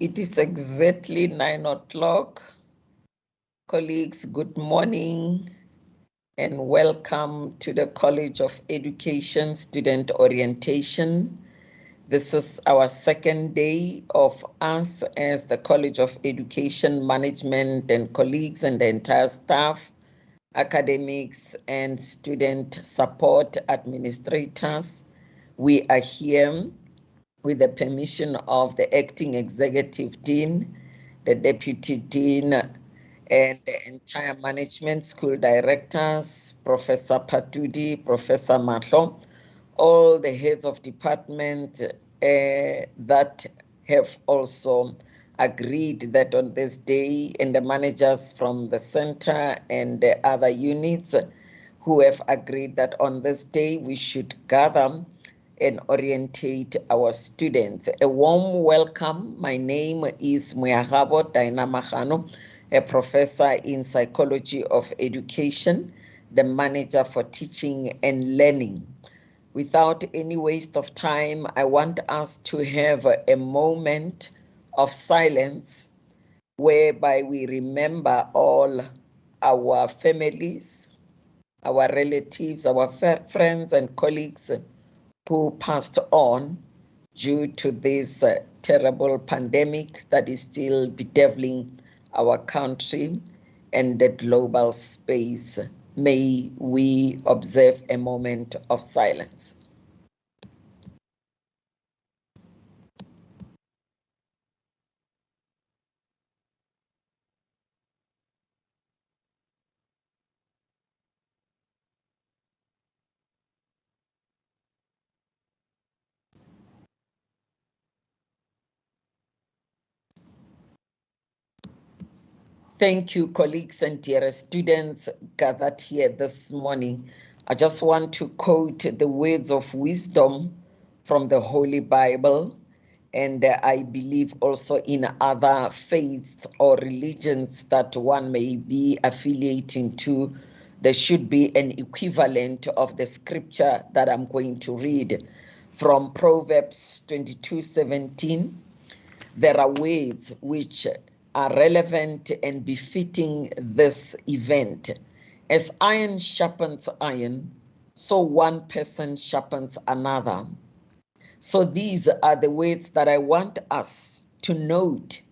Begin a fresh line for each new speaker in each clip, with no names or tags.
It is exactly 9 o'clock. Colleagues, good morning and welcome to the College of Education Student Orientation. This is our second day of us as the College of Education Management and colleagues and the entire staff, academics and student support administrators. We are here with the permission of the Acting Executive Dean, the Deputy Dean, and the entire management, school directors, Professor Patudi, Professor Matlo, all the heads of department that have also agreed that on this day, and the managers from the center and the other units who have agreed that on this day we should gather and orientate our students. A warm welcome. My name is Muyagabo Daina Mahano, a professor in psychology of education, the manager for teaching and learning. Without any waste of time, I want us to have a moment of silence whereby we remember all our families, our relatives, our friends and colleagues who passed on due to this terrible pandemic that is still bedeviling our country and the global space. May we observe a moment of silence. Thank you, colleagues and dear students gathered here this morning. I just want to quote the words of wisdom from the Holy Bible, and I believe also in other faiths or religions that one may be affiliating to. There should be an equivalent of the scripture that I'm going to read from Proverbs 22:17. There are words which are relevant and befitting this event. As iron sharpens iron, so one person sharpens another. So these are the words that I want us to note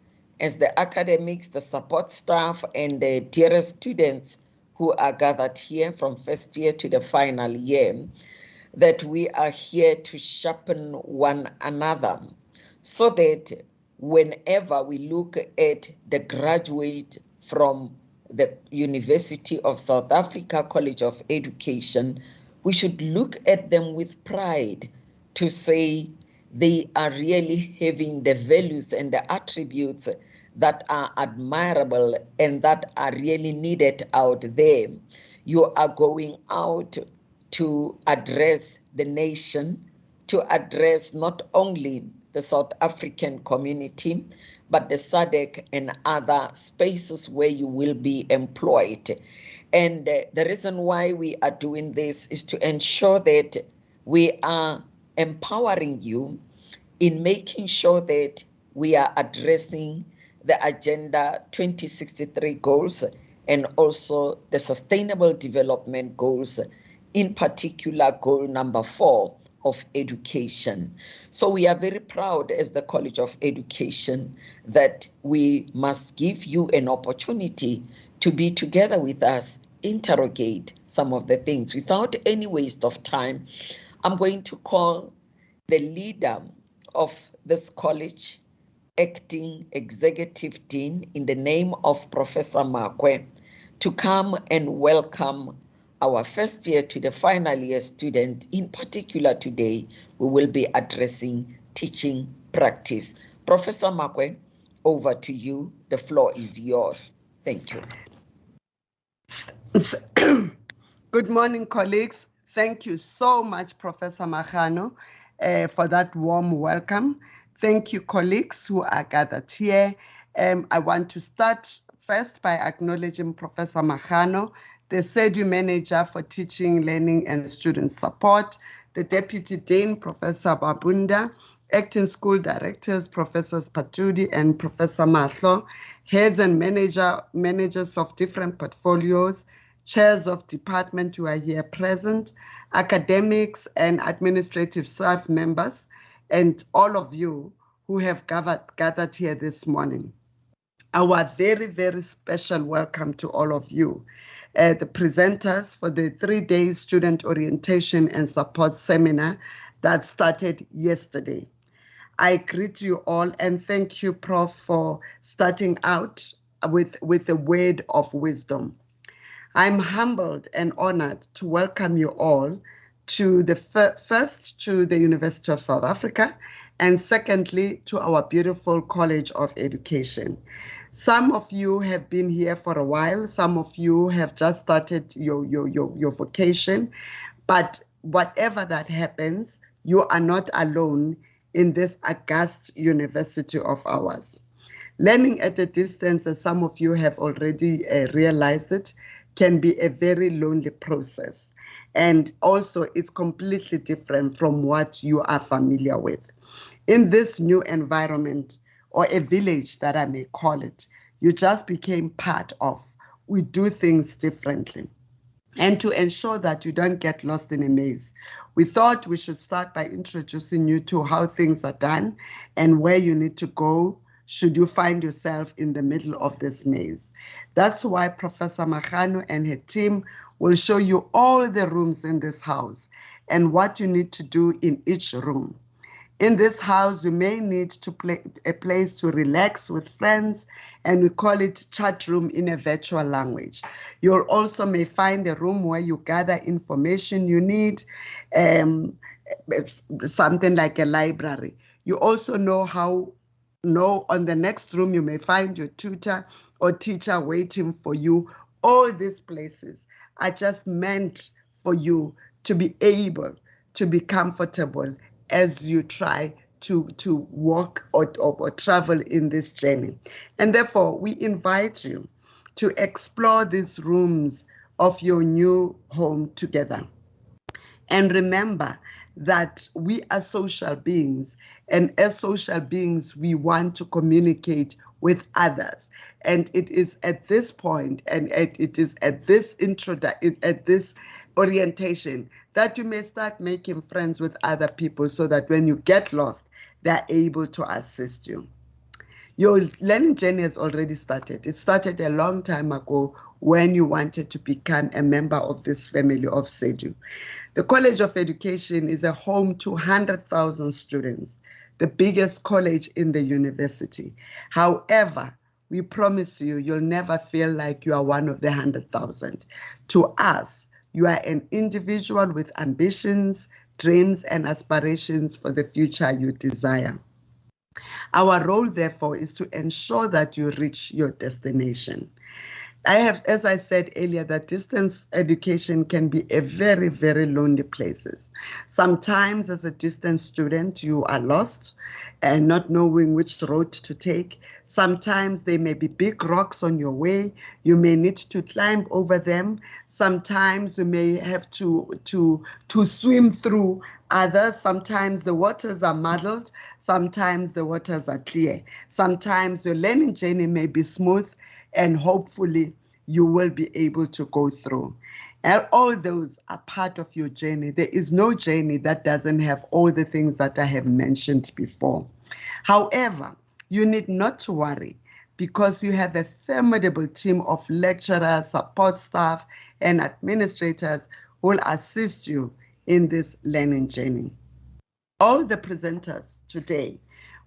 as the academics, the support staff, and the dear students who are gathered here from first year to the final year, that we are here to sharpen one another so that whenever we look at the graduate from the University of South Africa College of Education, we should look at them with pride to say they are really having the values and the attributes that are admirable and that are really needed out there. You are going out to address the nation, to address not only the South African community, but the SADC and other spaces where you will be employed. And the reason why we are doing this is to ensure that we are empowering you in making sure that we are addressing the Agenda 2063 goals and also the Sustainable Development Goals, in particular goal number 4 of education. So we are very proud as the College of Education that we must give you an opportunity to be together with us, interrogate some of the things. Without any waste of time, I'm going to call the leader of this college, Acting Executive Dean, in the name of Professor Makwe, to come and welcome our first year to the final year student. In particular today, we will be addressing teaching practice. Professor Makwe, over to you. The floor is yours. Thank you.
Good morning, colleagues. Thank you so much, Professor Magano, for that warm welcome. Thank you, colleagues who are gathered here. I want to start first by acknowledging Professor Magano, the SEDU Manager for Teaching, Learning and Student Support, the Deputy Dean, Professor Babunda, Acting School Directors, Professors Patudi and Professor Mahlo, heads and managers of different portfolios, chairs of department who are here present, academics and administrative staff members, and all of you who have gathered here this morning. Our very, very special welcome to all of you, the presenters for the 3-day student orientation and support seminar that started yesterday. I greet you all and thank you, Prof, for starting out with a word of wisdom. I'm humbled and honored to welcome you all to the first to the University of South Africa, and secondly to our beautiful College of Education. Some of you have been here for a while, some of you have just started your vocation, but whatever that happens, you are not alone in this august university of ours. Learning at a distance, as some of you have already realized it, can be a very lonely process. And also it's completely different from what you are familiar with. In this new environment, or a village that I may call it, you just became part of. We do things differently. And to ensure that you don't get lost in a maze, we thought we should start by introducing you to how things are done and where you need to go should you find yourself in the middle of this maze. That's why Professor Magano and her team will show you all the rooms in this house and what you need to do in each room. In this house, you may need to a place to relax with friends, and we call it chat room in a virtual language. You also may find a room where you gather information you need, something like a library. You also know on the next room you may find your tutor or teacher waiting for you. All these places are just meant for you to be able to be comfortable as you try to walk or travel in this journey. And therefore, we invite you to explore these rooms of your new home together. And remember that we are social beings, and as social beings, we want to communicate with others. And it is at this point, and it is at this orientation that you may start making friends with other people so that when you get lost, they're able to assist you. Your learning journey has already started. It started a long time ago when you wanted to become a member of this family of SEDU. The College of Education is a home to 100,000 students, the biggest college in the university. However, we promise you, you'll never feel like you are one of the 100,000. To us, you are an individual with ambitions, dreams, and aspirations for the future you desire. Our role, therefore, is to ensure that you reach your destination. As I said earlier, that distance education can be a very, very lonely place. Sometimes as a distance student, you are lost and not knowing which road to take. Sometimes there may be big rocks on your way. You may need to climb over them. Sometimes you may have to swim through others. Sometimes the waters are muddled. Sometimes the waters are clear. Sometimes your learning journey may be smooth, and hopefully you will be able to go through. And all those are part of your journey. There is no journey that doesn't have all the things that I have mentioned before. However, you need not to worry because you have a formidable team of lecturers, support staff, and administrators who will assist you in this learning journey. All the presenters today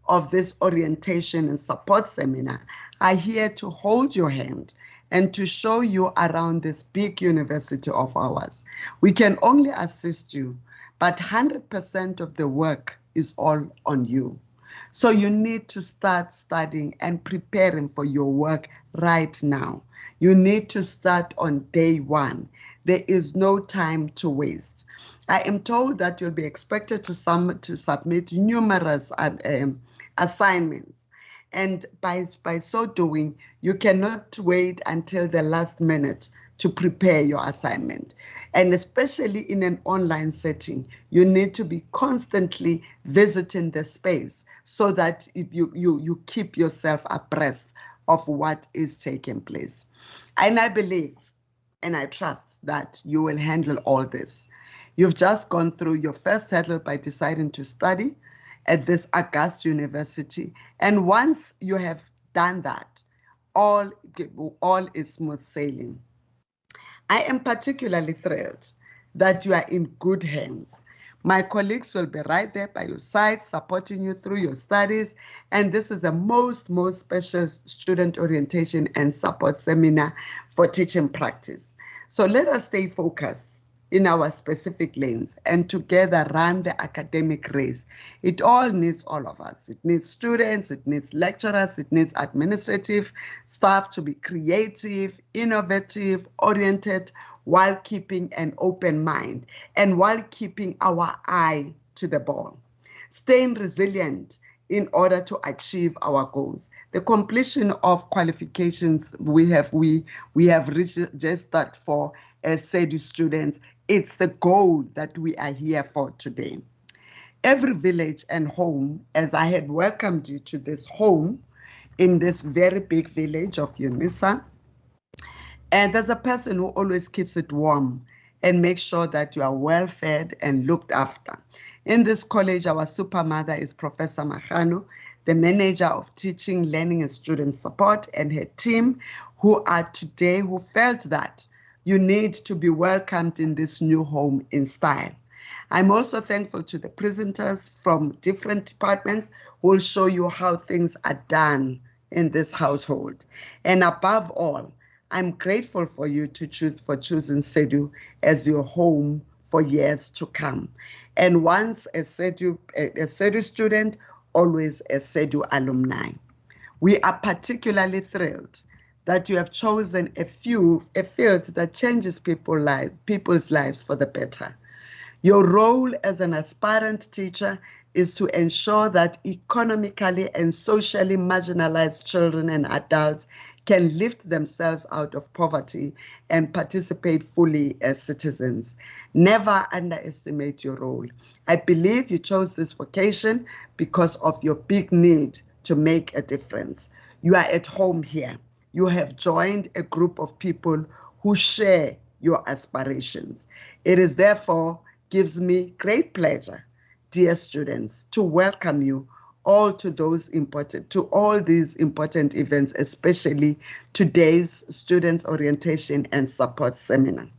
of this orientation and support seminar are here to hold your hand and to show you around this big university of ours. We can only assist you, but 100% of the work is all on you. So you need to start studying and preparing for your work right now. You need to start on day one. There is no time to waste. I am told that you'll be expected to submit numerous assignments. And by so doing, you cannot wait until the last minute to prepare your assignment. And especially in an online setting, you need to be constantly visiting the space so that you keep yourself abreast of what is taking place. And I believe and I trust that you will handle all this. You've just gone through your first hurdle by deciding to study at this august university. And once you have done that, all is smooth sailing. I am particularly thrilled that you are in good hands. My colleagues will be right there by your side, supporting you through your studies. And this is a most special student orientation and support seminar for teaching practice. So let us stay focused in our specific lanes and together run the academic race. It all needs all of us. It needs students, it needs lecturers, it needs administrative staff to be creative, innovative, oriented, while keeping an open mind and while keeping our eye to the ball. Staying resilient in order to achieve our goals. The completion of qualifications we have registered for as SEDU students, it's the goal that we are here for today. Every village and home, as I had welcomed you to this home in this very big village of Unisa, and there's a person who always keeps it warm and makes sure that you are well fed and looked after. In this college, our super mother is Professor Magano, the manager of teaching, learning, and student support, and her team who felt that you need to be welcomed in this new home in style. I'm also thankful to the presenters from different departments who will show you how things are done in this household. And above all, I'm grateful for you for choosing SEDU as your home for years to come. And once a SEDU student, always a SEDU alumni. We are particularly thrilled that you have chosen a field that changes people's lives for the better. Your role as an aspirant teacher is to ensure that economically and socially marginalized children and adults can lift themselves out of poverty and participate fully as citizens. Never underestimate your role. I believe you chose this vocation because of your big need to make a difference. You are at home here. You have joined a group of people who share your aspirations. It is therefore gives me great pleasure, dear students, to welcome you all to all these important events, especially today's Students Orientation and Support Seminar,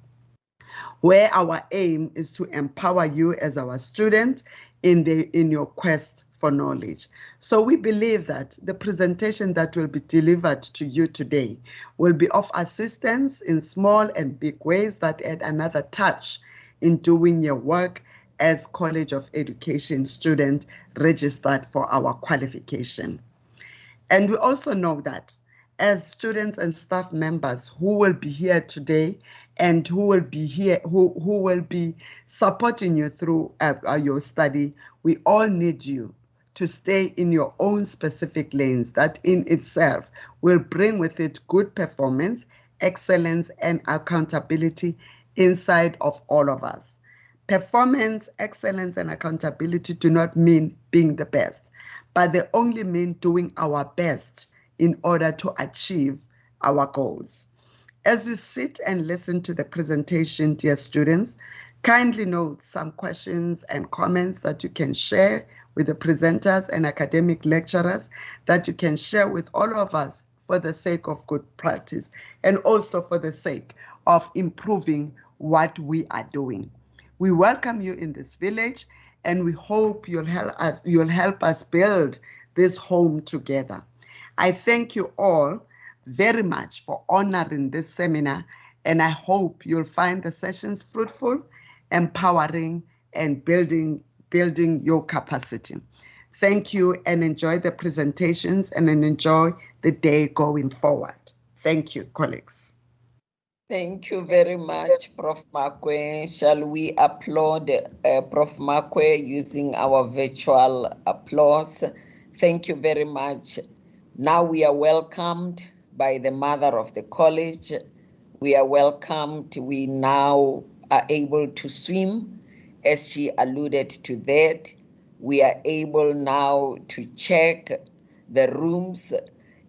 where our aim is to empower you as our student in your quest for knowledge. So we believe that the presentation that will be delivered to you today will be of assistance in small and big ways that add another touch in doing your work as College of Education student registered for our qualification. And we also know that as students and staff members who will be here today and who will be supporting you through your study, we all need you to stay in your own specific lanes. That in itself will bring with it good performance, excellence, and accountability inside of all of us. Performance, excellence, and accountability do not mean being the best, but they only mean doing our best in order to achieve our goals. As you sit and listen to the presentation, dear students, kindly note some questions and comments that you can share with the presenters and academic lecturers, that you can share with all of us for the sake of good practice and also for the sake of improving what we are doing. We welcome you in this village, and we hope you'll help us build this home together. I thank you all very much for honoring this seminar, and I hope you'll find the sessions fruitful, empowering, and building your capacity. Thank you, and enjoy the presentations and enjoy the day going forward. Thank you, colleagues.
Thank you very much, Prof. Makwe. Shall we applaud Prof. Makwe using our virtual applause? Thank you very much. Now we are welcomed by the mother of the college. We are welcomed. We now are able to swim, as she alluded to that. We are able now to check the rooms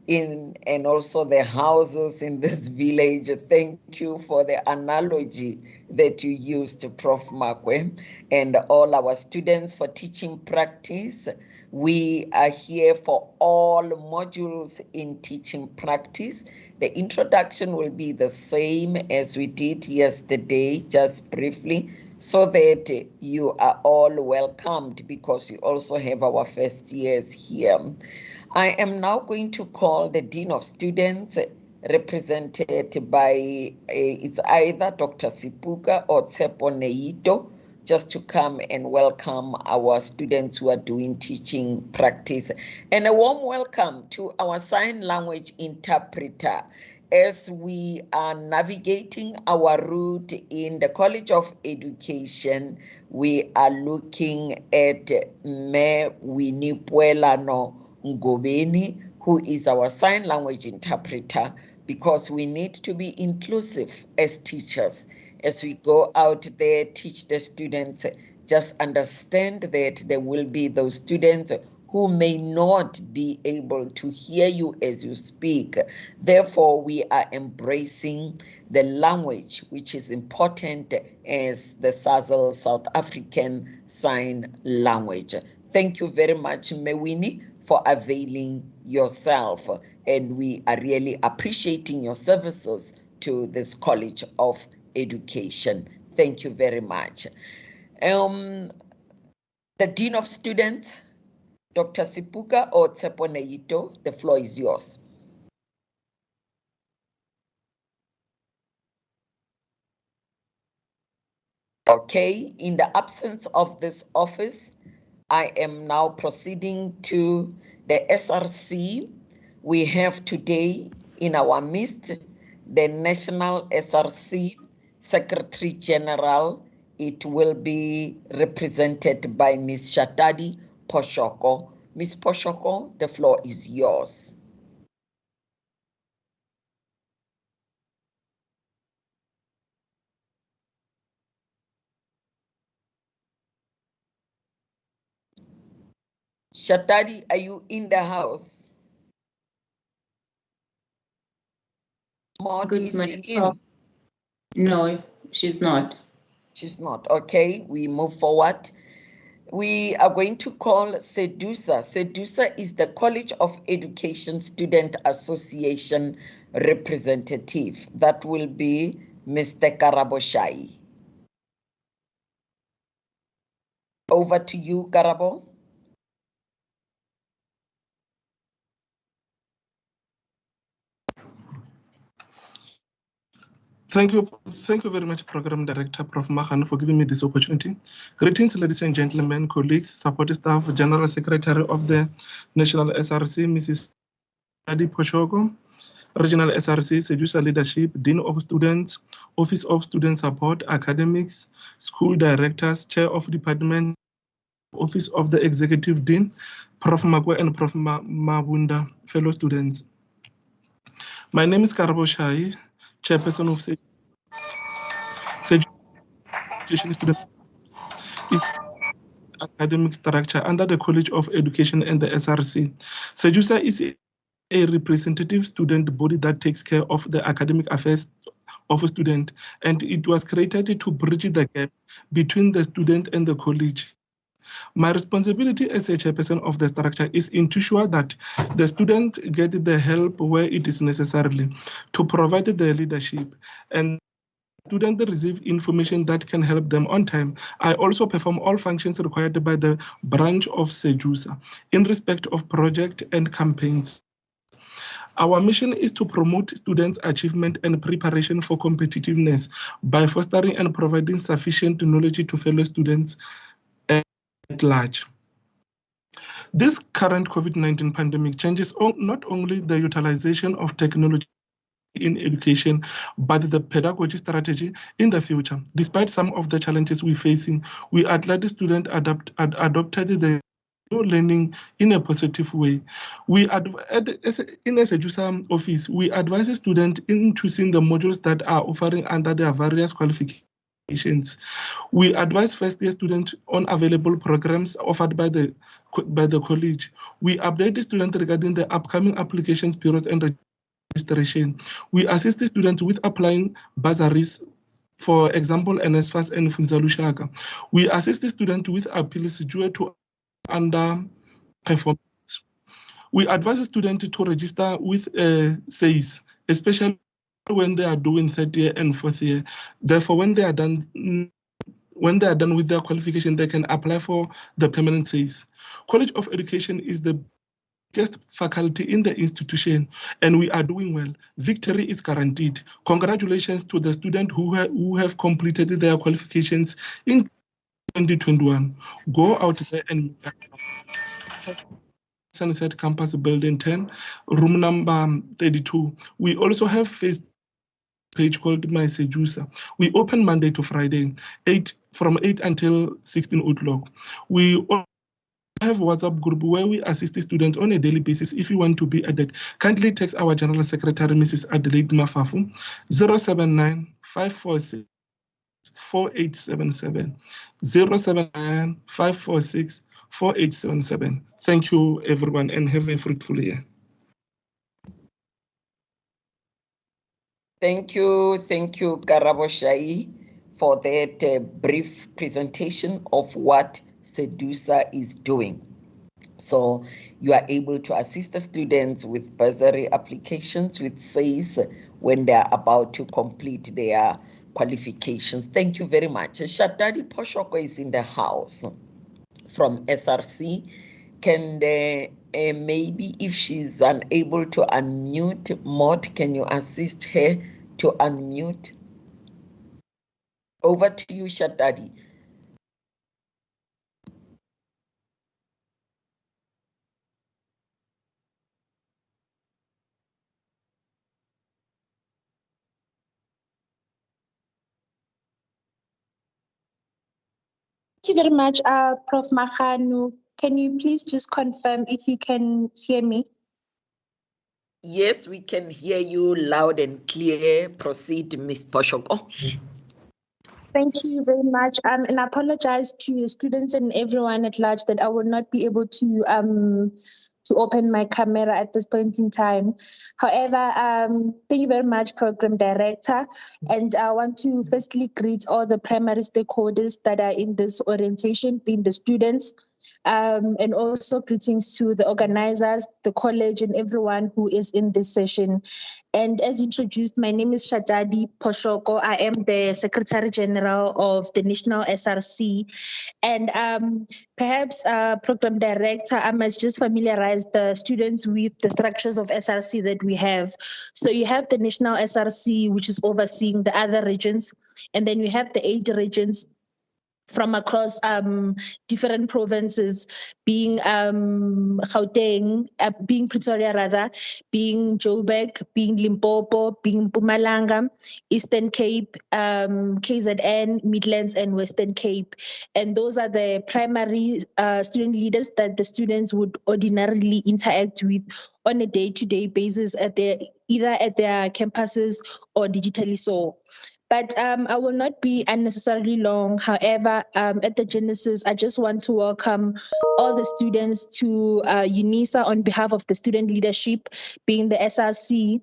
and also the houses in this village. Thank you for the analogy that you used, Prof. Makwe, and all our students for teaching practice. We are here for all modules in teaching practice. The introduction will be the same as we did yesterday, just briefly, so that you are all welcomed, because you also have our first years here. I am now going to call the Dean of Students, represented by it's either Dr. Sipuka or Tsepo Neito, just to come and welcome our students who are doing teaching practice. And a warm welcome to our sign language interpreter. As we are navigating our route in the College of Education, we are looking at Me Winipwelano Ngobeni, who is our sign language interpreter, because we need to be inclusive as teachers. As we go out there, teach the students, just understand that there will be those students who may not be able to hear you as you speak. Therefore, we are embracing the language, which is important as the SAZL South African Sign Language. Thank you very much, Mewini, for availing yourself, and we are really appreciating your services to this College of Education. Thank you very much. The Dean of Students, Dr. Sipuka or Tsepo Neito, the floor is yours. Okay, in the absence of this office, I am now proceeding to the SRC. We have today in our midst the National SRC Secretary General. It will be represented by Ms. Shatadi Poshoko. Ms. Poshoko, the floor is yours. Shatadi, are you in the house? Maud, is she in?
No, she's not.
She's not. Okay, we move forward. We are going to call Sedusa. Sedusa is the College of Education Student Association representative. That will be Mr. Karaboshai. Over to you, Karabo.
Thank you very much, Program Director Prof. Mahan, for giving me this opportunity. Greetings, ladies and gentlemen, colleagues, support staff, General Secretary of the National SRC, Mrs. Adi Poshogo, Regional SRC, SEDUSA Leadership, Dean of Students, Office of Student Support, Academics, School Directors, Chair of Department, Office of the Executive Dean, Prof. Magwe and Prof. Mabunda, fellow students. My name is Karabo Shai, Chairperson of Education Student is academic structure under the College of Education and the SRC. SEDUSA is a representative student body that takes care of the academic affairs of a student, and it was created to bridge the gap between the student and the college. My responsibility as a chairperson of the structure is to ensure that the student get the help where it is necessary to provide the leadership, and students receive information that can help them on time. I also perform all functions required by the branch of SEDUSA in respect of project and campaigns. Our mission is to promote students' achievement and preparation for competitiveness by fostering and providing sufficient knowledge to fellow students at large. This current COVID-19 pandemic changes not only the utilization of technology in education, but the pedagogy strategy in the future. Despite some of the challenges we're facing, we are glad the students adopted the new learning in a positive way. In a SEDUSA office, we advise the students in choosing the modules that are offering under their various qualifications. We advise first-year students on available programs offered by the college. We update the students regarding the upcoming applications period and registration. We assist the students with applying bursaries, for example, NSFAS and Funza Lushaka. We assist the students with appeals due to underperformance. We advise the students to register with SACE, especially when they are doing third year and fourth year. Therefore, when they are done with their qualification, they can apply for the permanent SACE. College of Education is the biggest faculty in the institution, and we are doing well. Victory is guaranteed. Congratulations to the students who have completed their qualifications in 2021. Go out there and Sunset Campus Building 10, room number 32. We also have Facebook page called My SEDUSA. We open Monday to Friday, from 8 until 16 o'clock. We also have WhatsApp group where we assist the students on a daily basis. If you want to be added, kindly text our General Secretary, Mrs. Adelaide Mafafu, 079 546 4877, 079 546 4877. Thank you, everyone, and have a fruitful year.
Thank you, Karabo Shai, for that brief presentation of what SEDUSA is doing. So you are able to assist the students with bursary applications with SACE when they are about to complete their qualifications. Thank you very much. Shatadi Poshoko is in the house from SRC. Can maybe if she's unable to unmute, Maud, can you assist her to unmute? Over to you, Shatadi.
Thank you very much, Prof. Magano. Can you please just confirm if you can hear me?
Yes, we can hear you loud and clear. Proceed, Ms. Poshoko.
Thank you very much. And I apologize to the students and everyone at large that I will not be able to open my camera at this point in time. However, thank you very much, Program Director. And I want to firstly greet all the primary stakeholders that are in this orientation, being the students, and also greetings to the organizers, the college, and everyone who is in this session. And as introduced, my name is Shatadi Poshoko. I am the Secretary General of the National SRC. And perhaps, Program Director, I must just familiarize the students with the structures of SRC that we have. So you have the National SRC, which is overseeing the other regions. And then you have the 8 regions from across different provinces, being Gauteng, being Pretoria rather, being Joburg, being Limpopo, being Mpumalanga, Eastern Cape, KZN, Midlands, and Western Cape. And those are the primary student leaders that the students would ordinarily interact with on a day-to-day basis either at their campuses or digitally so. But I will not be unnecessarily long. However, at the Genesis, I just want to welcome all the students to Unisa on behalf of the student leadership, being the SRC.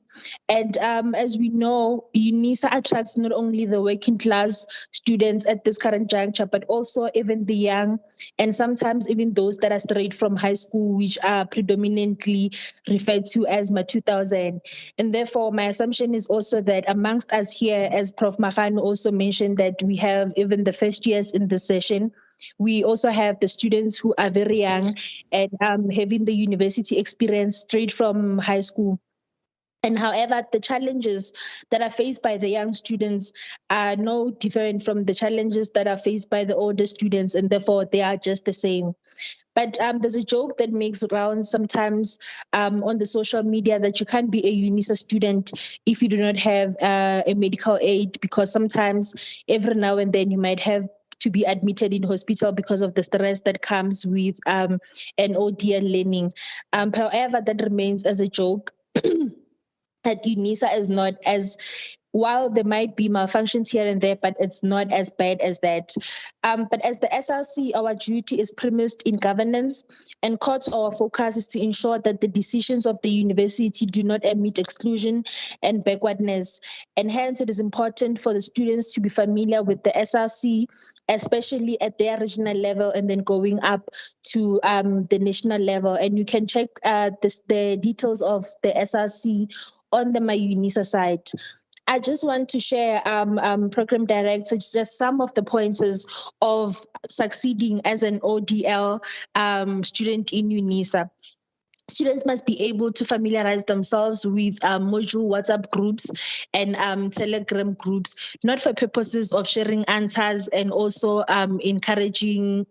And as we know, Unisa attracts not only the working class students at this current juncture, but also even the young, and sometimes even those that are straight from high school, which are predominantly referred to as my 2000. And therefore, my assumption is also that amongst us here, as Prof. Magano also mentioned, that we have even the first years in the session. We also have the students who are very young and having the university experience straight from high school. And however, the challenges that are faced by the young students are no different from the challenges that are faced by the older students, and therefore they are just the same. But there's a joke that makes rounds sometimes on the social media that you can't be a Unisa student if you do not have a medical aid, because sometimes every now and then you might have to be admitted in hospital because of the stress that comes with an ODL learning. However, that remains as a joke. That Unisa is not as, while there might be malfunctions here and there, but it's not as bad as that. But as the SRC, our duty is premised in governance, and courts, our focus is to ensure that the decisions of the university do not admit exclusion and backwardness. And hence, it is important for the students to be familiar with the SRC, especially at their regional level, and then going up to the national level. And you can check the details of the SRC on the My Unisa site. I just want to share, Program Director, just some of the pointers of succeeding as an ODL student in Unisa. Students must be able to familiarize themselves with module WhatsApp groups and Telegram groups, not for purposes of sharing answers and also encouraging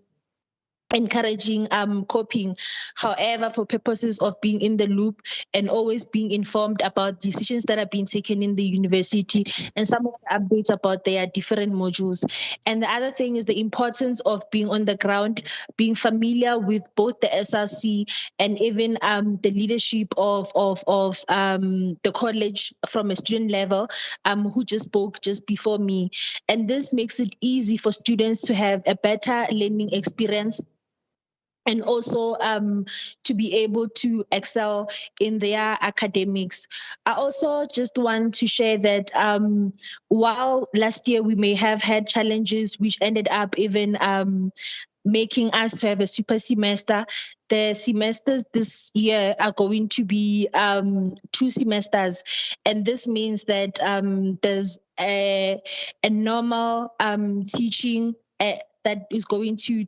coping, however, for purposes of being in the loop and always being informed about decisions that are being taken in the university and some of the updates about their different modules. And the other thing is the importance of being on the ground, being familiar with both the SRC and even the leadership of the college from a student level, who just spoke just before me. And this makes it easy for students to have a better learning experience and also to be able to excel in their academics. I also just want to share that while last year we may have had challenges which ended up even making us to have a super semester, the semesters this year are going to be 2 semesters. And this means that there's a normal teaching that is going to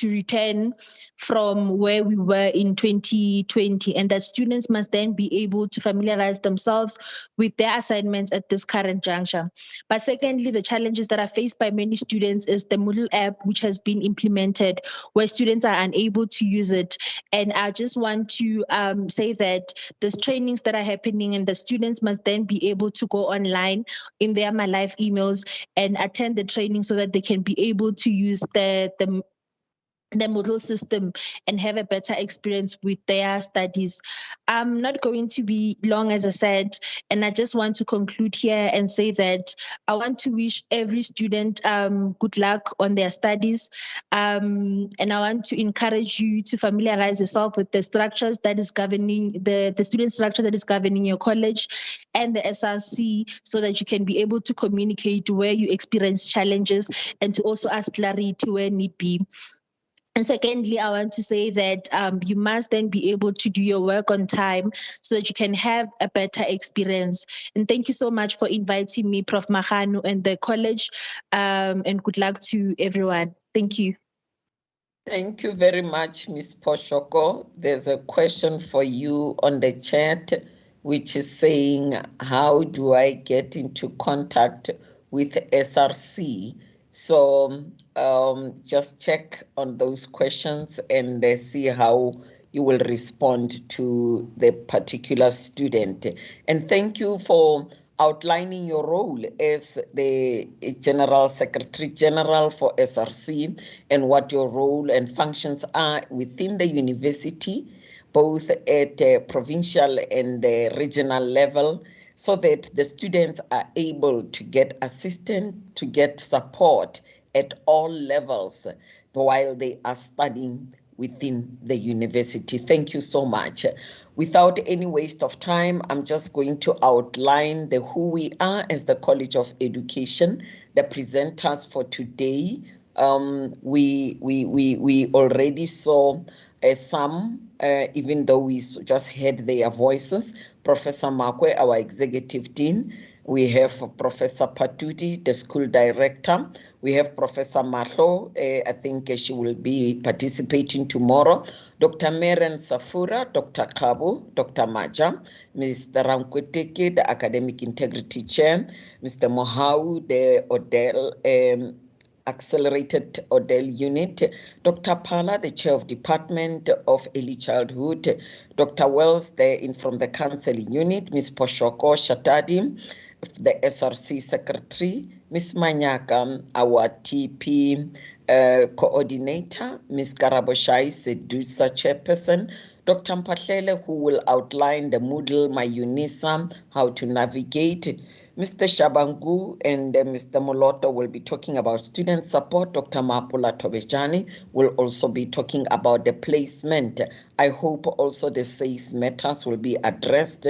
return from where we were in 2020, and that students must then be able to familiarize themselves with their assignments at this current juncture. But secondly, the challenges that are faced by many students is the Moodle app, which has been implemented, where students are unable to use it. And I just want to say that there's trainings that are happening, and the students must then be able to go online in their My Life emails and attend the training so that they can be able to use the Moodle system and have a better experience with their studies. I'm not going to be long, as I said, and I just want to conclude here and say that I want to wish every student good luck on their studies, and I want to encourage you to familiarize yourself with the structures that is governing the student structure that is governing your college and the SRC, so that you can be able to communicate where you experience challenges and to also ask clarity where need be. And secondly, I want to say that you must then be able to do your work on time so that you can have a better experience. And thank you so much for inviting me, Prof. Magano, and the college, and good luck to everyone. Thank you.
Thank you very much, Ms. Poshoko. There's a question for you on the chat, which is saying, how do I get into contact with SRC So just check on those questions and see how you will respond to the particular student. And thank you for outlining your role as the General Secretary General for SRC and what your role and functions are within the university, both at provincial and regional level, so that the students are able to get assistance, to get support at all levels while they are studying within the university. Thank you so much. Without any waste of time, I'm just going to outline the who we are as the College of Education, the presenters for today. We already saw some, even though we just heard their voices. Professor Makwe, our executive dean. We have Professor Patuti, the school director. We have Professor Mahlo, I think she will be participating tomorrow. Dr. Meren Safura, Dr. Kabo, Dr. Maja, Mr. Rankweteke, the academic integrity chair, Mr. Mohau, the Odell, Accelerated Odell Unit, Dr. Pala, the Chair of Department of Early Childhood, Dr. Wells, from the Counseling Unit, Ms. Poshoko Shatadi, the SRC Secretary, Ms. Manyaka, our TP Coordinator, Ms. Karaboshai Sedusa Chairperson, Dr. Mpahlele, who will outline the Moodle, my Unisa, how to navigate. Mr. Shabangu and Mr. Moloto will be talking about student support. Dr. Mapula Tobejani will also be talking about the placement. I hope also the SACE matters will be addressed,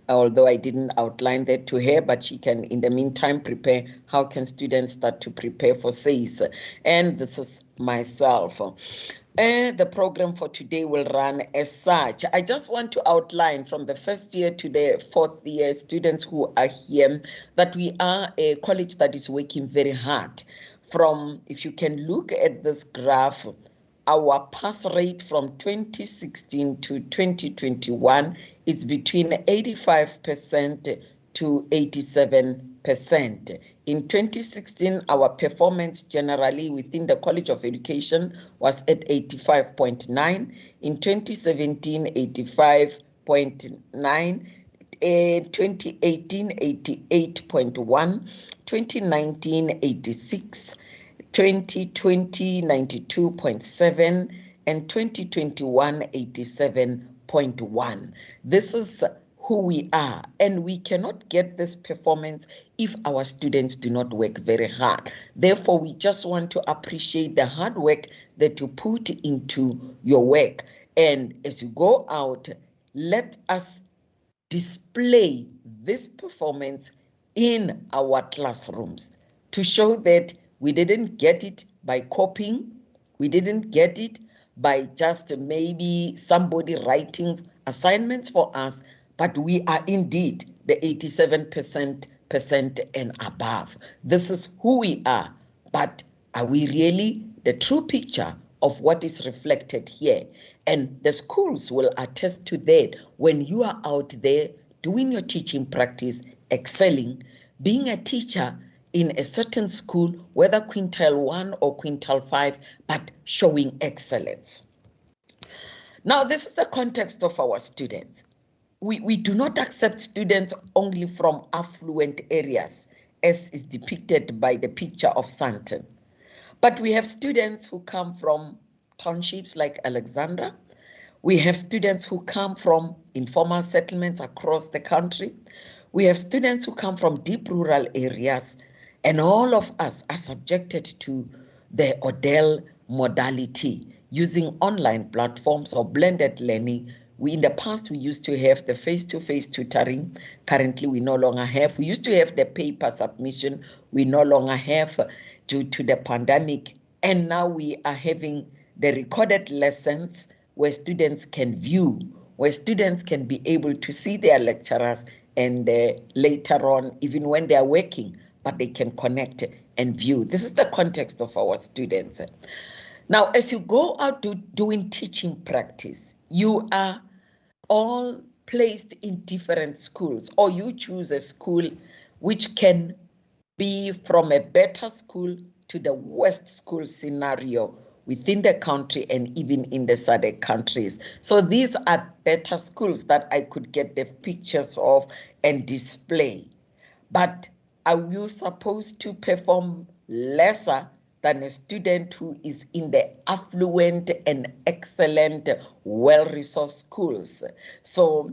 although I didn't outline that to her, but she can, in the meantime, prepare how can students start to prepare for SACE. And this is myself. The program for today will run as such. I just want to outline from the first year to the fourth year students who are here that we are a college that is working very hard. From, if you can look at this graph, our pass rate from 2016 to 2021 is between 85% to 87%. In 2016, our performance generally within the College of Education was at 85.9. In 2017, 85.9. 2018, 88.1. 2019, 86. 2020, 92.7. And 2021, 87.1. This is who we are, and we cannot get this performance if our students do not work very hard. Therefore, we just want to appreciate the hard work that you put into your work. And as you go out, let us display this performance in our classrooms to show that we didn't get it by copying, we didn't get it by just maybe somebody writing assignments for us, but we are indeed the 87% and above. This is who we are, but are we really the true picture of what is reflected here? And the schools will attest to that. When you are out there doing your teaching practice, excelling, being a teacher in a certain school, whether quintile 1 or quintile 5, but showing excellence. Now, this is the context of our students. We do not accept students only from affluent areas, as is depicted by the picture of Sandton. But we have students who come from townships like Alexandra. We have students who come from informal settlements across the country. We have students who come from deep rural areas, and all of us are subjected to the Odell modality using online platforms or blended learning. In the past, we used to have the face-to-face tutoring. Currently, we no longer have. We used to have the paper submission. We no longer have due to the pandemic. And now we are having the recorded lessons where students can view, where students can be able to see their lecturers, and later on, even when they are working, but they can connect and view. This is the context of our students. Now, as you go out doing teaching practice, you are all placed in different schools, or you choose a school which can be from a better school to the worst school scenario within the country and even in the SADC countries. So these are better schools that I could get the pictures of and display. But are you supposed to perform lesser than a student who is in the affluent and excellent, well-resourced schools? So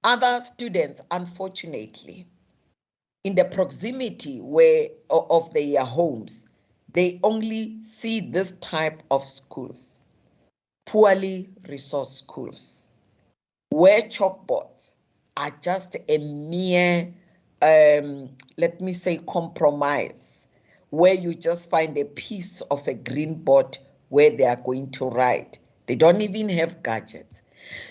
other students, unfortunately, in the proximity of their homes, they only see this type of schools, poorly resourced schools, where chalkboards are just a mere, let me say, compromise, where you just find a piece of a green board where they are going to write. They don't even have gadgets.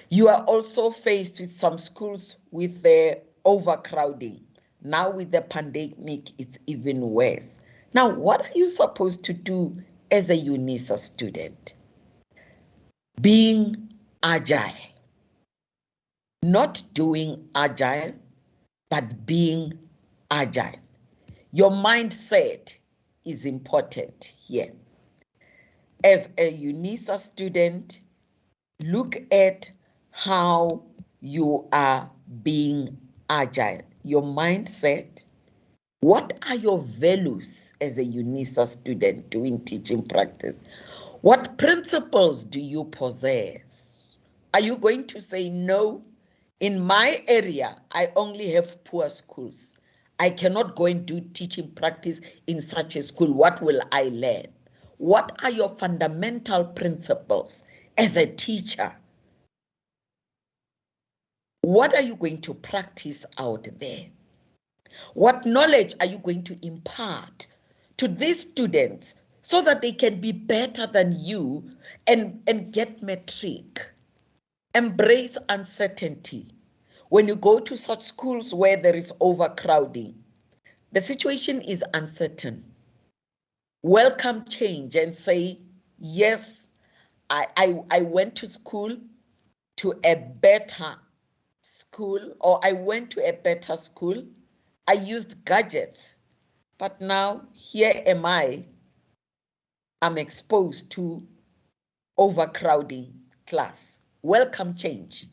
You are also faced with some schools with the overcrowding. Now with the pandemic, it's even worse. Now, what are you supposed to do as a Unisa student? Being agile. Not doing agile, but being agile. Your mindset is important here. As a Unisa student, look at how you are being agile. Your mindset. What are your values as a Unisa student doing teaching practice? What principles do you possess? Are you going to say, no, in my area, I only have poor schools. I cannot go and do teaching practice in such a school. What will I learn? What are your fundamental principles as a teacher? What are you going to practice out there? What knowledge are you going to impart to these students so that they can be better than you and get matric? Embrace uncertainty. When you go to such schools where there is overcrowding, the situation is uncertain. Welcome change and say, yes, I went to school to a better school, or I went to a better school. I used gadgets, but now here am I. I'm exposed to overcrowding class. Welcome change.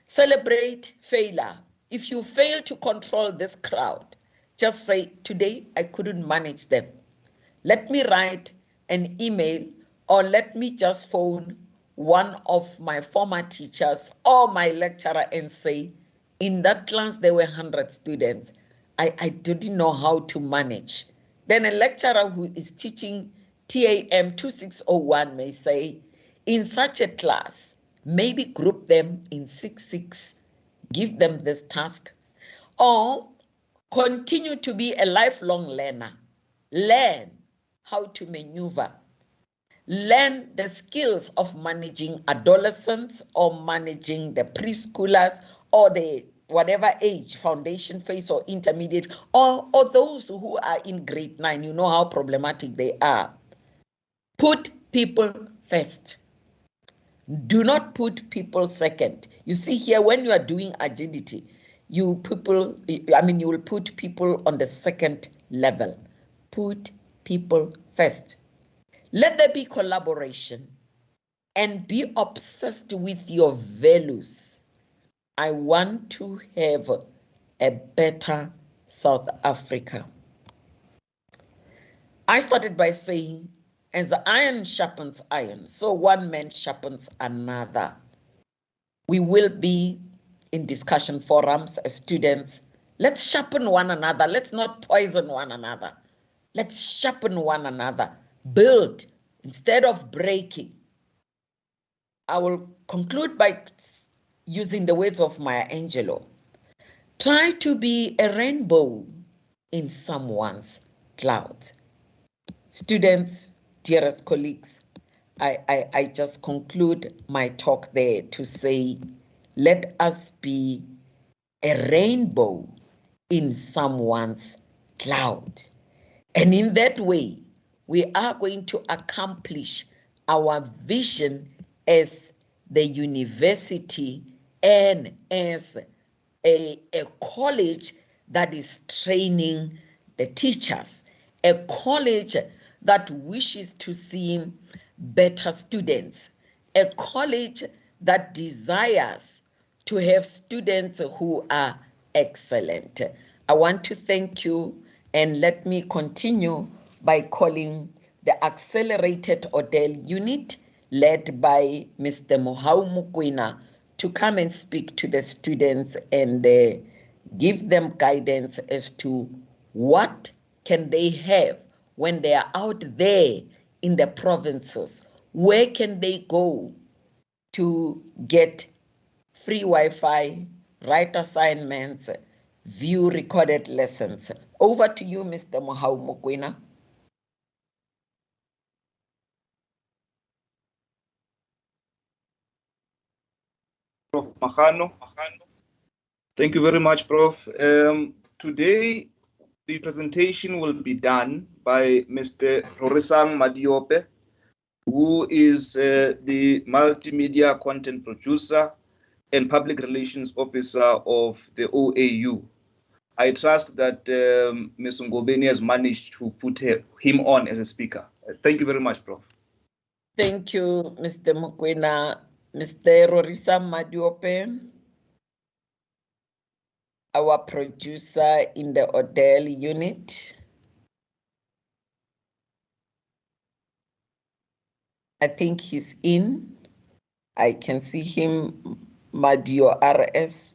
Celebrate failure. If you fail to control this crowd, just say, today I couldn't manage them. Let me write an email, or let me just phone one of my former teachers or my lecturer and say, in that class there were 100 students. I didn't know how to manage. Then a lecturer who is teaching TAM 2601 may say, in such a class, maybe group them in 6-6, give them this task, or continue to be a lifelong learner. Learn how to maneuver. Learn the skills of managing adolescents or managing the preschoolers or the whatever age, foundation phase or intermediate, or those who are in grade 9. You know how problematic they are. Put people first. Do not put people second. You see here, when you are doing agility, you will put people on the second level. Put people first. Let there be collaboration and be obsessed with your values. I want to have a better South Africa. I started by saying, as iron sharpens iron, so one man sharpens another. We will be in discussion forums as students. Let's sharpen one another. Let's not poison one another. Let's sharpen one another. Build instead of breaking. I will conclude by using the words of Maya Angelou. Try to be a rainbow in someone's clouds. Students, dearest colleagues, I just conclude my talk there to say, let us be a rainbow in someone's cloud. And in that way, we are going to accomplish our vision as the university and as a college that is training the teachers a college that wishes to see better students, a college that desires to have students who are excellent. I want to thank you, and let me continue by calling the Accelerated Odell Unit led by Mr. Mohau Mukwena to come and speak to the students and give them guidance as to what can they have when they are out there in the provinces. Where can they go to get free Wi-Fi, write assignments, view recorded lessons? Over to you, Mr. Mohau Mukwena.
Prof. Mahano. Thank you very much, Prof. Today, the presentation will be done by Mr. Rorisang Madiope, who is the multimedia content producer and public relations officer of the OAU. I trust that Ms. Ngobeni has managed to put him on as a speaker. Thank you very much, Prof.
Thank you, Mr. Mukwena. Mr. Rorisang Madiope, our producer in the Odell unit. I think he's in. I can see him, Madio RS.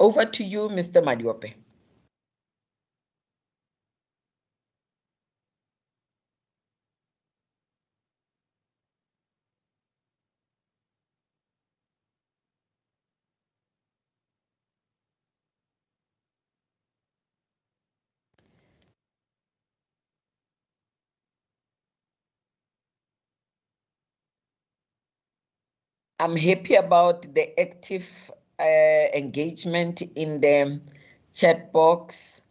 Over to you, Mr. Madiope. I'm happy about the active engagement in the chat box.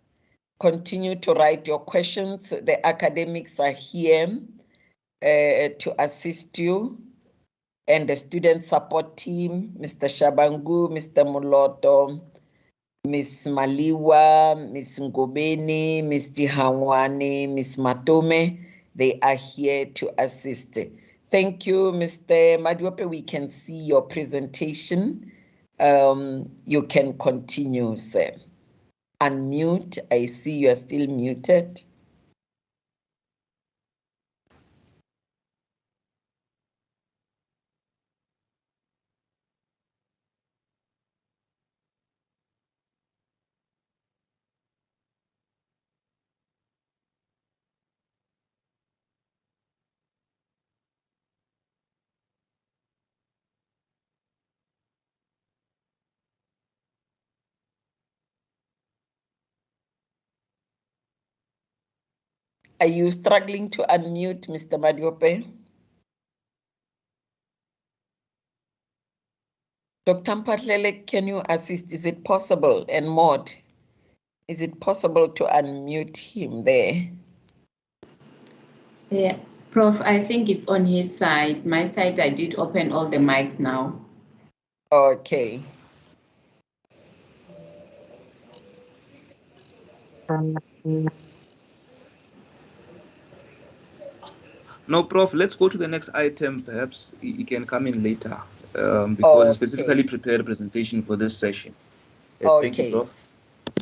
Continue to write your questions. The academics are here to assist you. And the student support team, Mr. Shabangu, Mr. Muloto, Ms. Maliwa, Ms. Ngobeni, Ms. Dihangwane, Ms. Matome, they are here to assist. Thank you, Mr. Madiope. We can see your presentation. You can continue, sir. Unmute. I see you are still muted. Are you struggling to unmute, Mr. Madiope? Dr. Mpatlele, can you assist? Is it possible? And Maud, is it possible to unmute him there?
Yeah, Prof, I think it's on his side. My side, I did open all the mics now.
Okay.
No, Prof, let's go to the next item. Perhaps he can come in later because he specifically prepared a presentation for this session. Thank you, Prof.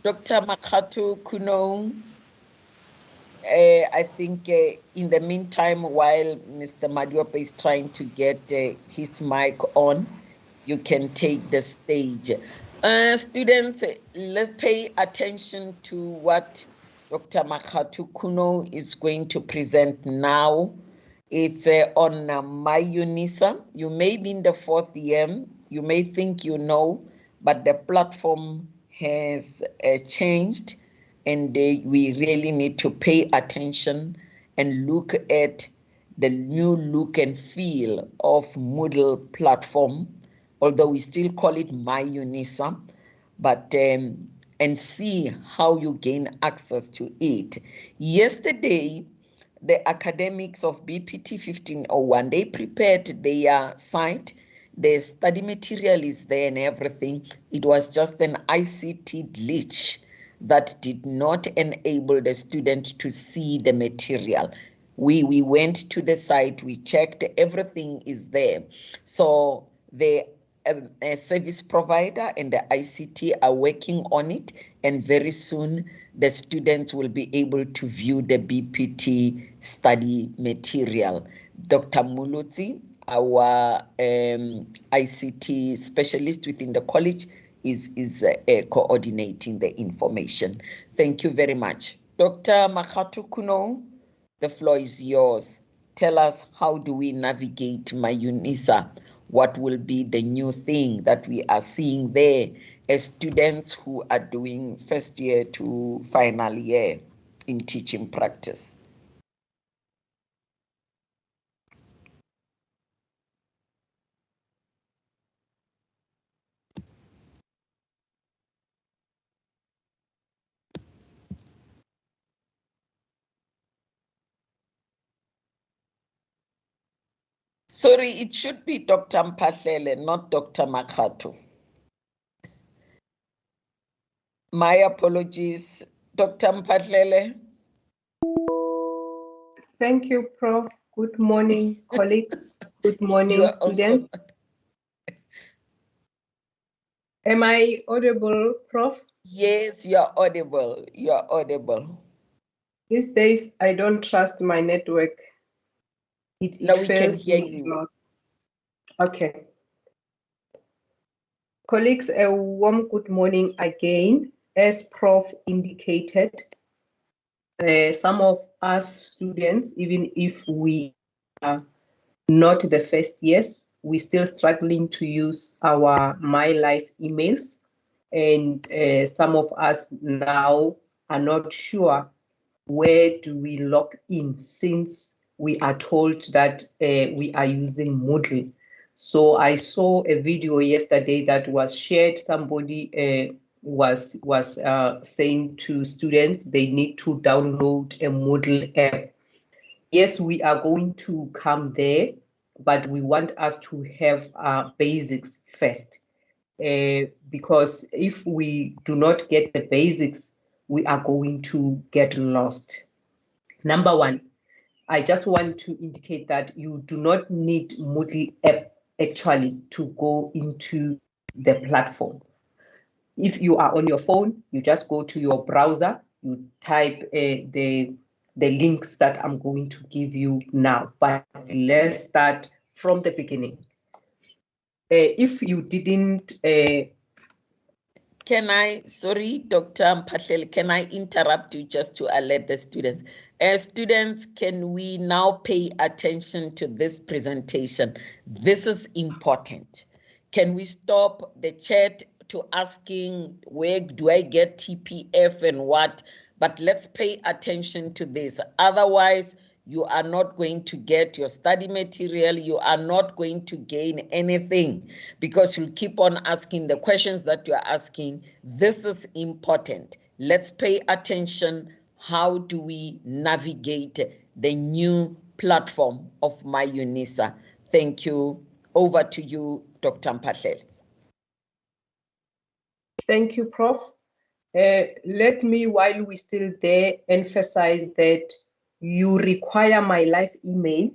Dr. Makatu Kuno, I think in the meantime, while Mr. Madiope is trying to get his mic on, you can take the stage. Students, let's pay attention to what Dr. Makatu Kuno is going to present now. It's on My Unisa. You may be in the 4th year, you may think you know, but the platform has changed, and we really need to pay attention and look at the new look and feel of Moodle platform, although we still call it My Unisa, but and see how you gain access to it. Yesterday, the academics of BPT 1501, they prepared their site. The study material is there and everything. It was just an ICT glitch that did not enable the student to see the material. We went to the site, we checked, everything is there. So the service provider and the ICT are working on it, and very soon the students will be able to view the BPT study material. Dr. Mulutsi, our ICT specialist within the college, is coordinating the information. Thank you very much. Dr. Makatu Kuno, the floor is yours. Tell us, how do we navigate my Unisa? What will be the new thing that we are seeing there as students who are doing first year to final year in teaching practice? Sorry, it should be Dr. Mpahlele, not Dr. Makatu. My apologies, Dr. Mpahlele.
Thank you, Prof. Good morning, colleagues. Good morning, students. Am I audible, Prof?
Yes, you're audible. You're audible.
These days, I don't trust my network.
Now we can hear you.
Okay. Colleagues, a warm good morning again. As Prof indicated, some of us students, even if we are not the first years, we're still struggling to use our My Life emails. And some of us now are not sure where do we log in, since we are told that we are using Moodle. So I saw a video yesterday that was shared. Somebody was saying to students they need to download a Moodle app. Yes, we are going to come there, but we want us to have basics first. Because if we do not get the basics, we are going to get lost. Number one, I just want to indicate that you do not need Moodle app actually to go into the platform. If you are on your phone, you just go to your browser, you type the links that I'm going to give you now. But let's start from the beginning. If you didn't
sorry, Dr. Mpahlele, can I interrupt you just to alert the students? As students, can we now pay attention to this presentation? This is important. Can we stop the chat to asking, where do I get TPF and what? But let's pay attention to this. Otherwise, you are not going to get your study material. You are not going to gain anything because you'll keep on asking the questions that you are asking. This is important. Let's pay attention. How do we navigate the new platform of My Unisa? Thank you. Over to you, Dr. Mpahlele.
Thank you, Prof. Let me, while we're still there, emphasize that you require My Life email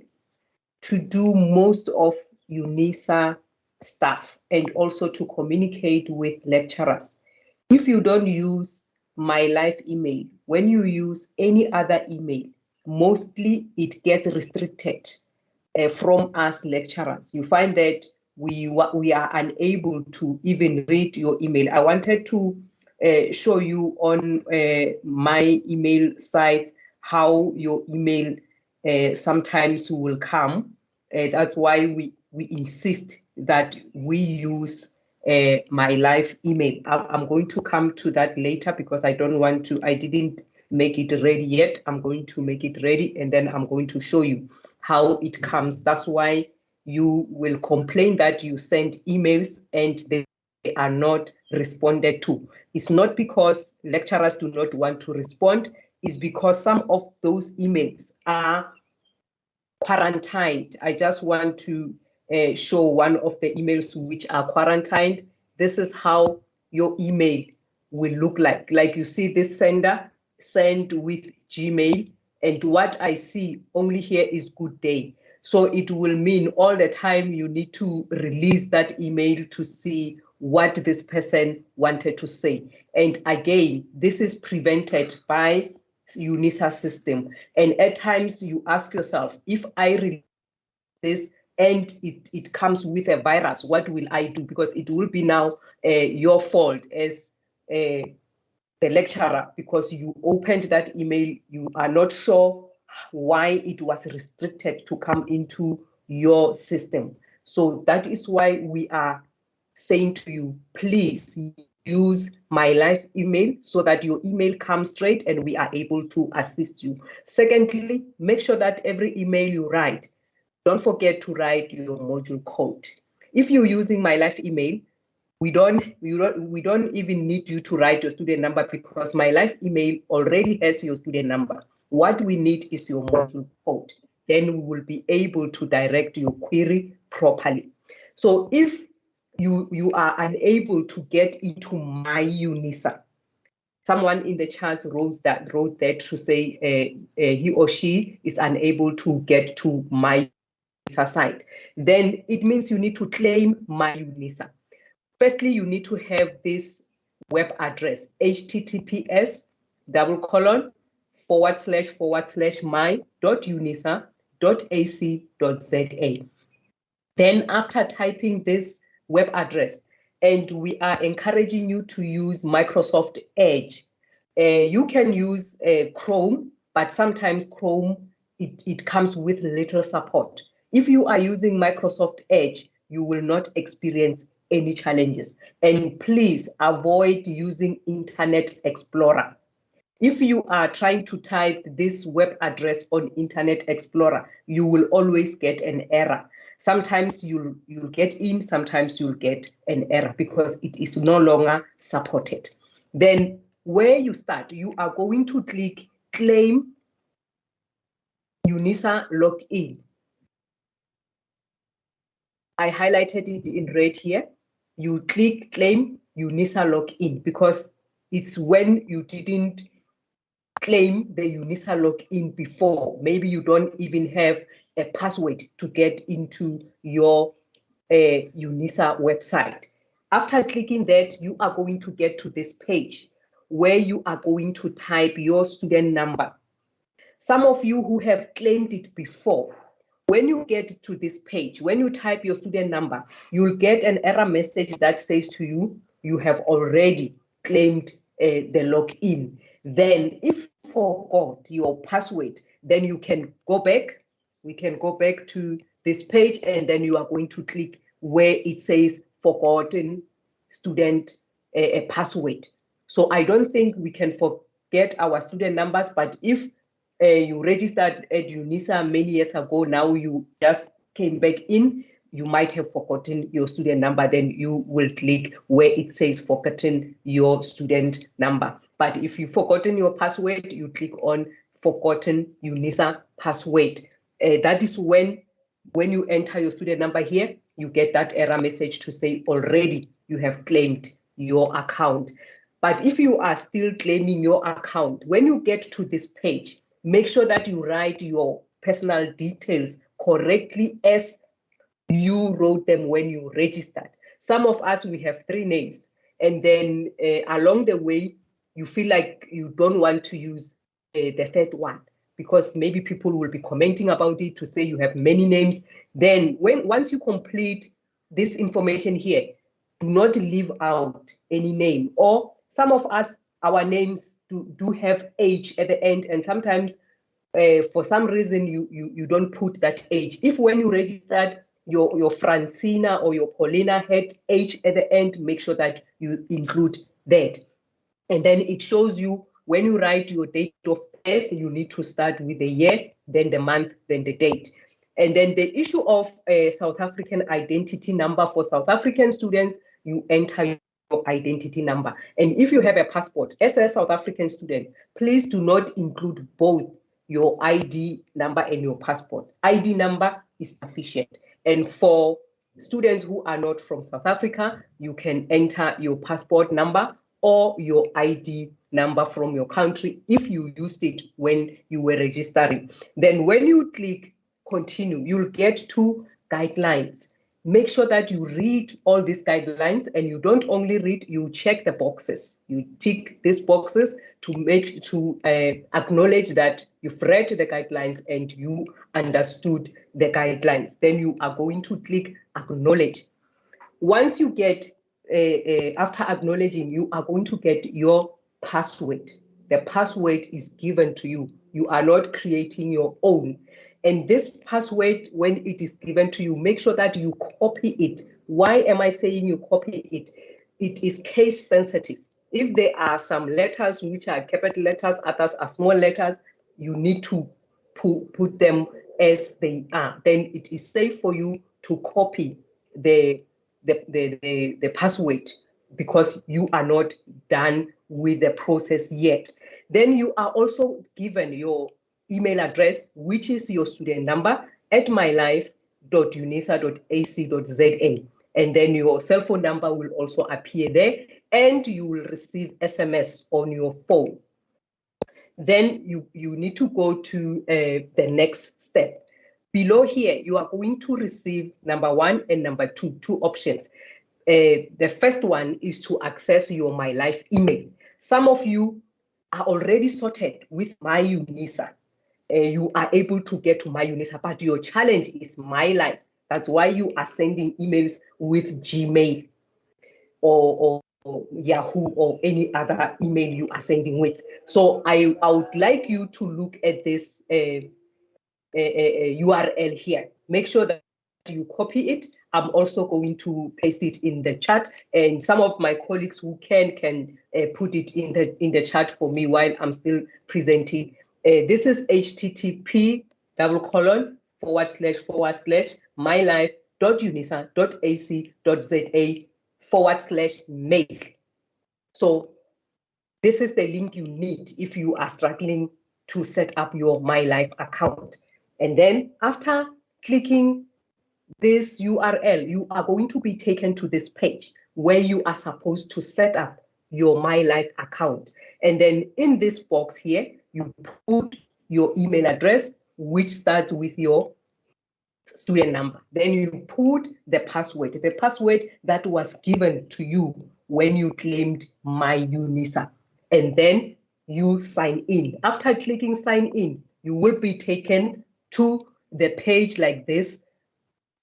to do most of Unisa stuff and also to communicate with lecturers. If you don't use My Life email, when you use any other email, mostly it gets restricted from us lecturers. You find that we are unable to even read your email. I wanted to show you on my email site how your email sometimes will come. That's why we insist that we use My Life email. I'm going to come to that later because I didn't make it ready yet. I'm going to make it ready and then I'm going to show you how it comes. That's why you will complain that you send emails and they are not responded to. It's not because lecturers do not want to respond, it's because some of those emails are quarantined. I just want to show one of the emails which are quarantined. This is how your email will look like. Like you see this sender, send with Gmail, and what I see only here is good day. So it will mean all the time you need to release that email to see what this person wanted to say. And again, this is prevented by Unisa system. And at times you ask yourself, if I release this and it comes with a virus, what will I do? Because it will be now your fault as the lecturer, because you opened that email, you are not sure why it was restricted to come into your system. So that is why we are saying to you, please use my live email so that your email comes straight and we are able to assist you. Secondly, make sure that every email you write, don't forget to write your module code. If you're using my live email, we don't even need you to write your student number, because my live email already has your student number. What we need is your module code. Then we will be able to direct your query properly. So if you are unable to get into my Unisa, someone in the chat wrote that to say he or she is unable to get to my Unisa site, then it means you need to claim my Unisa. Firstly, you need to have this web address, https://my.unisa.ac.za. Then after typing this web address, and we are encouraging you to use Microsoft Edge. You can use Chrome, but sometimes Chrome, it comes with little support. If you are using Microsoft Edge, you will not experience any challenges. And please avoid using Internet Explorer. If you are trying to type this web address on Internet Explorer, you will always get an error. Sometimes you'll get in, sometimes you'll get an error because it is no longer supported. Then where you start, you are going to click Claim Unisa Login. I highlighted it in red here. You click Claim Unisa Login because it's when you didn't claim the Unisa login before. Maybe you don't even have a password to get into your Unisa website. After clicking that, you are going to get to this page where you are going to type your student number. Some of you who have claimed it before, when you get to this page, when you type your student number, you'll get an error message that says to you, you have already claimed the login. Then if you forgot your password, then you can go back. We can go back to this page, and then you are going to click where it says forgotten student password. So I don't think we can forget our student numbers, but if you registered at Unisa many years ago, now you just came back in, you might have forgotten your student number, then you will click where it says forgotten your student number. But if you've forgotten your password, you click on forgotten Unisa password. That is when you enter your student number here, you get that error message to say already you have claimed your account. But if you are still claiming your account, when you get to this page, make sure that you write your personal details correctly as you wrote them when you registered. Some of us, we have 3 names, and then along the way, you feel like you don't want to use the 3rd one because maybe people will be commenting about it to say you have many names. Then once you complete this information here, do not leave out any name. Or some of us, our names do have H at the end, and sometimes for some reason you don't put that H. If when you registered your Francina or your Paulina had H at the end, make sure that you include that. And then it shows you when you write your date of birth, you need to start with the year, then the month, then the date. And then the issue of a South African identity number for South African students, you enter your identity number. And if you have a passport, as a South African student, please do not include both your ID number and your passport. ID number is sufficient. And for students who are not from South Africa, you can enter your passport number or your ID number from your country if you used it when you were registering. Then when you click continue, you'll get to guidelines. Make sure that you read all these guidelines, and you don't only read, you check the boxes. You tick these boxes to acknowledge that you've read the guidelines and you understood the guidelines. Then you are going to click acknowledge. Once you get, after acknowledging, you are going to get your password. The password is given to you. You are not creating your own. And this password, when it is given to you, make sure that you copy it. Why am I saying you copy it? It is case sensitive. If there are some letters which are capital letters, others are small letters, you need to put them as they are. Then it is safe for you to copy the password, because you are not done with the process yet. Then you are also given your email address, which is your student number at mylife.unisa.ac.za. And then your cell phone number will also appear there, and you will receive SMS on your phone. Then you need to go to the next step. Below here, you are going to receive number 1 and number 2 options. The first one is to access your My Life email. Some of you are already sorted with My Unisa. You are able to get to My Unisa, but your challenge is My Life. That's why you are sending emails with Gmail or Yahoo or any other email you are sending with. So I would like you to look at this URL here. Make sure that you copy it. I'm also going to paste it in the chat, and some of my colleagues who can put it in the chat for me while I'm still presenting. This is http://mylife.unisa.ac.za/mail. So this is the link you need if you are struggling to set up your My Life account. And then after clicking this URL, you are going to be taken to this page where you are supposed to set up your My Life account. And then in this box here, you put your email address, which starts with your student number. Then you put the password that was given to you when you claimed My Unisa. And then you sign in. After clicking sign in, you will be taken to the page like this.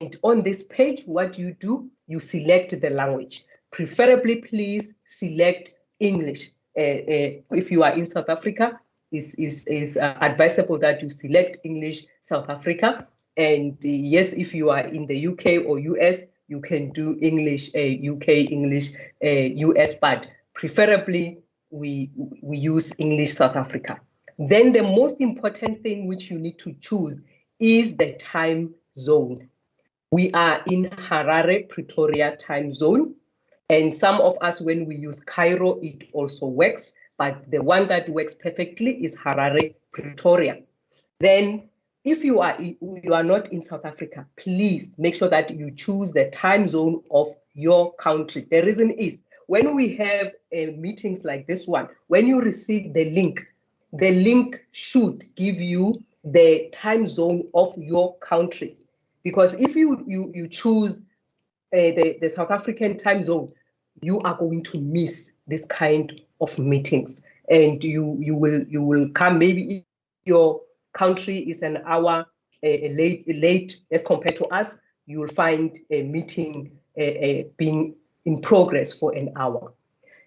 And on this page, what you do, you select the language. Preferably, please select English. If you are in South Africa, it's advisable that you select English South Africa. And yes, if you are in the UK or US, you can do English UK, English US, but preferably we use English South Africa. Then the most important thing which you need to choose is the time zone. We are in Harare, Pretoria time zone. And some of us, when we use Cairo, it also works. But the one that works perfectly is Harare, Pretoria. Then if you are not in South Africa, please make sure that you choose the time zone of your country. The reason is, when we have meetings like this one, when you receive the link should give you the time zone of your country. Because if you choose the South African time zone, you are going to miss this kind of meetings, and you will come, maybe if your country is an hour late as compared to us, you will find a meeting being in progress for an hour.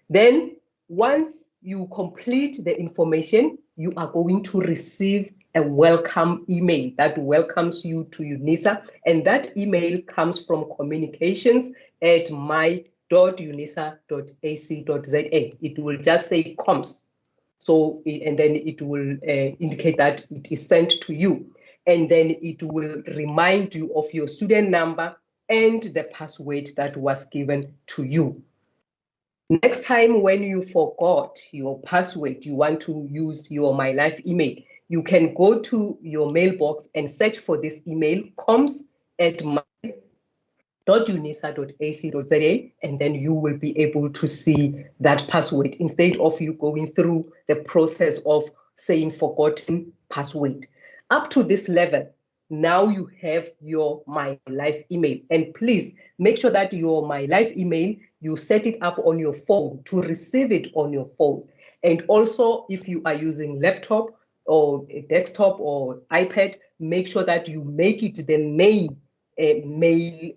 Then once you complete the information, you are going to receive a welcome email that welcomes you to Unisa, and that email comes from communications@my.unisa.ac.za. It will just say comms. So, and then it will indicate that it is sent to you, and then it will remind you of your student number and the password that was given to you. Next time when you forgot your password, you want to use your My Life email, you can go to your mailbox and search for this email, comms@my unisa.ac.za, and then you will be able to see that password instead of you going through the process of saying forgotten password. Up to this level, now you have your My Life email. And please make sure that your My Life email, you set it up on your phone to receive it on your phone. And also, if you are using laptop or a desktop or iPad, make sure that you make it the main mail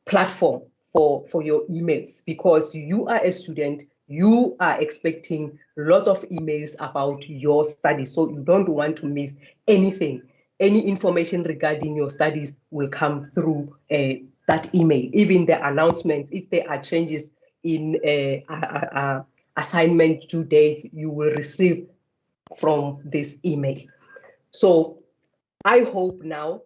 platform for your emails, because you are a student, you are expecting lots of emails about your studies, so you don't want to miss anything. Any information regarding your studies will come through that email. Even the announcements, if there are changes in assignment due dates, you will receive from this email. So I hope now,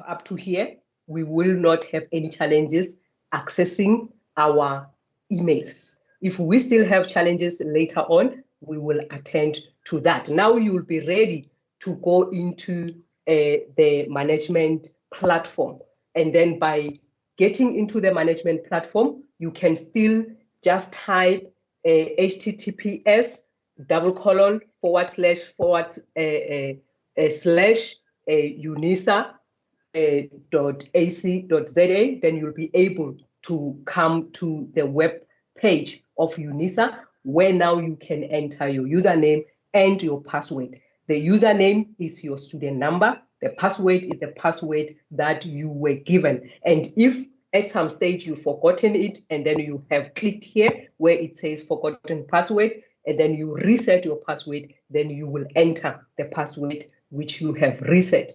up to here, we will not have any challenges accessing our emails. If we still have challenges later on, we will attend to that. Now you will be ready to go into the management platform. And then by getting into the management platform, you can still just type https://unisa.ac.za, then you'll be able to come to the web page of Unisa, where now you can enter your username and your password. The username is your student number. The password is the password that you were given. And if at some stage you've forgotten it, and then you have clicked here where it says forgotten password, and then you reset your password, then you will enter the password which you have reset.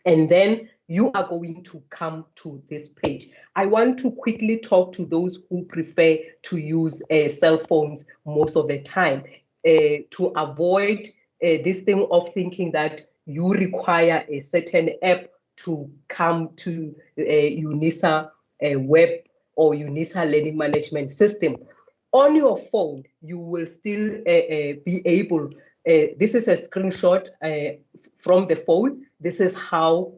And then you are going to come to this page. I want to quickly talk to those who prefer to use cell phones most of the time to avoid this thing of thinking that you require a certain app to come to Unisa web or Unisa learning management system. On your phone, you will still be able, this is a screenshot from the phone. This is how,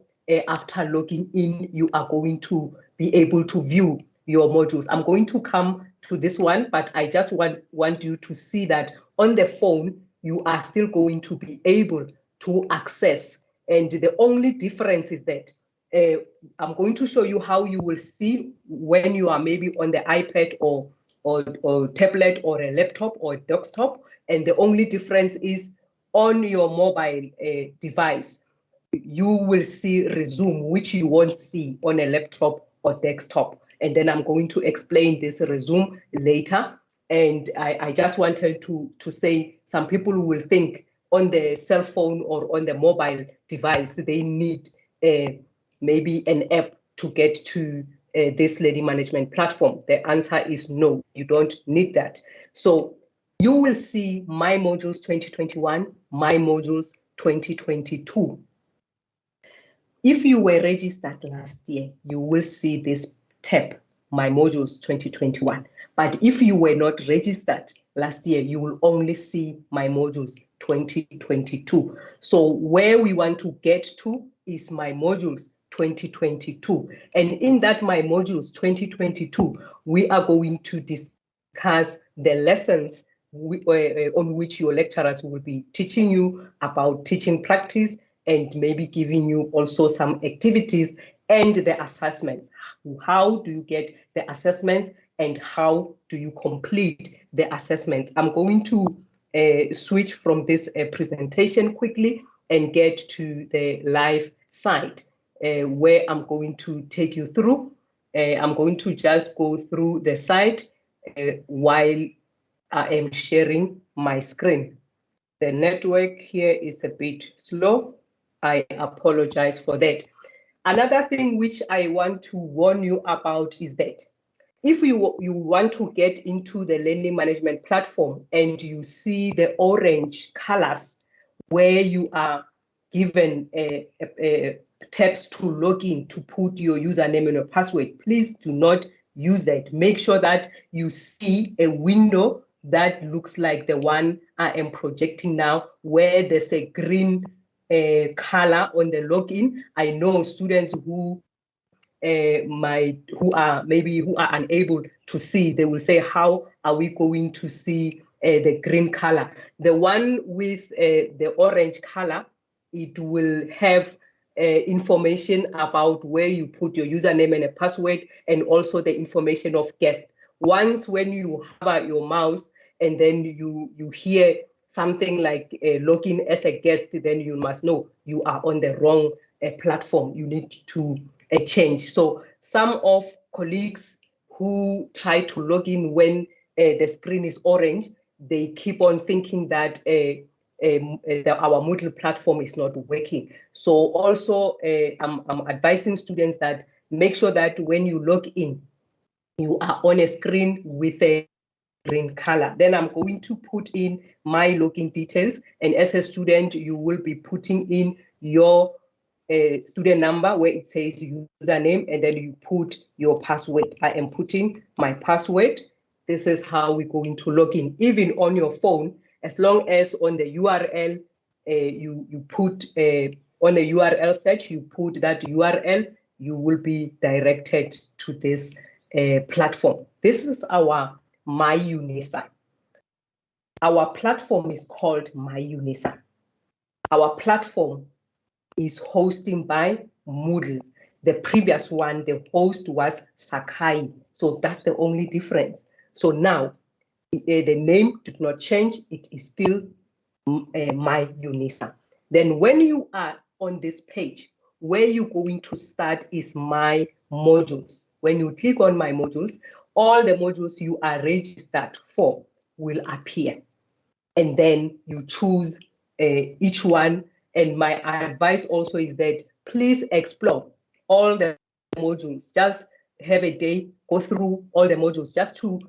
after logging in, you are going to be able to view your modules. I'm going to come to this one, but I just want you to see that on the phone, you are still going to be able to access. And the only difference is that I'm going to show you how you will see when you are maybe on the iPad or tablet or a laptop or a desktop. And the only difference is on your mobile device, you will see resume, which you won't see on a laptop or desktop. And then I'm going to explain this resume later. And I just wanted to say, some people will think on the cell phone or on the mobile device, they need maybe an app to get to this learning management platform. The answer is no, you don't need that. So you will see My Modules 2021, My Modules 2022. If you were registered last year, you will see this tab, My Modules 2021. But if you were not registered last year, you will only see My Modules 2022. So where we want to get to is My Modules 2022. And in that My Modules 2022, we are going to discuss the lessons on which your lecturers will be teaching you about teaching practice, and maybe giving you also some activities and the assessments. How do you get the assessments and how do you complete the assessments? I'm going to switch from this presentation quickly and get to the live site where I'm going to take you through. I'm going to just go through the site while I am sharing my screen. The network here is a bit slow. I apologize for that. Another thing which I want to warn you about is that if you want to get into the learning management platform and you see the orange colors where you are given tabs to log in to put your username and your password, please do not use that. Make sure that you see a window that looks like the one I am projecting now, where there's a green color on the login. I know students who who are unable to see, they will say, how are we going to see the green color? The one with the orange color, it will have information about where you put your username and a password, and also the information of guest. Once when you hover your mouse and then you hear something like login as a guest, then you must know you are on the wrong platform. You need to change. So some of colleagues who try to log in when the screen is orange, they keep on thinking that our Moodle platform is not working. So also I'm advising students that make sure that when you log in, you are on a screen with a green color. Then I'm going to put in my login details. And as a student, you will be putting in your student number where it says username, and then you put your password. I am putting my password. This is how we're going to log in. Even on your phone, as long as on the URL, you put on the URL search, you put that URL, you will be directed to this platform. This is our My Unisa. Our platform is called My Unisa. Our platform is hosting by Moodle. The previous one, the host was Sakai. So that's the only difference. So now the name did not change. It is still My Unisa. Then when you are on this page, where you're going to start is My Modules. When you click on My Modules, all the modules you are registered for will appear. And then you choose each one. And my advice also is that please explore all the modules. Just have a day, go through all the modules just to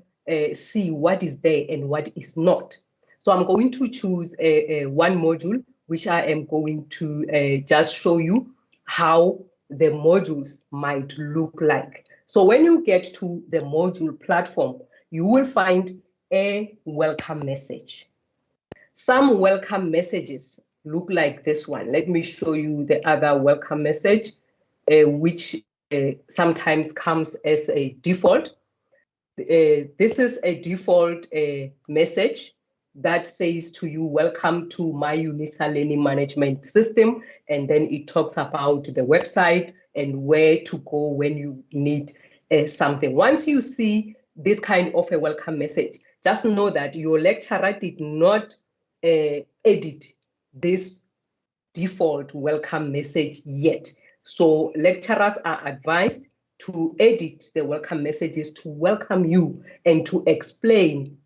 see what is there and what is not. So I'm going to choose one module, which I am going to just show you how the modules might look like. So when you get to the module platform, you will find a welcome message. Some welcome messages look like this one. Let me show you the other welcome message, which sometimes comes as a default. This is a default message that says to you, welcome to My Unisa Learning Management System. And then it talks about the website and where to go when you need something. Once you see this kind of a welcome message, just know that your lecturer did not edit this default welcome message yet. So lecturers are advised to edit the welcome messages to welcome you and to explain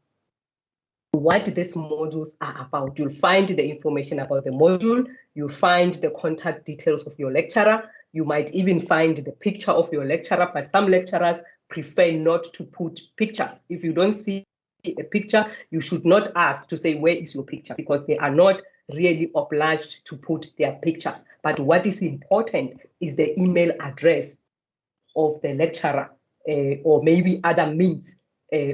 what these modules are about. You'll find the information about the module, you'll find the contact details of your lecturer, you might even find the picture of your lecturer, but some lecturers prefer not to put pictures. If you don't see a picture, you should not ask to say, where is your picture? Because they are not really obliged to put their pictures. But what is important is the email address of the lecturer or maybe other means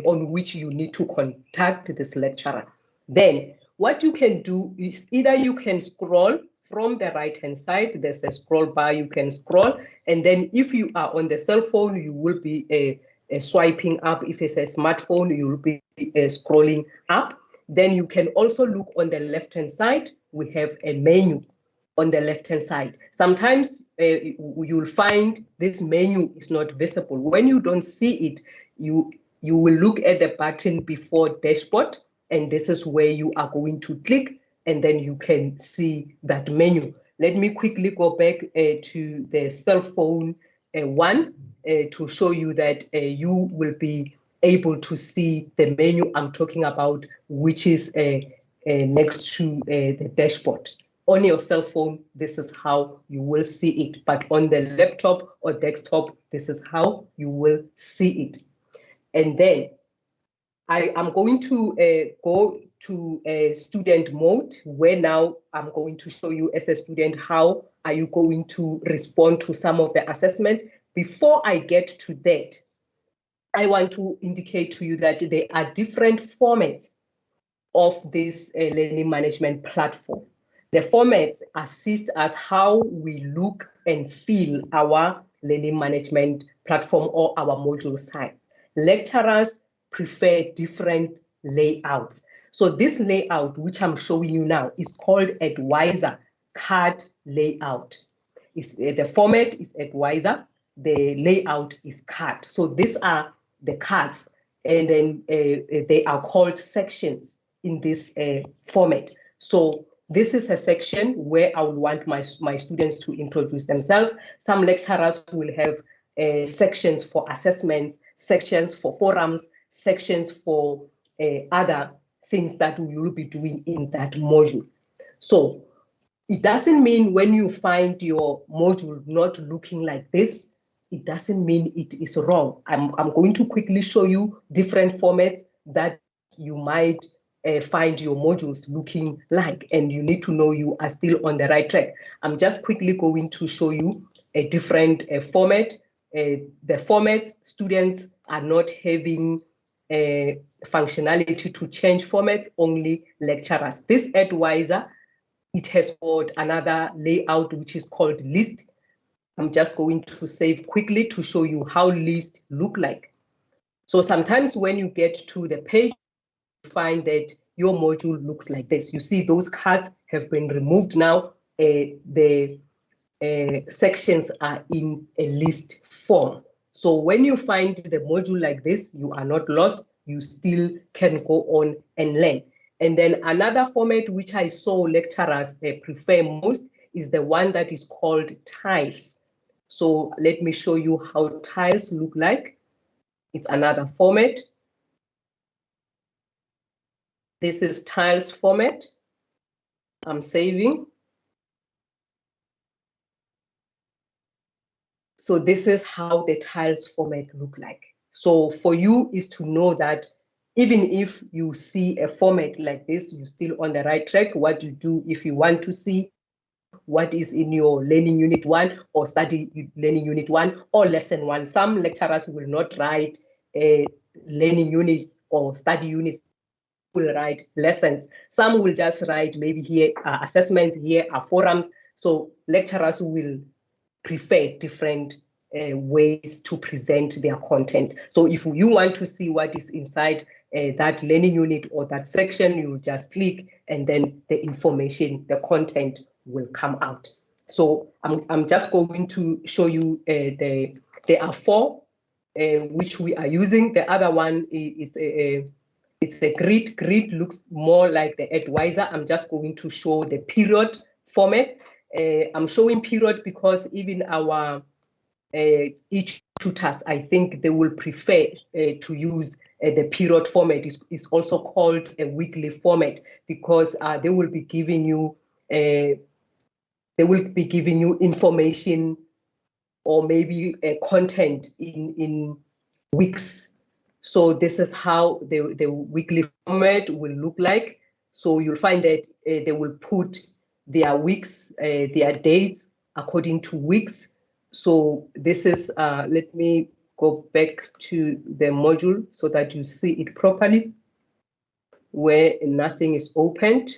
on which you need to contact this lecturer. Then what you can do is either you can scroll from the right-hand side, there's a scroll bar, you can scroll, and then if you are on the cell phone, you will be swiping up. If it's a smartphone, you will be scrolling up. Then you can also look on the left-hand side. We have a menu on the left-hand side. Sometimes you'll find this menu is not visible. When you don't see it, you will look at the button before dashboard, and this is where you are going to click, and then you can see that menu. Let me quickly go back to the cell phone one to show you that you will be able to see the menu I'm talking about, which is next to the dashboard. On your cell phone, this is how you will see it. But on the laptop or desktop, this is how you will see it. And then I am going to go to a student mode, where now I'm going to show you as a student how are you going to respond to some of the assessment. Before I get to that, I want to indicate to you that there are different formats of this learning management platform. The formats assist us how we look and feel our learning management platform or our module site. Lecturers prefer different layouts. So this layout, which I'm showing you now, is called Advisor card layout. The format is Advisor, the layout is card. So these are the cards, and then they are called sections in this format. So this is a section where I would want my students to introduce themselves. Some lecturers will have sections for assessments, sections for forums, sections for other things that we will be doing in that module. So it doesn't mean when you find your module not looking like this, it doesn't mean it is wrong. I'm going to quickly show you different formats that you might find your modules looking like, and you need to know you are still on the right track. I'm just quickly going to show you a different format. The formats, students are not having functionality to change formats, only lecturers. This advisor, it has got another layout which is called list. I'm just going to save quickly to show you how list look like. So sometimes when you get to the page, you find that your module looks like this. You see those cards have been removed now. The sections are in a list form. So when you find the module like this, you are not lost. You still can go on and learn. And then another format which I saw lecturers prefer most is the one that is called tiles. So let me show you how tiles look like. It's another format. This is tiles format. I'm saving. So this is how the tiles format look like. So for you is to know that even if you see a format like this, you're still on the right track. What you do if you want to see what is in your learning unit 1 or study learning unit 1 or lesson 1. Some lecturers will not write a learning unit or study units, will write lessons. Some will just write maybe here are assessments, here are forums. So lecturers will prefer different ways to present their content. So if you want to see what is inside that learning unit or that section, you just click and then the information, the content will come out. So I'm just going to show you there are 4 which we are using. The other one is it's a grid. Grid looks more like the advisor. I'm just going to show the period format. I'm showing period because even our each tutors, I think they will prefer to use the period format. It's also called a weekly format because they will be giving you information or maybe content in weeks. So this is how the weekly format will look like. So you'll find that they will put their weeks, their dates according to weeks. So this is, let me go back to the module so that you see it properly, where nothing is opened.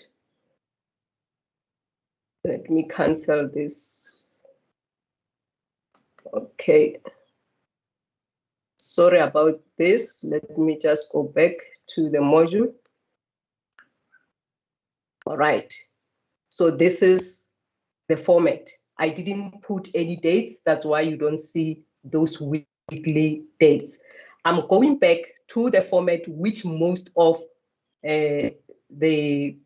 Let me cancel this. Okay. Sorry about this. Let me just go back to the module. All right. So this is the format. I didn't put any dates. That's why you don't see those weekly dates. I'm going back to the format which most of the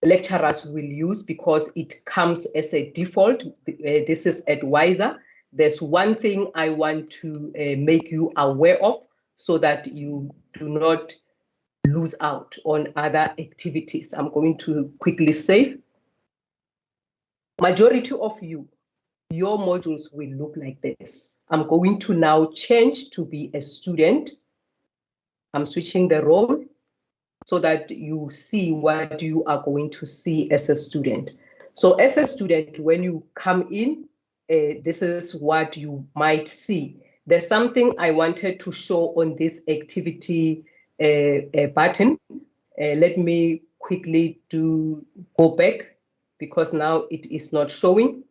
lecturers will use because it comes as a default. This is advisor. There's one thing I want to make you aware of so that you do not lose out on other activities. I'm going to quickly save. Majority of you, your modules will look like this. I'm going to now change to be a student. I'm switching the role so that you see what you are going to see as a student. So as a student, when you come in, this is what you might see. There's something I wanted to show on this activity button. Let me quickly go back because now it is not showing.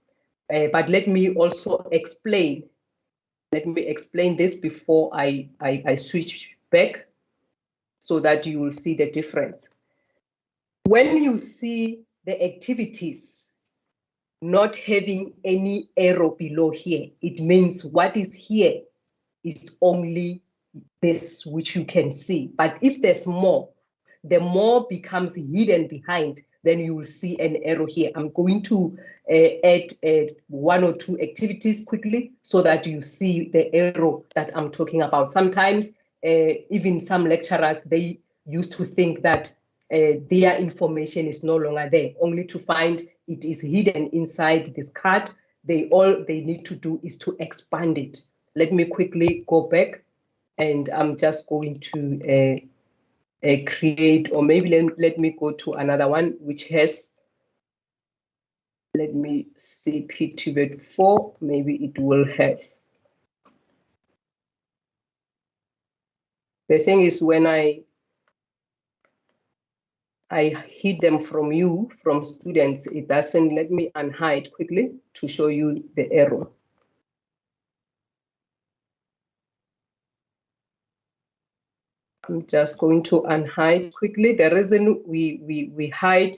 But let me also explain Let me explain this before I switch back so that you will see the difference. When you see the activities not having any arrow below here, it means what is here is only this which you can see. But if there's more, the more becomes hidden behind, then you will see an arrow here. I'm going to add 1 or 2 activities quickly so that you see the arrow that I'm talking about. Sometimes even some lecturers, they used to think that their information is no longer there, only to find it is hidden inside this card. All they need to do is to expand it. Let me quickly go back, and I'm just going to create, or maybe let me go to another one which has, let me see, PTVET 4, maybe it will have. The thing is, when I hid them from you, from students, it doesn't let me unhide quickly to show you the error. I'm just going to unhide quickly. The reason we hide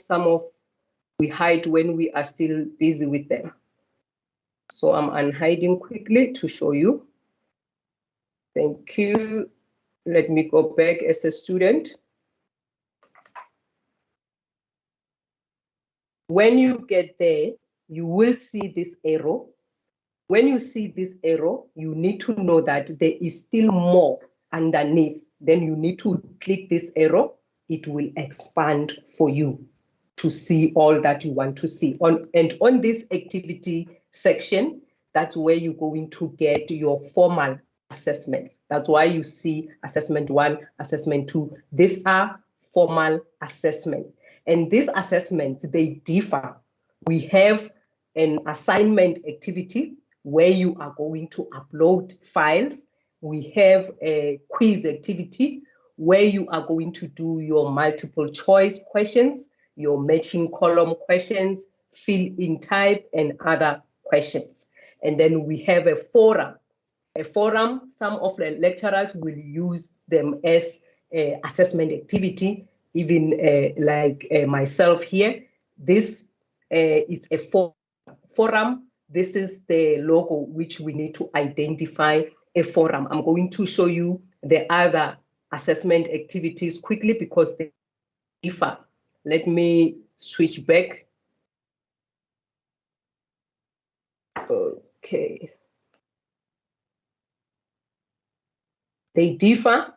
we hide when we are still busy with them. So I'm unhiding quickly to show you. Thank you. Let me go back as a student. When you get there, you will see this arrow. When you see this arrow, you need to know that there is still more underneath. Then you need to click this arrow. It will expand for you to see all that you want to see. And on this activity section, that's where you're going to get your formal assessments. That's why you see assessment 1, assessment 2. These are formal assessments. And these assessments, they differ. We have an assignment activity where you are going to upload files. We have a quiz activity where you are going to do your multiple choice questions, your matching column questions, fill in type, and other questions. And then we have a forum. A forum, some of the lecturers will use them as assessment activity, even like myself here. This is a forum. This is the logo which we need to identify a forum. I'm going to show you the other assessment activities quickly because they differ. Let me switch back. Okay. They differ.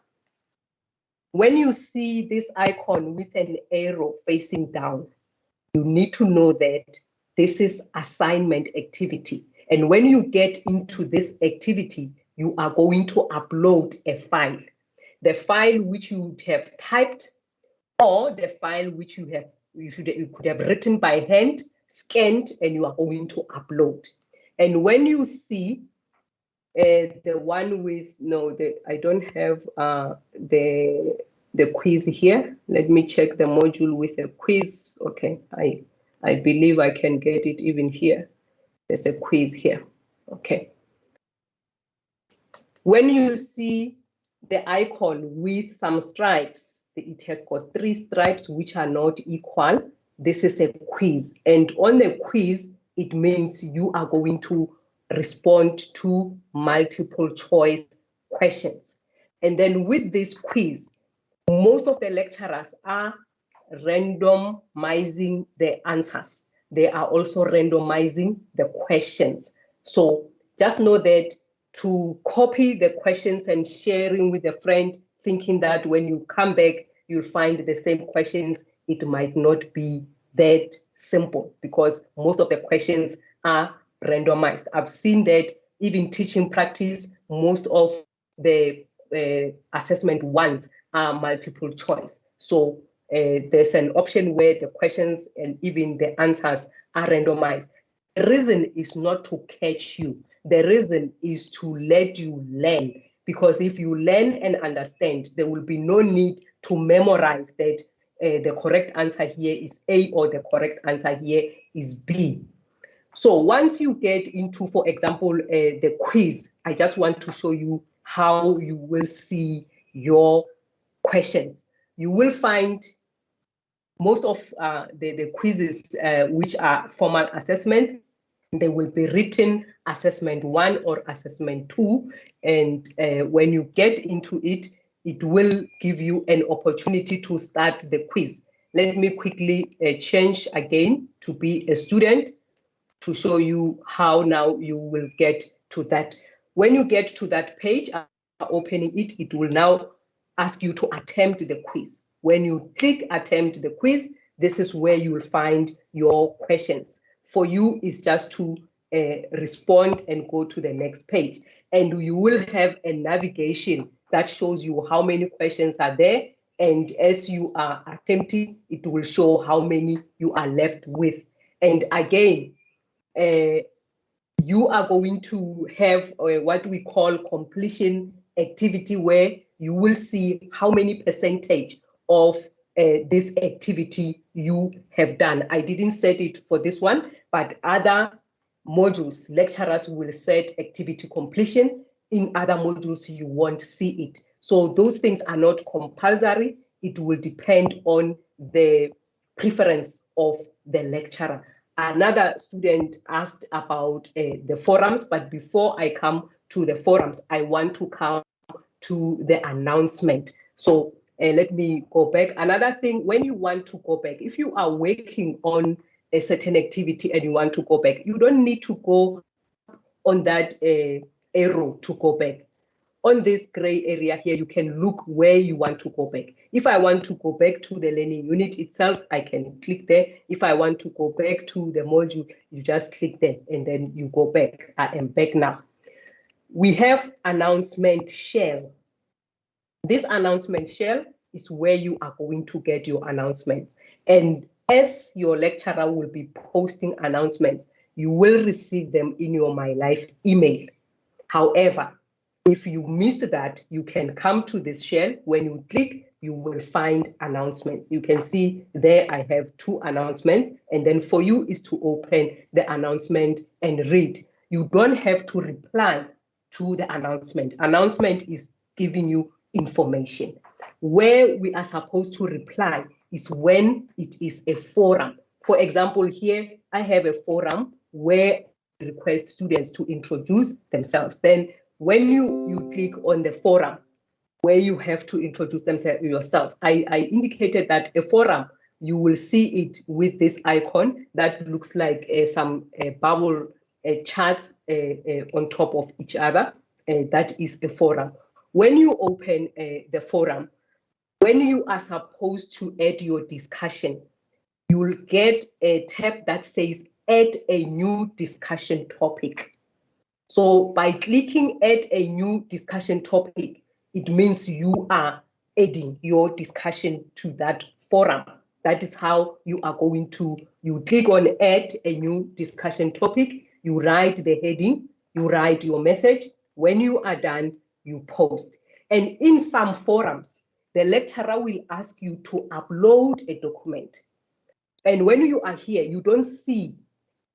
When you see this icon with an arrow facing down, you need to know that this is assignment activity. And when you get into this activity, you are going to upload a file. The file which you would have typed, or the file which you could have written by hand, scanned, and you are going to upload. And when you see the one with, I don't have the quiz here. Let me check the module with the quiz. Okay, I believe I can get it even here. There's a quiz here. Okay. When you see the icon with some stripes, it has got 3 stripes which are not equal. This is a quiz. And on the quiz, it means you are going to respond to multiple choice questions. And then with this quiz, most of the lecturers are randomizing the answers. They are also randomizing the questions. So just know that to copy the questions and sharing with a friend, thinking that when you come back, you'll find the same questions, it might not be that simple because most of the questions are randomized. I've seen that even teaching practice, most of the assessment ones are multiple choice. So there's an option where the questions and even the answers are randomized. The reason is not to catch you. The reason is to let you learn, because if you learn and understand, there will be no need to memorize that the correct answer here is A or the correct answer here is B. So once you get into, for example, the quiz, I just want to show you how you will see your questions. You will find most of the quizzes which are formal assessments. They will be written assessment 1 or assessment 2. And when you get into it, it will give you an opportunity to start the quiz. Let me quickly change again to be a student to show you how now you will get to that. When you get to that page, opening it, it will now ask you to attempt the quiz. When you click attempt the quiz, this is where you will find your questions. For you, it's just to respond and go to the next page. And you will have a navigation that shows you how many questions are there. And as you are attempting, it will show how many you are left with. And again, you are going to have what we call completion activity, where you will see how many percentage of this activity you have done. I didn't set it for this one, but other modules, lecturers will set activity completion. In other modules, you won't see it. So those things are not compulsory. It will depend on the preference of the lecturer. Another student asked about the forums, but before I come to the forums, I want to come to the announcement. So let me go back. Another thing, when you want to go back, if you are working on a certain activity and you want to go back, you don't need to go on that arrow to go back. On this gray area here, you can look where you want to go back. If I want to go back to the learning unit itself, I can click there. If I want to go back to the module, you just click there and then you go back. I am back now. We have announcement shell. This announcement shell is where you are going to get your announcements. And as your lecturer will be posting announcements, you will receive them in your My Life email. However, if you missed that, you can come to this shell. When you click, you will find announcements. You can see there I have 2 announcements, and then for you is to open the announcement and read. You don't have to reply to the announcement. Announcement is giving you information. Where we are supposed to reply is when it is a forum. For example, here I have a forum where I request students to introduce themselves. Then when you click on the forum where you have to introduce themselves yourself, I indicated that a forum, you will see it with this icon that looks like some bubble charts on top of each other. That is a forum. When you open the forum, when you are supposed to add your discussion, you will get a tab that says add a new discussion topic. So by clicking add a new discussion topic, it means you are adding your discussion to that forum. That is how you are going to, you click on add a new discussion topic, you write the heading, you write your message. When you are done, you post. And in some forums, the lecturer will ask you to upload a document. And when you are here, you don't see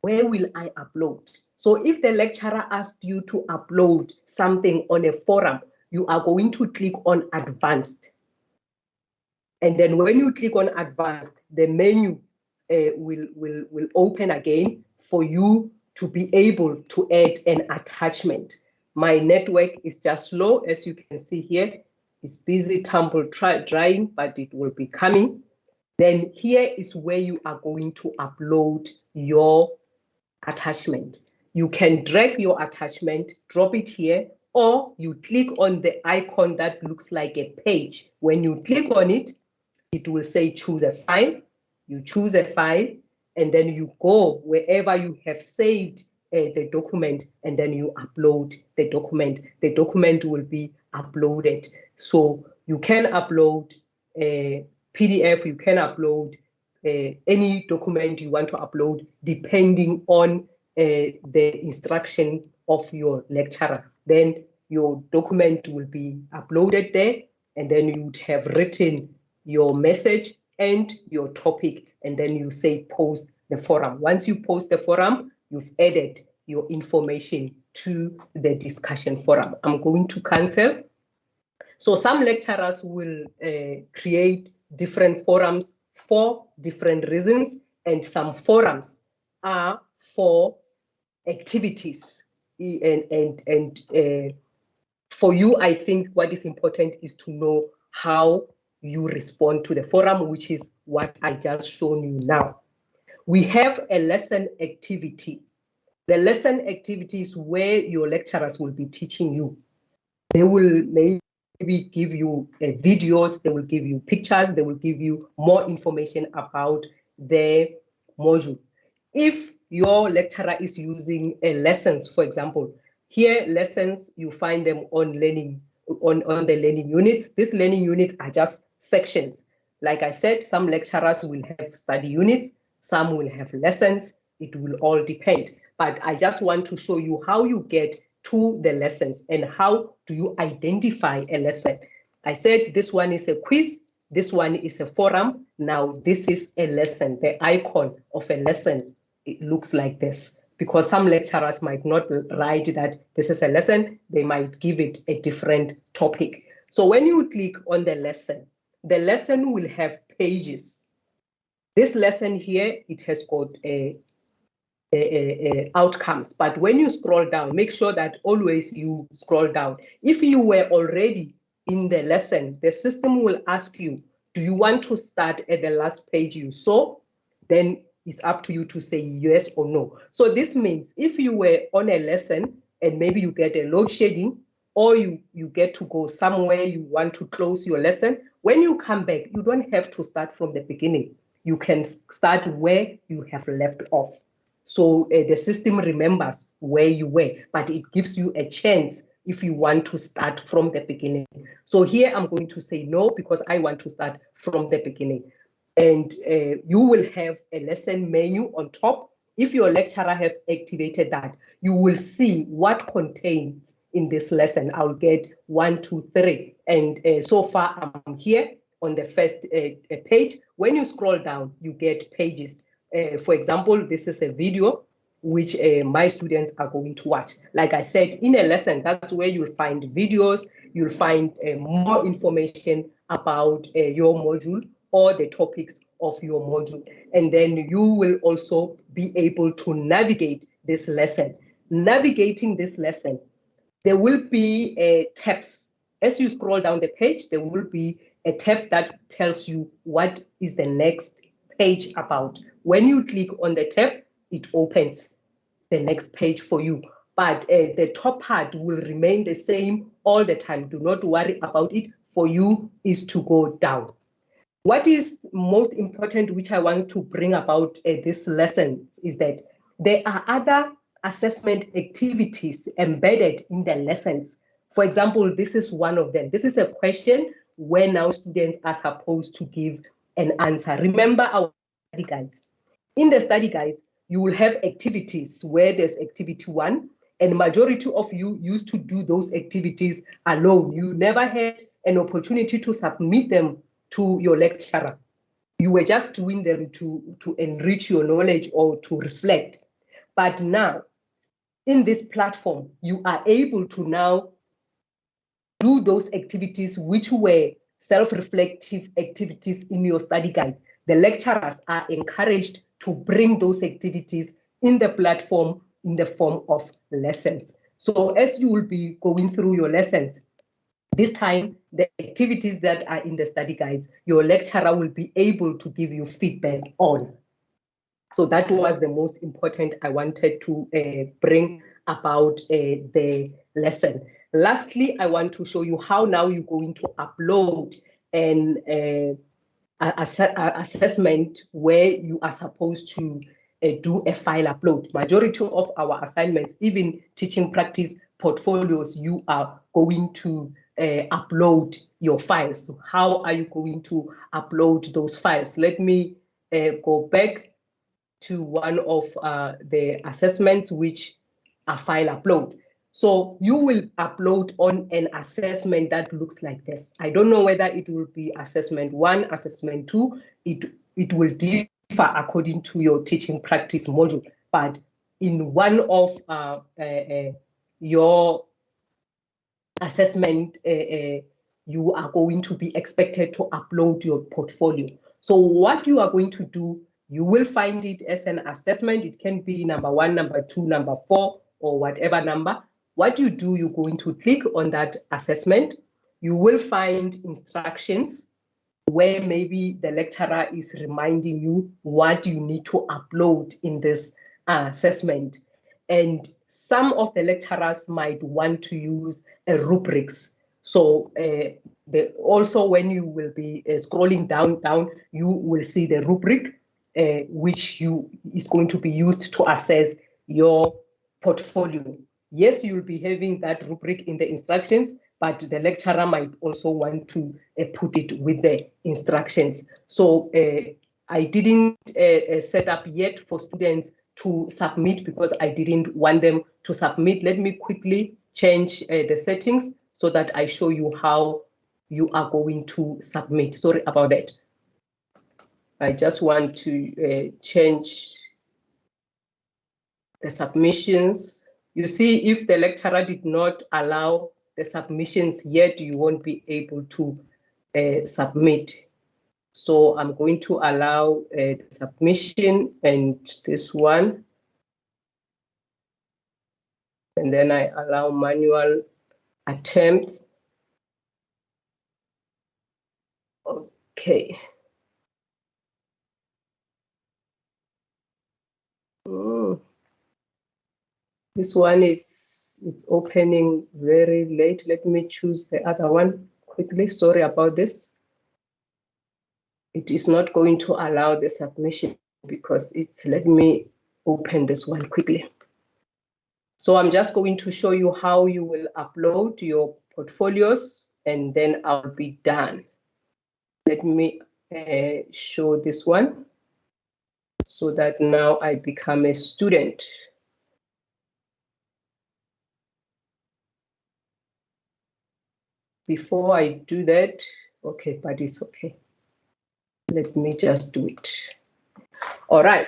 where will I upload. So if the lecturer asked you to upload something on a forum, you are going to click on advanced. And then when you click on advanced, the menu will open again for you to be able to add an attachment. My network is just slow, as you can see here. It's busy tumble drying, but it will be coming. Then here is where you are going to upload your attachment. You can drag your attachment, drop it here, or you click on the icon that looks like a page. When you click on it, it will say choose a file. You choose a file, and then you go wherever you have saved the document, and then you upload the document. The document will be uploaded. So you can upload a PDF, you can upload any document you want to upload depending on the instruction of your lecturer. Then your document will be uploaded there, and then you would have written your message and your topic, and then you say post the forum. Once you post the forum, you've added your information to the discussion forum. I'm going to cancel. So some lecturers will create different forums for different reasons, and some forums are for activities. And for you, I think what is important is to know how you respond to the forum, which is what I just shown you now. We have a lesson activity. The lesson activity is where your lecturers will be teaching you. They will maybe give you videos, they will give you pictures, they will give you more information about the module. If your lecturer is using lessons, for example, here lessons, you find them on learning, on the learning units. These learning units are just sections. Like I said, some lecturers will have study units, some will have lessons. It will all depend. But I just want to show you how you get to the lessons and how do you identify a lesson. I said this one is a quiz, this one is a forum. Now this is a lesson. The icon of a lesson, it looks like this, because some lecturers might not write that this is a lesson, they might give it a different topic. So when you click on the lesson will have pages. This lesson here, it has got outcomes, but when you scroll down, make sure that always you scroll down. If you were already in the lesson, the system will ask you, do you want to start at the last page you saw? Then it's up to you to say yes or no. So this means if you were on a lesson and maybe you get a load shedding, or you get to go somewhere, you want to close your lesson, when you come back, you don't have to start from the beginning. You can start where you have left off. So the system remembers where you were, but it gives you a chance if you want to start from the beginning. So here I'm going to say no, because I want to start from the beginning. And you will have a lesson menu on top. If your lecturer have activated that, you will see what contains in this lesson. I'll get 1, 2, 3. And so far I'm here on the first page. When you scroll down, you get pages. For example, this is a video which my students are going to watch. Like I said, in a lesson, that's where you'll find videos, you'll find more information about your module or the topics of your module. And then you will also be able to navigate this lesson. Navigating this lesson, there will be tabs. As you scroll down the page, there will be a tab that tells you what is the next page about. When you click on the tab, it opens the next page for you. But the top part will remain the same all the time. Do not worry about it. For you is to go down. What is most important, which I want to bring about this lesson, is that there are other assessment activities embedded in the lessons. For example, this is one of them. This is a question where now students are supposed to give an answer. Remember our study guides. In the study guides, you will have activities where there's activity 1, and majority of you used to do those activities alone. You never had an opportunity to submit them to your lecturer. You were just doing them to enrich your knowledge or to reflect. But now, in this platform, you are able to now do those activities which were self-reflective activities in your study guide. The lecturers are encouraged to bring those activities in the platform in the form of lessons. So as you will be going through your lessons, this time, the activities that are in the study guides, your lecturer will be able to give you feedback on. So that was the most important I wanted to bring about the lesson. Lastly, I want to show you how now you're going to upload an assessment where you are supposed to do a file upload. Majority of our assignments, even teaching practice portfolios, you are going to upload your files. So how are you going to upload those files? Let me go back to one of the assessments which are file upload. So you will upload on an assessment that looks like this. I don't know whether it will be assessment 1, assessment 2. It will differ according to your teaching practice module, but in one of your assessment, you are going to be expected to upload your portfolio. So what you are going to do, you will find it as an assessment. It can be number 1, number 2, number 4, or whatever number. What you do, you're going to click on that assessment. You will find instructions where maybe the lecturer is reminding you what you need to upload in this assessment. And some of the lecturers might want to use rubrics. So also when you will be scrolling down, you will see the rubric, which is going to be used to assess your portfolio. Yes, you'll be having that rubric in the instructions, but the lecturer might also want to put it with the instructions. So I didn't set up yet for students to submit because I didn't want them to submit. Let me quickly change the settings so that I show you how you are going to submit. Sorry about that. I just want to change the submissions. You see, if the lecturer did not allow the submissions yet, you won't be able to submit. So I'm going to allow the submission and this one. And then I allow manual attempts. Okay. This one it's opening very late. Let me choose the other one quickly. Sorry about this. It is not going to allow the submission because let me open this one quickly. So I'm just going to show you how you will upload your portfolios and then I'll be done. Let me show this one so that now I become a student. Before I do that, okay, but it's okay. Let me just do it. All right.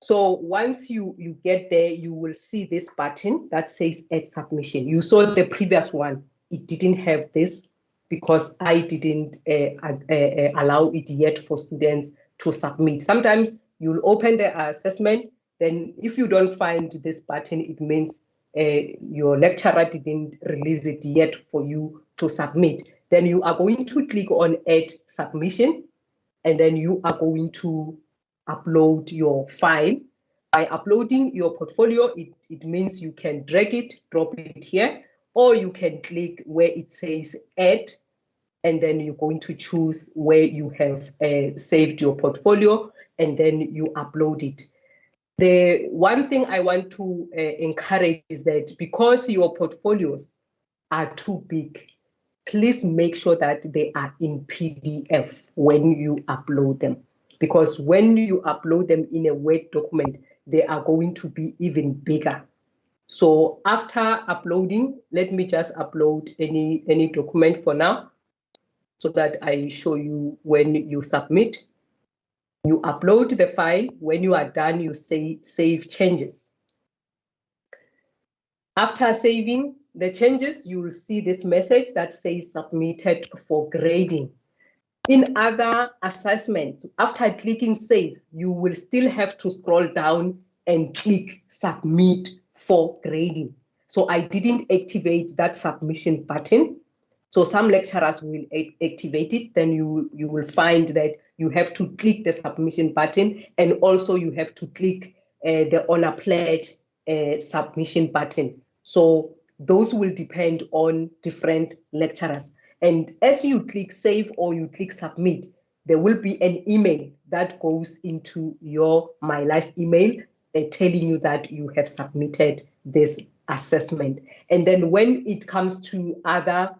So once you get there, you will see this button that says Add Submission. You saw the previous one. It didn't have this because I didn't allow it yet for students to submit. Sometimes you'll open the assessment, then if you don't find this button, it means your lecturer didn't release it yet for you to submit. Then you are going to click on Add Submission, and then you are going to upload your file. By uploading your portfolio, it means you can drag it, drop it here, or you can click where it says Add, and then you're going to choose where you have saved your portfolio, and then you upload it. The one thing I want to encourage is that because your portfolios are too big, please make sure that they are in PDF when you upload them. Because when you upload them in a Word document, they are going to be even bigger. So after uploading, let me just upload any document for now so that I show you when you submit. You upload the file. When you are done, you say Save Changes. After saving the changes, you will see this message that says Submitted for Grading. In other assessments, after clicking Save, you will still have to scroll down and click Submit for Grading. So I didn't activate that submission button. So some lecturers will activate it. Then you will find that you have to click the submission button, and also you have to click the Honor Pledge submission button. So those will depend on different lecturers. And as you click Save or you click Submit, there will be an email that goes into your My Life email telling you that you have submitted this assessment. And then when it comes to other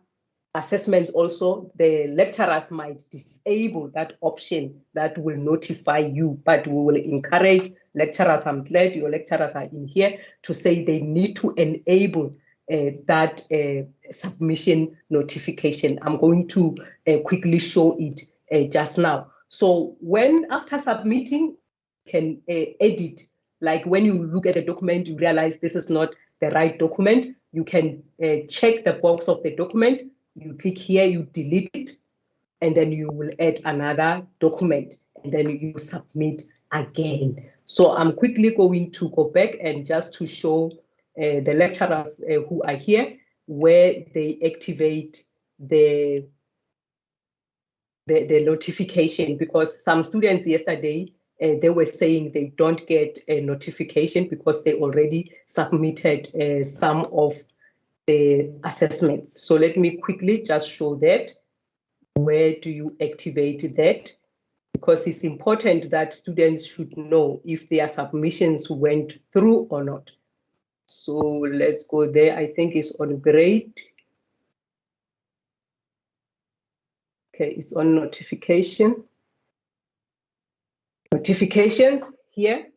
assessments also, the lecturers might disable that option that will notify you, but we will encourage lecturers, I'm glad your lecturers are in here, to say they need to enable that submission notification. I'm going to quickly show it just now. So when after submitting, you can edit Like when you look at a document, you realize this is not the right document. You can check the box of the document. You click here, you delete it, and then you will add another document, and then you submit again. So I'm quickly going to go back and just to show the lecturers who are here where they activate the notification, because some students yesterday they were saying they don't get a notification because they already submitted some of the assessments. So let me quickly just show that. Where do you activate that? Because it's important that students should know if their submissions went through or not. So let's go there. I think it's on grade. Okay, it's on notification. Notifications here,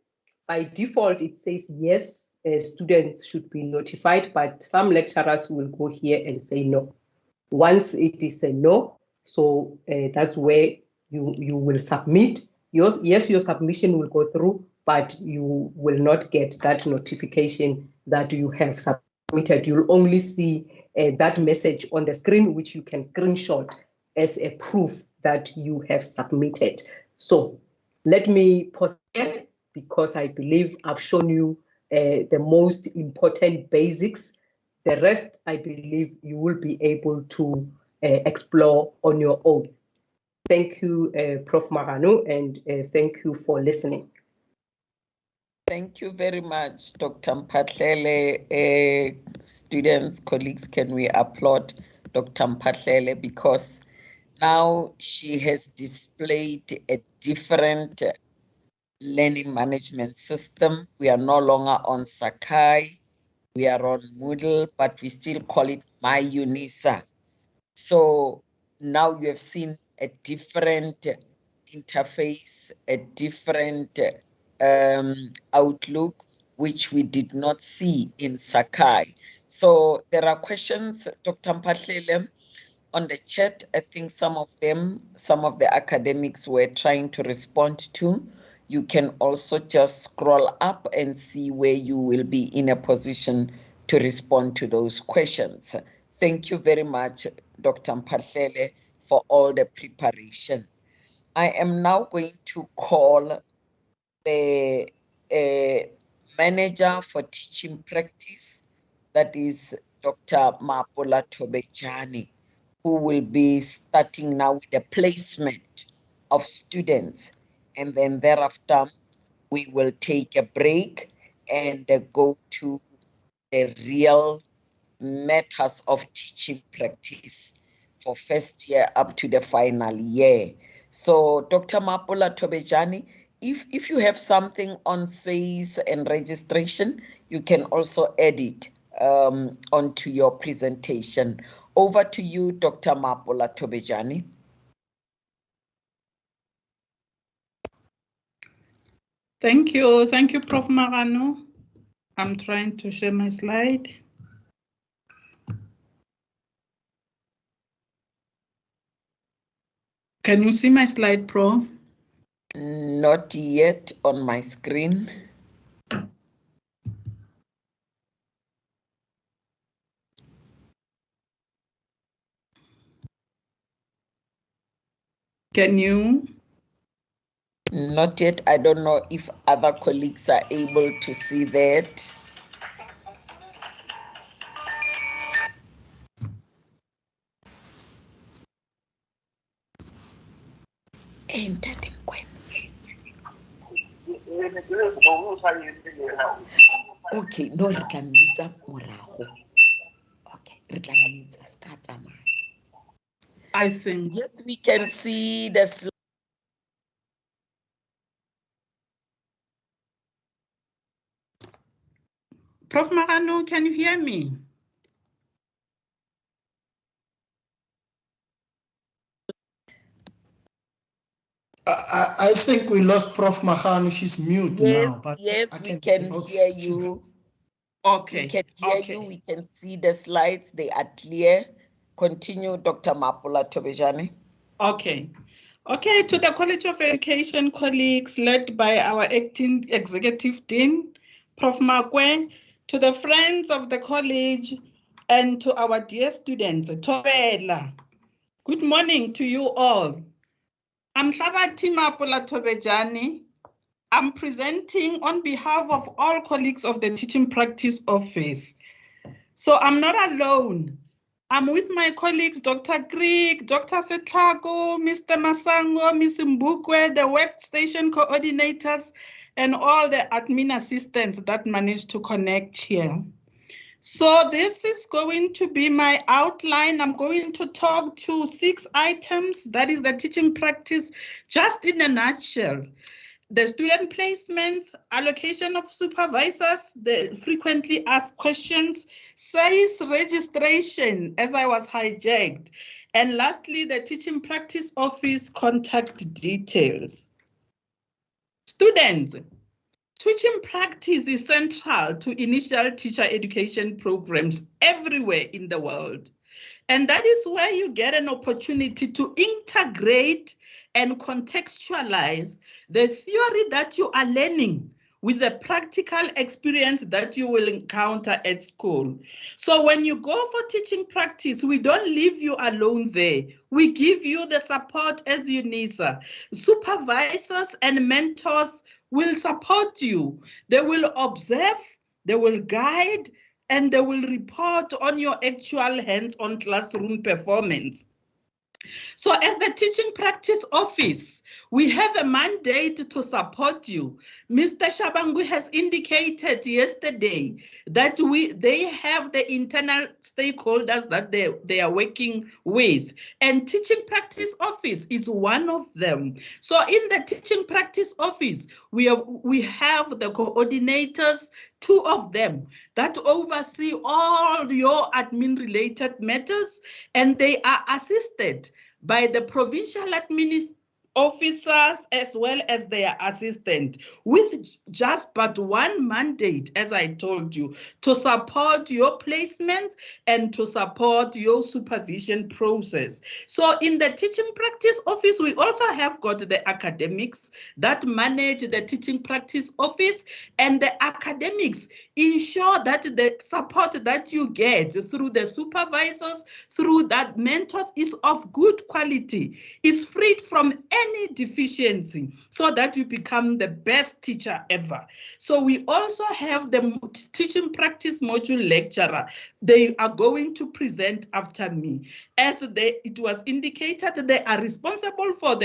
by default, it says yes, students should be notified, but some lecturers will go here and say no. Once it is a no, so that's where you will submit. Yes, your submission will go through, but you will not get that notification that you have submitted. You'll only see that message on the screen, which you can screenshot as a proof that you have submitted. So let me pause here because I believe I've shown you the most important basics. The rest, I believe you will be able to explore on your own. Thank you, Prof. Marano, and thank you for listening.
Thank you very much, Dr. Mpatlele. Students, colleagues, can we applaud Dr. Mpatlele, because now she has displayed a different learning management system. We are no longer on Sakai, we are on Moodle, but we still call it My Unisa. So now you have seen a different interface, a different outlook, which we did not see in Sakai. So there are questions, Dr. Mpatlele, on the chat. I think some of the academics were trying to respond to. You can also just scroll up and see where you will be in a position to respond to those questions. Thank you very much, Dr. Mpatlele, for all the preparation. I am now going to call the manager for teaching practice, that is Dr. Mapola Tobejani, who will be starting now with the placement of students. And then thereafter, we will take a break and go to the real matters of teaching practice for first year up to the final year. So Dr. Mapola Tobejani, if you have something on sales and registration, you can also add it onto your presentation. Over to you, Dr. Mapola Tobejani.
Thank you, Prof. Marano. I'm trying to share my slide. Can you see my slide, Prof?
Not yet on my screen.
Can you?
Not yet. I don't know if other colleagues are able to see that. Okay, no, re tla mmitsa morago. Okay, re tla mmitsa ska tsamaya.
I think.
Yes, we can see the slide.
Prof. Marano, can you hear me?
I think we lost Prof. Mahano. She's mute now. But
yes, we can hear you.
Okay.
We can hear you. We can see the slides. They are clear. Continue, Dr. Mapola Tobejani.
Okay. Okay, to the College of Education colleagues led by our acting executive dean, Prof. Makwe, to the friends of the college, and to our dear students, Thobela. Good morning to you all. I'm Hlabati Mapula Thobejani. I'm presenting on behalf of all colleagues of the Teaching Practice Office. So I'm not alone. I'm with my colleagues, Dr. Greek, Dr. Setlago, Mr. Masango, Ms. Mbukwe, the workstation coordinators, and all the admin assistants that managed to connect here. So this is going to be my outline. I'm going to talk to 6 items. That is the teaching practice, just in a nutshell. The student placements, allocation of supervisors, the frequently asked questions, size registration, as I was hijacked, and lastly, the teaching practice office contact details. Students, teaching practice is central to initial teacher education programs everywhere in the world. And that is where you get an opportunity to integrate and contextualize the theory that you are learning with the practical experience that you will encounter at school. So when you go for teaching practice, we don't leave you alone there. We give you the support as Unisa. Supervisors and mentors will support you. They will observe, they will guide, and they will report on your actual hands-on classroom performance. So as the teaching practice office, we have a mandate to support you. Mr. Shabangu has indicated yesterday that they have the internal stakeholders that they are working with, and teaching practice office is one of them. So in the teaching practice office, we have the coordinators, 2 of them, that oversee all your admin related matters, and they are assisted by the provincial officers as well as their assistant, with just but one mandate, as I told you, to support your placement and to support your supervision process. So in the teaching practice office, we also have got the academics that manage the teaching practice office, and the academics ensure that the support that you get through the supervisors, through that mentors, is of good quality, is freed from any deficiency, so that you become the best teacher ever. So we also have the teaching practice module lecturer. They are going to present after me. As it was indicated, they are responsible for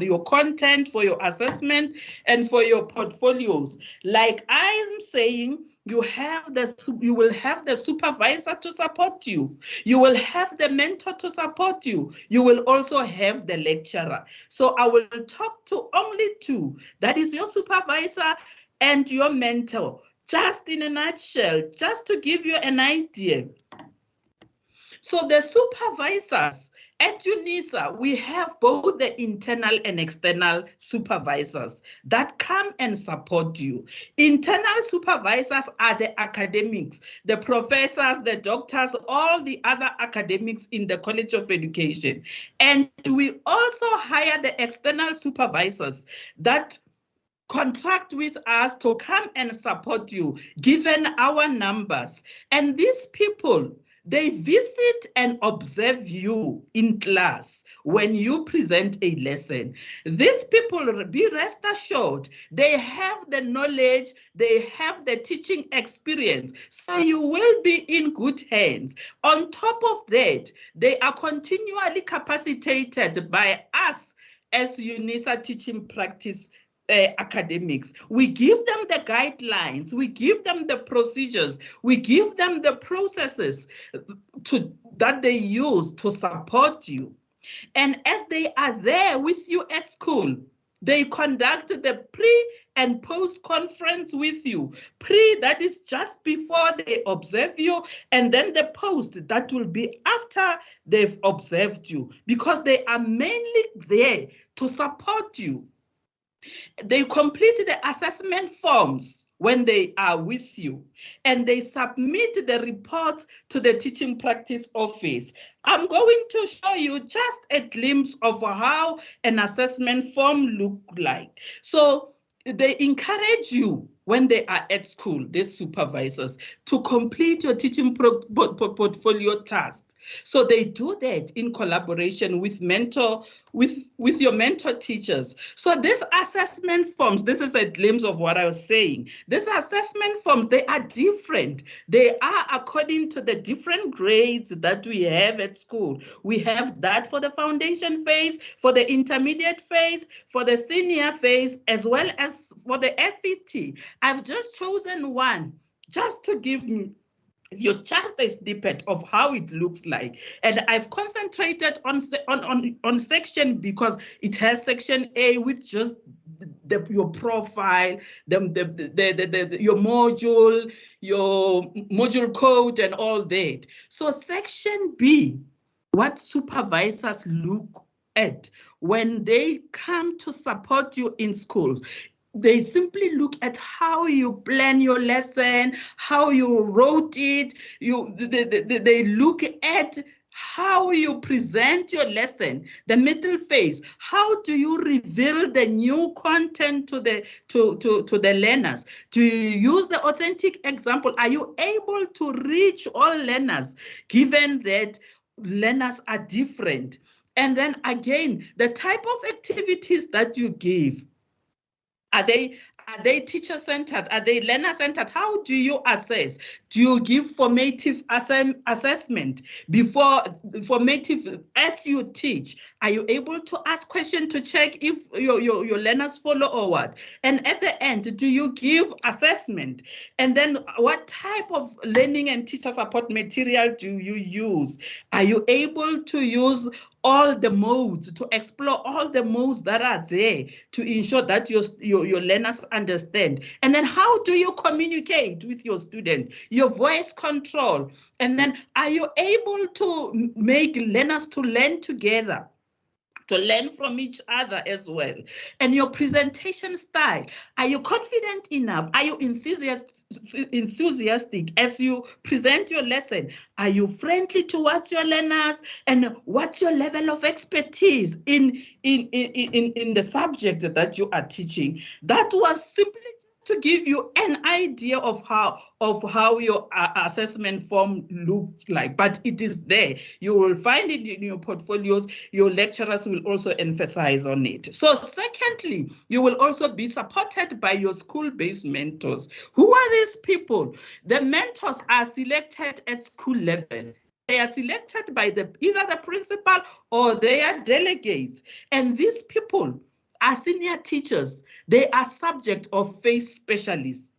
your content, for your assessment, and for your portfolios. Like I am saying, you will have the supervisor to support you. You will have the mentor to support you. You will also have the lecturer. So I will talk to only 2. That is your supervisor and your mentor. Just in a nutshell, just to give you an idea. So the supervisors at Unisa, we have both the internal and external supervisors that come and support you. Internal supervisors are the academics, the professors, the doctors, all the other academics in the College of Education. And we also hire the external supervisors that contract with us to come and support you, given our numbers. And these people, they visit and observe you in class when you present a lesson. These people, be rest assured, they have the knowledge, they have the teaching experience, so you will be in good hands. On top of that, they are continually capacitated by us as Unisa teaching practice academics. We give them the guidelines, we give them the procedures, we give them the processes that they use to support you. And as they are there with you at school, they conduct the pre and post conference with you. Pre, that is just before they observe you, and then the post, that will be after they've observed you, because they are mainly there to support you. They complete the assessment forms when they are with you, and they submit the reports to the teaching practice office. I'm going to show you just a glimpse of how an assessment form looks like. So they encourage you when they are at school, these supervisors, to complete your teaching portfolio task. So they do that in collaboration with your mentor teachers. So these assessment forms, this is a glimpse of what I was saying. These assessment forms, they are different. They are according to the different grades that we have at school. We have that for the foundation phase, for the intermediate phase, for the senior phase, as well as for the FET. I've just chosen one just to give you just a snippet of how it looks like. And I've concentrated on section because it has section A with just your profile, your module code and all that. So section B, what supervisors look at when they come to support you in schools. They simply look at how you plan your lesson, how you wrote it. They look at how you present your lesson. The middle phase, how do you reveal the new content to the learners? Do you use the authentic example? Are you able to reach all learners, given that learners are different? And then again, the type of activities that you give. Are they teacher-centered? Are they learner-centered? How do you assess? Do you give formative assessment before formative as you teach? Are you able to ask questions to check if your learners follow or what? And at the end, do you give assessment? And then what type of learning and teacher support material do you use? Are you able to use all the modes, to explore all the modes that are there to ensure that your learners understand? And then how do you communicate with your student? Your voice control. And then are you able to make learners to learn together? To learn from each other as well. And your presentation style, are you confident enough? Are you enthusiastic as you present your lesson? Are you friendly towards your learners? And what's your level of expertise in the subject that you are teaching? That was simply to give you an idea of how your assessment form looks like, but it is there. You will find it in your portfolios. Your lecturers will also emphasize on it. So secondly, you will also be supported by your school-based mentors. Who are these people? The mentors are selected at school level. They are selected by either the principal or their delegates. And these people are senior teachers. They are subject of phase specialists.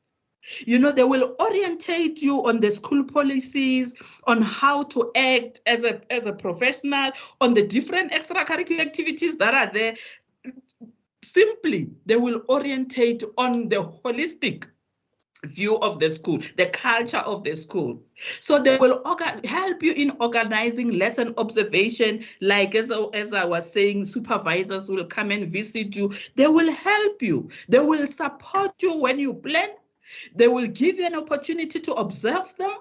You know, they will orientate you on the school policies, on how to act as a professional, on the different extracurricular activities that are there. Simply, they will orientate on the holistic view of the school, the culture of the school. So they will help you in organizing lesson observation, like as I was saying, supervisors will come and visit you. They will help you. They will support you when you plan. They will give you an opportunity to observe them.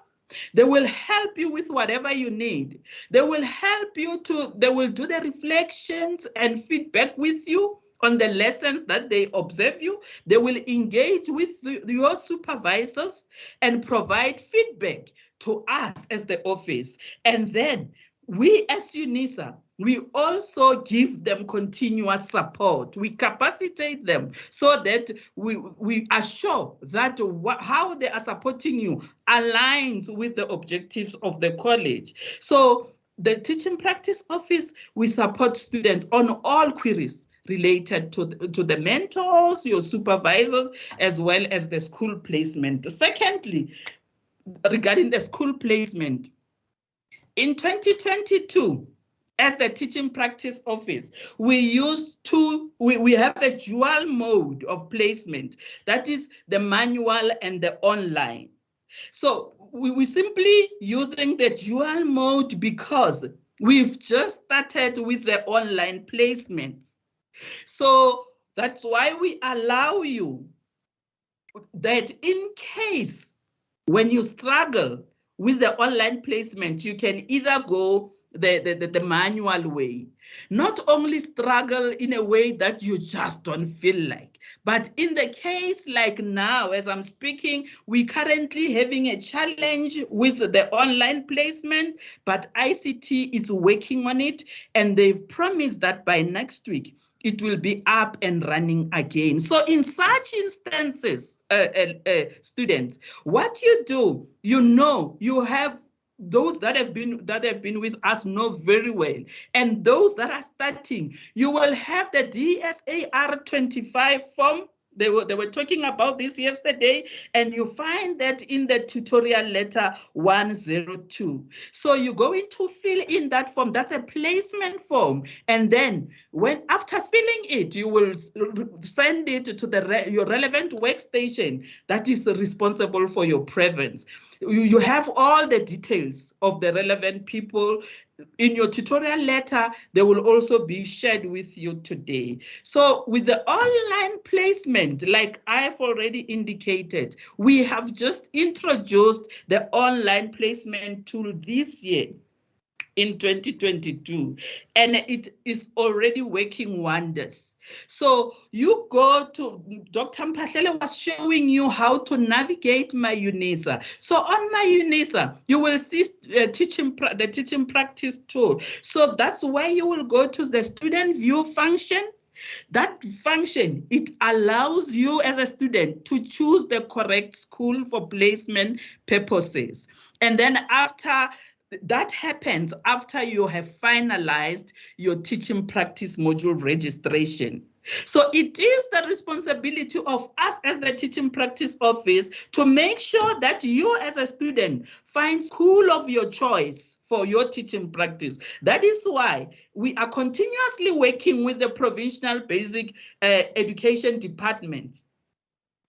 They will help you with whatever you need. They will help you they will do the reflections and feedback with you on the lessons that they observe you. They will engage with your supervisors and provide feedback to us as the office. And then we as Unisa, we also give them continuous support. We capacitate them so that we assure that how they are supporting you aligns with the objectives of the college. So the teaching practice office, we support students on all queries related to the mentors, your supervisors, as well as the school placement. Secondly, regarding the school placement, in 2022, as the teaching practice office, we have a dual mode of placement. That is the manual and the online. So we simply using the dual mode because we've just started with the online placements. So that's why we allow you that in case when you struggle with the online placement, you can either go the manual way, not only struggle in a way that you just don't feel like, but in the case like now, as I'm speaking, we currently having a challenge with the online placement, but ICT is working on it, and they've promised that by next week, it will be up and running again. So in such instances, students, what you do, you have those that have been with us know very well, and those that are starting, you will have the DSAR 25 form. They were talking about this yesterday, and you find that in the tutorial letter 102. So you're going to fill in that form. That's a placement form. And then after filling it, you will send it to your relevant workstation that is responsible for your province. You have all the details of the relevant people. In your tutorial letter, they will also be shared with you today. So with the online placement, like I've already indicated, we have just introduced the online placement tool this year in 2022, and it is already working wonders. So you go to, Dr. Mpahlele was showing you how to navigate my Unisa. So on my Unisa, you will see the teaching practice tool. So that's where you will go to the student view function. That function, it allows you as a student to choose the correct school for placement purposes. And then that happens after you have finalized your teaching practice module registration. So it is the responsibility of us as the teaching practice office to make sure that you as a student find school of your choice for your teaching practice. That is why we are continuously working with the provincial basic education departments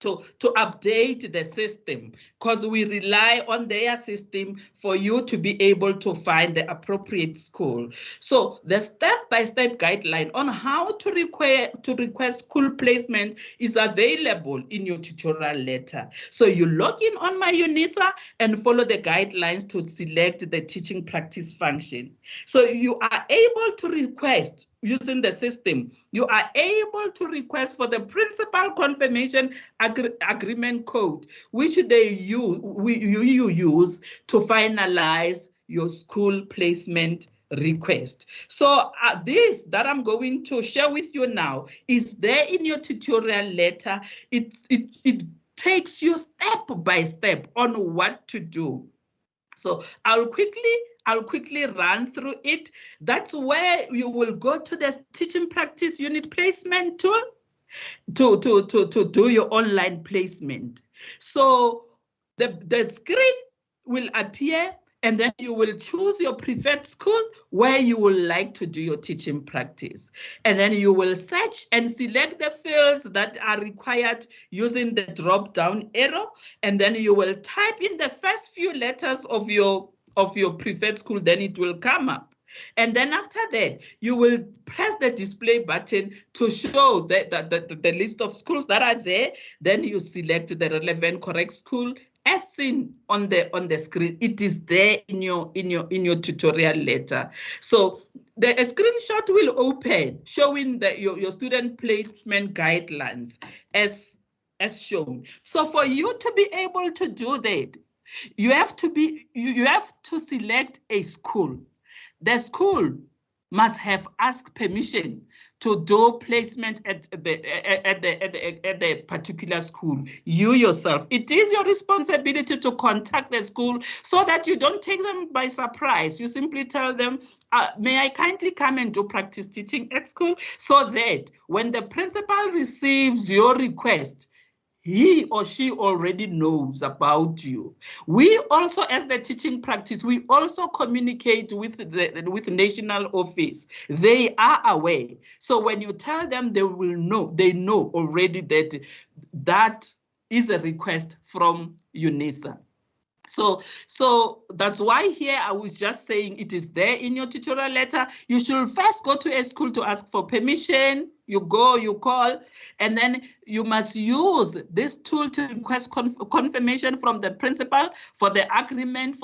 to update the system, because we rely on their system for you to be able to find the appropriate school. So the step-by-step guideline on how to request school placement is available in your tutorial letter. So you log in on my Unisa and follow the guidelines to select the teaching practice function. So you are able to request using the system. You are able to request for the principal confirmation agreement code, which you use to finalize your school placement request. So this that I'm going to share with you now is there in your tutorial letter. It takes you step by step on what to do. So I'll quickly run through it. That's where you will go to the teaching practice unit placement tool to do your online placement. So the screen will appear, and then you will choose your preferred school where you would like to do your teaching practice. And then you will search and select the fields that are required using the drop-down arrow. And then you will type in the first few letters of your preferred school, then it will come up. And then after that, you will press the display button to show the list of schools that are there. Then you select the relevant correct school as seen on the screen. It is there in your tutorial letter. So a screenshot will open showing your student placement guidelines as shown. So for you to be able to do that, you have to select a school. The school must have asked permission to do placement at the particular school. You yourself, it is your responsibility to contact the school so that you don't take them by surprise. You simply tell them, may I kindly come and do practice teaching at school, so that when the principal receives your request, he or she already knows about you. We also, as the teaching practice, we also communicate with the national office. They are aware. So when you tell them, they will know. They know already that is a request from Unisa. So that's why here I was just saying it is there in your tutorial letter. You should first go to a school to ask for permission. You go, you call, and then you must use this tool to request confirmation from the principal for the agreement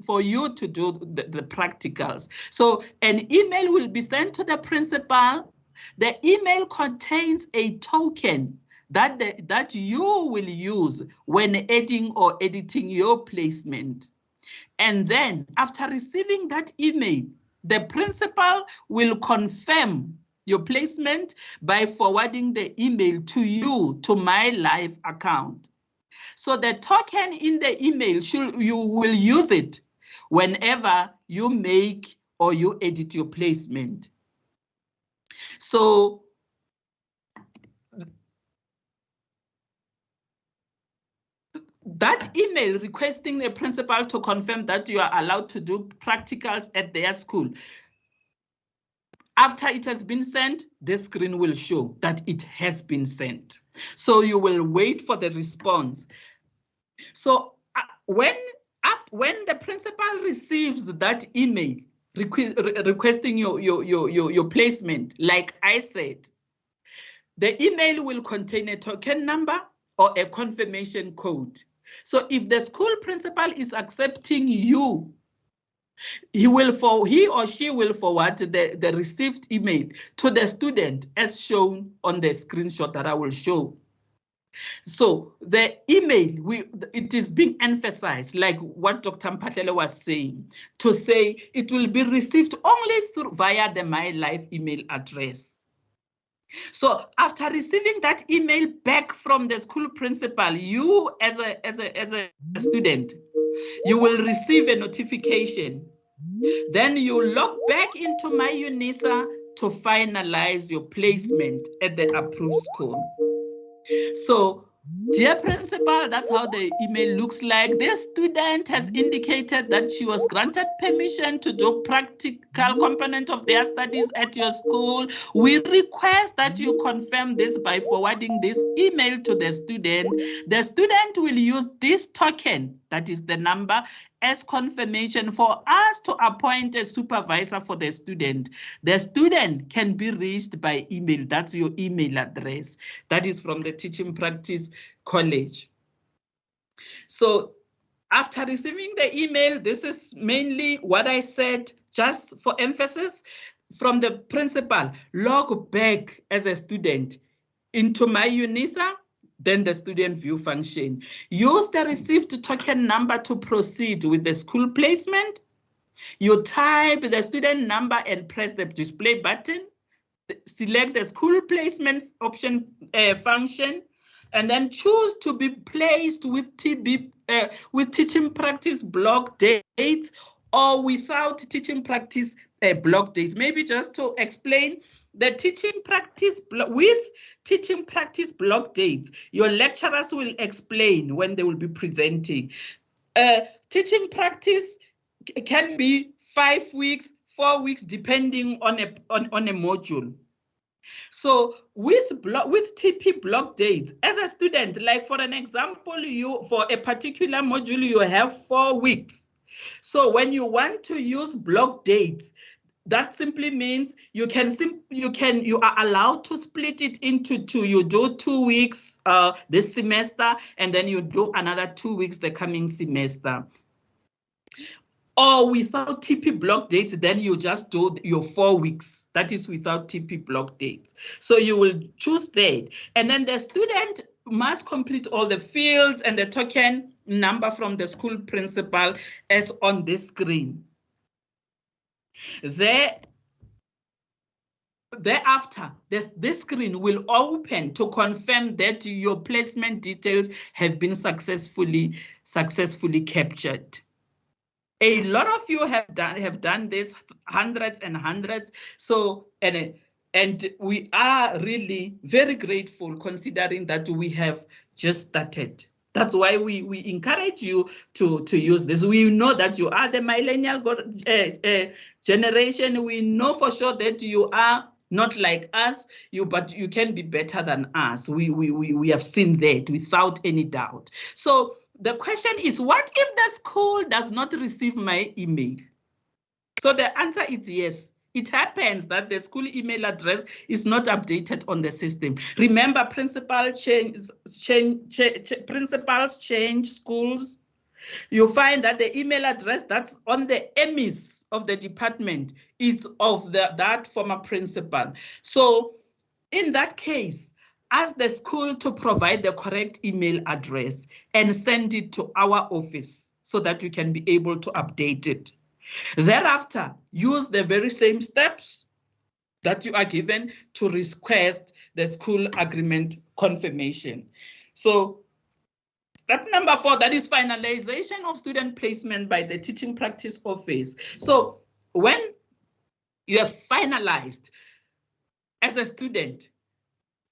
for you to do the practicals. So an email will be sent to the principal. The email contains a token that you will use when adding or editing your placement. And then after receiving that email, the principal will confirm your placement by forwarding the email to you, to my live account. So the token in the email, you will use it whenever you make or you edit your placement. So that email requesting the principal to confirm that you are allowed to do practicals at their school, after it has been sent, the screen will show that it has been sent. So you will wait for the response. So when the principal receives that email requesting your placement, like I said, the email will contain a token number or a confirmation code. So if the school principal is accepting you, he or she will forward the received email to the student as shown on the screenshot that I will show. So the email, it is being emphasized, like what Dr. Mphahlele was saying, to say it will be received only via the My Life email address. So after receiving that email back from the school principal, you as a student, you will receive a notification. Then you log back into my Unisa to finalize your placement at the approved school. So, dear principal, that's how the email looks like. This student has indicated that she was granted permission to do practical component of their studies at your school. We request that you confirm this by forwarding this email to the student. The student will use this token, that is the number, as confirmation for us to appoint a supervisor for the student. The student can be reached by email. That's your email address. That is from the Teaching Practice College. So after receiving the email, this is mainly what I said, just for emphasis, from the principal, log back as a student into my Unisa, then the student view function. Use the received token number to proceed with the school placement. You type the student number and press the display button. Select the school placement option function, and then choose to be placed with teaching practice block dates or without teaching practice block dates. Maybe just to explain, the teaching practice with teaching practice block dates, your lecturers will explain when they will be presenting. Teaching practice can be 5 weeks, 4 weeks, depending on a module. So with TP block dates, as a student, like for an example, for a particular module, you have 4 weeks. So when you want to use block dates, that simply means you are allowed to split it into 2. You do 2 weeks this semester, and then you do another 2 weeks the coming semester. Or without TP block dates, then you just do your 4 weeks. That is without TP block dates. So you will choose that. And then the student must complete all the fields and the token number from the school principal as on this screen. Thereafter, this screen will open to confirm that your placement details have been successfully captured. A lot of you have done this, hundreds and hundreds. So and we are really very grateful, considering that we have just started. That's why we encourage you to use this. We know that you are the millennial generation. We know for sure that you are not like us, but you can be better than us. We have seen that without any doubt. So the question is, what if the school does not receive my email? So the answer is yes. It happens that the school email address is not updated on the system. Remember, principals change schools. You find that the email address that's on the EMIS of the department is of that former principal. So in that case, ask the school to provide the correct email address and send it to our office so that we can be able to update it. Thereafter, use the very same steps that you are given to request the school agreement confirmation. So step number 4, that is finalization of student placement by the teaching practice office. So when you have finalized as a student,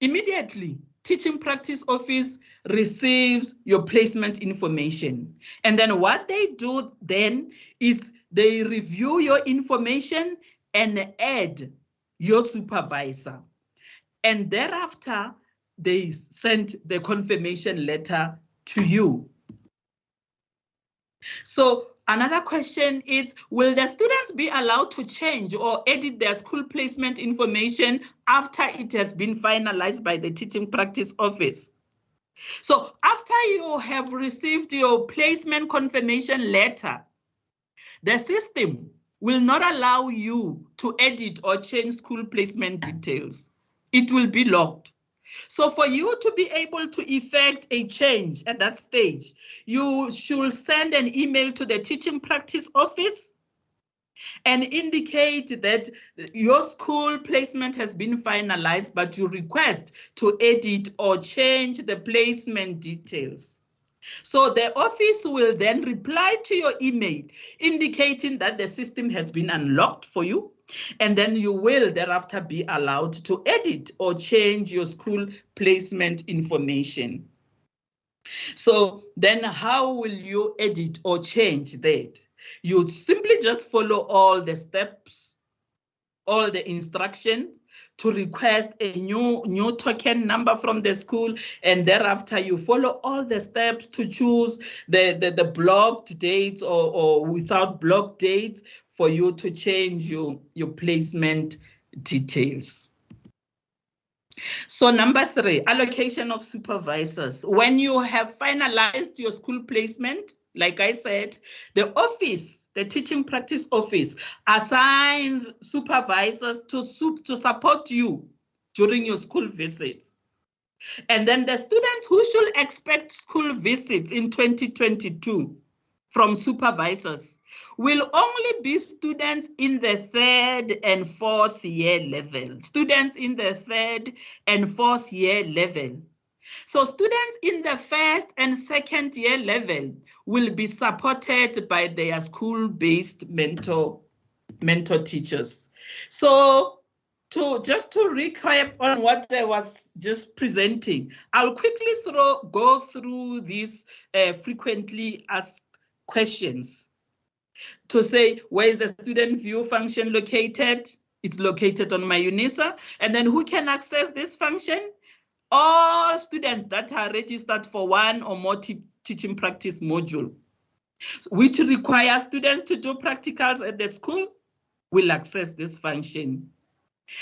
immediately teaching practice office receives your placement information. And then what they do then is they review your information and add your supervisor. And thereafter, they send the confirmation letter to you. So another question is, will the students be allowed to change or edit their school placement information after it has been finalized by the teaching practice office? So after you have received your placement confirmation letter, the system will not allow you to edit or change school placement details. It will be locked. So for you to be able to effect a change at that stage, you should send an email to the teaching practice office and indicate that your school placement has been finalized, but you request to edit or change the placement details. So the office will then reply to your email indicating that the system has been unlocked for you, and then you will thereafter be allowed to edit or change your school placement information. So then how will you edit or change that? You simply just follow all the steps, all the instructions to request a new token number from the school, and thereafter you follow all the steps to choose the blocked dates or without blocked dates for you to change your placement details. So number 3, allocation of supervisors. When you have finalized your school placement, like I said, the office, the teaching practice office, assigns supervisors to support you during your school visits. And then the students who should expect school visits in 2022 from supervisors will only be students in the 3rd and 4th year level. Students in the 3rd and 4th year level. So students in the 1st and 2nd year level will be supported by their school-based mentor teachers. So just to recap on what I was just presenting, I'll quickly go through these frequently asked questions to say, where is the student view function located? It's located on my Unisa. And then who can access this function? All students that are registered for one or more teaching practice module, which requires students to do practicals at the school, will access this function.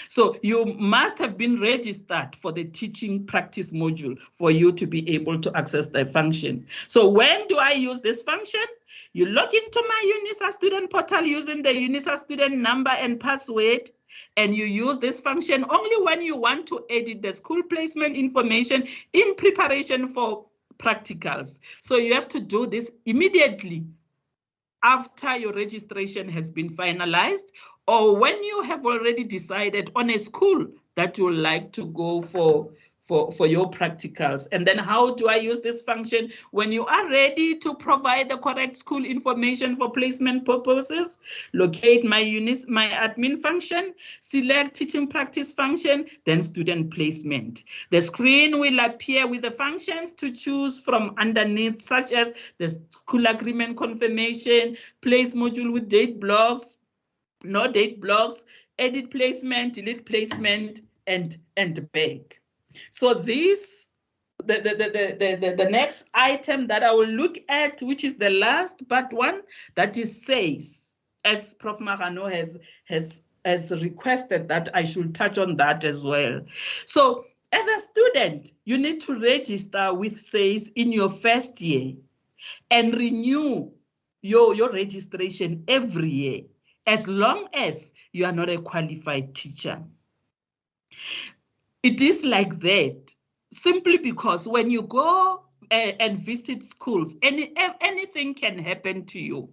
So you must have been registered for the teaching practice module for you to be able to access the function. So when do I use this function? You log into my Unisa student portal using the Unisa student number and password, and you use this function only when you want to edit the school placement information in preparation for practicals. So you have to do this immediately after your registration has been finalized, or when you have already decided on a school that you would like to go for your practicals. And then how do I use this function? When you are ready to provide the correct school information for placement purposes, locate my admin function, select teaching practice function, then student placement. The screen will appear with the functions to choose from underneath, such as the school agreement confirmation, place module with date blocks, no date blocks, edit placement, delete placement, and back. So these the next item that I will look at, which is the last but one, that is SAYS, as Prof. Marano has requested that I should touch on that as well. So as a student, you need to register with SAYS in your first year and renew your registration every year, as long as you are not a qualified teacher. It is like that, simply because when you go and visit schools, anything can happen to you.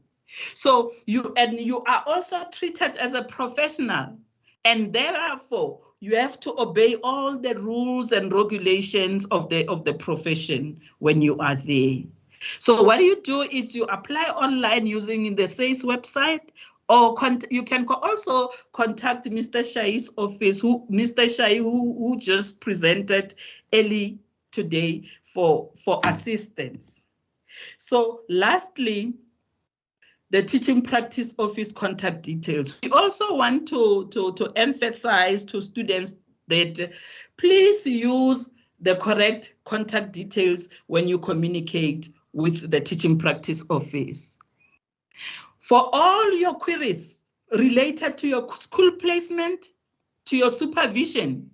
So you are also treated as a professional, and therefore you have to obey all the rules and regulations of the profession when you are there. So what you do is you apply online using the SAYS website, or you can also contact Mr. Shai's office, Mr. Shai who just presented early today for assistance. So lastly, the teaching practice office contact details. We also want to emphasize to students that please use the correct contact details when you communicate with the teaching practice office. For all your queries related to your school placement, to your supervision,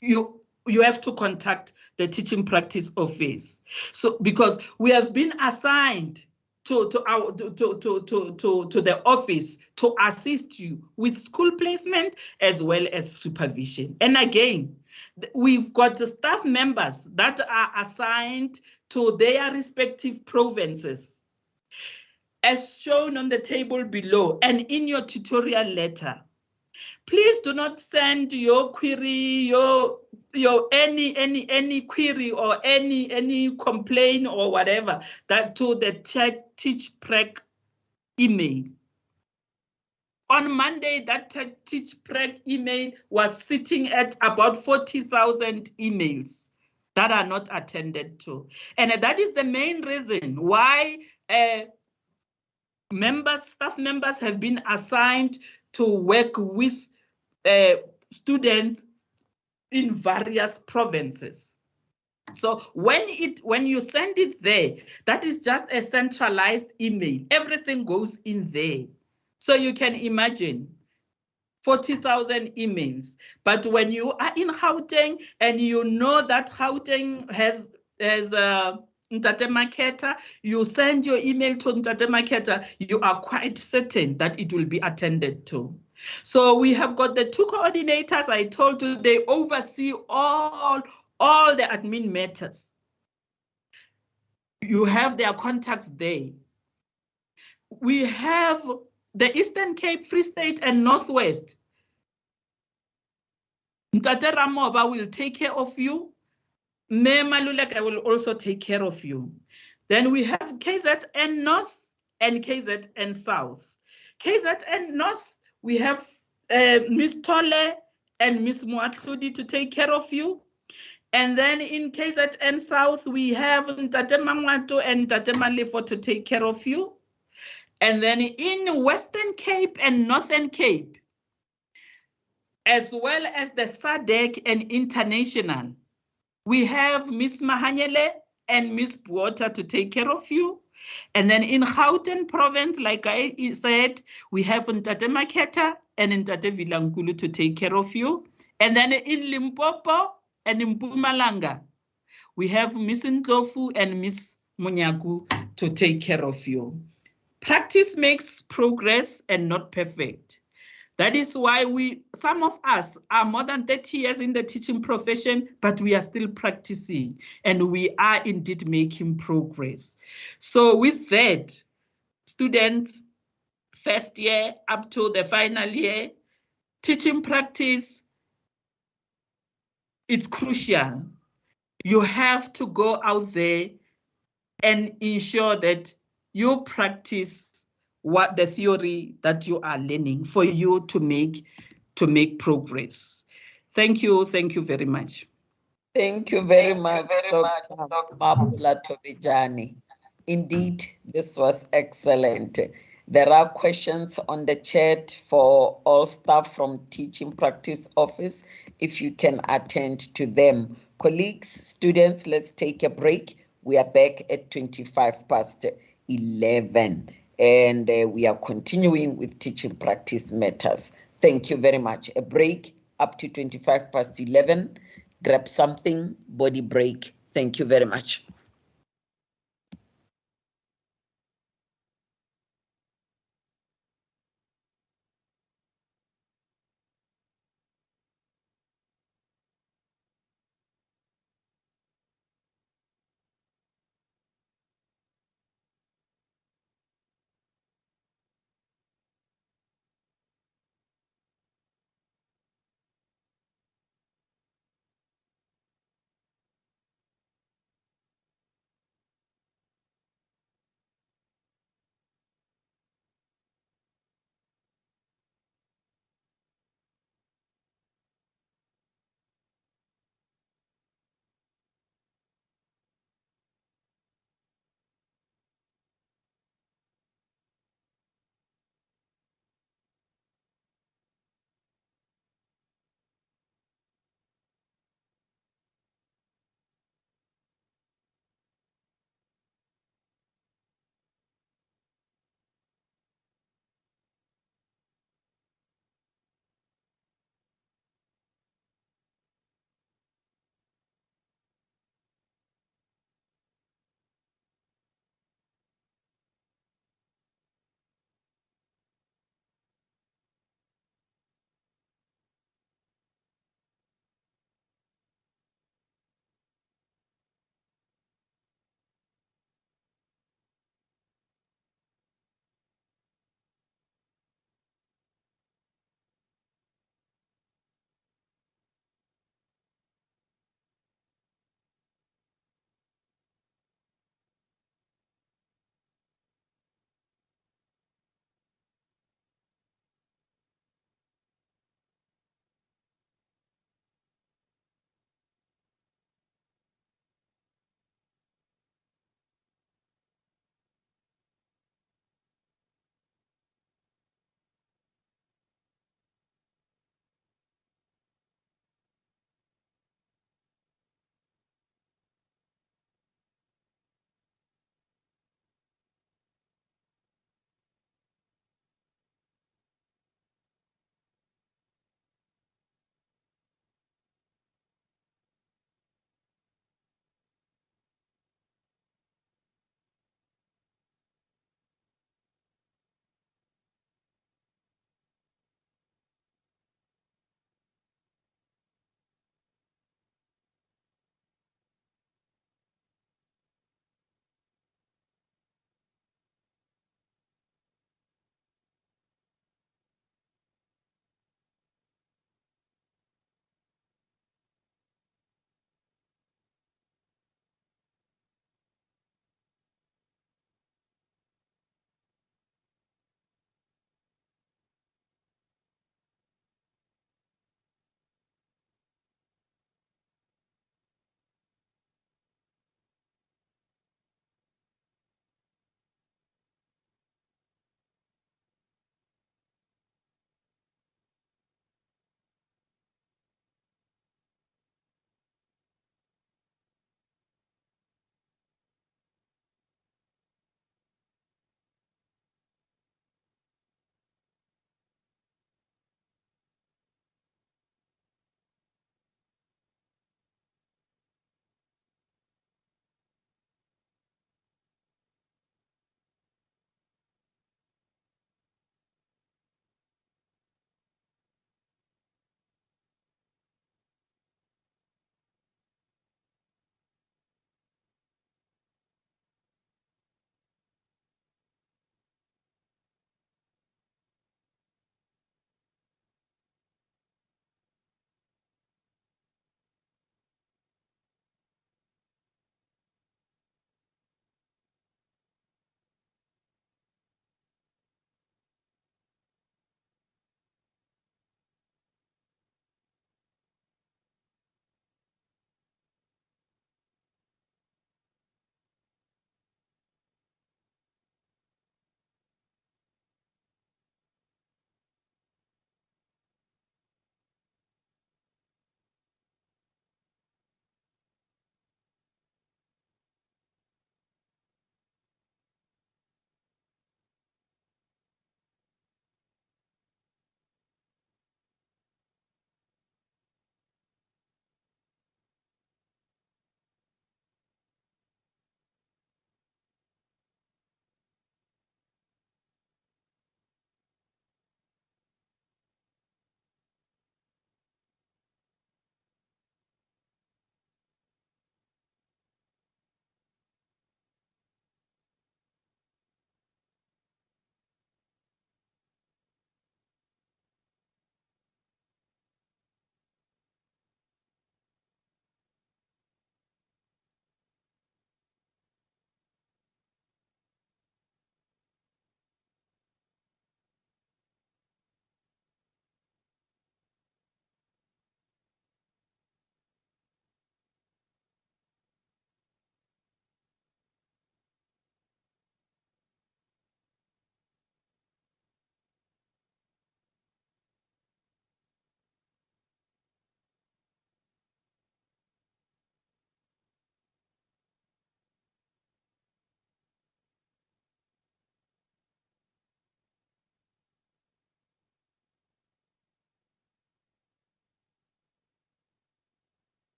you have to contact the teaching practice office. So because we have been assigned to the office to assist you with school placement as well as supervision. And again, we've got the staff members that are assigned to their respective provinces, as shown on the table below and in your tutorial letter. Please do not send your query, any query or any complaint or whatever that to the TeachPrec email. On Monday, that TeachPrec email was sitting at about 40,000 emails that are not attended to. And that is the main reason why staff members have been assigned to work with students in various provinces. So when you send it there, that is just a centralized email. Everything goes in there. So you can imagine 40,000 emails. But when you are in Gauteng and you know that Gauteng has Ntate Maketa, you send your email to Ntate Maketa, you are quite certain that it will be attended to. So we have got the two coordinators. I told you they oversee all the admin matters. You have their contacts there. We have the Eastern Cape, Free State, and Northwest. Ntate Ramoba will take care of you. Me Maluleka will also take care of you. Then we have KZN North and KZN South. KZN North, we have Miss Tole and Miss Muatludi to take care of you. And then in KZN South, we have Ntate Mangwato and Ntate Malefo to take care of you. And then in Western Cape and Northern Cape, as well as the SADC and International, we have Miss Mahanyele and Miss Buota to take care of you. And then in Gauteng province, like I said, we have Ntate Maketa and Ntate Vilankulu to take care of you. And then in Limpopo and in Mpumalanga, we have Miss Ndlofu and Miss Munyaku to take care of you. Practice makes progress and not perfect. That is why some of us are more than 30 years in the teaching profession, but we are still practicing and we are indeed making progress. So with that, students, first year up to the final year, teaching practice, it's crucial. You have to go out there and ensure that you practice what the theory that you are learning for you to make progress. Thank you very much.
Thank you very much, Dr. Mapula Tobijani. Indeed, this was excellent. There are questions on the chat for all staff from Teaching Practice Office, if you can attend to them. Colleagues, students, let's take a break. We are back at 11:25, and we are continuing with teaching practice matters. Thank you very much. A break up to 11:25. Grab something, body break. Thank you very much.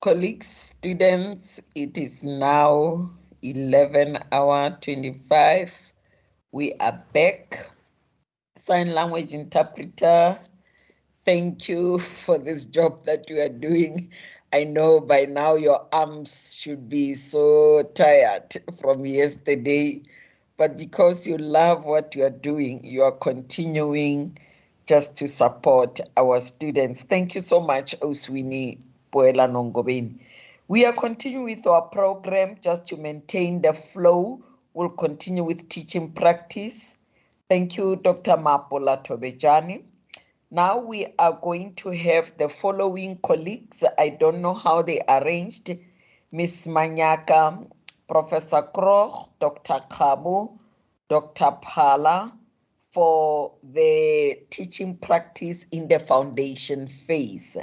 Colleagues, students, it is now 11:25. We are back. Sign language interpreter, thank you for this job that you are doing. I know by now your arms should be so tired from yesterday, but because you love what you are doing, you are continuing just to support our students. Thank you so much, Oswini Poela Nongobeni. We are continuing with our program just to maintain the flow. We'll continue with teaching practice. Thank you, Dr. Mapola Tobejani. Now we are going to have the following colleagues. I don't know how they arranged. Ms. Manyaka, Professor Kroch, Dr. Kabo, Dr. Pala for the teaching practice in the foundation phase.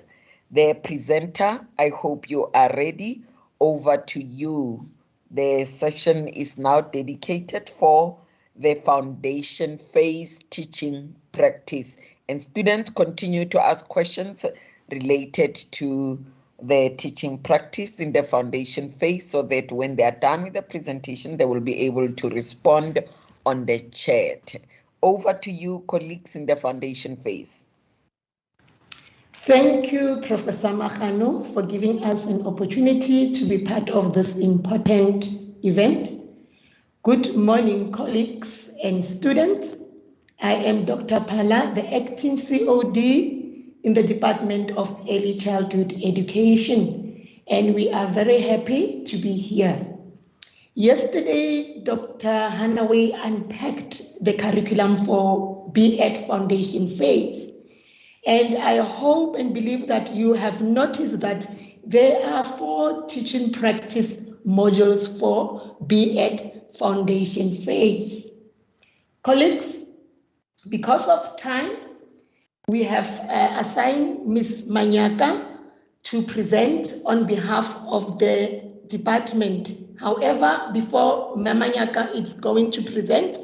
The presenter, I hope you are ready. Over to you. The session is now dedicated for the foundation phase teaching practice. And students continue to ask questions related to the teaching practice in the foundation phase so that when they are done with the presentation, they will be able to respond on the chat. Over to you, colleagues in the foundation phase.
Thank you, Professor Magano, for giving us an opportunity to be part of this important event. Good morning, colleagues and students. I am Dr. Pala, the acting COD in the Department of Early Childhood Education, and we are very happy to be here. Yesterday, Dr. Hanaway unpacked the curriculum for B.Ed Foundation phase, and I hope and believe that you have noticed that there are 4 teaching practice modules for B.Ed Foundation phase. Colleagues, because of time, we have assigned Ms. Manyaka to present on behalf of the department. However, before Manyaka is going to present,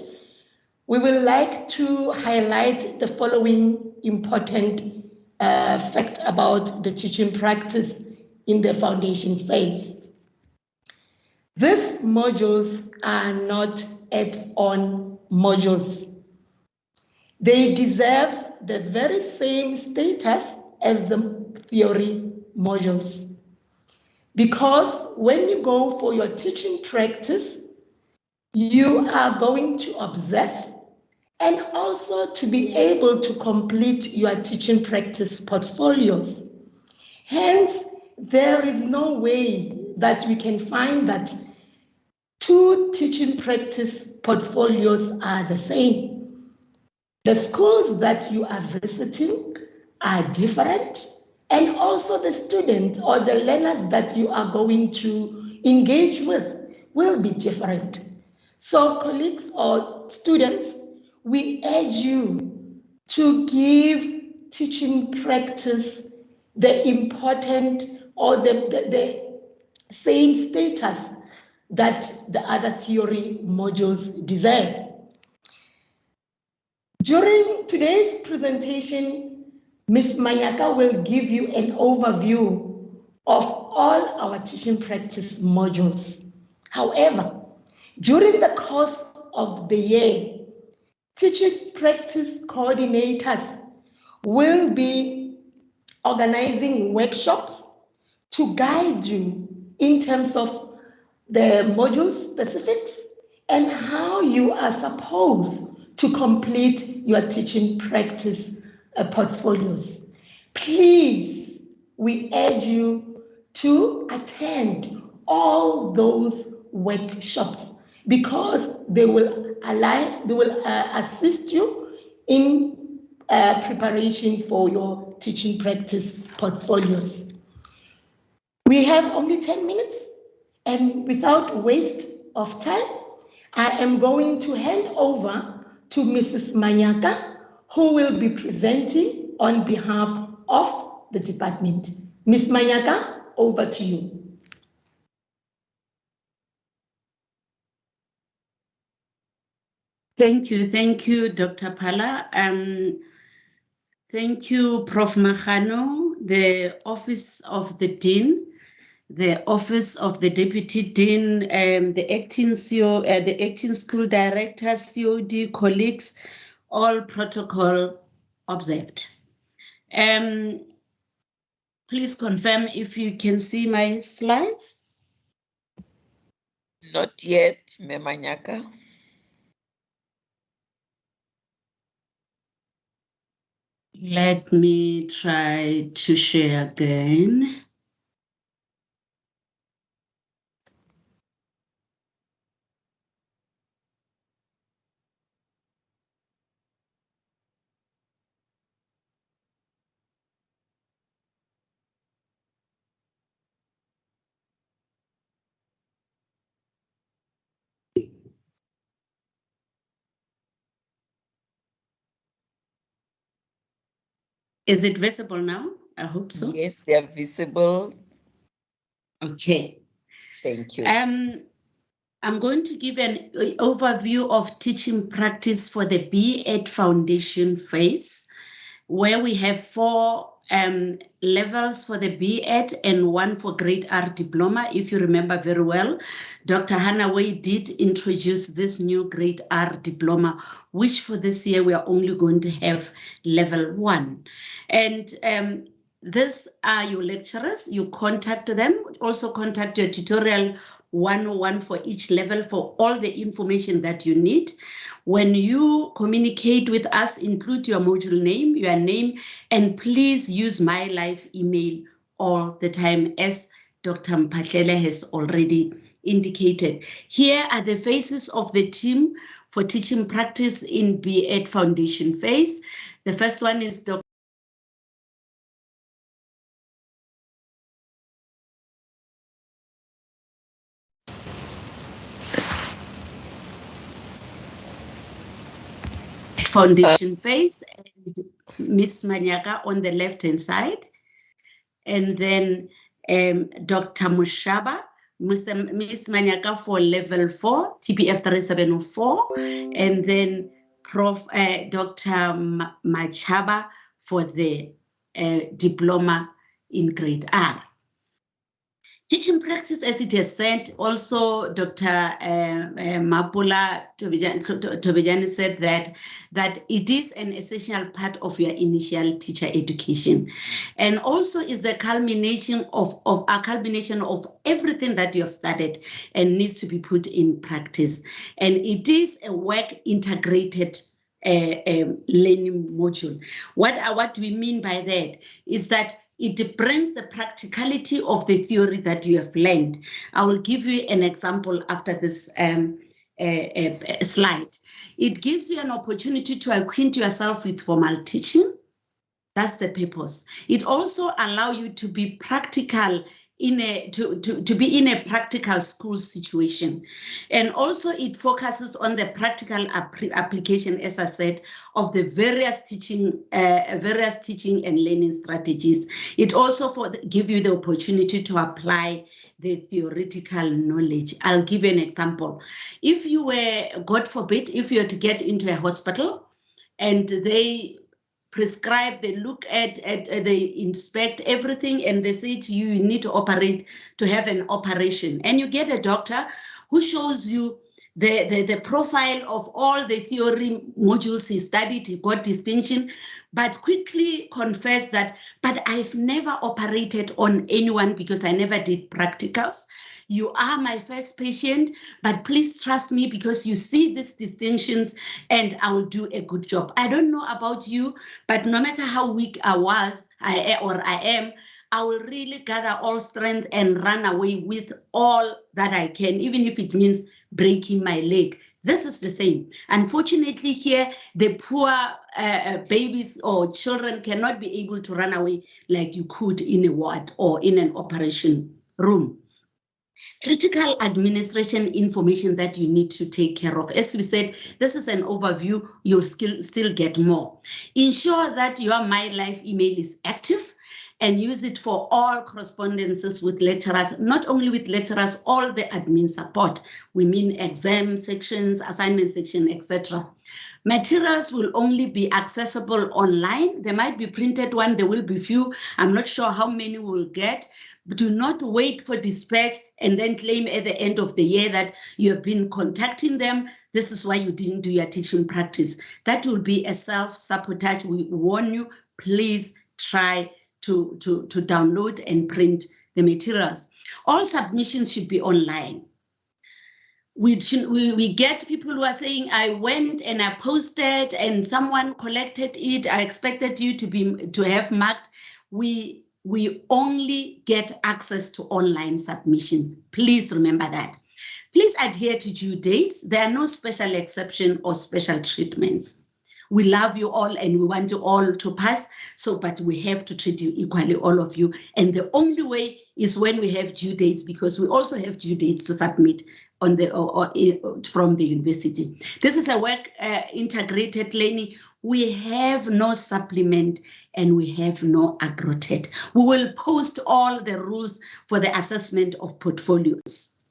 we would like to highlight the following important fact about the teaching practice in the foundation phase. These modules are not add-on modules. They deserve the very same status as the theory modules. Because when you go for your teaching practice, you are going to observe and also to be able to complete your teaching practice portfolios. Hence, there is no way that we can find that 2 teaching practice portfolios are the same. The schools that you are visiting are different, and also the students or the learners that you are going to engage with will be different. So colleagues or students, we urge you to give teaching practice the important or the same status that the other theory modules deserve. During today's presentation, Ms. Manyaka will give you an overview of all our teaching practice modules. However, during the course of the year, teaching practice coordinators will be organizing workshops to guide you in terms of the module specifics and how you are supposed to complete your teaching practice portfolios. Please, we urge you to attend all those workshops because they will assist you in preparation for your teaching practice portfolios. We have only 10 minutes, and without waste of time, I am going to hand over to Mrs. Manyaka, who will be presenting on behalf of the department. Ms. Manyaka, over to you.
Thank you, Dr. Pala. Thank you, Prof. Magano, the Office of the Dean,
the Office of the Deputy Dean, the acting CEO, the acting school director, COD, colleagues, all protocol observed. Please confirm if you can see my slides.
Not yet, Memanyaka.
Let me try to share again. Is it visible now? I hope so.
Yes, they are visible.
Okay.
Thank you.
I'm going to give an overview of teaching practice for the B.Ed foundation phase, where we have 4 levels for the B.Ed and 1 for grade R diploma. If you remember very well, Dr. Hanaway did introduce this new grade R diploma, which for this year we are only going to have level 1. And these are your lecturers. You contact them. Also contact your tutorial 101 for each level for all the information that you need. When you communicate with us, include your module name, your name, and please use my live email all the time, as Dr. Mphahlele has already indicated. Here are the faces of the team for teaching practice in B.Ed foundation phase. The first one is Dr. foundation phase, and Ms. Manyaka on the left-hand side, and then Dr. Mushaba, Ms. Manyaka for level 4, TPF 3704, and then Prof. Dr. Machaba for the diploma in grade R. Teaching practice, as it has said, also Dr. Mapula Tobejani said that it is an essential part of your initial teacher education, and also is the culmination of everything that you have studied and needs to be put in practice. And it is a work integrated learning module. What we mean by that is that it brings the practicality of the theory that you have learned. I will give you an example after this slide. It gives you an opportunity to acquaint yourself with formal teaching. That's the purpose. It also allows you to be practical to be in a practical school situation. And also it focuses on the practical application, as I said, of the various teaching and learning strategies. It also gives you the opportunity to apply the theoretical knowledge. I'll give you an example. If you were, God forbid, if you were to get into a hospital and they prescribe, they look at they inspect everything, and they say to you, you need to operate to have an operation. And you get a doctor who shows you the profile of all the theory modules he studied, he got distinction, but quickly confess that, but I've never operated on anyone because I never did practicals. You are my first patient, but please trust me because you see these distinctions and I will do a good job. I don't know about you, but no matter how weak I am, I will really gather all strength and run away with all that I can, even if it means breaking my leg. This is the same. Unfortunately here, the poor babies or children cannot be able to run away like you could in a ward or in an operation room. Critical administration information that you need to take care of. As we said, this is an overview, you'll still get more. Ensure that your My Life email is active and use it for all correspondences with lecturers, not only with lecturers, all the admin support. We mean exam sections, assignment section, etc. Materials will only be accessible online. There might be printed one, there will be few. I'm not sure how many we'll get, Do not wait for dispatch and then claim at the end of the year that you have been contacting them. This is why you didn't do your teaching practice. That will be a self-sabotage. We warn you, please try to download and print the materials. All submissions should be online. We get people who are saying, I went and I posted and someone collected it. I expected you to have marked. We only get access to online submissions. Please remember that. Please adhere to due dates. There are no special exception or special treatments. We love you all and we want you all to pass. But we have to treat you equally, all of you. And the only way is when we have due dates, because we also have due dates to submit on from the university. This is a work integrated learning. We have no supplement and we have no agrotet. We will post all the rules for the assessment of portfolios.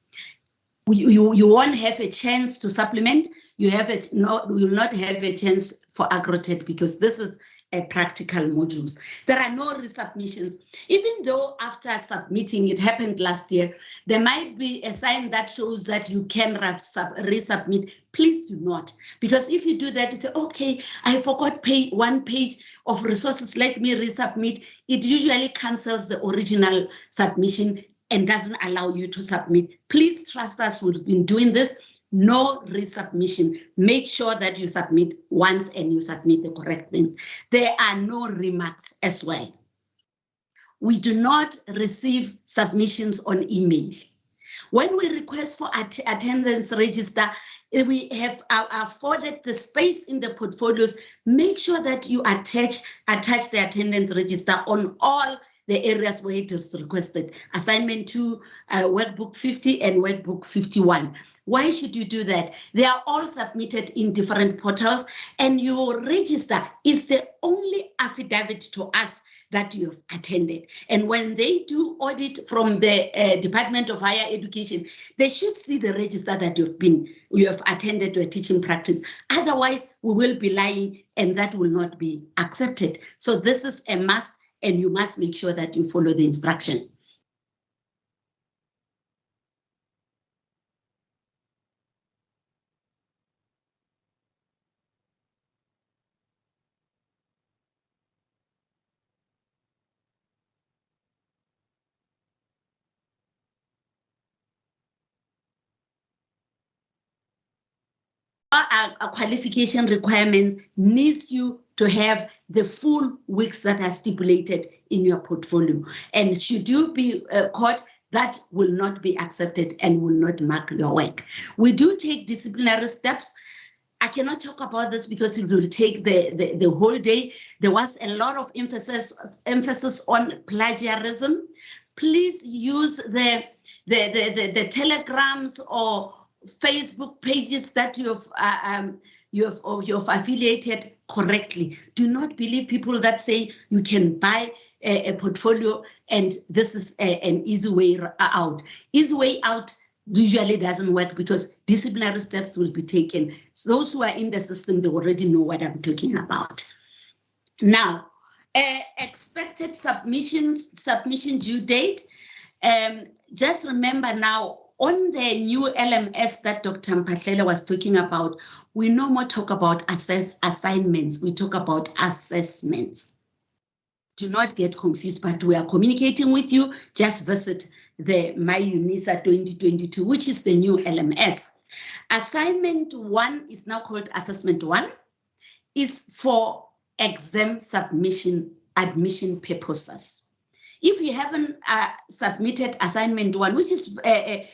You won't have a chance to supplement. You will not have a chance for agrotet because this is a practical modules. There are no resubmissions. Even though after submitting, it happened last year, there might be a sign that shows that you can resubmit. Please do not, because if you do that, you say, okay, I forgot one page of resources, let me resubmit. It usually cancels the original submission and doesn't allow you to submit. Please trust us, we've been doing this. No resubmission. Make sure that you submit once and you submit the correct things. There are no remarks as well. We do not receive submissions on email. When we request for attendance register, we have afforded the space in the portfolios. Make sure that you attach the attendance register on all the areas where it is requested. Assignment 2, workbook 50 and workbook 51. Why should you do that? They are all submitted in different portals and your register is the only affidavit to us that you have attended. And when they do audit from the Department of Higher Education, they should see the register that you have attended to a teaching practice. Otherwise, we will be lying and that will not be accepted. So this is a must. And you must make sure that you follow the instruction. Our qualification requirements needs you to have the full weeks that are stipulated in your portfolio. And should you be caught, that will not be accepted and will not mark your work. We do take disciplinary steps. I cannot talk about this because it will take the whole day. There was a lot of emphasis on plagiarism. Please use the telegrams or Facebook pages that you have affiliated correctly. Do not believe people that say you can buy a portfolio and this is an easy way out. Easy way out usually doesn't work because disciplinary steps will be taken. So those who are in the system, they already know what I'm talking about. Now, expected submission due date. Just remember now, on the new LMS that Dr. Mphahlele was talking about, we no more talk about assignments, we talk about assessments. Do not get confused, but we are communicating with you. Just visit the My Unisa 2022, which is the new LMS. Assignment 1 is now called Assessment 1, is for exam submission admission purposes. If you haven't submitted assignment 1, which is a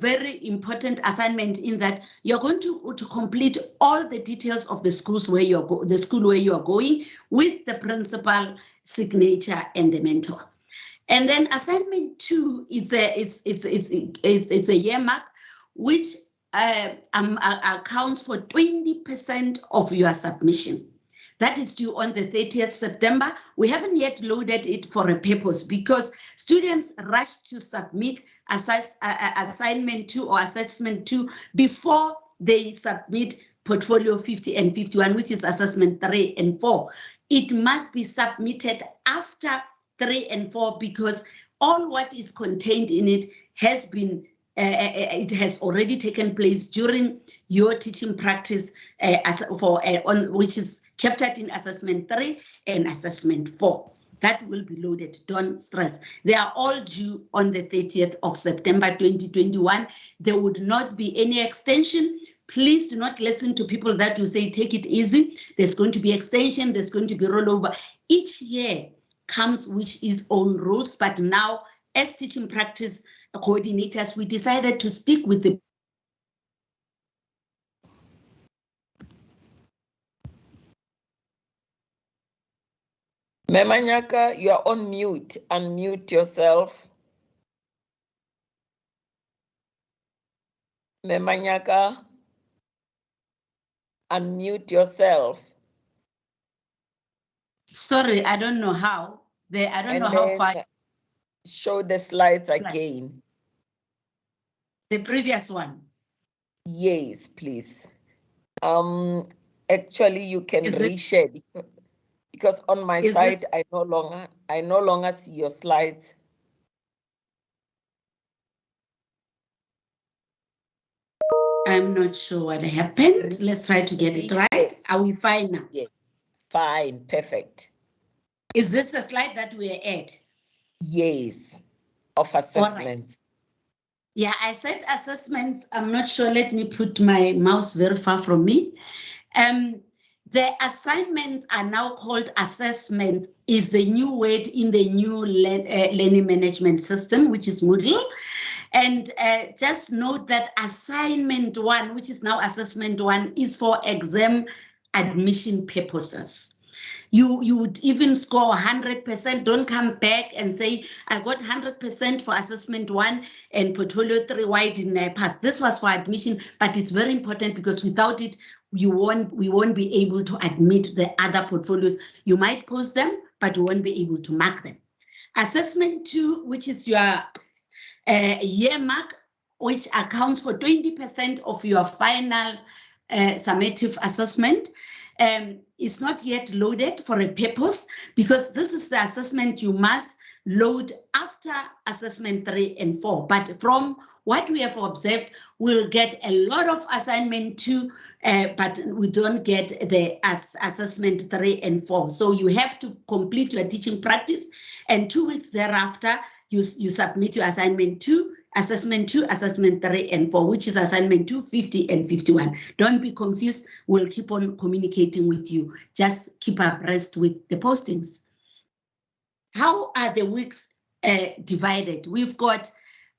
very important assignment in that you're going to complete all the details of the schools where the school where you are going with the principal signature and the mentor. And then assignment 2 it's a year mark, which accounts for 20% of your submission. That is due on the 30th September. We haven't yet loaded it for a purpose because students rush to submit assignment 2 or assessment 2 before they submit portfolio 50 and 51, which is assessment 3 and 4. It must be submitted after 3 and 4 because all what is contained in it has been, it has already taken place during your teaching practice which is captured in Assessment 3 and Assessment 4. That will be loaded, don't stress. They are all due on the 30th of September 2021. There would not be any extension. Please do not listen to people that will say, take it easy. There's going to be extension, there's going to be rollover. Each year comes with its own rules, but now as teaching practice coordinators, we decided to stick with the
Memanyaka, you are on mute. Unmute yourself. Memanyaka, unmute yourself.
Sorry, I don't know how. I don't know how far.
Show the slides again.
The previous one.
Yes, please. Actually, you can reshare because on my side I no longer see your slides.
I'm not sure what happened. Let's try to get it right. Are we fine now?
Yes, fine, perfect.
Is this the slide that we are at?
Yes, of assessments.
Right. Yeah, I said assessments. I'm not sure. Let me put my mouse very far from me. The assignments are now called assessments. Is the new word in the new learning management system, which is Moodle. And just note that assignment 1, which is now assessment 1, is for exam admission purposes. You would even score 100%. Don't come back and say, I got 100% for assessment 1 and portfolio 3, why didn't I pass? This was for admission, but it's very important because without it, we won't be able to admit the other portfolios. You might post them, but you won't be able to mark them. Assessment 2, which is your year mark, which accounts for 20% of your final summative assessment, is not yet loaded for a purpose because this is the assessment you must load after assessment 3 and 4. But from what we have observed, we'll get a lot of assignment 2, but we don't get the assessment 3 and 4. So you have to complete your teaching practice, and 2 weeks thereafter, you submit your assignment 2, assessment 2, assessment 3 and 4, which is assignment 2, 50 and 51. Don't be confused. We'll keep on communicating with you. Just keep abreast with the postings. How are the weeks divided? We've got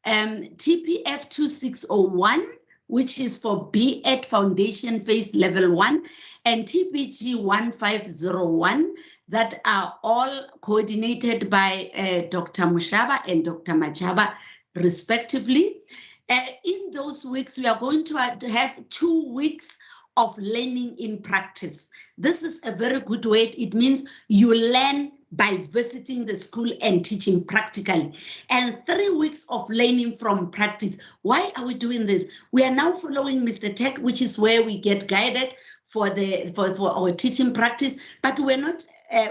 TPF 2601, which is for B.Ed Foundation Phase Level 1, and TPG 1501, that are all coordinated by Dr. Mushaba and Dr. Machaba, respectively. In those weeks, we are going to have 2 weeks of learning in practice. This is a very good way. It means you learn by visiting the school and teaching practically, and 3 weeks of learning from practice. Why are we doing this? We are now following Mr. Tech, which is where we get guided for our teaching practice, but we're not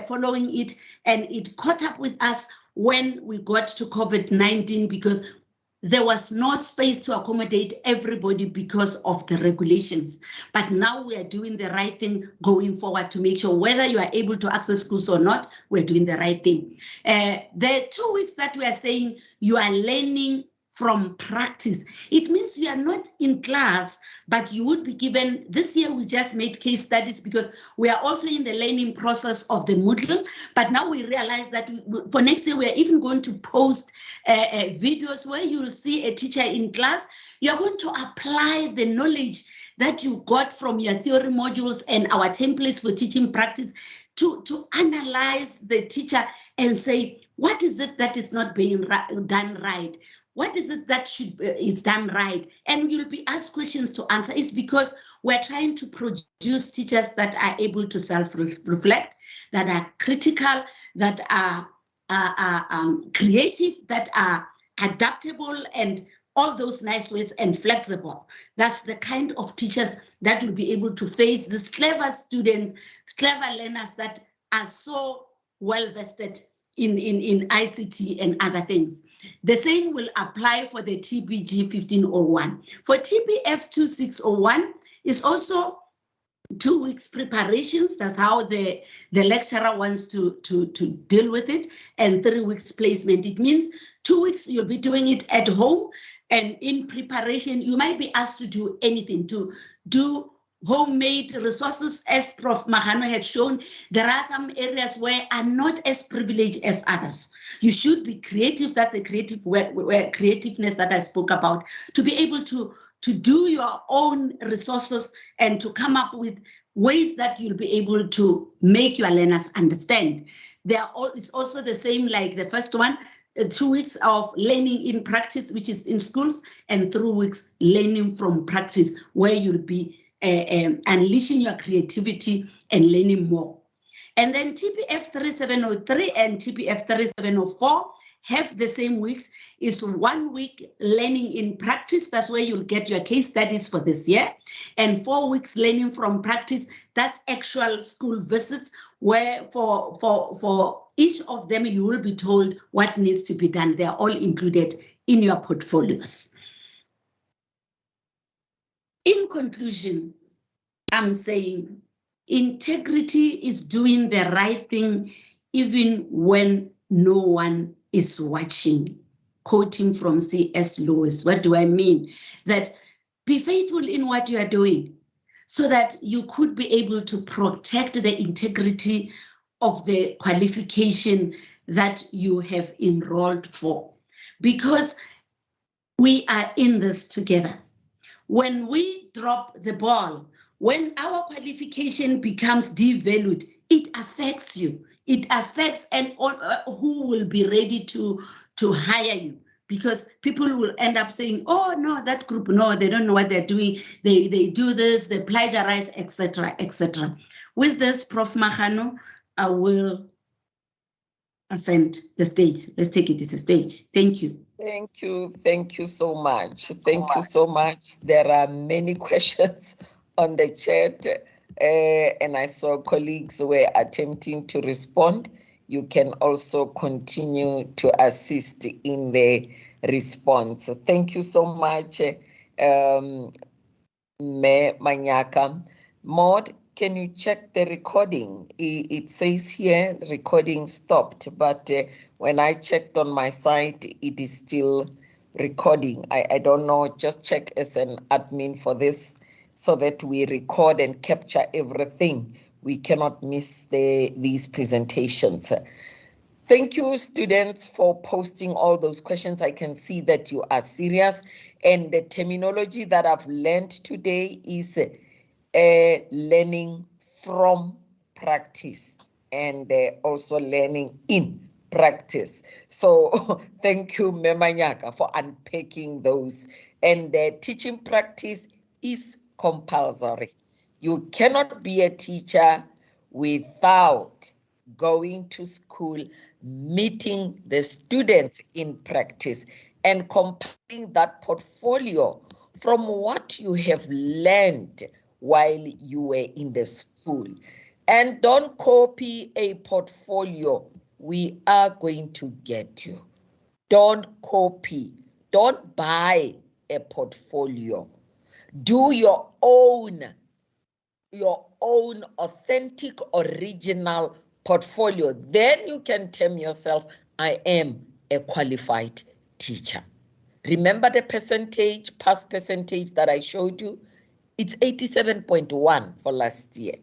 following it, and it caught up with us when we got to COVID-19 because there was no space to accommodate everybody because of the regulations. But now we are doing the right thing going forward to make sure whether you are able to access schools or not, we're doing the right thing. The 2 weeks that we are saying you are learning from practice, it means you are not in class, but you would be given, this year we just made case studies because we are also in the learning process of the Moodle, but now we realize that for next year, we are even going to post videos where you will see a teacher in class. You are going to apply the knowledge that you got from your theory modules and our templates for teaching practice to analyze the teacher and say, what is it that is not being done right? What is it that is done right? And you'll be asked questions to answer. It's because we're trying to produce teachers that are able to self-reflect, that are critical, that are creative, that are adaptable, and all those nice words, and flexible. That's the kind of teachers that will be able to face these clever students, clever learners that are so well vested in ICT and other things. The same will apply for the TBG 1501. For TBF 2601 is also 2 weeks preparations. That's how the lecturer wants to deal with it, and 3 weeks placement. It means 2 weeks you'll be doing it at home, and in preparation you might be asked to do anything, to do homemade resources. As Prof. Mahano had shown, there are some areas where are not as privileged as others. You should be creative. That's the creative where creativeness that I spoke about, to be able to do your own resources and to come up with ways that you'll be able to make your learners understand. It's also the same like the first one, 2 weeks of learning in practice, which is in schools, and 3 weeks learning from practice, where you'll be unleashing your creativity and learning more. And then TPF 3703 and TPF 3704 have the same weeks. Is 1 week learning in practice. That's where you'll get your case studies for this year. And 4 weeks learning from practice. That's actual school visits, where for each of them, you will be told what needs to be done. They're all included in your portfolios. In conclusion, I'm saying integrity is doing the right thing even when no one is watching. Quoting from C.S. Lewis. What do I mean? That be faithful in what you are doing, so that you could be able to protect the integrity of the qualification that you have enrolled for. Because we are in this together. When we drop the ball, when our qualification becomes devalued, it affects you. It affects and who will be ready to hire you, because people will end up saying, oh no, that group, no, they don't know what they're doing. They do this, they plagiarize, etc., etc. With this, Prof. Mahano, I will ascend the stage. Let's take it as a stage. Thank you.
Thank you so much. Thank you so much. There are many questions on the chat, and I saw colleagues were attempting to respond. You can also continue to assist in the response. Thank you so much, Me Manyaka. Maud, can you check the recording? It says here recording stopped, but when I checked on my site, it is still recording. I don't know, just check as an admin for this so that we record and capture everything. We cannot miss these presentations. Thank you, students, for posting all those questions. I can see that you are serious, and the terminology that I've learned today is learning from practice and also learning in practice. So thank you, Memanyaka, for unpacking those. And teaching practice is compulsory. You cannot be a teacher without going to school, meeting the students in practice, and compiling that portfolio from what you have learned while you were in the school. And don't copy a portfolio. We are going to get you. Don't copy. Don't buy a portfolio. Do your own authentic, original portfolio. Then you can term yourself, I am a qualified teacher. Remember the percentage, past percentage that I showed you? It's 87.1 for last year.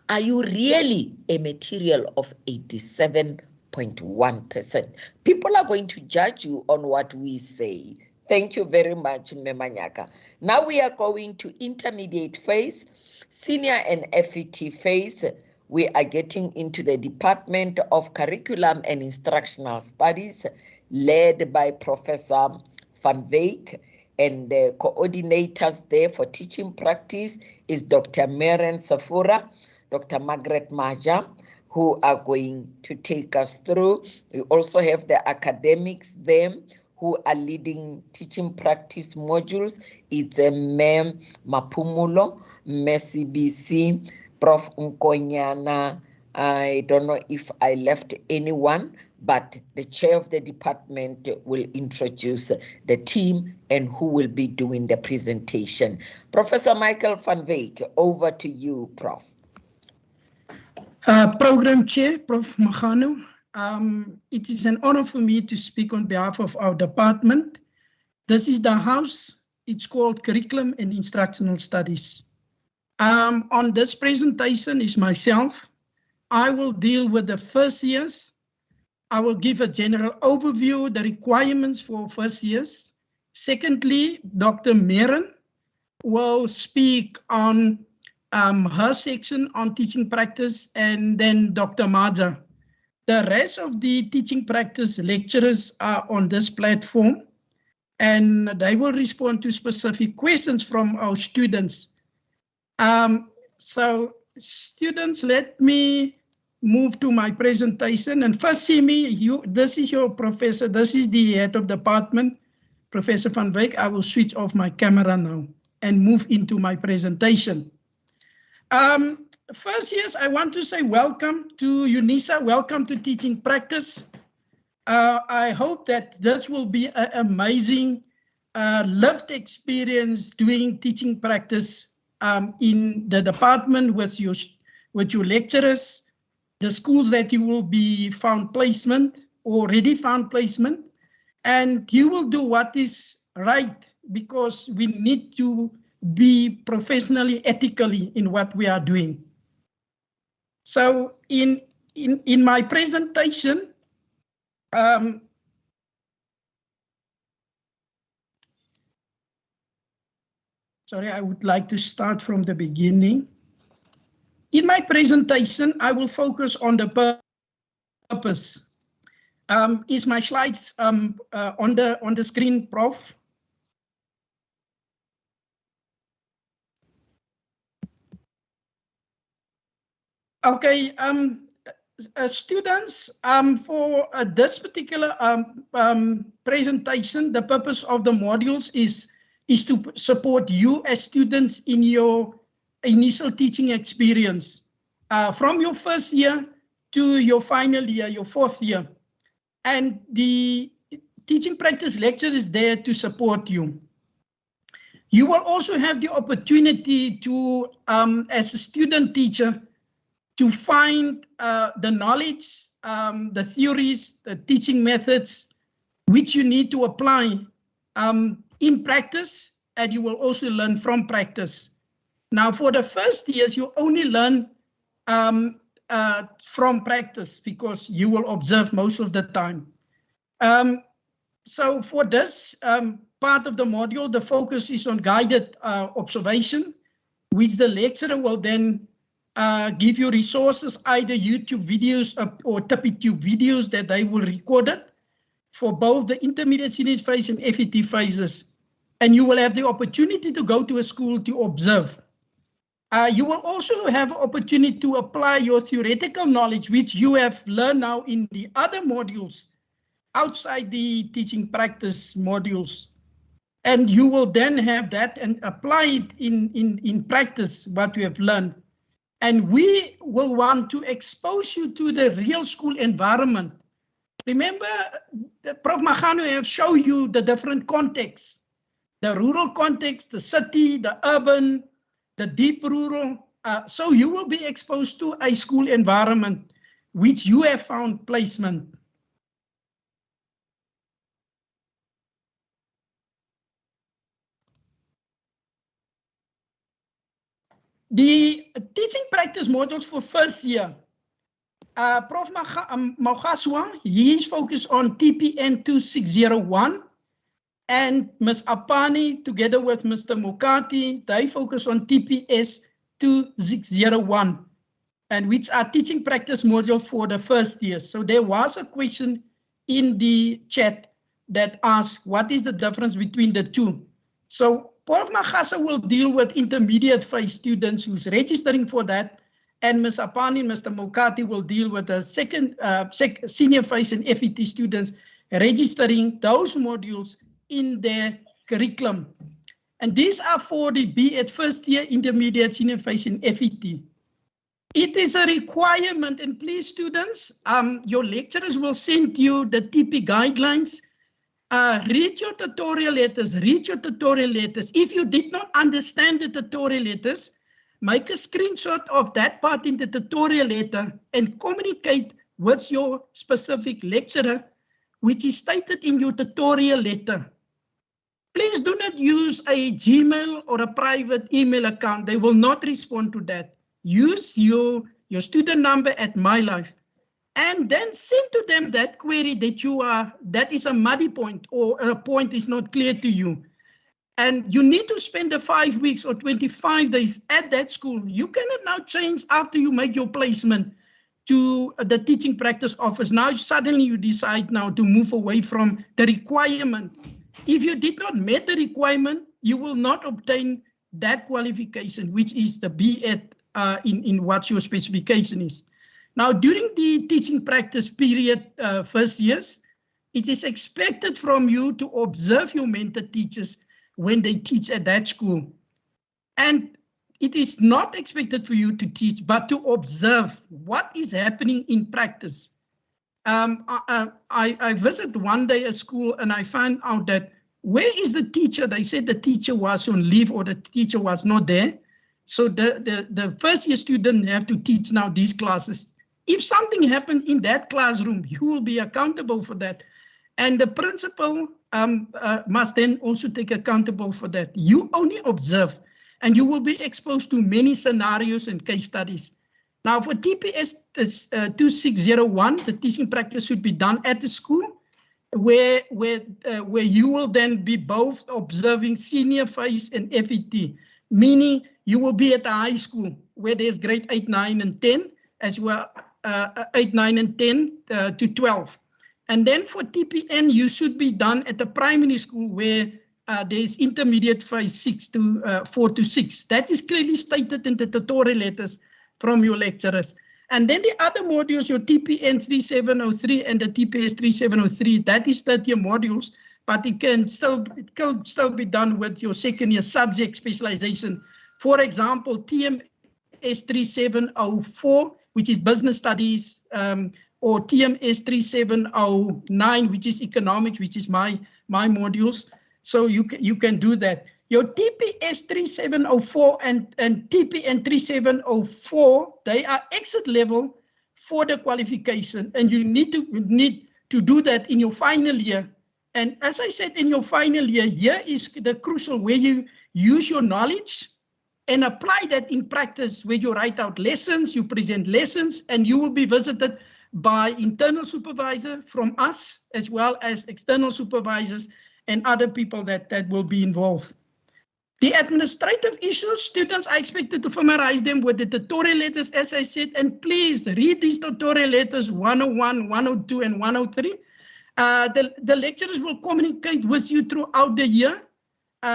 Are you really a material of 87.1%? People are going to judge you on what we say. Thank you very much, Memanyaka. Now we are going to intermediate phase, senior and FET phase. We are getting into the Department of Curriculum and Instructional Studies, led by Professor Van Wyk, and the coordinators there for teaching practice is Dr. Maren Safura, Dr. Margaret Maja, who are going to take us through. We also have the academics there who are leading teaching practice modules. It's Mem Mapumulo, Messi BC, Prof. Nkonyana, I don't know if I left anyone, but the chair of the department will introduce the team and who will be doing the presentation. Professor Michael van Wyk, over to you, Prof.
Program Chair, Prof. Magano. It is an honor for me to speak on behalf of our department. This is the house. It's called Curriculum and Instructional Studies. On this presentation is myself. I will deal with the first years. I will give a general overview, the requirements for first years. Secondly, Dr. Mehren will speak on her section on teaching practice, and then Dr. Maja. The rest of the teaching practice lecturers are on this platform, and they will respond to specific questions from our students. So students, let me move to my presentation. And first, see me, this is your professor, this is the head of department, Professor van Wyk. I will switch off my camera now and move into my presentation. First, yes, I want to say welcome to Unisa, welcome to teaching practice. I hope that this will be an amazing lived experience doing teaching practice in the department with your lecturers, the schools that you will be found placement, already found placement, and you will do what is right, because we need to be professionally, ethically in what we are doing. So in my presentation, sorry, I would like to start from the beginning. In my presentation, I will focus on the purpose. Is my slides on the screen, Prof? Okay, students, for this particular presentation, the purpose of the modules is to support you as students in your initial teaching experience, from your first year to your final year, your fourth year. And the teaching practice lecture is there to support you. You will also have the opportunity to, as a student teacher, to find the knowledge, the theories, the teaching methods, which you need to apply in practice, and you will also learn from practice. Now, for the first years, you only learn from practice, because you will observe most of the time. So for this part of the module, the focus is on guided observation, which the lecturer will then give you resources, either YouTube videos or TippyTube videos that they will record it for both the intermediate senior phase and FET phases. And you will have the opportunity to go to a school to observe. You will also have an opportunity to apply your theoretical knowledge, which you have learned now in the other modules outside the teaching practice modules. And you will then have that and apply it in practice, what you have learned. And we will want to expose you to the real school environment. Remember, Prof. Magano have shown you the different contexts, the rural context, the city, the urban, the deep rural. So you will be exposed to a school environment, which you have found placement. The teaching practice modules for first year. Prof. Magaswa, he is focused on TPN 2601, and Ms. Apani, together with Mr. Mokati, they focus on TPS 2601, and which are teaching practice module for the first year. So there was a question in the chat that asked, what is the difference between the two? So Prof. Magasa will deal with intermediate phase students who's registering for that, and Ms. Apani and Mr. Mokati will deal with the senior phase and FET students registering those modules in their curriculum. And these are for the BEd first year, intermediate, senior phase and FET. It is a requirement, and please students, your lecturers will send you the TP guidelines. Read your tutorial letters, If you did not understand the tutorial letters, make a screenshot of that part in the tutorial letter and communicate with your specific lecturer, which is stated in your tutorial letter. Please do not use a Gmail or a private email account. They will not respond to that. Use your student number at MyLife and then send to them that query that is a muddy point or a point is not clear to you. And you need to spend the 5 weeks or 25 days at that school. You cannot now change after you make your placement to the teaching practice office. Now suddenly you decide now to move away from the requirement. If you did not meet the requirement, you will not obtain that qualification, which is the B.Ed in what your specification is. Now, during the teaching practice period, first years, it is expected from you to observe your mentor teachers when they teach at that school. And it is not expected for you to teach, but to observe what is happening in practice. I visited one day a school and I found out that where is the teacher? They said the teacher was on leave or the teacher was not there. So the first year student have to teach now these classes. If something happened in that classroom, you will be accountable for that. And the principal must then also take accountable for that. You only observe and you will be exposed to many scenarios and case studies. Now for TPS 2601, the teaching practice should be done at the school where you will then be both observing senior phase and FET, meaning you will be at the high school where there's grade 8, 9, and 10, as well 8, 9, and 10 to 12. And then for TPN, you should be done at the primary school where there's intermediate phase 4 to 6. That is clearly stated in the tutorial letters from your lecturers. And then the other modules, your TPN 3703 and the TPS 3703, that is 30 modules, but it can still be done with your second year subject specialization. For example, TMS 3704, which is business studies, or TMS 3709, which is economics, which is my modules. So you can do that. Your TPS 3704 and TPN 3704, they are exit level for the qualification, and you need to do that in your final year. And as I said, in your final year, here is the crucial where you use your knowledge and apply that in practice, where you write out lessons, you present lessons, and you will be visited by internal supervisor from us, as well as external supervisors and other people that will be involved. The administrative issues, students are expected to familiarize them with the tutorial letters, as I said, and please read these tutorial letters 101, 102, and 103. The lecturers will communicate with you throughout the year.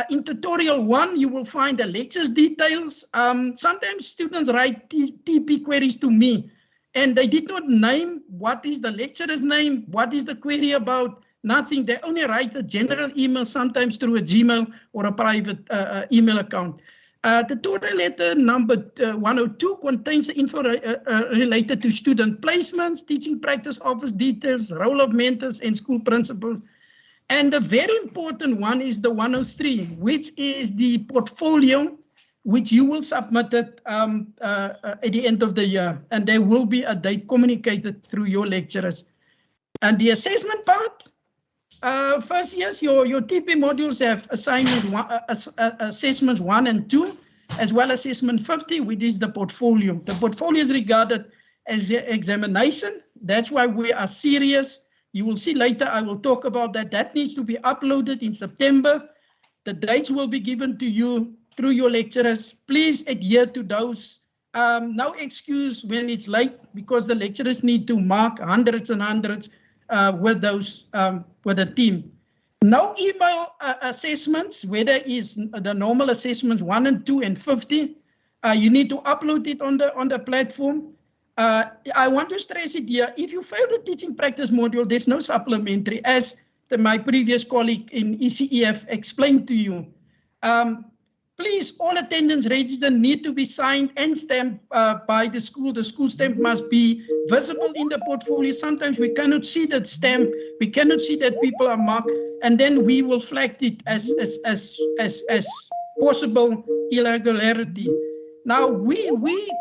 In tutorial 1, you will find the lectures details. Sometimes students write TP queries to me, and they did not name what is the lecturer's name, what is the query about, nothing. They only write a general email, sometimes through a Gmail or a private email account. Tutorial letter number 102 contains the info related to student placements, teaching practice office details, role of mentors and school principals. And the very important one is the 103, which is the portfolio, which you will submit it at the end of the year. And there will be a date communicated through your lecturers. And the assessment part, first, yes, your TP modules have assessments 1 and 2, as well as assessment 50, which is the portfolio. The portfolio is regarded as the examination. That's why we are serious. You will see later, I will talk about that. That needs to be uploaded in September. The dates will be given to you through your lecturers. Please adhere to those. No excuse when it's late, because the lecturers need to mark hundreds and hundreds with those, with the team. No email assessments, whether it's the normal assessments 1 and 2 and 50. You need to upload it on the platform. I want to stress it here. If you fail the teaching practice module, there's no supplementary, as my previous colleague in ECEF explained to you. Please, all attendance registers need to be signed and stamped by the school. The school stamp must be visible in the portfolio. Sometimes we cannot see that stamp. We cannot see that people are marked, and then we will flag it as possible irregularity. Now, we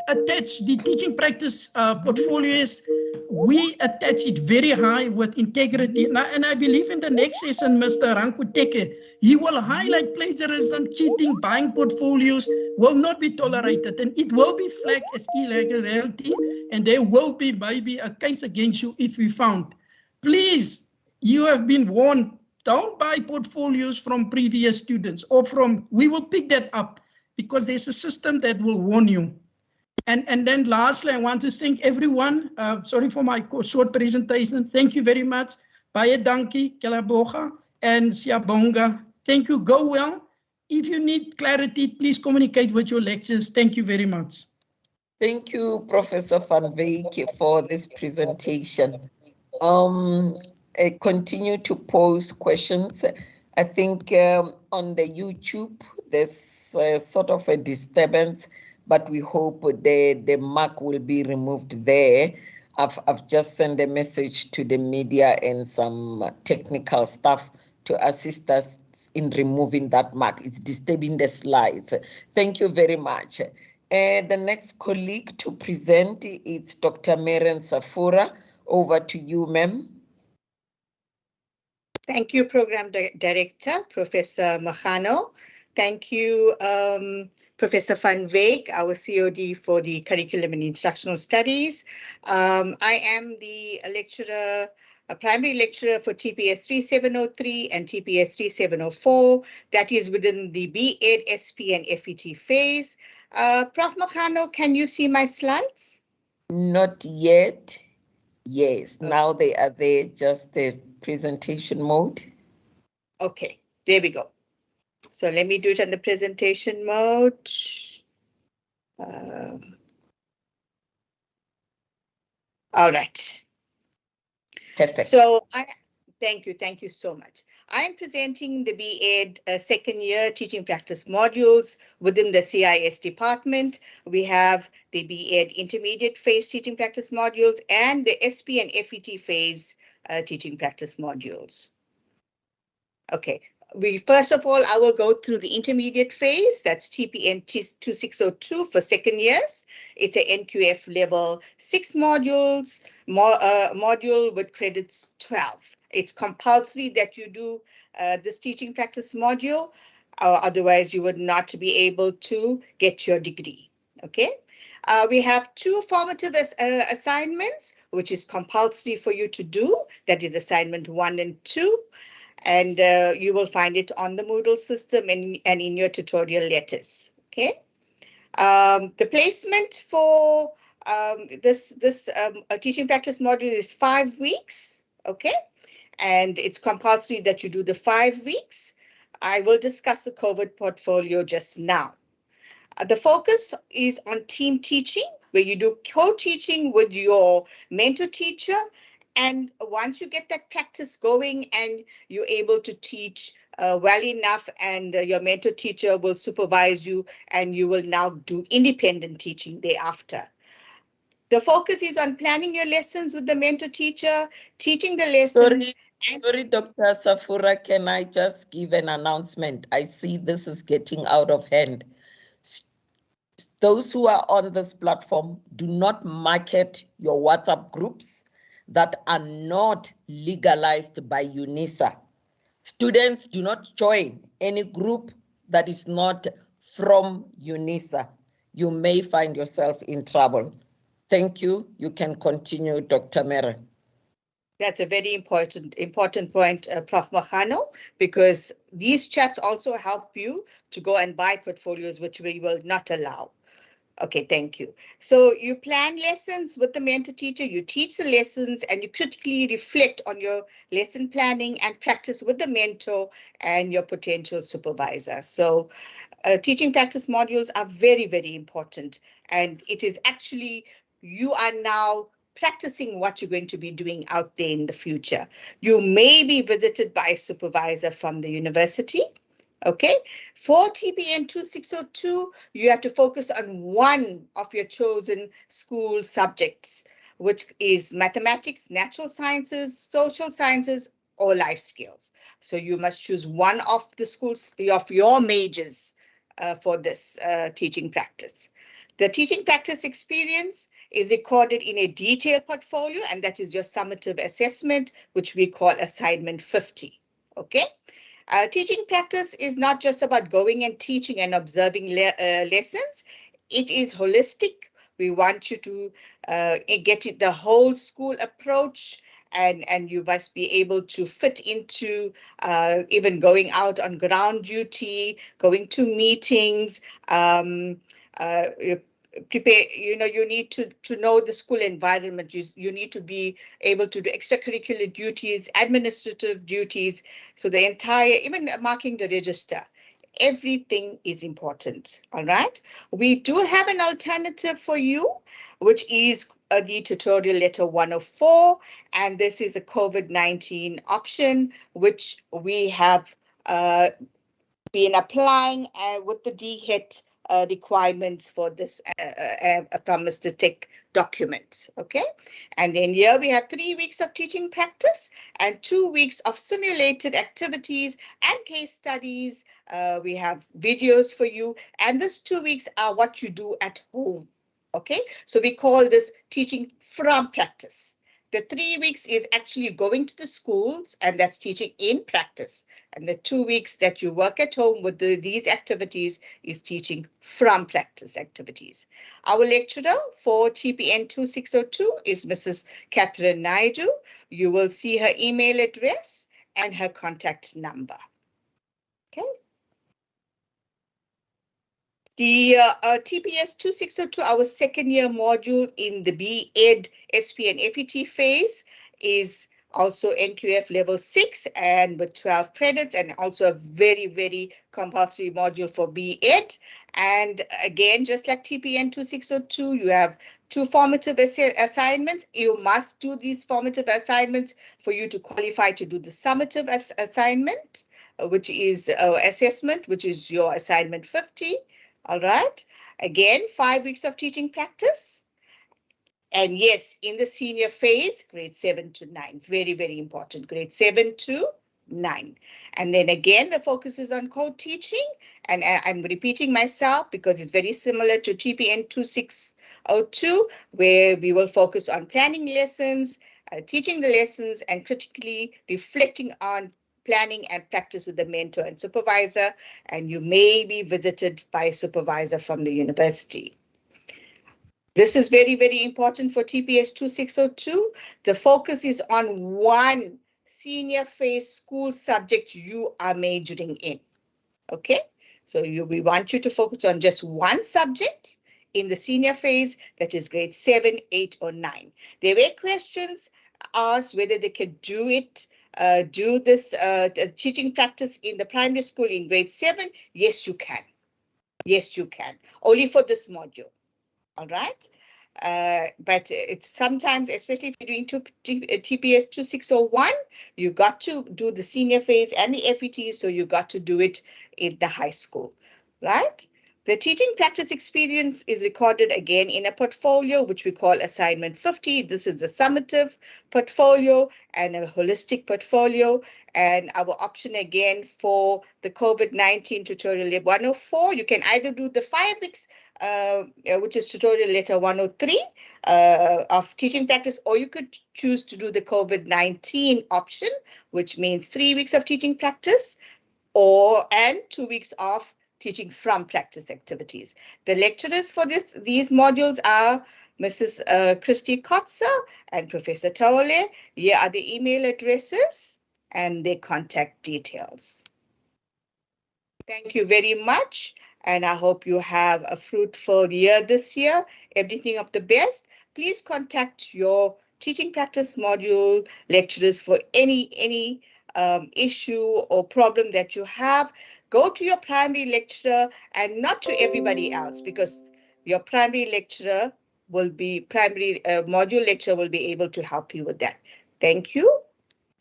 attach the teaching practice portfolios. We attach it very high with integrity. Now, and I believe in the next session, Mr. Rankuteke, he will highlight plagiarism, cheating, buying portfolios will not be tolerated, and it will be flagged as irregularity, and there will be maybe a case against you if we found. Please, you have been warned, don't buy portfolios from previous students or from, we will pick that up because there's a system that will warn you. And then lastly, I want to thank everyone. Sorry for my short presentation. Thank you very much. Baie dankie, Kelaboga and Siabonga. Thank you. Go well. If you need clarity, please communicate with your lecturers. Thank you very much.
Thank you, Professor Van Wyk, for this presentation. I continue to pose questions. I think on the YouTube, there's sort of a disturbance, but we hope the mark will be removed there. I've just sent a message to the media and some technical staff to assist us in removing that mark. It's disturbing the slides. Thank you very much. And the next colleague to present is Dr. Maren Safura. Over to you, ma'am.
Thank you, Program Director, Professor Magano. Thank you, Professor Van Wyk, our COD for the Curriculum and Instructional Studies. I am the lecturer, a primary lecturer for TPS 3703 and TPS 3704. That is within the B.Ed, SP, and FET phase. Prof. Magano, can you see my slides?
Not yet. Yes, now they are there, just the presentation mode.
Okay, there we go. So let me do it on the presentation mode. All right.
Perfect.
So thank you so much. I'm presenting the B.Ed second year teaching practice modules within the CIS department. We have the B.Ed intermediate phase teaching practice modules and the SP and FET phase teaching practice modules. Okay. First of all, I will go through the intermediate phase. That's TPN 2602 for second years. It's a NQF level 6 modules, module with credits 12. It's compulsory that you do this teaching practice module, otherwise you would not be able to get your degree. Okay. We have 2 formative assignments, which is compulsory for you to do. That is assignment 1 and 2. And you will find it on the Moodle system and in your tutorial letters. Okay. The placement for this teaching practice module is 5 weeks. Okay. And it's compulsory that you do the 5 weeks. I will discuss the COVID portfolio just now. The focus is on team teaching, where you do co-teaching with your mentor teacher. And once you get that practice going and you're able to teach well enough, and your mentor teacher will supervise you, and you will now do independent teaching thereafter. The focus is on planning your lessons with the mentor teacher, teaching the lessons.
Sorry, Dr. Safura, can I just give an announcement? I see this is getting out of hand. Those who are on this platform, do not market your WhatsApp groups that are not legalized by Unisa. Students, do not join any group that is not from Unisa. You may find yourself in trouble. Thank you. You can continue, Dr. Mera.
That's a very important point, Prof. Magano, because these chats also help you to go and buy portfolios, which we will not allow. Okay, thank you. So you plan lessons with the mentor teacher, you teach the lessons, and you critically reflect on your lesson planning and practice with the mentor and your potential supervisor. So teaching practice modules are very, very important. And it is actually, you are now practicing what you're going to be doing out there in the future. You may be visited by a supervisor from the university. Okay, for TPN 2602, you have to focus on one of your chosen school subjects, which is mathematics, natural sciences, social sciences, or life skills. So you must choose one of the schools of your majors for this teaching practice. The teaching practice experience is recorded in a detailed portfolio, and that is your summative assessment, which we call assignment 50. Okay. Teaching practice is not just about going and teaching and observing lessons. It is holistic. We want you to get it the whole school approach, and you must be able to fit into even going out on ground duty, going to meetings, prepare, you need to know the school environment. You need to be able to do extracurricular duties, administrative duties. So the entire, even marking the register, everything is important. All right. We do have an alternative for you, which is the tutorial letter 104. And this is a COVID-19 option, which we have been applying with the DHET requirements for this from Mr. Tech documents. Okay, and then here we have 3 weeks of teaching practice and 2 weeks of simulated activities and case studies. We have videos for you, and these 2 weeks are what you do at home. Okay, so we call this teaching from practice. The 3 weeks is actually going to the schools, and that's teaching in practice. And the 2 weeks that you work at home with these activities is teaching from practice activities. Our lecturer for TPN 2602 is Mrs. Catherine Naidu. You will see her email address and her contact number. Okay. The TPS 2602, our second year module in the B.Ed, SP and FET phase, is also NQF level 6 and with 12 credits, and also a very, very compulsory module for B.Ed. And again, just like TPN 2602, you have 2 formative assignments. You must do these formative assignments for you to qualify to do the summative assignment, which is assessment, which is your assignment 50. All right. Again, 5 weeks of teaching practice. And yes, in the senior phase, grade 7 to 9, very, very important, grade 7 to 9. And then again, the focus is on co-teaching. And I'm repeating myself because it's very similar to TPN 2602, where we will focus on planning lessons, teaching the lessons, and critically reflecting on planning and practice with the mentor and supervisor, and you may be visited by a supervisor from the university. This is very, very important for TPS 2602. The focus is on one senior phase school subject you are majoring in. Okay, so we want you to focus on just one subject in the senior phase, that is grade 7, 8, or 9. There were questions asked whether they could do it, do this teaching practice in the primary school in grade 7. Yes, you can. Yes, you can. Only for this module. All right. But it's sometimes, especially if you're doing TPS 2601, you got to do the senior phase and the FET, so you got to do it in the high school, right? The teaching practice experience is recorded again in a portfolio, which we call assignment 50. This is the summative portfolio and a holistic portfolio. And our option again for the COVID-19 tutorial 104, you can either do the 5 weeks, which is tutorial letter 103 of teaching practice, or you could choose to do the COVID-19 option, which means 3 weeks of teaching practice and 2 weeks of teaching from practice activities. The lecturers for these modules are Mrs. Christy Kotzer and Professor Taole. Here are the email addresses and their contact details. Thank you very much, and I hope you have a fruitful year this year. Everything of the best. Please contact your teaching practice module lecturers for any issue or problem that you have. Go to your primary lecturer and not to everybody else, because your primary lecturer will be, module lecturer will be able to help you with that. Thank you.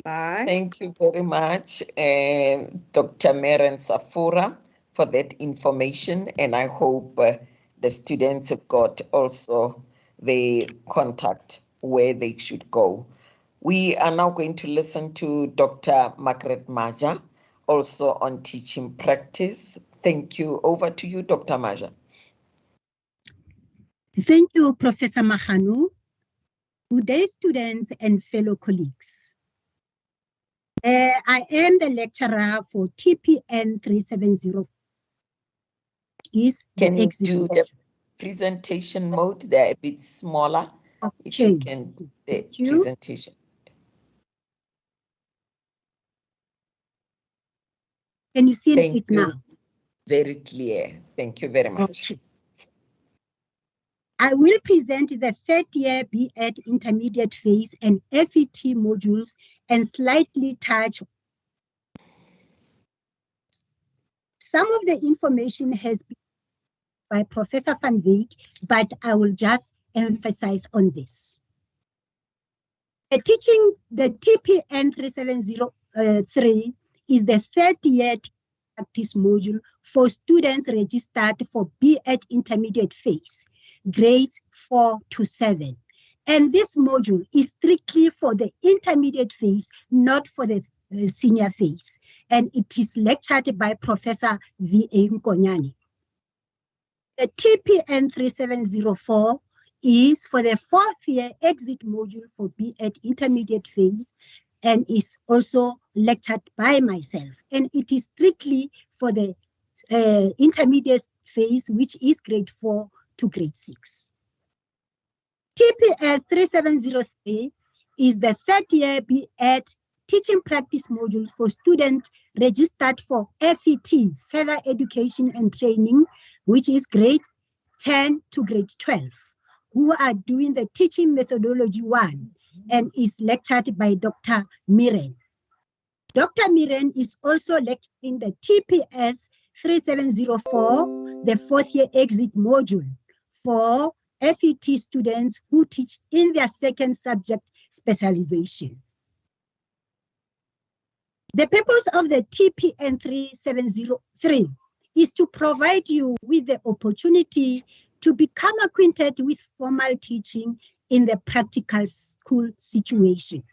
Bye.
Thank you very much, Dr. Meren Safura, for that information. And I hope the students got also the contact where they should go. We are now going to listen to Dr. Margaret Maja, also on teaching practice. Thank you. Over to you, Dr. Maja.
Thank you, Professor Mahanu. Good day, students and fellow colleagues. I am the lecturer for TPN 370.
Can you do the presentation mode? They're a bit smaller.
Okay.
If you can do the presentation.
Can you see it now?
Very clear. Thank you very much.
Okay. I will present the third year B.Ed intermediate phase and FET modules and slightly touch. Some of the information has been by Professor Van Wyk, but I will just emphasize on this. Teaching the TPN 3703 is the third year practice module for students registered for B.Ed intermediate phase, grades 4 to 7. And this module is strictly for the intermediate phase, not for the senior phase. And it is lectured by Professor V.A. Nkonyane. The TPN 3704 is for the fourth year exit module for B.Ed intermediate phase and is also lectured by myself. And it is strictly for the intermediate phase, which is grade 4 to grade 6. TPS 3703 is the third year B.Ed teaching practice module for students registered for FET, Further Education and Training, which is grade 10 to grade 12, who are doing the teaching methodology 1 and is lectured by Dr. Miren. Dr. Miren is also lecturing the TPS 3704, the fourth year exit module for FET students who teach in their second subject specialization. The purpose of the TPN 3703 is to provide you with the opportunity to become acquainted with formal teaching in the practical school situation,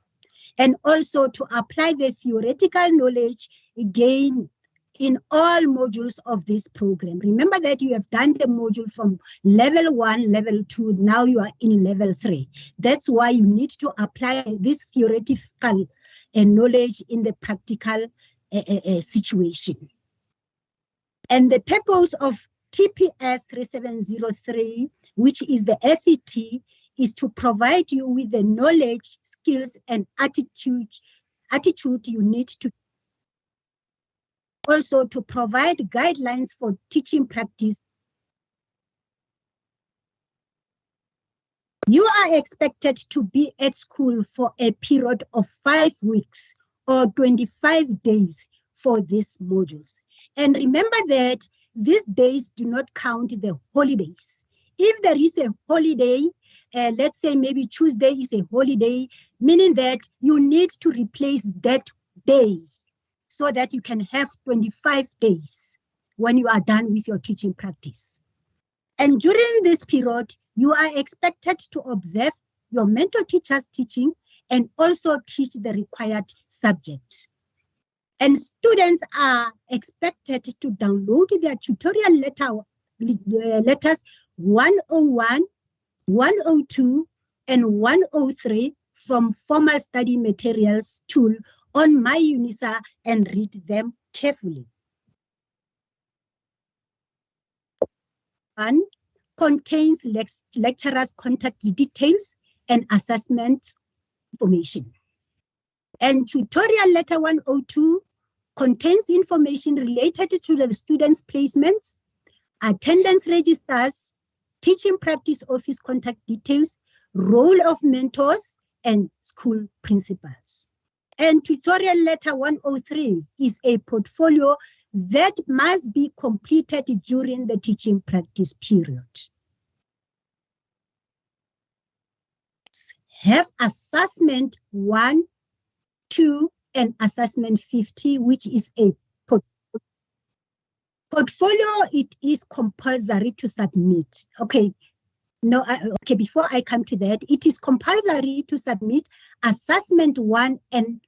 and also to apply the theoretical knowledge again in all modules of this program. Remember that you have done the module from level 1, level 2, now you are in level 3. That's why you need to apply this theoretical knowledge in the practical situation. And the purpose of TPS 3703, which is the FET, is to provide you with the knowledge, skills, and attitude you need to. Also to provide guidelines for teaching practice. You are expected to be at school for a period of 5 weeks or 25 days for these modules. And remember that these days do not count the holidays. If there is a holiday, let's say maybe Tuesday is a holiday, meaning that you need to replace that day so that you can have 25 days when you are done with your teaching practice. And during this period, you are expected to observe your mentor teacher's teaching and also teach the required subject. And students are expected to download their tutorial letters 101, 102, and 103 from Formal Study Materials tool on my Unisa and read them carefully. 1 contains lecturers' contact details and assessment information. And tutorial letter 102 contains information related to the students' placements, attendance registers, teaching practice office contact details, role of mentors, and school principals. And tutorial letter 103 is a portfolio that must be completed during the teaching practice period. Have assessment 1, 2 and assessment 50, which is a portfolio. It is compulsory to submit. Okay. No, okay, before I come to that, it is compulsory to submit assessment 1 and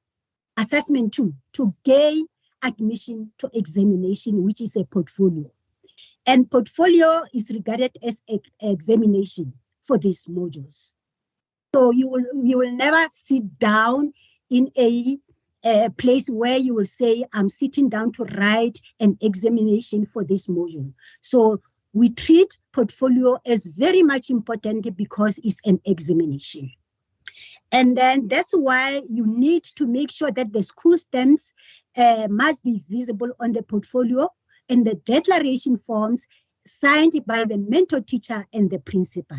assessment 2 to gain admission to examination, which is a portfolio. And portfolio is regarded as an examination for these modules. So you will never sit down in a place where you will say, I'm sitting down to write an examination for this module. So we treat portfolio as very much important because it's an examination. And then that's why you need to make sure that the school stamps must be visible on the portfolio and the declaration forms signed by the mentor teacher and the principal.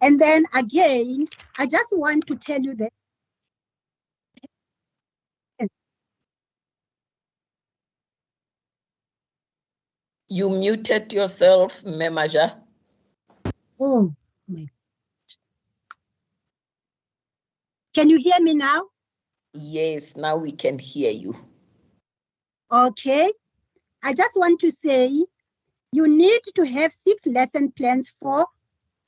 And then again, I just want to tell you that
you muted yourself, Memaja.
Oh my God. Can you hear me now?
Yes, now we can hear you.
Okay. I just want to say you need to have 6 lesson plans for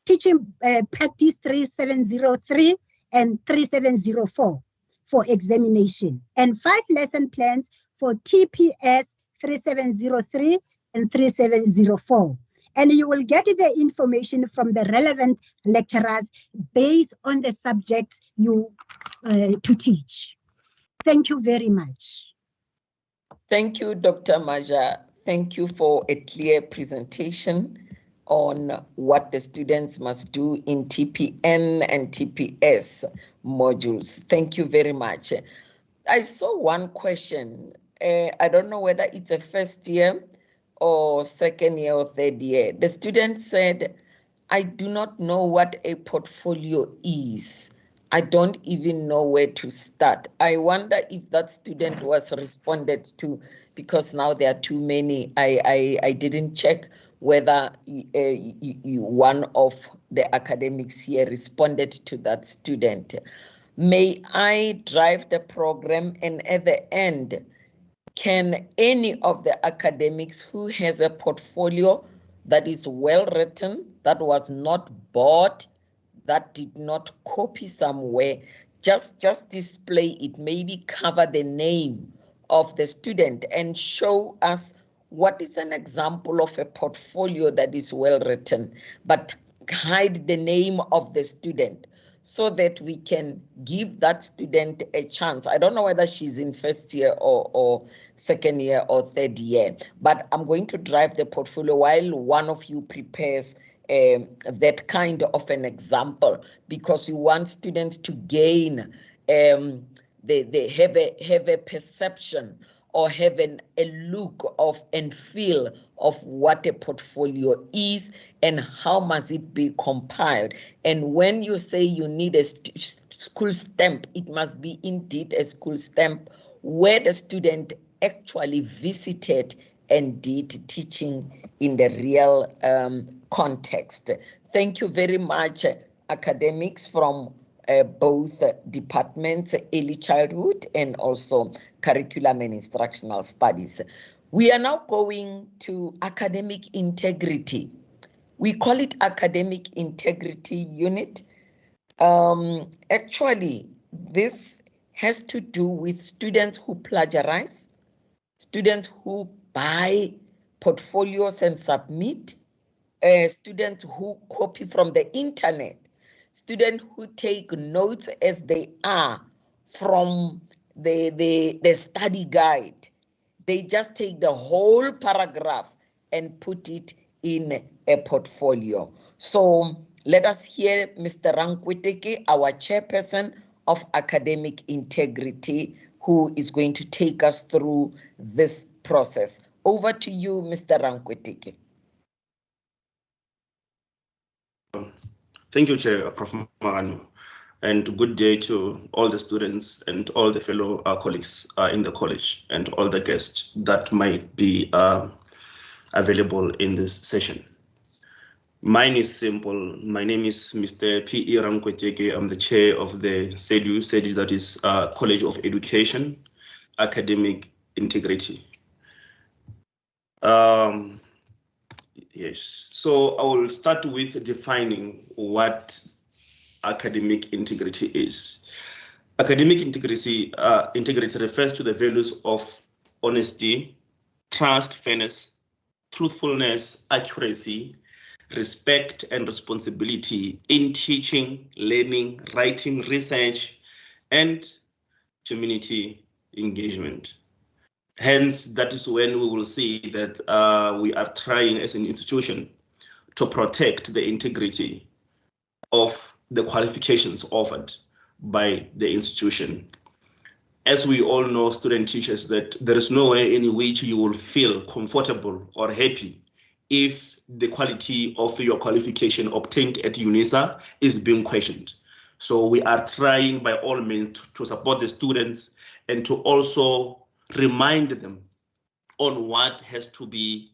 teaching practice 3703 and 3704 for examination, and 5 lesson plans for TPS 3703 and 3704. And you will get the information from the relevant lecturers based on the subjects you to teach. Thank you very much.
Thank you, Dr. Maja. Thank you for a clear presentation on what the students must do in TPN and TPS modules. Thank you very much. I saw one question. I don't know whether it's a first year or second year or third year. The student said, I do not know what a portfolio is. I don't even know where to start. I wonder if that student was responded to, because now there are too many. I didn't check whether one of the academics here responded to that student. May I drive the program, and at the end, can any of the academics who has a portfolio that is well written, that was not bought, that did not copy somewhere, just display it, maybe cover the name of the student and show us what is an example of a portfolio that is well written, but hide the name of the student so that we can give that student a chance. I don't know whether she's in first year or second year or third year, but I'm going to drive the portfolio while one of you prepares that kind of an example, because we want students to gain, they have a perception or have a look of and feel of what a portfolio is and how must it be compiled. And when you say you need a school stamp, it must be indeed a school stamp where the student actually visited and did teaching in the real context. Thank you very much, academics from both departments, early childhood and also curriculum and instructional studies. We are now going to academic integrity. We call it academic integrity unit. Actually, this has to do with students who plagiarize, students who buy portfolios and submit, students who copy from the internet, students who take notes as they are from the study guide. They just take the whole paragraph and put it in a portfolio. So let us hear Mr. Rankweteke, our chairperson of academic integrity, who is going to take us through this process. Over to you, Mr. Rankweteke.
Thank you, Chair, Prof. Magano, and good day to all the students and all the fellow colleagues in the college and all the guests that might be available in this session. Mine is simple. My name is Mr. P.E. Ramkweteke. I'm the chair of the SEDU, that is College of Education, Academic Integrity. Yes, so I will start with defining what academic integrity is. Academic integrity refers to the values of honesty, trust, fairness, truthfulness, accuracy, respect, and responsibility in teaching, learning, writing, research, and community engagement. Hence, that is when we will see that we are trying as an institution to protect the integrity of the qualifications offered by the institution. As we all know, student teachers, that there is no way in which you will feel comfortable or happy if the quality of your qualification obtained at Unisa is being questioned. So we are trying by all means to support the students and to also remind them on what has to be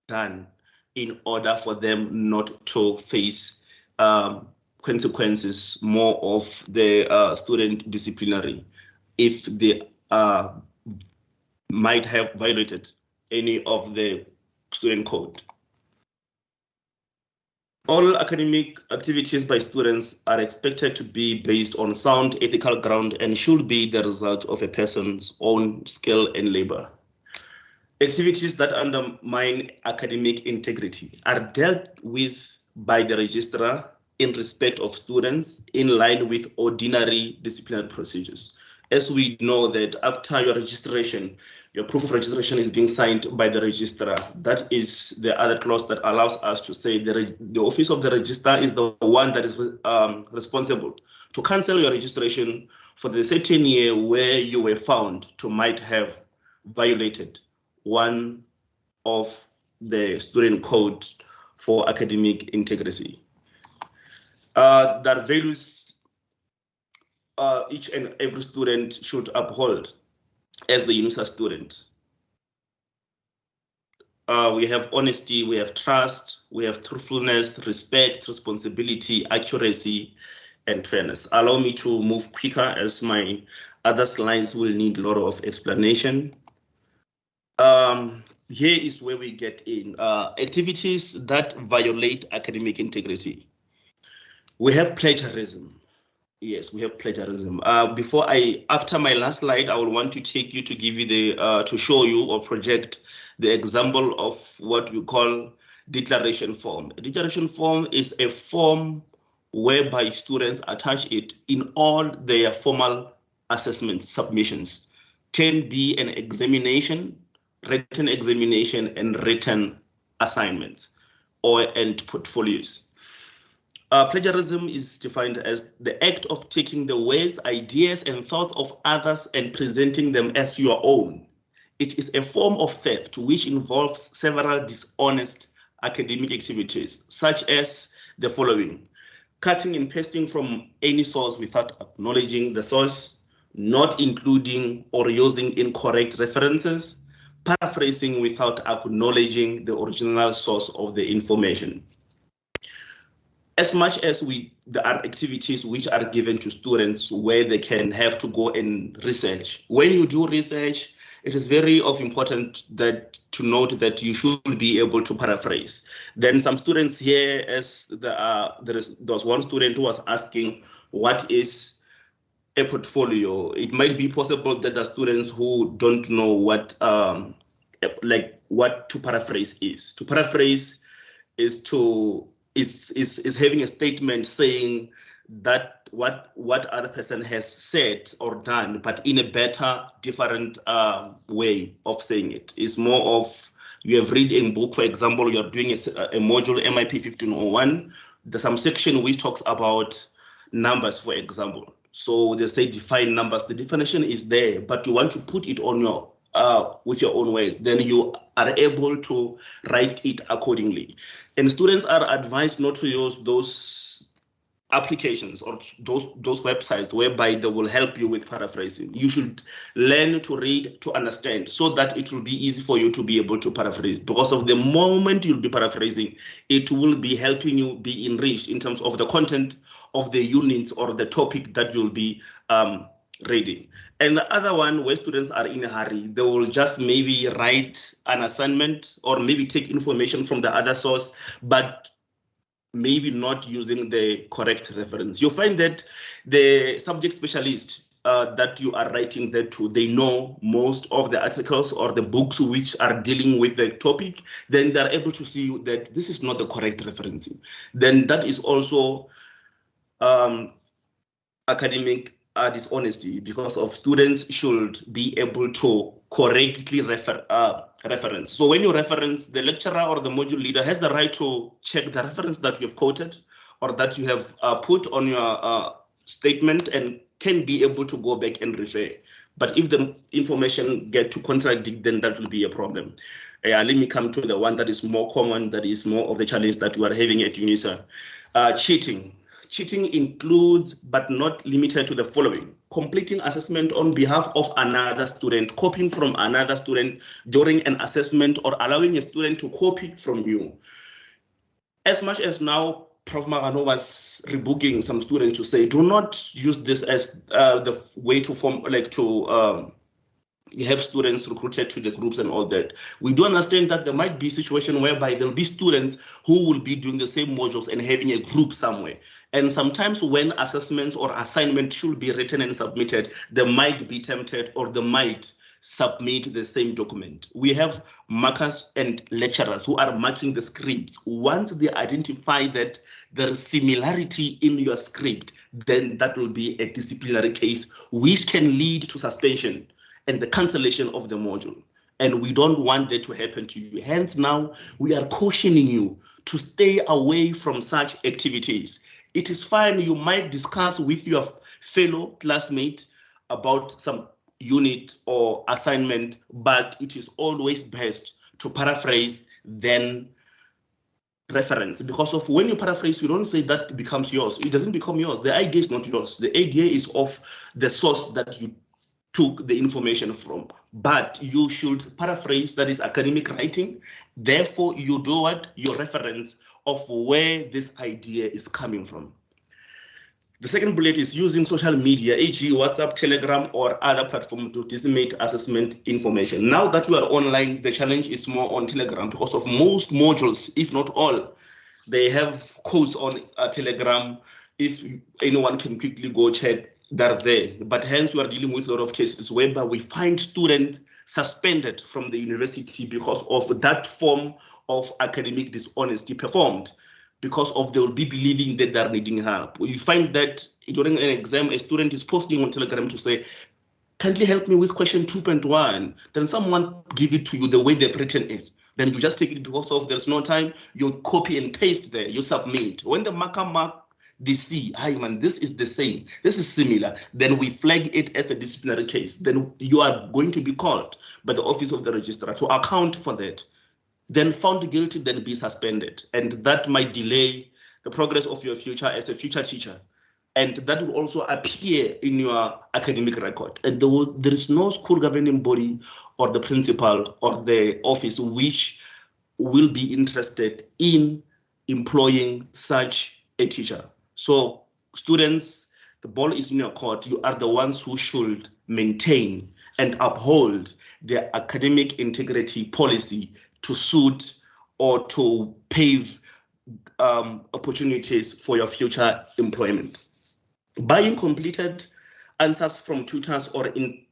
done in order for them not to face consequences more of the student disciplinary if they might have violated any of the student code. All academic activities by students are expected to be based on sound ethical ground and should be the result of a person's own skill and labor. Activities that undermine academic integrity are dealt with by the registrar in respect of students in line with ordinary disciplinary procedures. As we know that after your registration, your proof of registration is being signed by the registrar. That is the other clause that allows us to say the office of the registrar is the one that is responsible to cancel your registration for the certain year where you were found to might have violated one of the student codes for academic integrity. That values each and every student should uphold as the Unisa student. We have honesty, we have trust, we have truthfulness, respect, responsibility, accuracy, and fairness. Allow me to move quicker as my other slides will need a lot of explanation. Here is where we get in. Activities that violate academic integrity. We have plagiarism. Yes, we have plagiarism. After my last slide, I will want to take you to give you the, to show you or project the example of what we call declaration form. A declaration form is a form whereby students attach it in all their formal assessment submissions. Can be an examination, written examination, and written assignments and portfolios. Plagiarism is defined as the act of taking the words, ideas, and thoughts of others and presenting them as your own. It is a form of theft which involves several dishonest academic activities, such as the following: cutting and pasting from any source without acknowledging the source, not including or using incorrect references, paraphrasing without acknowledging the original source of the information. As much as there are activities which are given to students where they can have to go and research. When you do research, it is very important to note that you should be able to paraphrase. Then some students here, as there was one student who was asking, what is a portfolio? It might be possible that there are students who don't know what to paraphrase is. To paraphrase is having a statement saying that what other person has said or done, but in a better, different way of saying it. It's more of, you have read a book, for example, you're doing a module MIP 1501, there's some section which talks about numbers, for example. So they say define numbers, the definition is there, but you want to put it on your with your own ways, then you are able to write it accordingly. And students are advised not to use those applications or those websites whereby they will help you with paraphrasing. You should learn to read, to understand, so that it will be easy for you to be able to paraphrase. Because of the moment you'll be paraphrasing, it will be helping you be enriched in terms of the content of the units or the topic that you'll be reading. And the other one, where students are in a hurry, they will just maybe write an assignment or maybe take information from the other source, but maybe not using the correct reference. You'll find that the subject specialist that you are writing that to, they know most of the articles or the books which are dealing with the topic, then they're able to see that this is not the correct referencing. Then that is also academic dishonesty, because of students should be able to correctly reference. So when you reference, the lecturer or the module leader has the right to check the reference that you've quoted or that you have put on your statement, and can be able to go back and refer. But if the information get to contradict, then that will be a problem. Let me come to the one that is more common, that is more of the challenge that we are having at Unisa. Cheating. Cheating includes, but not limited to, the following: completing assessment on behalf of another student, copying from another student during an assessment, or allowing a student to copy from you. As much as now Prof. Magano was rebooking some students to say, do not use this as the way to form, you have students recruited to the groups and all that. We do understand that there might be a situation whereby there'll be students who will be doing the same modules and having a group somewhere. And sometimes when assessments or assignments should be written and submitted, they might be tempted, or they might submit the same document. We have markers and lecturers who are marking the scripts. Once they identify that there is similarity in your script, then that will be a disciplinary case, which can lead to suspension and the cancellation of the module. And we don't want that to happen to you. Hence, now we are cautioning you to stay away from such activities. It is fine, you might discuss with your fellow classmate about some unit or assignment, but it is always best to paraphrase than reference. Because of when you paraphrase, we don't say that becomes yours. It doesn't become yours. The idea is not yours. The idea is of the source that you took the information from. But you should paraphrase, that is academic writing. Therefore, you do what? Your reference of where this idea is coming from. The second bullet is using social media, e.g. WhatsApp, Telegram, or other platforms to disseminate assessment information. Now that we are online, the challenge is more on Telegram, because of most modules, if not all, they have codes on Telegram. If anyone can quickly go check, they're there. But hence we are dealing with a lot of cases whereby we find students suspended from the university because of that form of academic dishonesty performed, because of they will be believing that they're needing help. You find that during an exam, a student is posting on Telegram to say, kindly help me with question 2.1. Then someone give it to you the way they've written it. Then you just take it because of there's no time, you copy and paste there, you submit. When the marker mark, they see, hi man, this is the same, this is similar, then we flag it as a disciplinary case. Then you are going to be called by the office of the registrar to account for that. Then found guilty, then be suspended. And that might delay the progress of your future as a future teacher. And that will also appear in your academic record. And there is no school governing body or the principal or the office which will be interested in employing such a teacher. So students, the ball is in your court. You are the ones who should maintain and uphold the academic integrity policy to suit or to pave opportunities for your future employment. Buying completed answers from tutors or in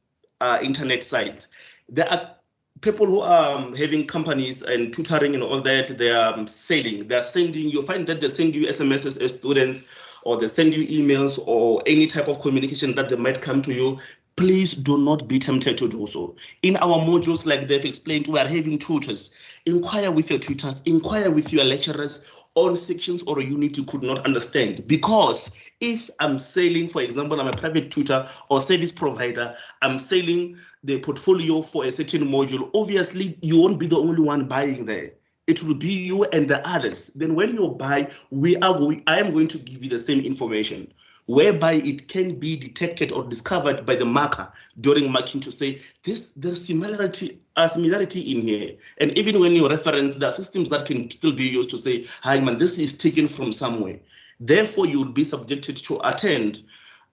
internet sites. There are people who are having companies and tutoring and all that, they are selling. They're sending, you find that they send you SMSs as students, or they send you emails or any type of communication that they might come to you. Please do not be tempted to do so. In our modules, like they've explained, we are having tutors. Inquire with your tutors, inquire with your lecturers on sections or a unit you could not understand. Because if I'm selling, for example, I'm a private tutor or service provider, I'm selling the portfolio for a certain module, obviously you won't be the only one buying there. it will be you and the others. Then when you buy, I am going to give you the same information, whereby it can be detected or discovered by the marker during marking to say there's similarity in here. And even when you reference, there are systems that can still be used to say, hi man, this is taken from somewhere. Therefore, you will be subjected to attend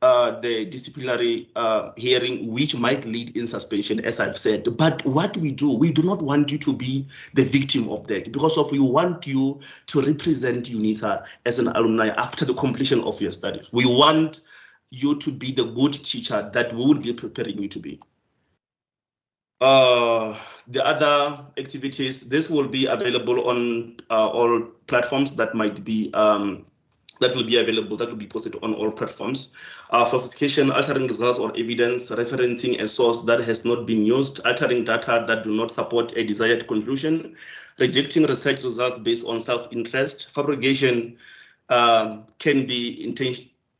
the disciplinary hearing, which might lead in suspension, as I've said. But what we do not want you to be the victim of that, because we want you to represent Unisa as an alumni after the completion of your studies. We want you to be the good teacher that we will be preparing you to be. The other activities, this will be available on all platforms that might be that will be available, that will be posted on all platforms. Falsification, altering results or evidence, referencing a source that has not been used, altering data that do not support a desired conclusion, rejecting research results based on self-interest. Fabrication can be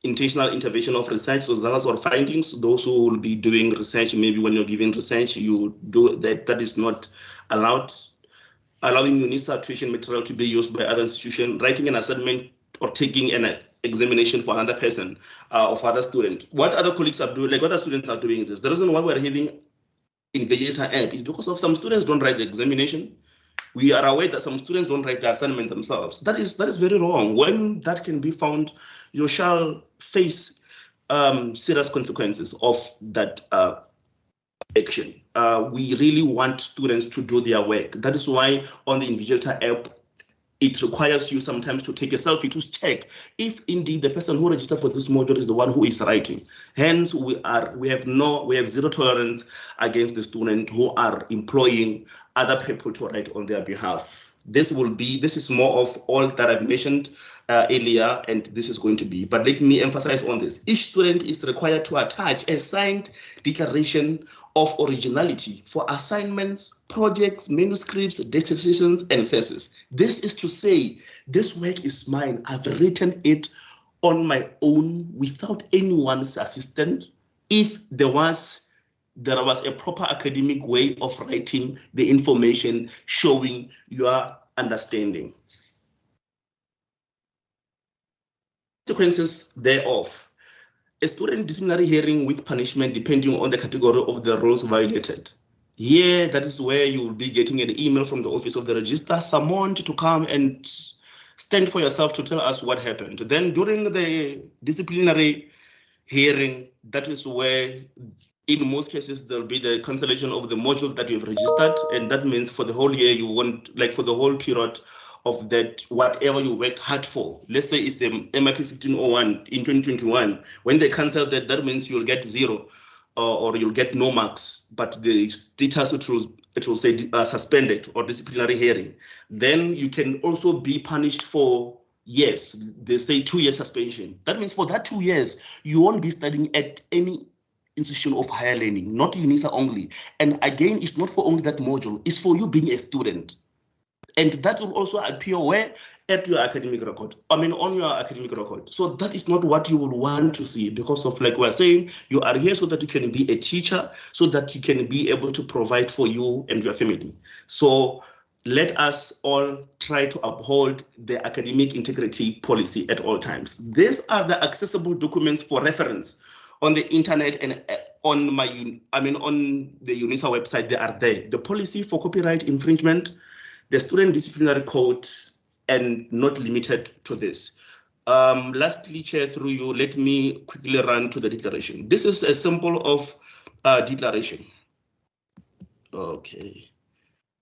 intentional intervention of research results or findings. Those who will be doing research, maybe when you're giving research, you do that is not allowed. Allowing Unisa tuition material to be used by other institutions, writing an assignment or taking an examination for another person of other student. What other colleagues are doing, like other students are doing this. The reason why we're having Invigilator app is because of some students don't write the examination. We are aware that some students don't write the assignment themselves. That is very wrong. When that can be found, you shall face serious consequences of that action. We really want students to do their work. That is why on the Invigilator app, it requires you sometimes to take a selfie to check if indeed the person who registered for this module is the one who is writing. Hence, we have zero tolerance against the student who are employing other people to write on their behalf. This is more of all that I've mentioned earlier, and this is going to be. But let me emphasize on this. Each student is required to attach a signed declaration of originality for assignments, projects, manuscripts, dissertations, and thesis. This is to say, this work is mine. I've written it on my own without anyone's assistance. If there was a proper academic way of writing the information showing your understanding. Consequences thereof. A student disciplinary hearing with punishment depending on the category of the rules violated. Here, that is where you will be getting an email from the office of the registrar, summoned to come and stand for yourself to tell us what happened. Then during the disciplinary hearing, that is where in most cases there'll be the cancellation of the module that you've registered, and that means for the whole year you want, like for the whole period of that, whatever you worked hard for. Let's say it's the MIP 1501 in 2021. When they cancel that, that means you'll get zero or you'll get no marks, but the status it will say suspended or disciplinary hearing. Then you can also be punished for years. They say 2 years suspension. That means for that 2 years, you won't be studying at any institution of higher learning, not Unisa only. And again, it's not for only that module, it's for you being a student. And that will also appear where? At your academic record. On your academic record. So that is not what you will want to see, because of, like we're saying, you are here so that you can be a teacher, so that you can be able to provide for you and your family. So let us all try to uphold the academic integrity policy at all times. These are the accessible documents for reference on the internet and on the Unisa website. They are there. The policy for copyright infringement, the student disciplinary code, and not limited to this. Lastly, Chair, through you, let me quickly run to the declaration. This is a symbol of declaration. Okay.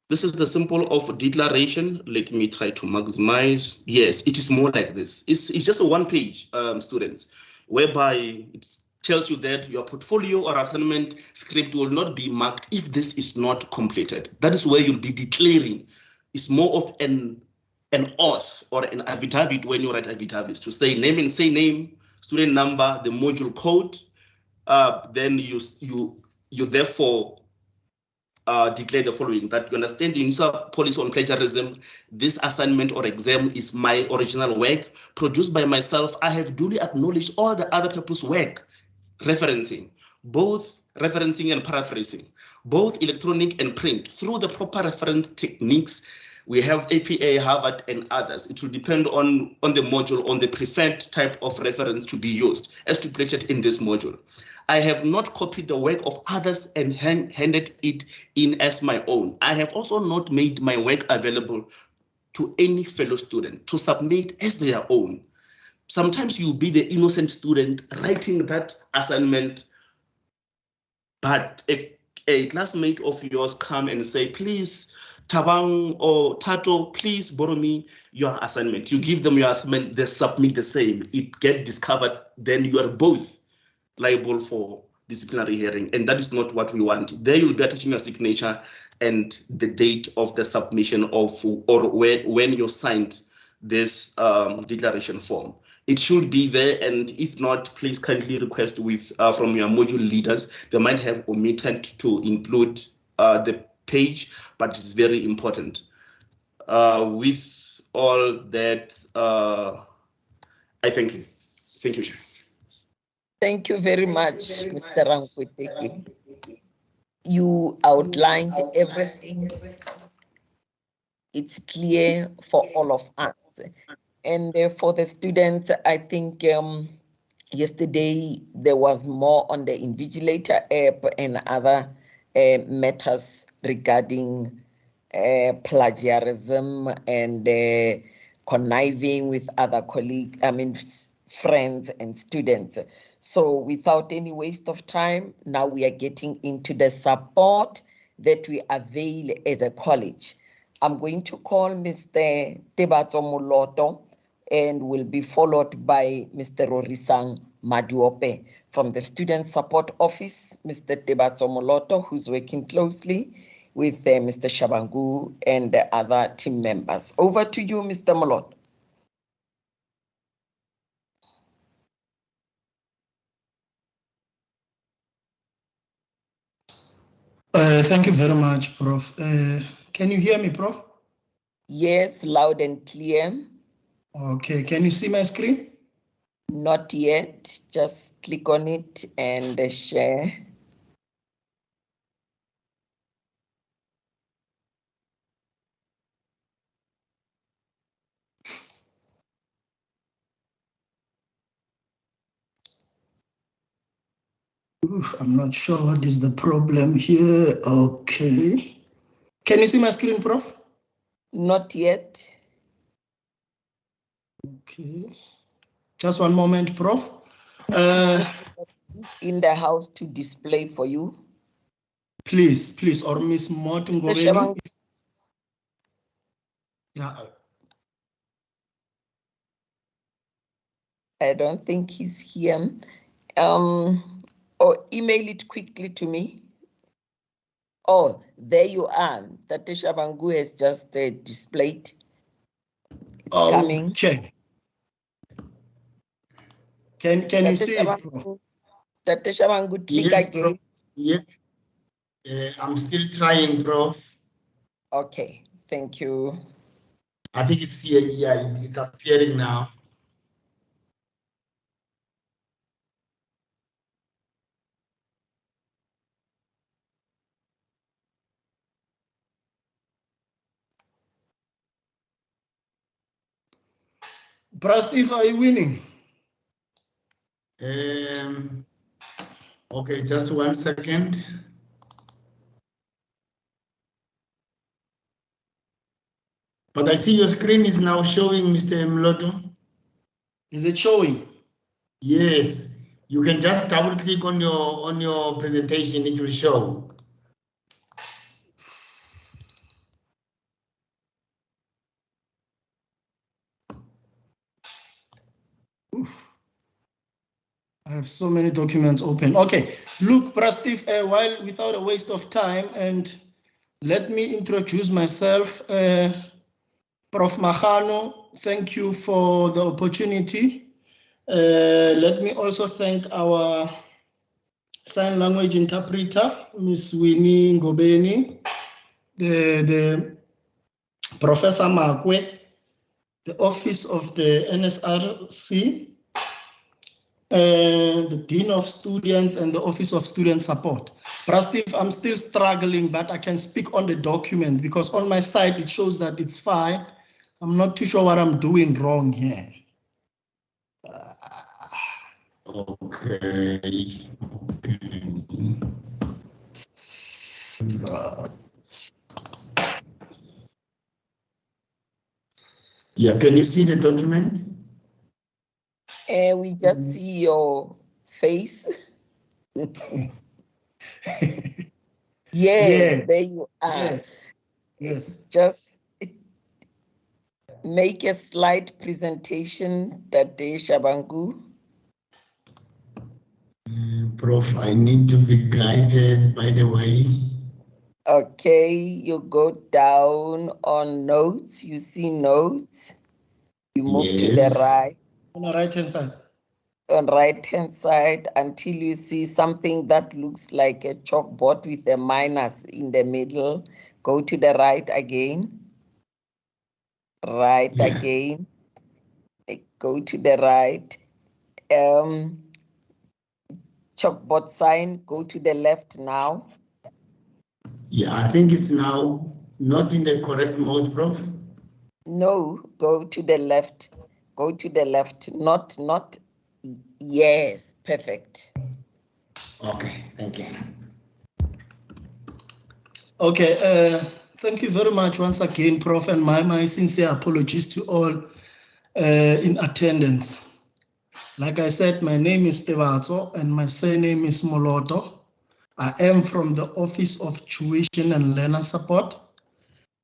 This is the symbol of declaration. Let me try to maximize. Yes, it is more like this. It's just a one-page, students, whereby it tells you that your portfolio or assignment script will not be marked if this is not completed. That is where you'll be declaring. It's more of an oath or an affidavit when you write affidavits to say name and say name, student number, the module code. Then you therefore declare the following: that you understand the Unisa policy on plagiarism. This assignment or exam is my original work produced by myself. I have duly acknowledged all the other people's work, referencing, both referencing and paraphrasing, both electronic and print, through the proper reference techniques We have APA, Harvard, and others. It will depend on the module, on the preferred type of reference to be used, as stipulated in this module. I have not copied the work of others and handed it in as my own. I have also not made my work available to any fellow student to submit as their own. Sometimes you'll be the innocent student writing that assignment, but a classmate of yours come and say, please, Tabang or Tato, please borrow me your assignment. You give them your assignment, they submit the same. It gets discovered, then you are both liable for disciplinary hearing, and that is not what we want. There you'll be attaching your signature and the date of the submission of, or when you signed this declaration form. It should be there, and if not, please kindly request with from your module leaders. They might have omitted to include the page, but it's very important. With all that, I thank you. Thank you, Chair.
Thank you very much, Mr. Rankweteki. You outlined everything. It's clear for all of us. And for the students, I think yesterday there was more on the Invigilator app and other matters regarding plagiarism and conniving with other colleagues, friends and students. So without any waste of time, now we are getting into the support that we avail as a college. I'm going to call Mr. Tebatso Moloto and will be followed by Mr. Rorisang Maduope from the Student Support Office, Mr. Tebatso Moloto, who's working closely with Mr. Shabangu and the other team members. Over to you, Mr. Moloto.
Thank you very much, Prof. Can you hear me, Prof?
Yes, loud and clear.
Okay, can you see my screen?
Not yet, just click on it and share.
I'm not sure what is the problem here. Okay. Can you see my screen, Prof?
Not yet.
Okay. Just one moment, Prof.
In the house to display for you.
Please, or Miss Morton Gobeni. Yeah.
I don't think he's here. Or email it quickly to me. Oh, there you are. Tate Shabangu has just displayed. It's coming.
Okay. Can you see it, Prof?
Tate Shabangu, click
yes,
again.
Prof. Yes. I'm still trying, Prof.
Okay, thank you.
I think it's here. Yeah, it's appearing now.
Steve, are you winning?
Okay, just 1 second. But I see your screen is now showing, Mr. Mloto.
Is it showing?
Yes. You can just double click on your presentation, it will show.
I have so many documents open. Okay, look, Prastif, while without a waste of time, and let me introduce myself. Prof. Mahano, thank you for the opportunity. Let me also thank our sign language interpreter, Ms. Winnie Ngobeni, the Professor Makwe, the Office of the NSRC,
the Dean of Students and the Office of Student Support. Steve, I'm still struggling, but I can speak on the document because on my side it shows that it's fine. I'm not too sure what I'm doing wrong here.
Okay. Yeah, can you see the document?
We just see your face. Yes, there you are.
Yes.
Just make a slide presentation that day, Shabangu.
Prof, I need to be guided, by the way.
Okay, you go down on notes, you see notes. You move to the right.
On the right-hand side.
On right-hand side until you see something that looks like a chalkboard with a minus in the middle. Go to the right again. Right again. Go to the right. Chalkboard sign, go to the left now.
Yeah, I think it's now not in the correct mode, Prof.
No, go to the left. Go to the left. Not. Yes, perfect.
Okay, thank you.
Okay, thank you very much once again, Prof, and my sincere apologies to all in attendance. Like I said, my name is Tevatso and my surname is Moloto. I am from the Office of Tuition and Learner Support.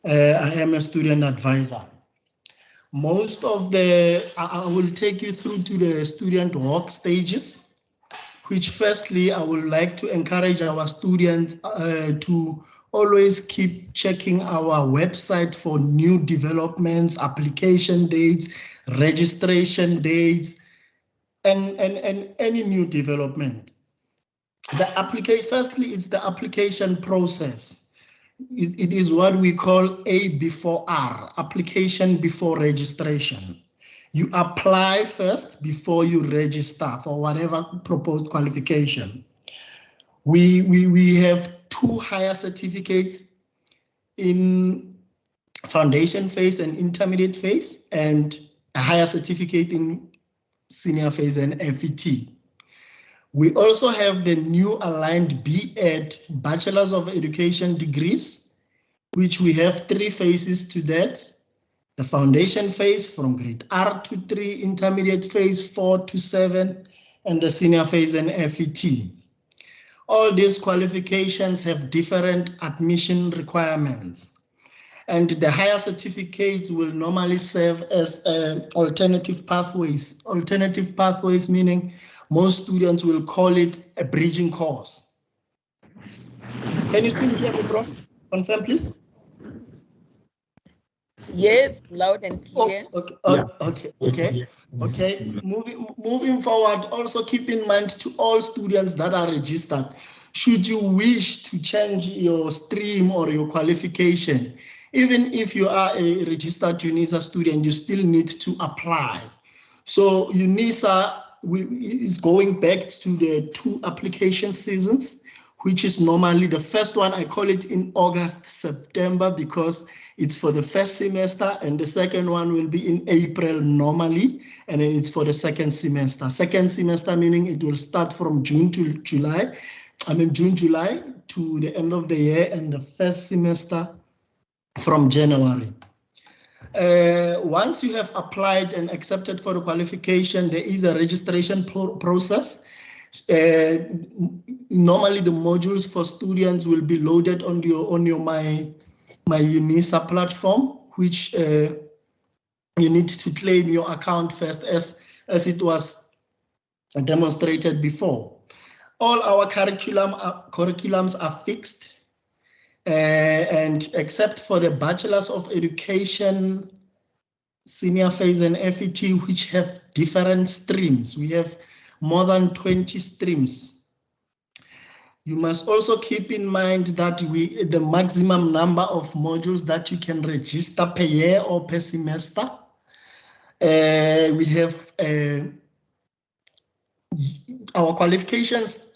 I am a student advisor. Most of I will take you through to the student walk stages, which firstly, I would like to encourage our students to always keep checking our website for new developments, application dates, registration dates, and any new development. Firstly, it's the application process. It is what we call A before R, application before registration. You apply first before you register for whatever proposed qualification. We have 2 higher certificates in foundation phase and intermediate phase, and a higher certificate in senior phase and FET. We also have the new aligned B.Ed, Bachelor's of Education degrees, which we have 3 phases to that. The foundation phase from grade R to 3, intermediate phase 4 to 7, and the senior phase and FET. All these qualifications have different admission requirements. And the higher certificates will normally serve as alternative pathways. Alternative pathways meaning most students will call it a bridging course. Can you still hear me, Prof? Confirm, please.
Yes, loud and clear.
Okay. Moving forward, also keep in mind to all students that are registered, should you wish to change your stream or your qualification, even if you are a registered Unisa student, you still need to apply. So Unisa is going back to the 2 application seasons, which is normally the first one, I call it in August, September, because it's for the first semester, and the second one will be in April normally, and then it's for the second semester. Second semester meaning it will start from June, July to the end of the year, and the first semester from January. Once you have applied and accepted for the qualification, there is a registration process. Normally the modules for students will be loaded on your my Unisa platform, which you need to claim your account first as it was demonstrated before. All our curriculums are fixed, and except for the Bachelor's of Education, senior phase and FET, which have different streams. We have more than 20 streams. You must also keep in mind that the maximum number of modules that you can register per year or per semester. We have our qualifications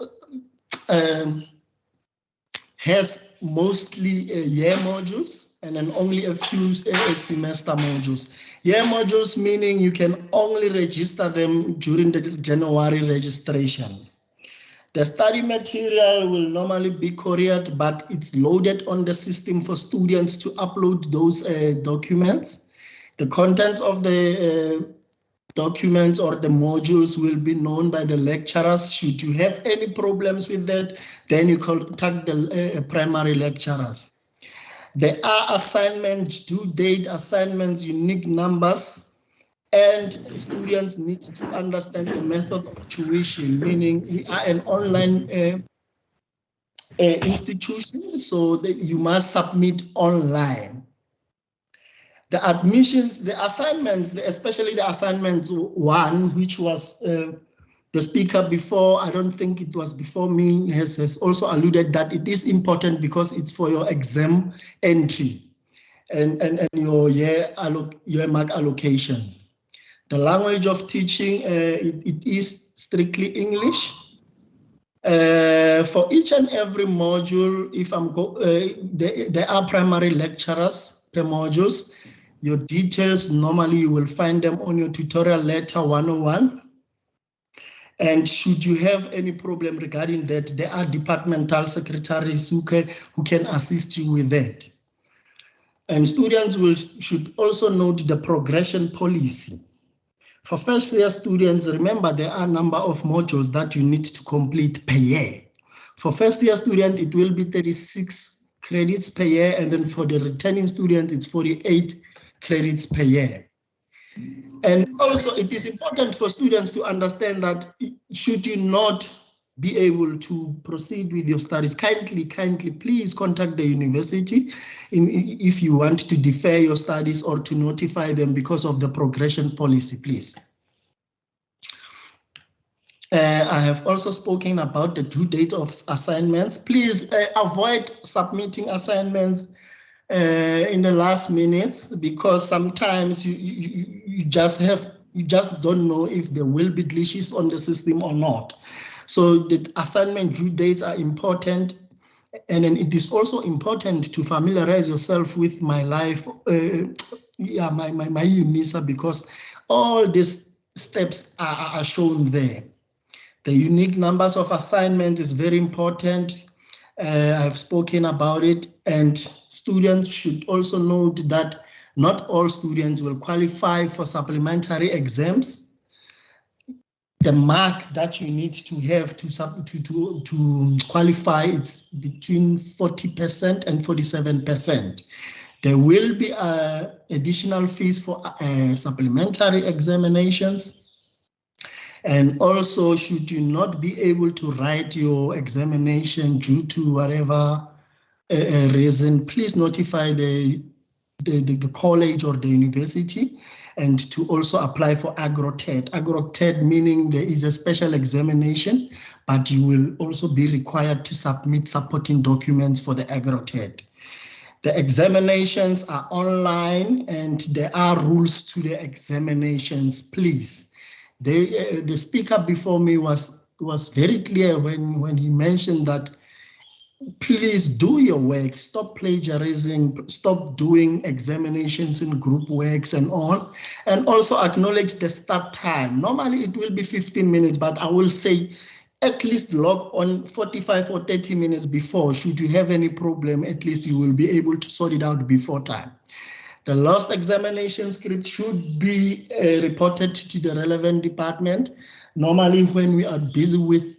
has mostly year modules and then only a few semester modules. Year modules meaning you can only register them during the January registration. The study material will normally be couriered, but it's loaded on the system for students to upload those documents. The contents of the documents or the modules will be known by the lecturers. Should you have any problems with that, then you contact the primary lecturers. There are assignments, due date assignments, unique numbers, and students need to understand the method of tuition, meaning we are an online institution, so that you must submit online. The admissions, the assignments, especially the assignment 1, which was the speaker before, I don't think it was before me, has also alluded that it is important because it's for your exam entry and your year mark allocation. The language of teaching, it is strictly English. For each and every module, if there are primary lecturers per modules. Your details, normally you will find them on your tutorial letter 101. And should you have any problem regarding that, there are departmental secretaries who can assist you with that. And students should also note the progression policy. For first year students, remember there are a number of modules that you need to complete per year. For first year student, it will be 36 credits per year, and then for the returning students, it's 48 credits per year. And also it is important for students to understand that should you not be able to proceed with your studies, kindly please contact the university if you want to defer your studies or to notify them because of the progression policy, please. I have also spoken about the due date of assignments. Please avoid submitting assignments in the last minutes, because sometimes you just don't know if there will be glitches on the system or not. So the assignment due dates are important, and then it is also important to familiarize yourself with my life, my Unisa, because all these steps are shown there. The unique numbers of assignment is very important. I've spoken about it, and students should also note that not all students will qualify for supplementary exams. The mark that you need to have to qualify is between 40% and 47%. There will be additional fees for supplementary examinations. And also, should you not be able to write your examination due to whatever reason, please notify the college or the university, and to also apply for AgroTED. AgroTED meaning there is a special examination, but you will also be required to submit supporting documents for the AgroTED. The examinations are online, and there are rules to the examinations, please. The speaker before me was very clear when he mentioned that please do your work, stop plagiarizing, stop doing examinations in group works and all, and also acknowledge the start time. Normally it will be 15 minutes, but I will say at least log on 45 or 30 minutes before. Should you have any problem, at least you will be able to sort it out before time. The last examination script should be reported to the relevant department. Normally, when we are busy with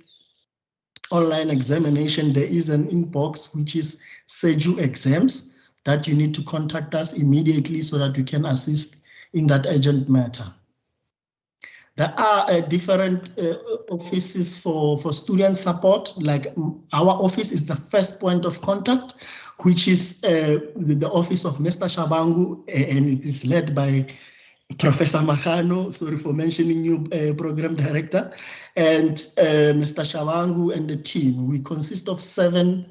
online examination, there is an inbox which is SEJU exams that you need to contact us immediately so that we can assist in that urgent matter. There are different offices for student support. Like our office is the first point of contact, which is the office of Mr. Shabangu, and it is led by Professor Mahano. Sorry for mentioning you, program director, and Mr. Shabangu and the team. We consist of 7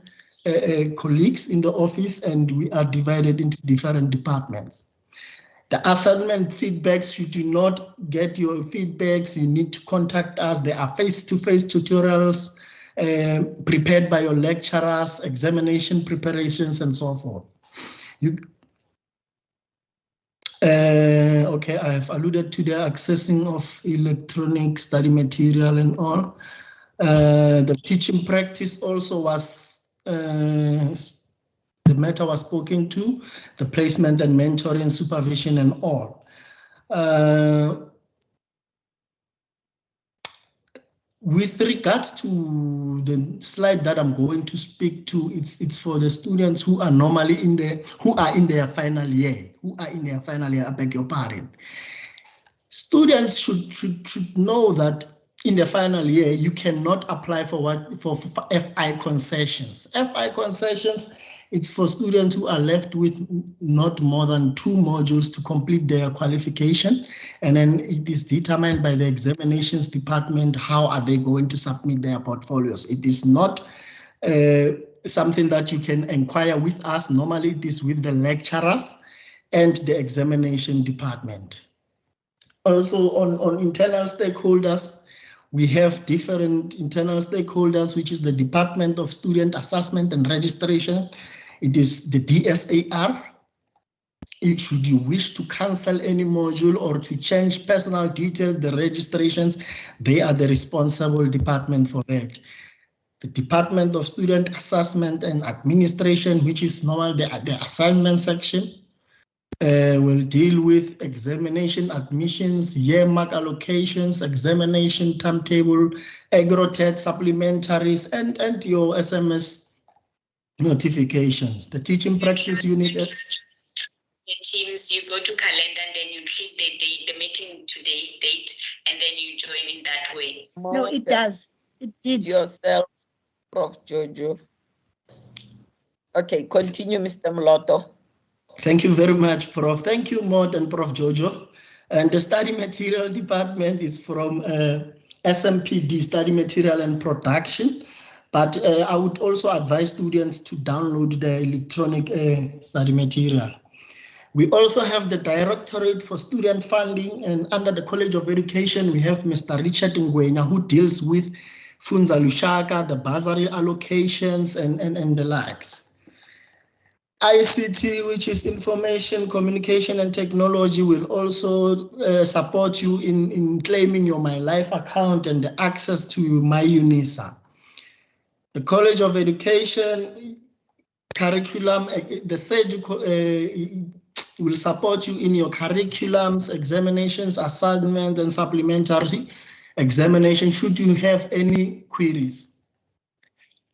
colleagues in the office, and we are divided into different departments. The assignment feedbacks, you do not get your feedbacks, you need to contact us. There are face-to-face tutorials prepared by your lecturers, examination preparations, and so forth. Okay, I have alluded to the accessing of electronic study material and all. The teaching practice also was, the matter was spoken to, the placement and mentoring, supervision and all. With regards to the slide that I'm going to speak to, it's for the students who are normally in their final year, I beg your pardon. Students should know that in the final year, you cannot apply for FI concessions. FI concessions, it's for students who are left with not more than 2 modules to complete their qualification. And then it is determined by the examinations department, how are they going to submit their portfolios. It is not something that you can inquire with us. Normally it is with the lecturers and the examination department. Also on internal stakeholders, we have different internal stakeholders, which is the Department of Student Assessment and Registration. It is the DSAR. Should you wish to cancel any module or to change personal details, the registrations, they are the responsible department for that. The Department of Student Assessment and Administration, which is normally the assignment section, will deal with examination admissions, year mark allocations, examination timetable, agro-TET supplementaries, and your SMS notifications. The teaching practice unit.
The Teams, you go to calendar and then you click the date, the meeting today's date, and then you join in that way.
No, it does. It did.
Yourself, Prof. Jojo. Okay, continue, Mr. Mloto.
Thank you very much, Prof. Thank you, Mott and Prof. Jojo. And the study material department is from SMPD, Study Material and Production. But I would also advise students to download the electronic study material. We also have the Directorate for Student Funding, and under the College of Education, we have Mr. Richard Ngwenya, who deals with Funza Lushaka, the bursary allocations, and the likes. ICT, which is Information, Communication and Technology, will also support you in claiming your My Life account and the access to My Unisa. The College of Education curriculum, the SEDU will support you in your curriculums, examinations, assignments, and supplementary examination should you have any queries.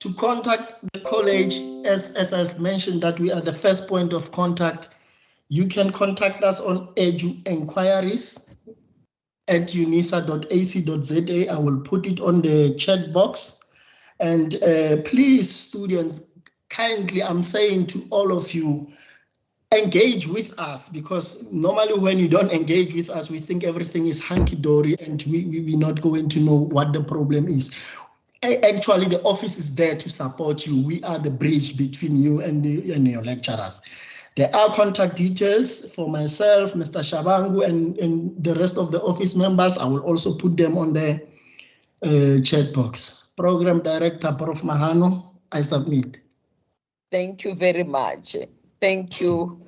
To contact the college, as I've mentioned that we are the first point of contact, you can contact us on eduenquiries@unisa.ac.za. I will put it on the chat box. And please, students, kindly, I'm saying to all of you, engage with us, because normally when you don't engage with us, we think everything is hunky-dory and we're not going to know what the problem is. Actually, the office is there to support you. We are the bridge between you and your lecturers. There are contact details for myself, Mr. Shabangu, and the rest of the office members. I will also put them on the chat box. Program Director, Prof. Mahano, I submit.
Thank you very much. Thank you.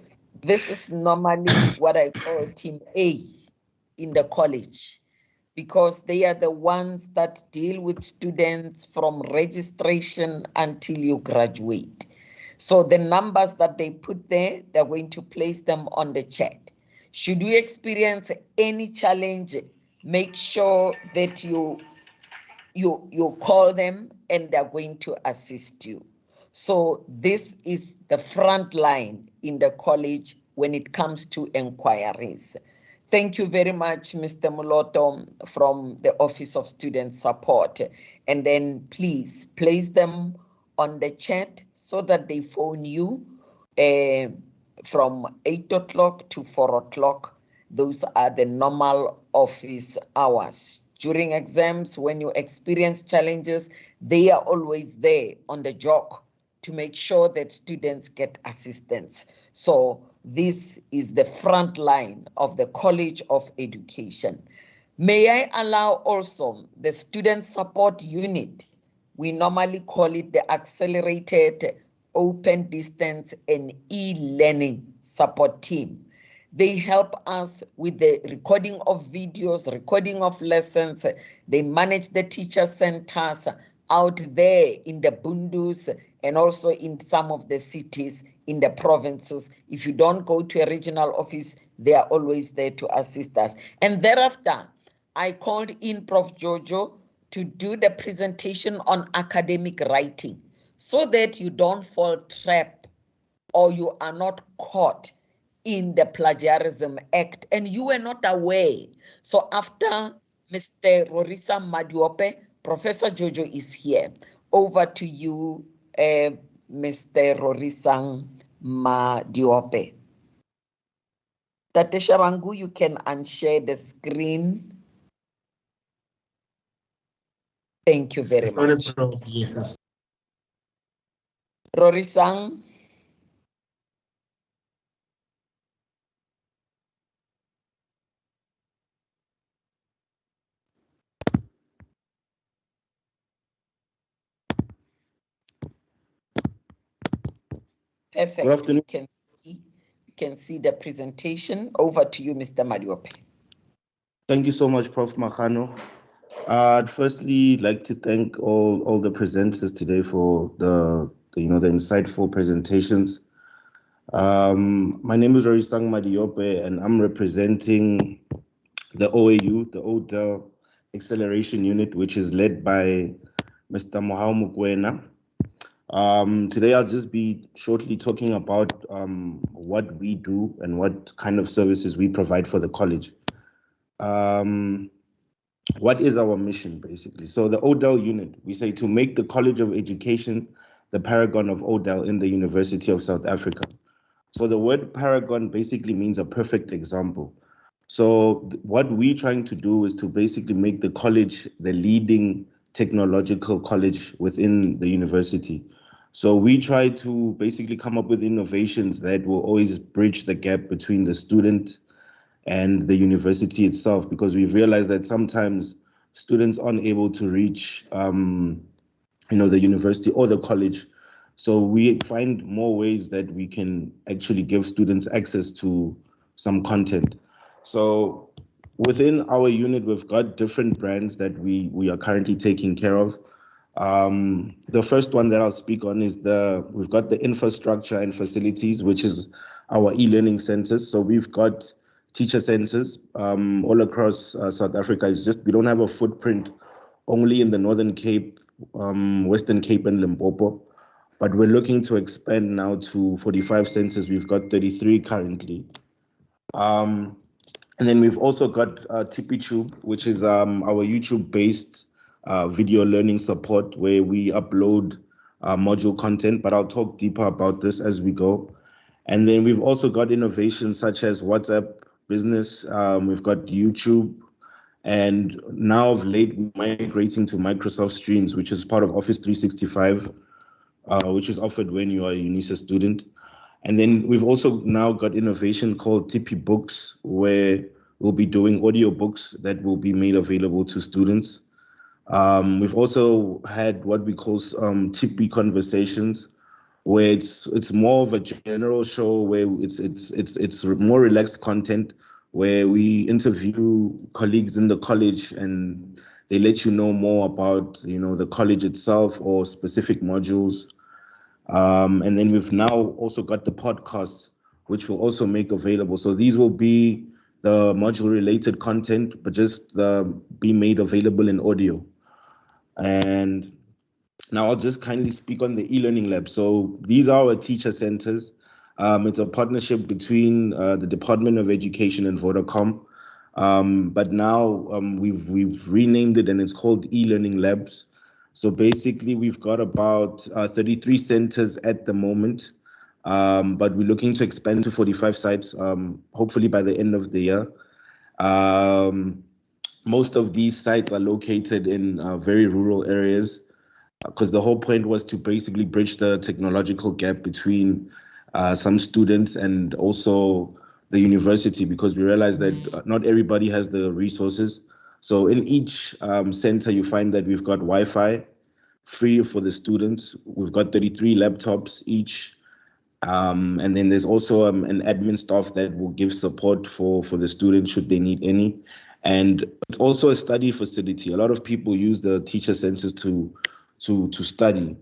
This is normally what I call Team A in the college, because they are the ones that deal with students from registration until you graduate. So the numbers that they put there, they're going to place them on the chat. Should you experience any challenge, make sure that you call them and they're going to assist you. So this is the front line in the college when it comes to inquiries. Thank you very much, Mr. Moloto from the Office of Student Support. And then please place them on the chat so that they phone you from 8 o'clock to 4 o'clock. Those are the normal office hours. During exams, when you experience challenges, they are always there on the job to make sure that students get assistance. So this is the front line of the College of Education. May I allow also the Student Support Unit? We normally call it the Accelerated Open Distance and E-Learning Support Team. They help us with the recording of videos, recording of lessons. They manage the teacher centers out there in the Bundus and also in some of the cities in the provinces. If you don't go to a regional office, they are always there to assist us. And thereafter, I called in Prof. Jojo to do the presentation on academic writing so that you don't fall trap or you are not caught in the Plagiarism Act and you were not aware. So after Mr. Rorisa Madiope, Professor Jojo is here. Over to you, Mr. Rorisa Madiope. Tate Sharangu, you can unshare the screen. Thank you very much.
Yes.
Rorisang. Perfect.
Good afternoon.
You can see the presentation. Over to you, Mr. Madiope.
Thank you so much, Prof. Makano. I'd firstly like to thank all the presenters today for the insightful presentations. My name is Rorisang Madiope, and I'm representing the OAU, the ODEL Acceleration Unit, which is led by Mr. Mohau Mukwena. Today I'll just be shortly talking about what we do and what kind of services we provide for the college. What is our mission, basically? So the ODEL unit, we say to make the College of Education the paragon of ODEL in the University of South Africa. So the word paragon basically means a perfect example. So what we're trying to do is to basically make the college the leading technological college within the university. So we try to basically come up with innovations that will always bridge the gap between the student and the university itself, because we've realized that sometimes students aren't able to reach the university or the college. So we find more ways that we can actually give students access to some content. So within our unit, we've got different brands that we are currently taking care of. The first one that I'll speak on is we've got the infrastructure and facilities, which is our e-learning centers. So we've got teacher centers all across South Africa. It's just we don't have a footprint only in the Northern Cape, Western Cape and Limpopo, but we're looking to expand now to 45 centers. We've got 33 currently. And then we've also got TippyTube, which is our YouTube-based video learning support, where we upload module content, but I'll talk deeper about this as we go. And then we've also got innovations such as WhatsApp Business. We've got YouTube, and now of late we're migrating to Microsoft Streams, which is part of Office 365, which is offered when you are a Unisa student. And then we've also now got innovation called Tippy Books, where we'll be doing audio books that will be made available to students. We've also had what we call Tippy Conversations, where it's more of a general show, where it's more relaxed content, where we interview colleagues in the college and they let you know more about the college itself or specific modules. And then we've now also got the podcasts, which we'll also make available. So these will be the module related content, but just be made available in audio. And now I'll just kindly speak on the e-learning lab. So these are our teacher centers. It's a partnership between the Department of Education and Vodacom. But now we've renamed it and it's called e-learning labs. So basically we've got about 33 centers at the moment, but we're looking to expand to 45 sites, hopefully by the end of the year. Most of these sites are located in very rural areas, because the whole point was to basically bridge the technological gap between
some students and also the university, because we realize that not everybody has the resources. So in each center, you find that we've got Wi-Fi free for the students. We've got 33 laptops each. And then there's also an admin staff that will give support for the students should they need any. And it's also a study facility. A lot of people use the teacher centers to study.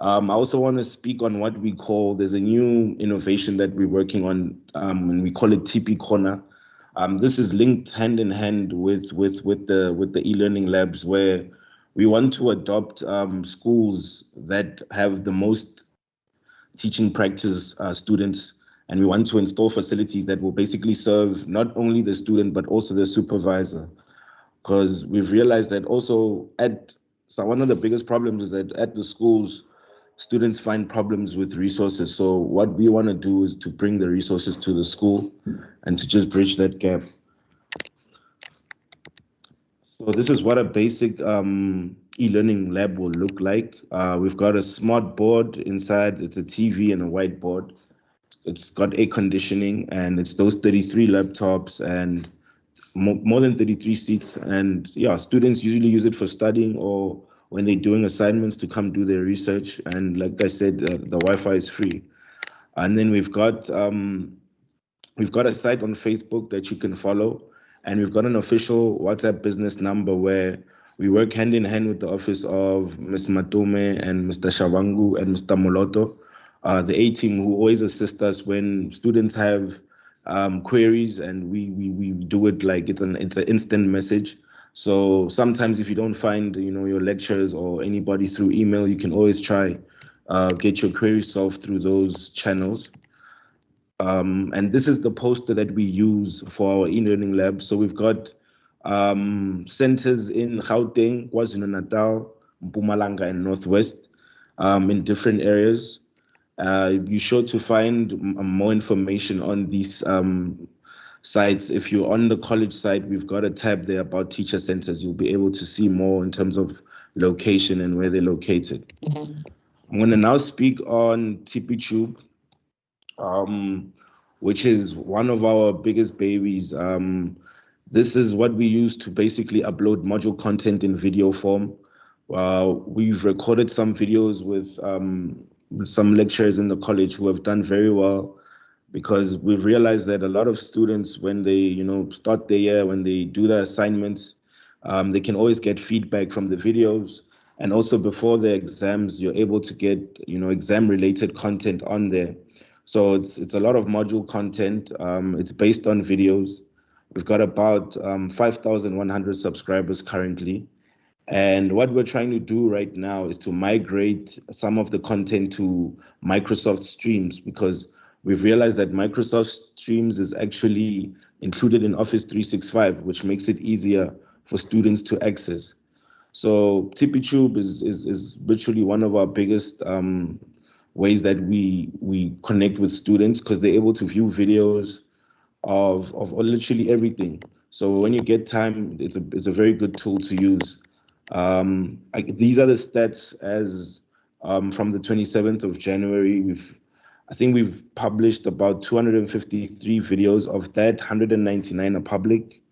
I also want to speak on what we call, there's a new innovation that we're working on, and we call it TP Corner. This is linked hand in hand with the e-learning labs, where we want to adopt schools that have the most teaching practice students, and we want to install facilities that will basically serve not only the student but also the supervisor, because we've realized that also one of the biggest problems is that at the schools, students find problems with resources. So what we want to do is to bring the resources to the school and to just bridge that gap. So this is what a basic e-learning lab will look like. We've got a smart board inside. It's a TV and a whiteboard. It's got air conditioning, and it's those 33 laptops and more than 33 seats. And yeah, students usually use it for studying or when they're doing assignments to come do their research. And like I said, the Wi-Fi is free. And then we've got a site on Facebook that you can follow, and we've got an official WhatsApp business number where we work hand in hand with the office of Ms. Matome and Mr. Shawangu and Mr. Moloto, the A team, who always assist us when students have queries, and we do it like it's an instant message. So sometimes if you don't find your lecturers or anybody through email, you can always try get your query solved through those channels. And this is the poster that we use for our e-learning lab. So we've got centers in Gauteng, KwaZulu-Natal, Mpumalanga, and Northwest in different areas. You're sure to find more information on these sites. If you're on the college site, we've got a tab there about teacher centers. You'll be able to see more in terms of location and where they're located. I'm going to now speak on TPTube, which is one of our biggest babies. This is what we use to basically upload module content in video form. We've recorded some videos with some lecturers in the college who have done very well, because we've realized that a lot of students, when they start the year, when they do their assignments, they can always get feedback from the videos. And also before the exams, you're able to get exam related content on there. So it's a lot of module content. It's based on videos. We've got about 5,100 subscribers currently. And what we're trying to do right now is to migrate some of the content to Microsoft Streams, because we've realized that Microsoft Streams is actually included in Office 365, which makes it easier for students to access. So TPTube is literally one of our biggest ways that we connect with students, because they're able to view videos of literally everything. So when you get time, it's a very good tool to use. These are the stats as from the 27th of January. I think we've published about 253 videos. Of that, 199 are public.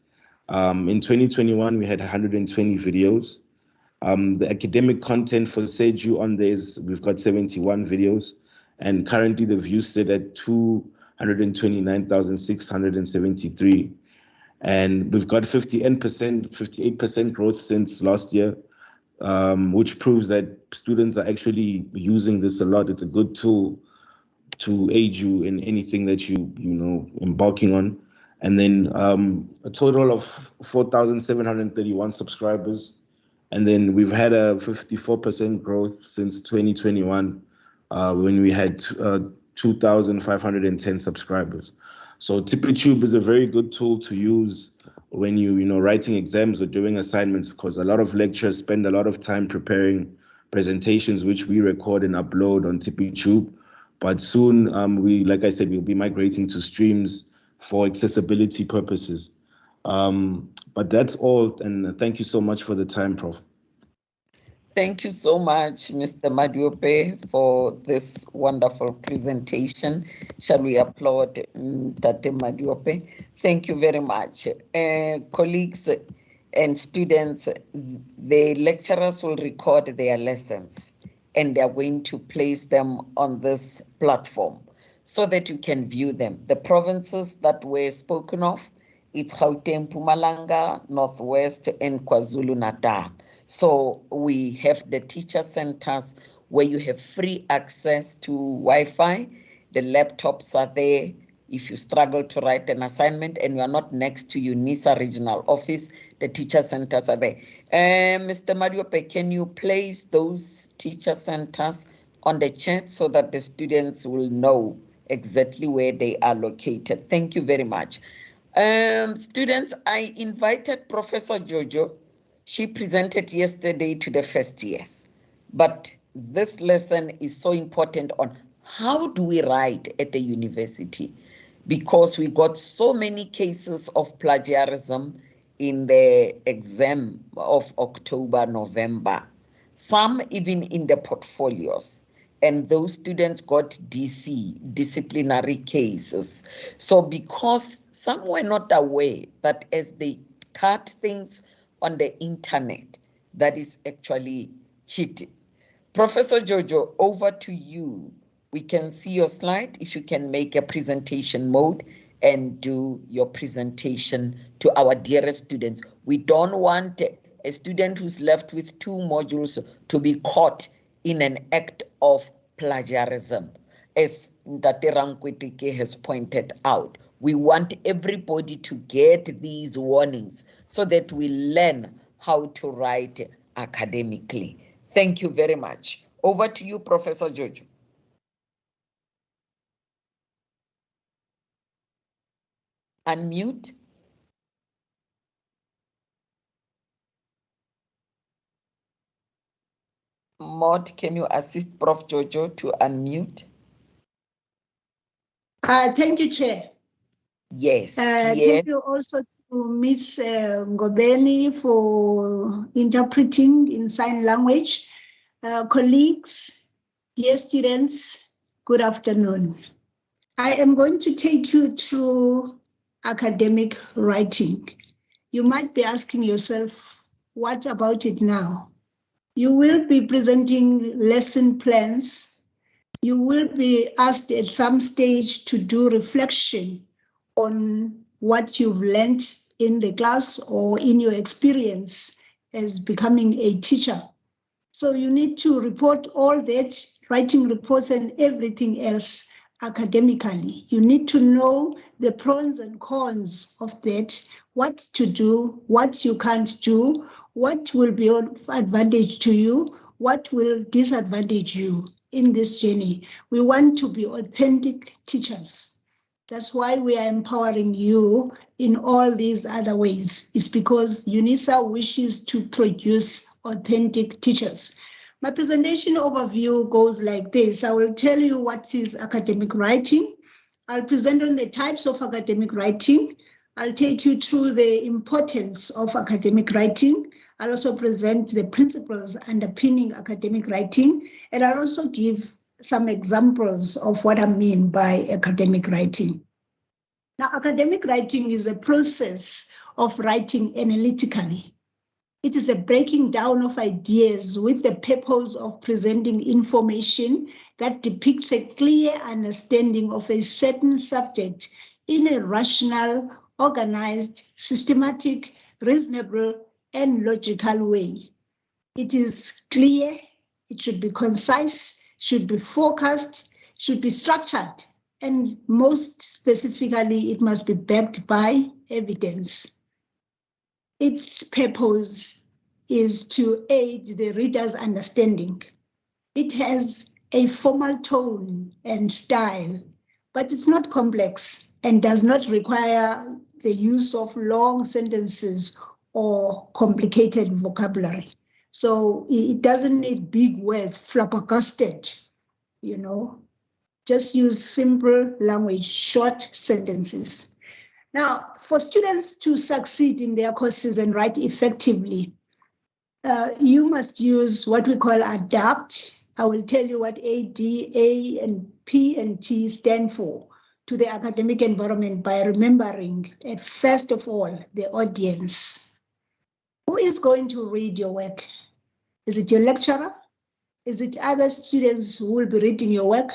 In 2021, we had 120 videos. The academic content for SEJU on this, we've got 71 videos, and currently the views sit at 229,673. And we've got 58% growth since last year, which proves that students are actually using this a lot. It's a good tool to aid you in anything that you embarking on. And then a total of 4,731 subscribers. And then we've had a 54% growth since 2021, when we had 2,510 subscribers. So TPTube is a very good tool to use when you writing exams or doing assignments, because a lot of lecturers spend a lot of time preparing presentations, which we record and upload on TPTube. But soon, like I said, we'll be migrating to Streams for accessibility purposes. But that's all, and thank you so much for the time, Prof.
Thank you so much, Mr. Madiope, for this wonderful presentation. Shall we applaud Tate Madiope? Thank you very much. Colleagues and students, the lecturers will record their lessons and they are going to place them on this platform so that you can view them. The provinces that were spoken of, it's Gauteng, Mpumalanga, Northwest, and KwaZulu-Natal. So we have the teacher centers where you have free access to Wi-Fi. The laptops are there. If you struggle to write an assignment and you are not next to Unisa regional office, the teacher centers are there. Mr. Madiope, can you place those teacher centers on the chat so that the students will know exactly where they are located? Thank you very much. Students, I invited Professor Jojo. She presented yesterday to the first years, but this lesson is so important on how do we write at the university, because we got so many cases of plagiarism in the exam of October, November, some even in the portfolios. And those students got DC, disciplinary cases. So because some were not aware that as they cut things on the internet, that is actually cheating. Professor Jojo, over to you. We can see your slide. If you can make a presentation mode and do your presentation to our dearest students. We don't want a student who's left with 2 modules to be caught in an act of plagiarism. As Ndate Rankwetike has pointed out, we want everybody to get these warnings so that we learn how to write academically. Thank you very much. Over to you, Professor Jojo. Unmute. Maud, can you assist Prof. Jojo to unmute?
Thank you, Chair.
Yes.
Thank you also to Ms. Ngobeni for interpreting in sign language. Colleagues, dear students, good afternoon. I am going to take you through academic writing. You might be asking yourself, what about it now? You will be presenting lesson plans. You will be asked at some stage to do reflection on what you've learned in the class or in your experience as becoming a teacher. So you need to report all that, writing reports and everything else academically. You need to know the pros and cons of that, what to do, what you can't do, what will be of advantage to you, what will disadvantage you in this journey. We want to be authentic teachers. That's why we are empowering you in all these other ways. It's because Unisa wishes to produce authentic teachers. My presentation overview goes like this. I will tell you what is academic writing. I'll present on the types of academic writing. I'll take you through the importance of academic writing. I'll also present the principles underpinning academic writing, and I'll also give some examples of what I mean by academic writing. Now, academic writing is a process of writing analytically. It is a breaking down of ideas with the purpose of presenting information that depicts a clear understanding of a certain subject in a rational, organized, systematic, reasonable, and logical way. It is clear, it should be concise, should be focused, should be structured, and most specifically, it must be backed by evidence. Its purpose is to aid the reader's understanding. It has a formal tone and style, but it's not complex and does not require the use of long sentences or complicated vocabulary. So it doesn't need big words, flabbergasted, you know. Just use simple language, short sentences. Now, for students to succeed in their courses and write effectively, you must use what we call ADAPT. I will tell you what A, D, A, and P and T stand for to the academic environment by remembering, first of all, the audience. Who is going to read your work? Is it your lecturer? Is it other students who will be reading your work?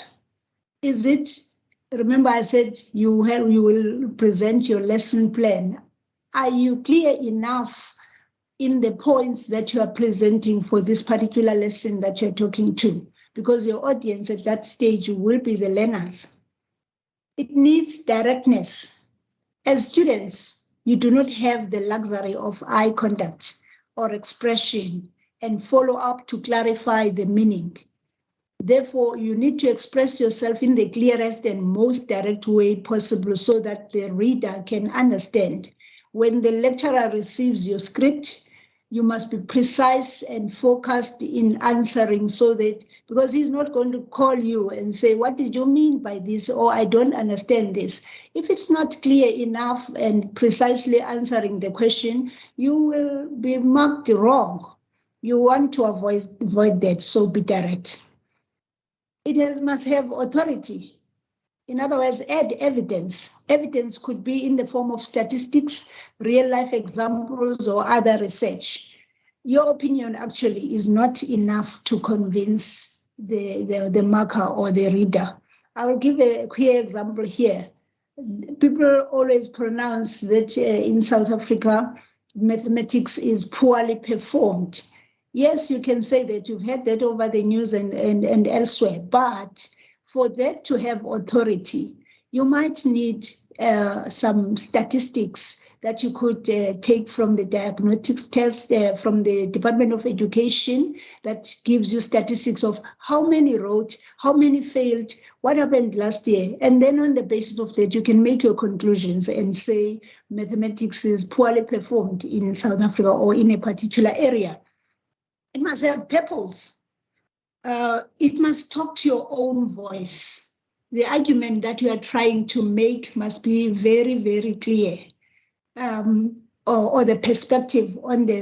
Is it, remember I said you will present your lesson plan. Are you clear enough in the points that you are presenting for this particular lesson that you're talking to? Because your audience at that stage will be the learners. It needs directness. As students, you do not have the luxury of eye contact or expression and follow up to clarify the meaning. Therefore, you need to express yourself in the clearest and most direct way possible so that the reader can understand. When the lecturer receives your script, you must be precise and focused in answering so that, because he's not going to call you and say, what did you mean by this? Or I don't understand this. If it's not clear enough and precisely answering the question, you will be marked wrong. You want to avoid that, so be direct. It must have authority. In other words, add evidence. Evidence could be in the form of statistics, real life examples, or other research. Your opinion actually is not enough to convince the marker or the reader. I'll give a clear example here. People always pronounce that in South Africa, mathematics is poorly performed. Yes, you can say that you've heard that over the news and elsewhere, but for that to have authority, you might need some statistics that you could take from the diagnostics test from the Department of Education that gives you statistics of how many wrote, how many failed, what happened last year. And then on the basis of that, you can make your conclusions and say mathematics is poorly performed in South Africa or in a particular area. It must have purpose. It must talk to your own voice. The argument that you are trying to make must be very, very clear. Or the perspective on the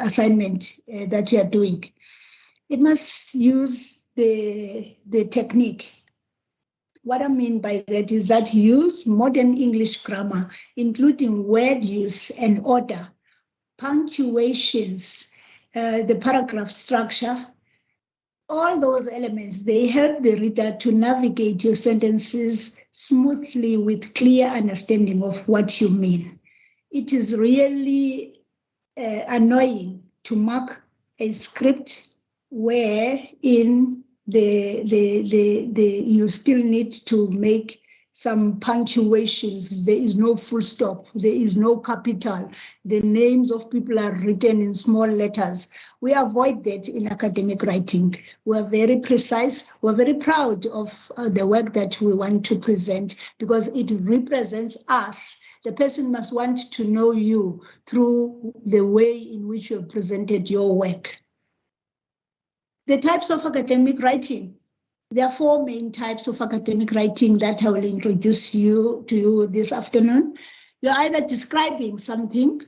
assignment that you are doing. It must use the technique. What I mean by that is that use modern English grammar, including word use and order, punctuations, the paragraph structure. All those elements, they help the reader to navigate your sentences smoothly with clear understanding of what you mean. It is really annoying to mark a script where in you still need to make some punctuations. There is no full stop. There is no capital. The names of people are written in small letters. We avoid that in academic writing. We're very precise. We're very proud of the work that we want to present because it represents us. The person must want to know you through the way in which you have presented your work. The types of academic writing. There are four main types of academic writing that I will introduce to you this afternoon. You're either describing something,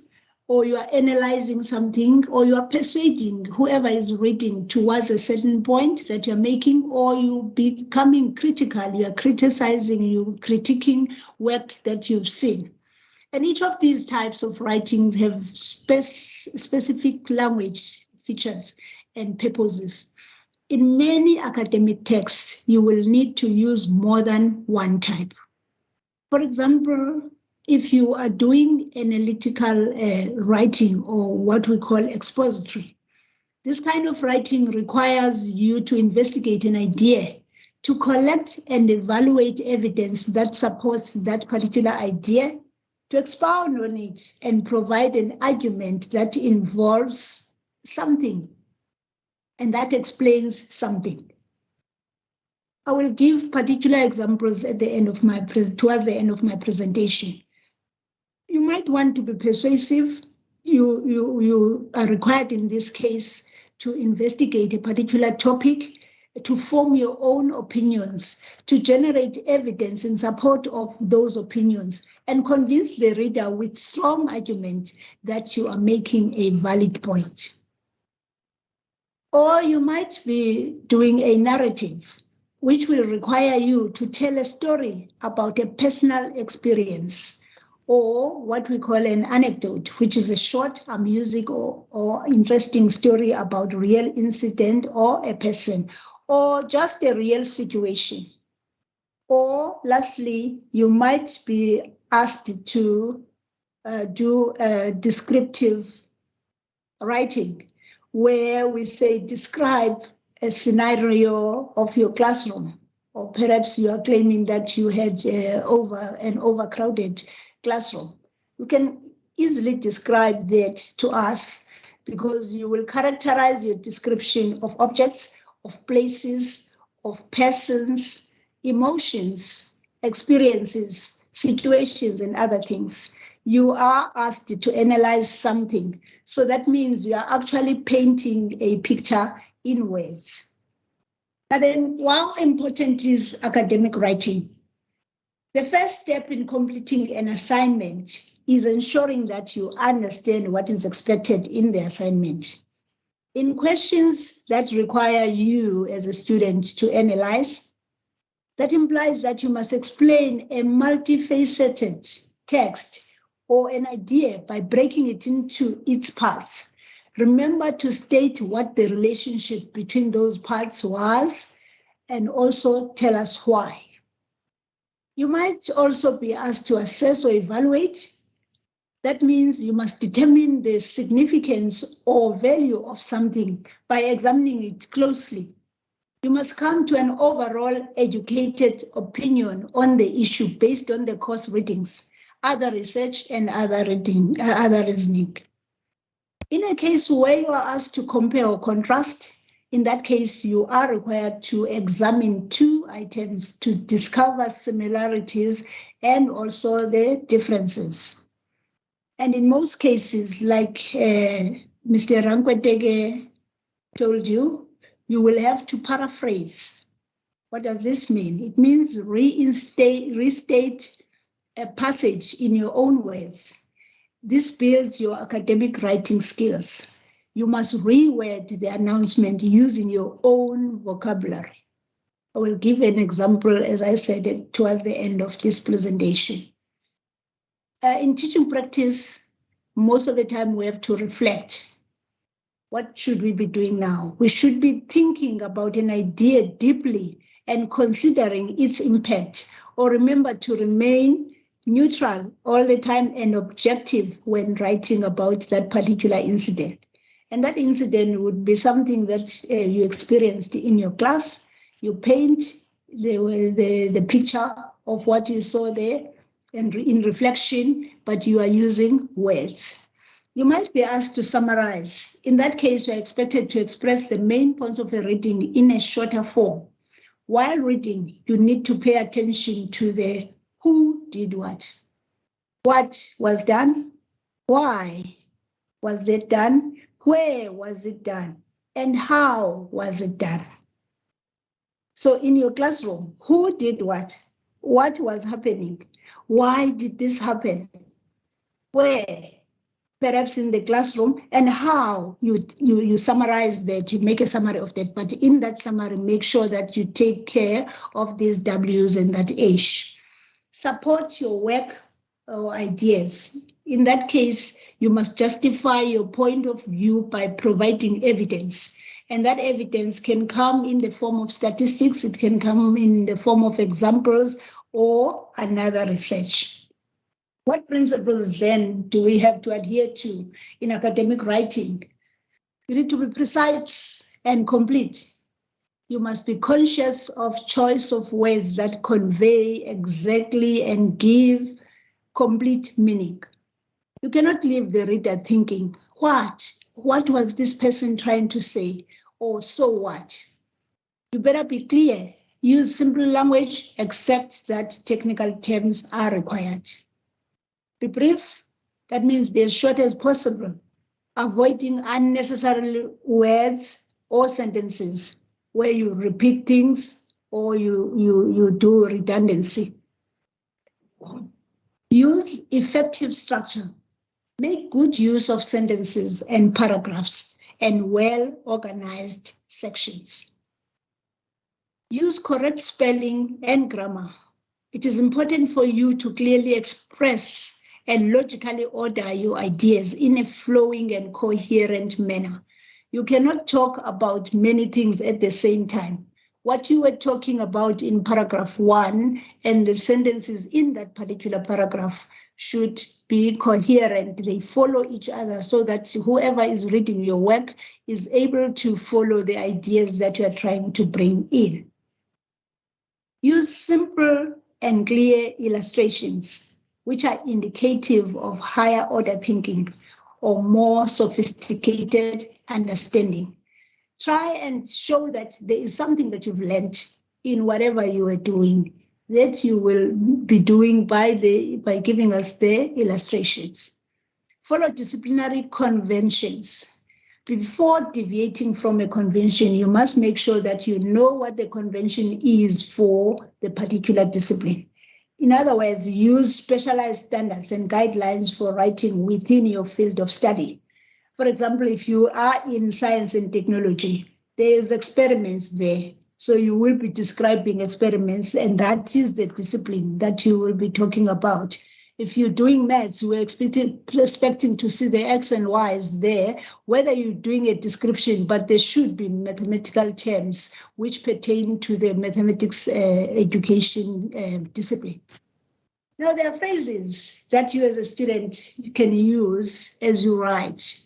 or you are analyzing something, or you are persuading whoever is reading towards a certain point that you're making, or you becoming critical, you are criticizing, you critiquing work that you've seen. And each of these types of writings have specific language features and purposes. In many academic texts, you will need to use more than one type. For example, if you are doing analytical writing or what we call expository, this kind of writing requires you to investigate an idea, to collect and evaluate evidence that supports that particular idea, to expound on it and provide an argument that involves something and that explains something. I will give particular examples at the end of towards the end of my presentation. You might want to be persuasive. You are required in this case to investigate a particular topic to form your own opinions, to generate evidence in support of those opinions, and convince the reader with strong argument that you are making a valid point. Or you might be doing a narrative, which will require you to tell a story about a personal experience, or what we call an anecdote, which is a short, amusing, or interesting story about a real incident or a person, or just a real situation. Or lastly, you might be asked to do a descriptive writing, where we say describe a scenario of your classroom, or perhaps you are claiming that you had an overcrowded classroom. You can easily describe that to us, because you will characterize your description of objects, of places, of persons, emotions, experiences, situations, and other things. You are asked to analyze something. So that means you are actually painting a picture in words. And then, how important is academic writing? The first step in completing an assignment is ensuring that you understand what is expected in the assignment. In questions that require you as a student to analyze, that implies that you must explain a multifaceted text or an idea by breaking it into its parts. Remember to state what the relationship between those parts was, and also tell us why. You might also be asked to assess or evaluate. That means you must determine the significance or value of something by examining it closely. You must come to an overall educated opinion on the issue based on the course readings, other research, and other reasoning. In a case where you are asked to compare or contrast, in that case, you are required to examine two items to discover similarities and also the differences. And in most cases, like Mr. Rankwetege told you, you will have to paraphrase. What does this mean? It means restate a passage in your own words. This builds your academic writing skills. You must reword the announcement using your own vocabulary. I will give an example, as I said, towards the end of this presentation. In teaching practice, most of the time we have to reflect. What should we be doing now? We should be thinking about an idea deeply and considering its impact, or remember to remain neutral all the time and objective when writing about that particular incident. And that incident would be something that you experienced in your class. You paint the picture of what you saw there and in reflection, but you are using words. You might be asked to summarize. In that case, you are expected to express the main points of a reading in a shorter form. While reading, you need to pay attention to the who did what was done, why was it done, where was it done, and how was it done. So in your classroom, who did what was happening, why did this happen, where, perhaps in the classroom, and how you summarize that, you make a summary of that. But in that summary, make sure that you take care of these W's and that H. Support your work or ideas. In that case, you must justify your point of view by providing evidence. And that evidence can come in the form of statistics, it can come in the form of examples or another research. What principles then do we have to adhere to in academic writing? You need to be precise and complete. You must be conscious of choice of words that convey exactly and give complete meaning. You cannot leave the reader thinking, what was this person trying to say? Or so what? You better be clear. Use simple language, except that technical terms are required. Be brief. That means be as short as possible, avoiding unnecessary words or sentences. where you repeat things or you do redundancy. Use effective structure. Make good use of sentences and paragraphs and well-organized sections. Use correct spelling and grammar. It is important for you to clearly express and logically order your ideas in a flowing and coherent manner. You cannot talk about many things at the same time. What you were talking about in paragraph 1 and the sentences in that particular paragraph should be coherent. They follow each other so that whoever is reading your work is able to follow the ideas that you are trying to bring in. Use simple and clear illustrations, which are indicative of higher order thinking or more sophisticated understanding. Try and show that there is something that you've learned in whatever you are doing that you will be doing by giving us the illustrations. Follow disciplinary conventions. Before deviating from a convention, you must make sure that you know what the convention is for the particular discipline. In other words, use specialized standards and guidelines for writing within your field of study. For example, if you are in science and technology, there's experiments there. So you will be describing experiments, and that is the discipline that you will be talking about. If you're doing maths, we're expecting to see the X and Y's there, whether you're doing a description, but there should be mathematical terms which pertain to the mathematics education discipline. Now, there are phrases that you as a student can use as you write.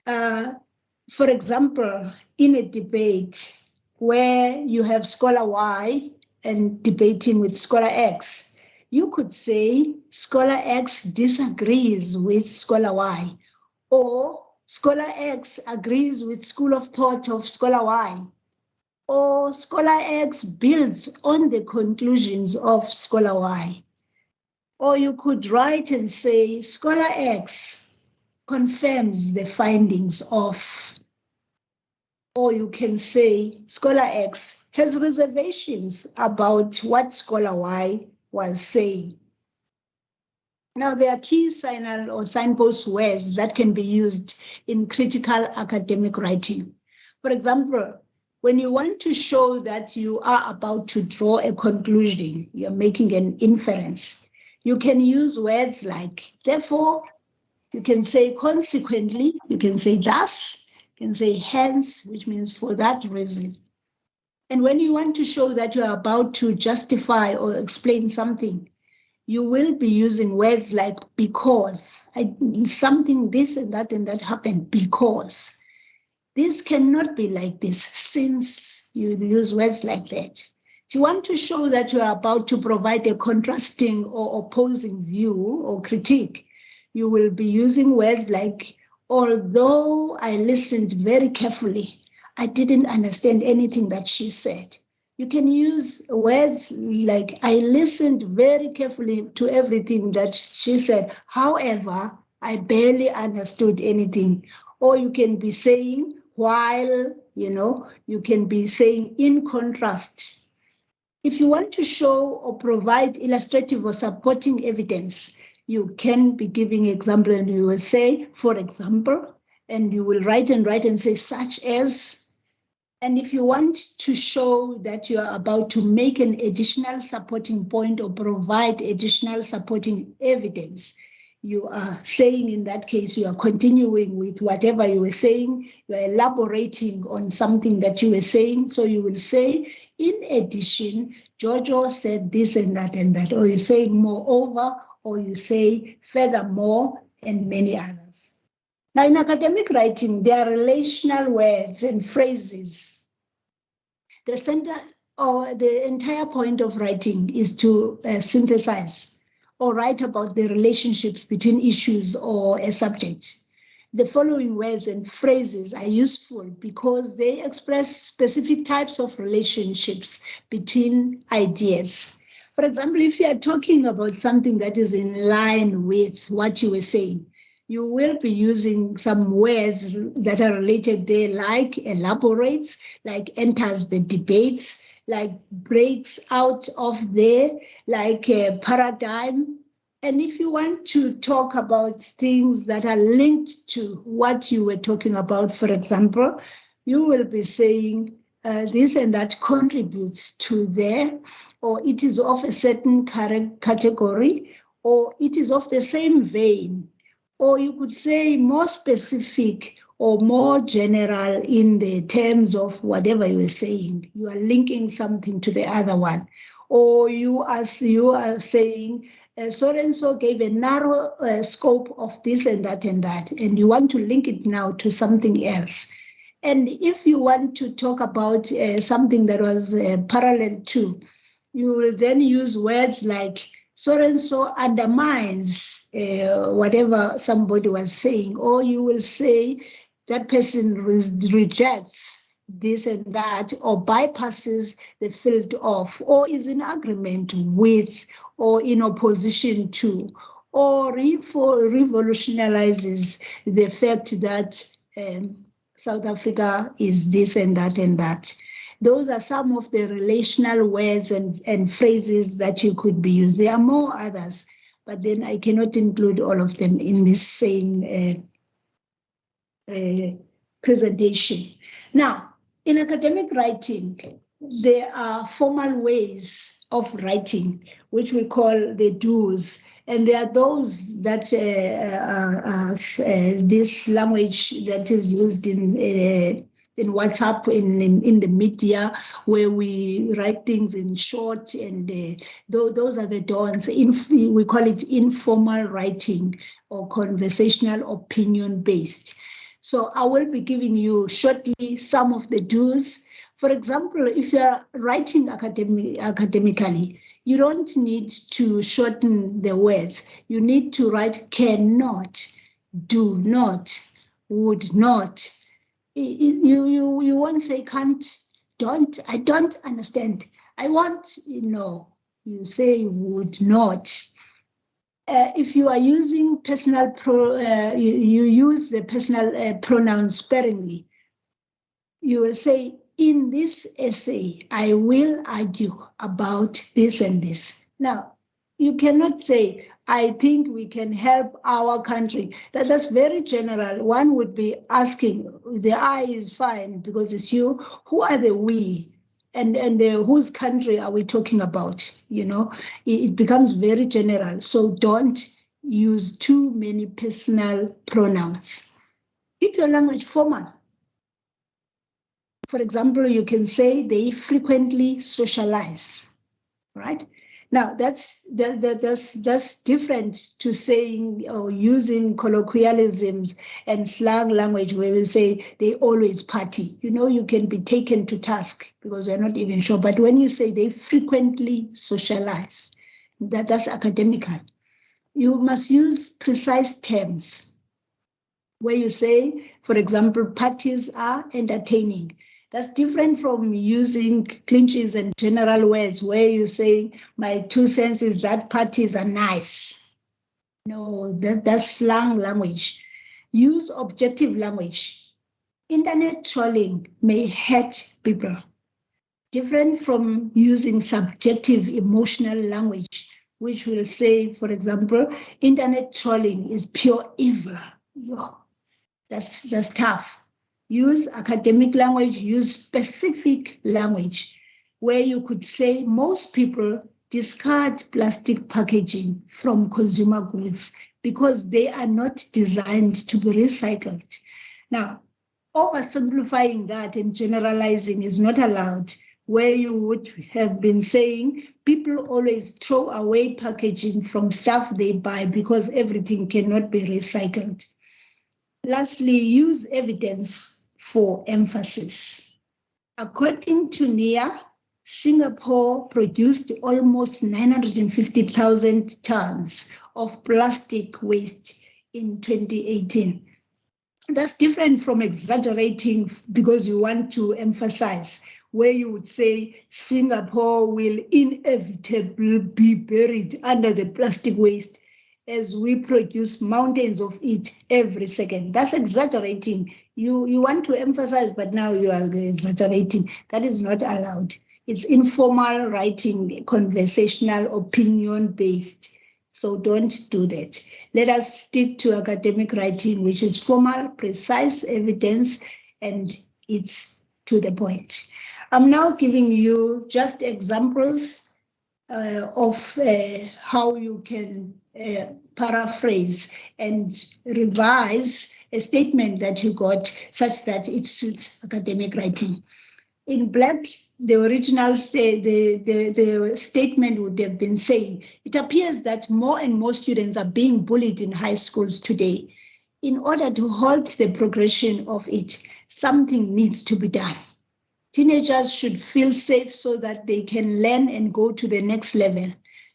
For example, in a debate where you have scholar Y and debating with scholar X, you could say scholar X disagrees with scholar Y, or scholar X agrees with school of thought of scholar Y, or scholar X builds on the conclusions of scholar Y. Or you could write and say scholar X confirms the findings of, or you can say scholar X has reservations about what scholar Y was saying. Now, there are key signal or signpost words that can be used in critical academic writing. For example, when you want to show that you are about to draw a conclusion, you're making an inference, you can use words like therefore, you can say consequently, you can say thus, you can say hence, which means for that reason. And when you want to show that you are about to justify or explain something, you will be using words like because, something this and that happened because. This cannot be like this, since you use words like that. If you want to show that you are about to provide a contrasting or opposing view or critique, you will be using words like, although I listened very carefully, I didn't understand anything that she said. You can use words like, I listened very carefully to everything that she said. However, I barely understood anything. Or you can be saying, while, you can be saying in contrast. If you want to show or provide illustrative or supporting evidence, you can be giving example and you will say, for example, and you will write and say such as. And if you want to show that you are about to make an additional supporting point or provide additional supporting evidence, you are saying in that case, you are continuing with whatever you were saying, you are elaborating on something that you were saying. So you will say, in addition, Jojo said this and that, or you say moreover, or you say furthermore, and many others. Now, in academic writing, there are relational words and phrases. The center or the entire point of writing is to synthesize or write about the relationships between issues or a subject. The following words and phrases are useful because they express specific types of relationships between ideas. For example, if you are talking about something that is in line with what you were saying, you will be using some words that are related there, like elaborates, like enters the debates, like breaks out of there, like a paradigm. And if you want to talk about things that are linked to what you were talking about, for example, you will be saying this and that contributes to there, or it is of a certain category, or it is of the same vein, or you could say more specific or more general in the terms of whatever you are saying. You are linking something to the other one, or you are saying so-and-so gave a narrow scope of this and that, and you want to link it now to something else. And if you want to talk about something that was parallel to, you will then use words like so-and-so undermines whatever somebody was saying, or you will say that person rejects this and that, or bypasses the field of, or is in agreement with, or in opposition to, or revolutionizes the fact that South Africa is this and that and that. Those are some of the relational words and phrases that you could be used. There are more others, but then I cannot include all of them in this same presentation. Now, in academic writing, there are formal ways of writing, which we call the do's. And there are those that this language that is used in WhatsApp, in the media, where we write things in short, and those are the don'ts. We call it informal writing or conversational opinion-based. So I will be giving you shortly some of the do's. For example, if you are writing academically, you don't need to shorten the words. You need to write cannot, do not, would not. You won't say can't, don't, I don't understand. I want, you say would not. If you are using personal, you use the personal pronoun sparingly. You will say, in this essay, I will argue about this and this. Now, you cannot say, I think we can help our country. That's very general. One would be asking, the I is fine because it's you. Who are the we? And whose country are we talking about? It becomes very general. So don't use too many personal pronouns. Keep your language formal. For example, you can say they frequently socialize, right? Now that's different to saying or using colloquialisms and slang language where we say they always party. You can be taken to task because you're not even sure. But when you say they frequently socialize, that's academical. You must use precise terms where you say, for example, parties are entertaining. That's different from using clinches and general words where you say, my 2 cents is that parties are nice. No, that's slang language. Use objective language. Internet trolling may hurt people. Different from using subjective emotional language, which will say, for example, internet trolling is pure evil. That's tough. Use academic language, use specific language, where you could say most people discard plastic packaging from consumer goods because they are not designed to be recycled. Now, oversimplifying that and generalizing is not allowed, where you would have been saying people always throw away packaging from stuff they buy because everything cannot be recycled. Lastly, use evidence for emphasis. According to NIA, Singapore produced almost 950,000 tons of plastic waste in 2018. That's different from exaggerating because you want to emphasize, where you would say Singapore will inevitably be buried under the plastic waste. as we produce mountains of it every second. That's exaggerating. You want to emphasize, but now you are exaggerating. That is not allowed. It's informal writing, conversational, opinion-based. So don't do that. Let us stick to academic writing, which is formal, precise evidence, and it's to the point. I'm now giving you just examples of how you can paraphrase and revise a statement that you got such that it suits academic writing. In black, the original the statement would have been saying, it appears that more and more students are being bullied in high schools today. In order to halt the progression of it, something needs to be done. Teenagers should feel safe so that they can learn and go to the next level.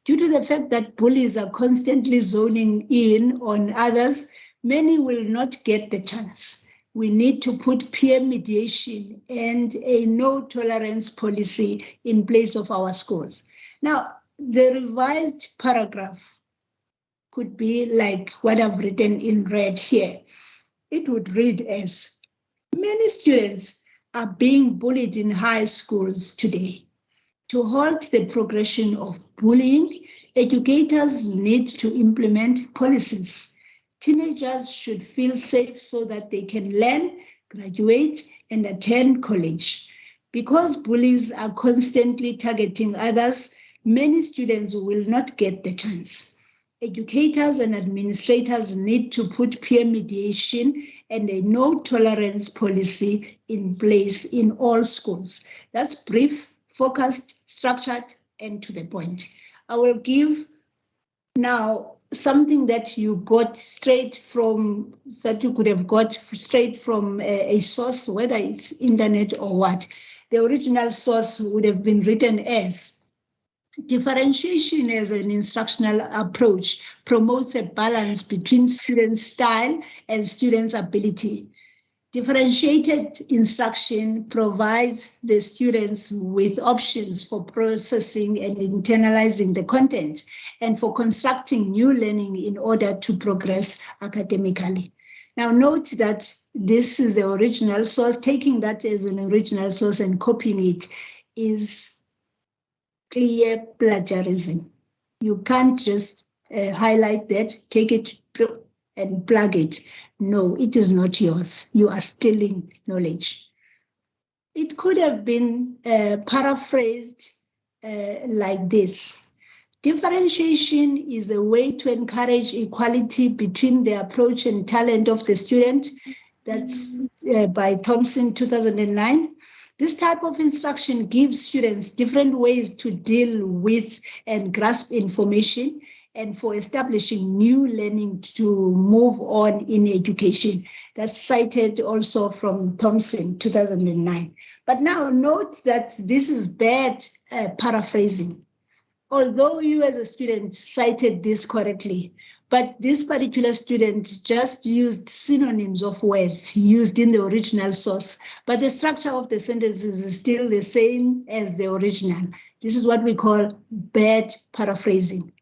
Due to the fact that bullies are constantly zoning in on others, many will not get the chance. We need to put peer mediation and a no-tolerance policy in place of our schools. Now, the revised paragraph could be like what I've written in red here. It would read as, many students are being bullied in high schools today. To halt the progression of bullying, educators need to implement policies. Teenagers should feel safe so that they can learn, graduate, and attend college. Because bullies are constantly targeting others, many students will not get the chance. Educators and administrators need to put peer mediation and a no-tolerance policy in place in all schools. That's brief, focused, structured, and to the point. I will give now something that you got straight from, that you could have got straight from a source, whether it's internet or what. The original source would have been written as, differentiation as an instructional approach promotes a balance between students' style and students' ability. Differentiated instruction provides the students with options for processing and internalizing the content and for constructing new learning in order to progress academically. Now note that this is the original source. Taking that as an original source and copying it is clear plagiarism. You can't just highlight that, take it and plug it. No, it is not yours. You are stealing knowledge. It could have been paraphrased like this. Differentiation is a way to encourage equality between the approach and talent of the student. That's by Thompson, 2009. This type of instruction gives students different ways to deal with and grasp information and for establishing new learning to move on in education. That's cited also from Thompson, 2009. But now note that this is bad paraphrasing. Although you as a student cited this correctly, but this particular student just used synonyms of words used in the original source, but the structure of the sentences is still the same as the original. This is what we call bad paraphrasing.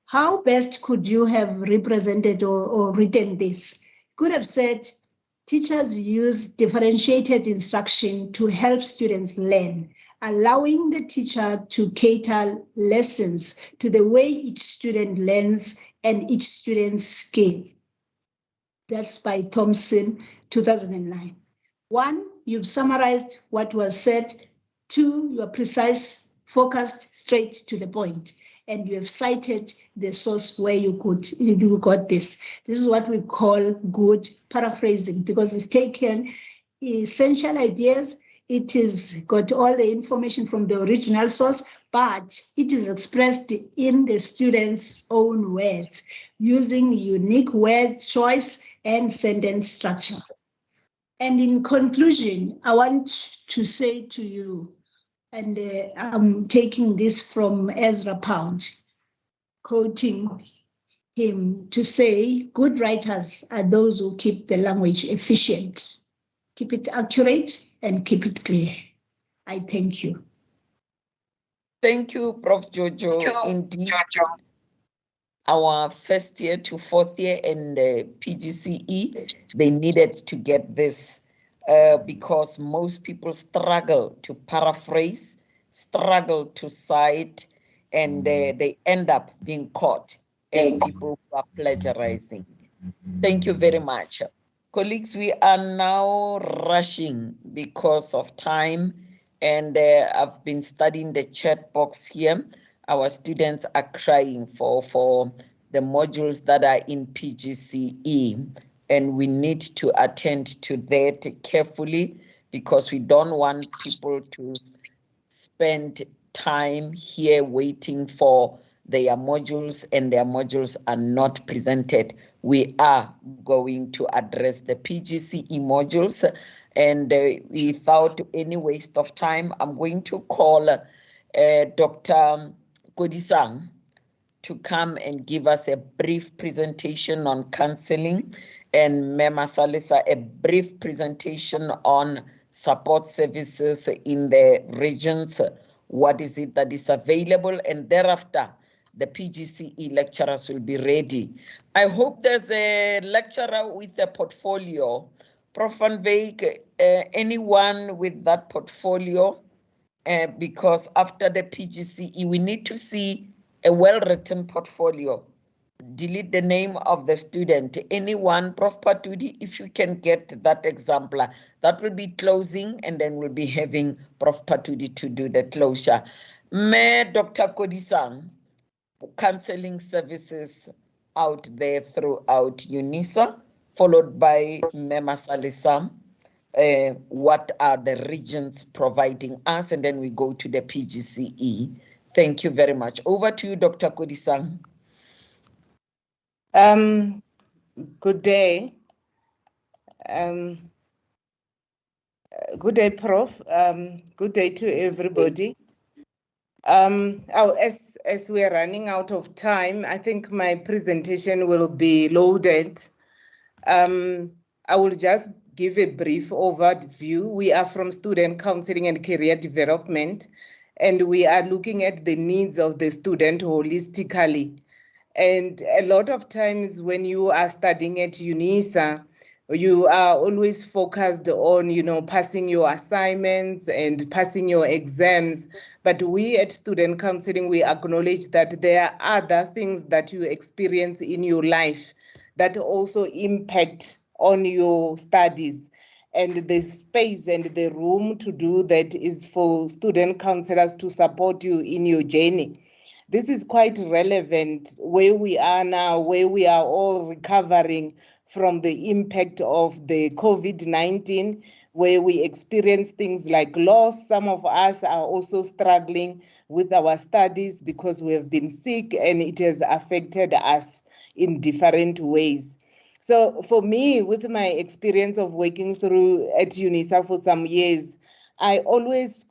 How best could you have represented or written this? Could have said, teachers use differentiated instruction to help students learn, allowing the teacher to cater lessons to the way each student learns and each student's skill. That's by Thompson, 2009. 1, you've summarized what was said. 2, you are precise, focused, straight to the point. And you have cited the source where you got this. This is what we call good paraphrasing, because it's taken essential ideas. It is got all the information from the original source, but it is expressed in the student's own words, using unique word choice and sentence structure. And in conclusion, I want to say to you, and I'm taking this from Ezra Pound, quoting him to say, good writers are those who keep the language efficient, keep it accurate, and keep it clear. I thank you.
Thank you, Prof. Jojo. Indeed, our first year to fourth year and PGCE, they needed to get this because most people struggle to paraphrase, struggle to cite, and they end up being caught as people who are plagiarizing. Thank you very much. Colleagues, we are now rushing because of time, and I've been studying the chat box here. Our students are crying for the modules that are in PGCE, and we need to attend to that carefully because we don't want people to spend time here waiting for their modules and their modules are not presented. We are going to address the PGCE modules, and without any waste of time, I'm going to call Dr. Kodisang to come and give us a brief presentation on counseling, and Mema Salisa a brief presentation on support services in the regions. What is it that is available? And thereafter, the PGCE lecturers will be ready. I hope there's a lecturer with a portfolio. Prof. Van Wyk, anyone with that portfolio? Because after the PGCE, we need to see a well-written portfolio. Delete the name of the student. Anyone, Prof. Patudi, if you can get that exemplar, that will be closing, and then we'll be having Prof. Patudi to do the closure. May Dr. Kodisang, counseling services out there throughout Unisa, followed by Mema Salisa. What are the regions providing us? And then we go to the PGCE. Thank you very much. Over to you, Dr. Kodisang.
Good day. Good day, Prof. Good day to everybody. As we are running out of time, I think my presentation will be loaded. I will just give a brief overview. We are from Student Counseling and Career Development, and we are looking at the needs of the student holistically. And a lot of times when you are studying at Unisa, you are always focused on, passing your assignments and passing your exams. But we at Student Counseling, we acknowledge that there are other things that you experience in your life that also impact on your studies. And the space and the room to do that is for student counselors to support you in your journey. This is quite relevant where we are now, where we are all recovering from the impact of the COVID-19, where we experience things like loss. Some of us are also struggling with our studies because we have been sick and it has affected us in different ways. So for me, with my experience of working through at Unisa for some years, I always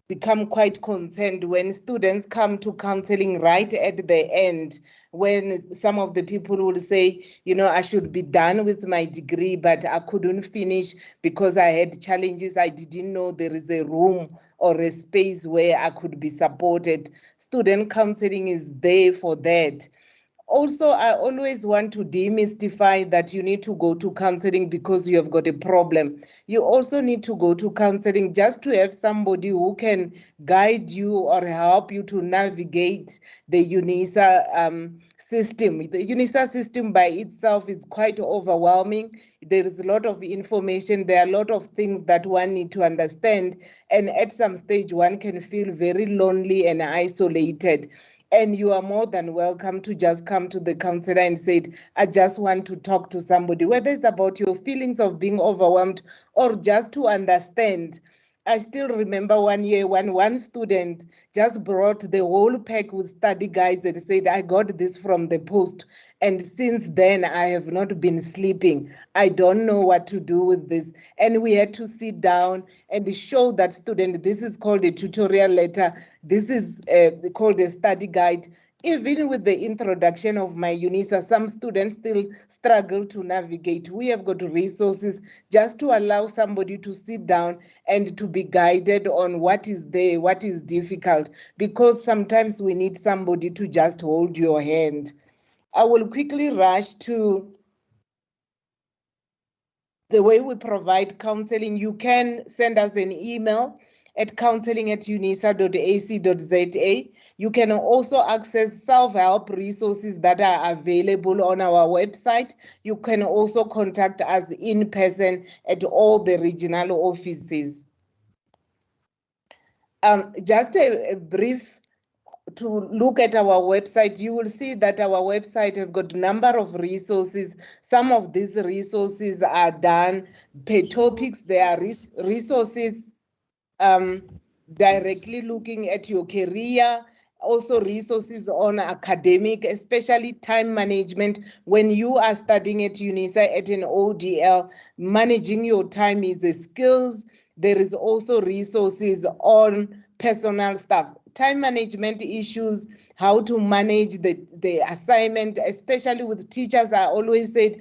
become quite concerned when students come to counseling right at the end, when some of the people will say, I should be done with my degree, but I couldn't finish because I had challenges. I didn't know there is a room or a space where I could be supported. Student counseling is there for that. Also, I always want to demystify that you need to go to counseling because you have got a problem. You also need to go to counseling just to have somebody who can guide you or help you to navigate the Unisa system. The Unisa system by itself is quite overwhelming. There is a lot of information. There are a lot of things that one needs to understand. And at some stage, one can feel very lonely and isolated. And you are more than welcome to just come to the counselor and say, I just want to talk to somebody, whether it's about your feelings of being overwhelmed or just to understand. I still remember one year when one student just brought the whole pack with study guides and said, I got this from the post. And since then, I have not been sleeping. I don't know what to do with this. And we had to sit down and show that student, this is called a tutorial letter. This is called a study guide. Even with the introduction of my Unisa, some students still struggle to navigate. We have got resources just to allow somebody to sit down and to be guided on what is there, what is difficult, because sometimes we need somebody to just hold your hand. I will quickly rush to the way we provide counseling. You can send us an email at counseling@unisa.ac.za. You can also access self-help resources that are available on our website. You can also contact us in person at all the regional offices. Just a brief to look at our website, you will see that our website have got a number of resources. Some of these resources are done per topics. There are resources directly looking at your career, also resources on academic, especially time management. When you are studying at Unisa at an ODL, managing your time is a skills. There is also resources on personal stuff, time management issues, how to manage the assignment, especially with teachers. I always said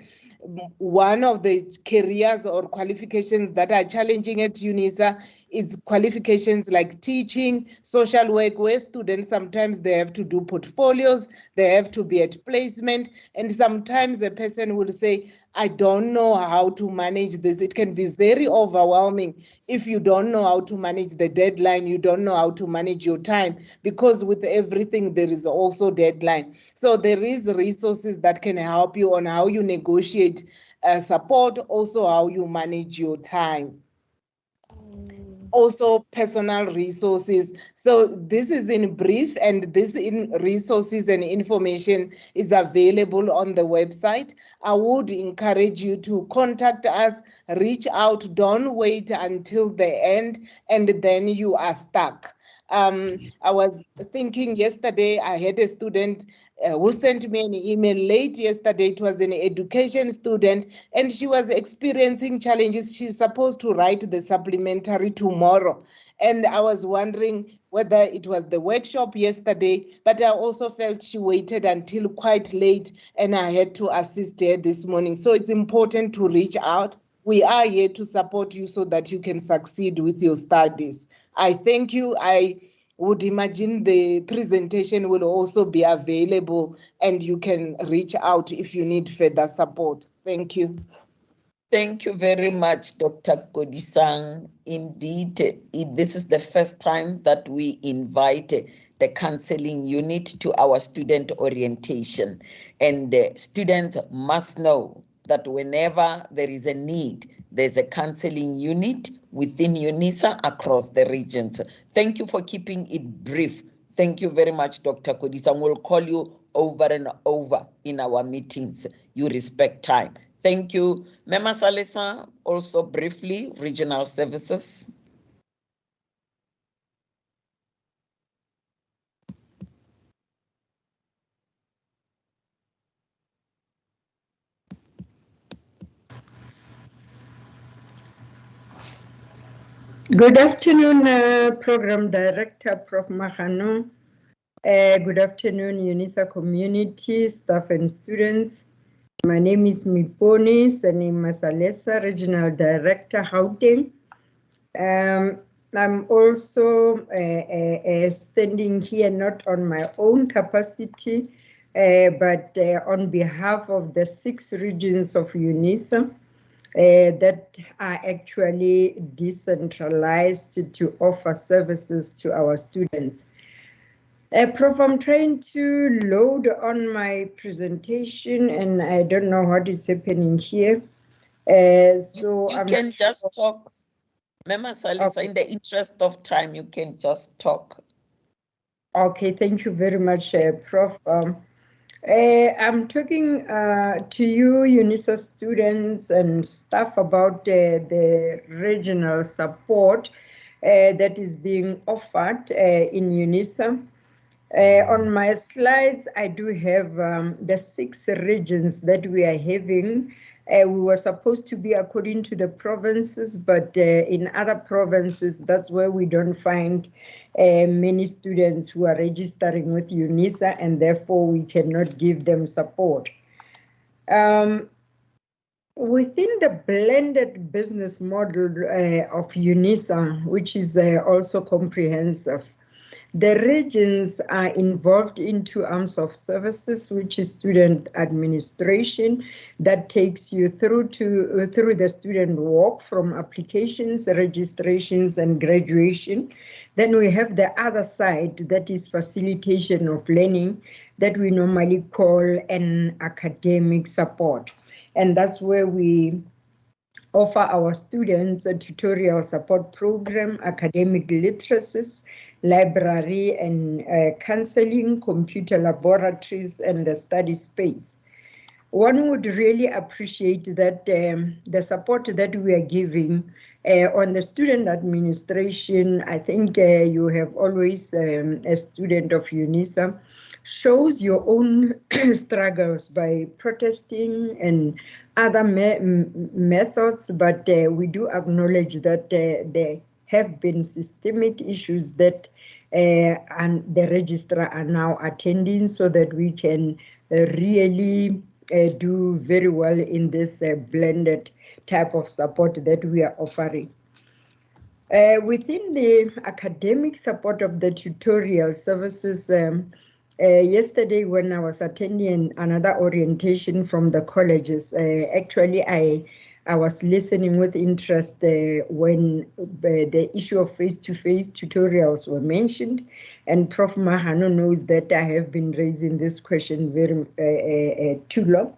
one of the careers or qualifications that are challenging at Unisa is qualifications like teaching, social work, where students sometimes they have to do portfolios, they have to be at placement, and sometimes a person will say, I don't know how to manage this. It can be very overwhelming if you don't know how to manage the deadline, you don't know how to manage your time, because with everything there is also deadline. So there is resources that can help you on how you negotiate support, also how you manage your time. Also personal resources. So this is in brief, and this in resources and information is available on the website. I would encourage you to contact us, reach out, don't wait until the end and then you are stuck. I was thinking yesterday, I had a student who sent me an email late yesterday. It was an education student and she was experiencing challenges. She's supposed to write the supplementary tomorrow. And I was wondering whether it was the workshop yesterday, but I also felt she waited until quite late and I had to assist her this morning. So it's important to reach out. We are here to support you so that you can succeed with your studies. I thank you. I would imagine the presentation will also be available and you can reach out if you need further support. Thank you.
Thank you very much, Dr. Kodisang. Indeed, this is the first time that we invite the counseling unit to our student orientation. And students must know that whenever there is a need, there's a counseling unit within Unisa across the regions. Thank you for keeping it brief. Thank you very much, Dr. Kodisang. We'll call you over and over in our meetings. You respect time. Thank you. Mema Salesa, also briefly, regional services.
Good afternoon, Program Director, Prof. Mahano. Good afternoon, Unisa community, staff and students. My name is Miponi Sani Masalesa, Regional Director, Gauteng. I'm also standing here not on my own capacity, but on behalf of the 6 regions of Unisa. That are actually decentralized to offer services to our students. Prof, I'm trying to load on my presentation and I don't know what is happening here. So
you can just talk. Mema Salisa, okay. In the interest of time, you can just talk.
Okay, thank you very much, Prof. I'm talking to you, Unisa students and staff, about the regional support that is being offered in Unisa. On my slides, I do have the 6 regions that we are having. We were supposed to be according to the provinces, but in other provinces, that's where we don't find many students who are registering with Unisa, and therefore we cannot give them support. Within the blended business model of Unisa, which is also comprehensive, The regions are involved in two arms of services, which is student administration, that takes you through the student walk from applications, registrations, and graduation. Then we have the other side, that is facilitation of learning, that we normally call an academic support. And that's where we offer our students a tutorial support program, academic literacies, library and counseling, computer laboratories, and the study space. One would really appreciate that the support that we are giving on the student administration. I think you have always, a student of Unisa, shows your own struggles by protesting and other methods, but we do acknowledge that there have been systemic issues that and the registrar are now attending, so that we can really do very well in this blended type of support that we are offering. Within the academic support of the tutorial services, yesterday when I was attending another orientation from the colleges, actually I was listening with interest when the issue of face-to-face tutorials were mentioned, and Prof. Mahano knows that I have been raising this question very too long,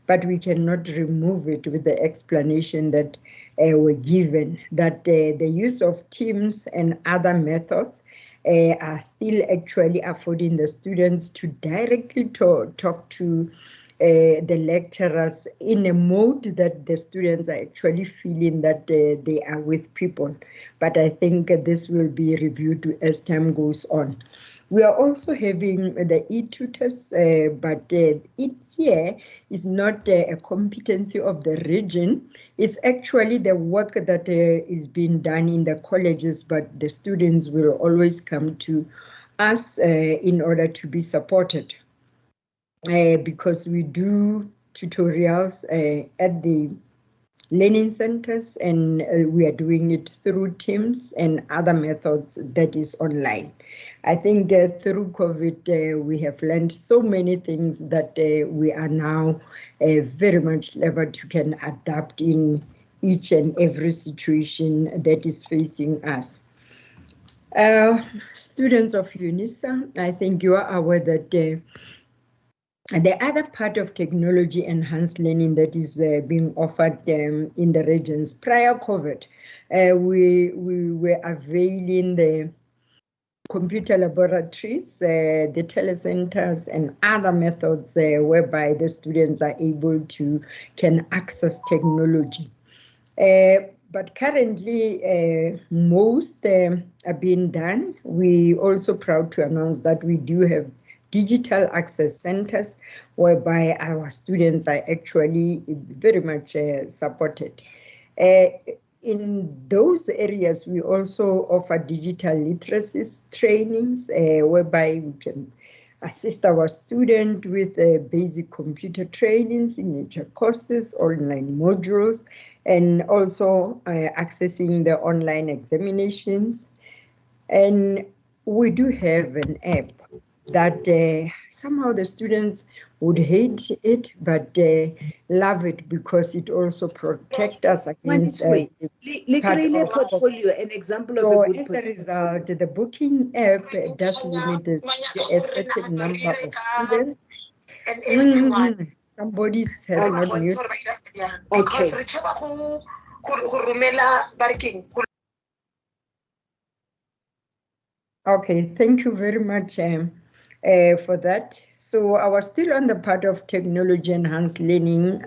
but we cannot remove it with the explanation that were given, that the use of Teams and other methods are still actually affording the students to directly talk to the lecturers in a mode that the students are actually feeling that they are with people. But I think this will be reviewed as time goes on. We are also having the e-tutors, but it here is not a competency of the region. It's actually the work that is being done in the colleges, but the students will always come to us in order to be supported. Because we do tutorials at the learning centers, and we are doing it through Teams and other methods that is online. I think that through COVID, we have learned so many things that we are now very much level to can adapt in each and every situation that is facing us. Students of Unisa, I think you are aware that the other part of technology enhanced learning that is being offered in the regions prior COVID, we were availing the computer laboratories, the telecenters, and other methods whereby the students are able to can access technology. But currently, most are being done. We also proud to announce that we do have digital access centers whereby our students are actually very much supported. In those areas, we also offer digital literacy trainings whereby we can assist our students with basic computer trainings, signature courses, online modules, and also accessing the online examinations. And we do have an app that somehow the students would hate it, but love it because it also protects us against
portfolio, an example of a good
as a result, the booking app does limit a certain number of students. Somebody has not muted. Okay, thank you very much for that. So I was still on the part of technology enhanced learning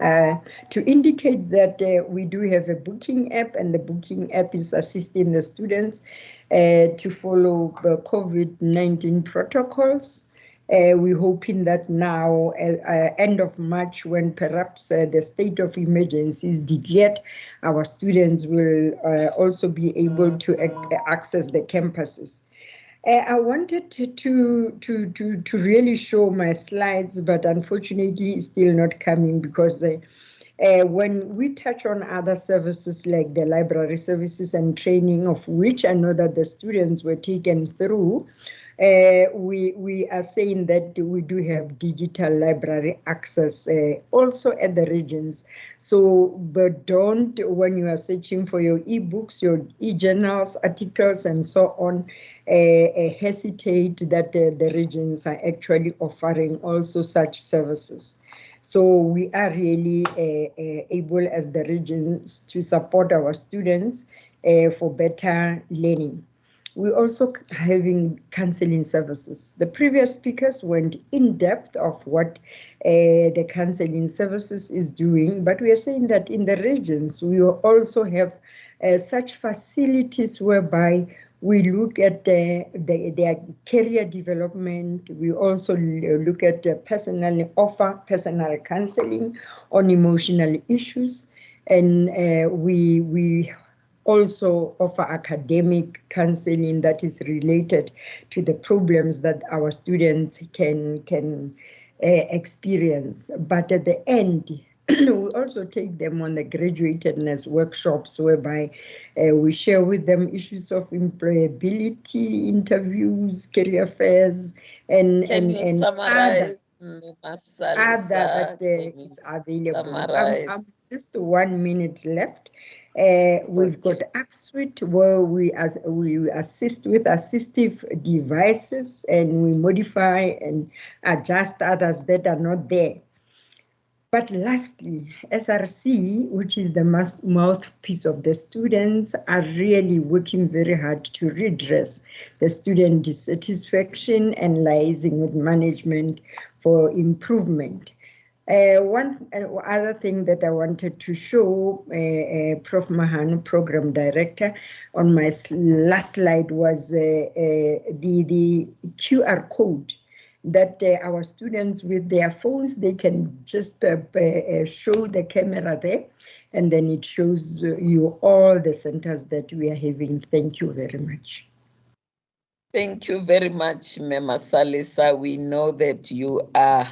to indicate that we do have a booking app, and the booking app is assisting the students to follow the COVID-19 protocols. We're hoping that now, end of March, when perhaps the state of emergency is declared, our students will also be able to access the campuses. I wanted to really show my slides, but unfortunately it's still not coming because when we touch on other services like the library services and training, of which I know that the students were taken through, We are saying that we do have digital library access also at the regions. So, but don't, when you are searching for your e-books, your e-journals, articles, and so on, hesitate that the regions are actually offering also such services. So we are really able as the regions to support our students for better learning. We're also having counseling services. The previous speakers went in depth of what the counseling services is doing, but we are saying that in the regions, we will also have such facilities whereby we look at their career development. We also look at offer personal counseling on emotional issues, and we also offer academic counseling that is related to the problems that our students can experience. But at the end, we also take them on the graduatedness workshops whereby we share with them issues of employability, interviews, career fairs, and
summarize,
other that is available. I'm just 1 minute left. We've got AppSuite where we assist with assistive devices, and we modify and adjust others that are not there. But lastly, SRC, which is the mouthpiece of the students, are really working very hard to redress the student dissatisfaction and liaising with management for improvement. One other thing that I wanted to show, Prof. Mahanu, Program Director, on my last slide was the QR code that our students with their phones, they can just show the camera there, and then it shows you all the centers that we are having. Thank you very much.
Thank you very much, Mema Salisa. We know that you are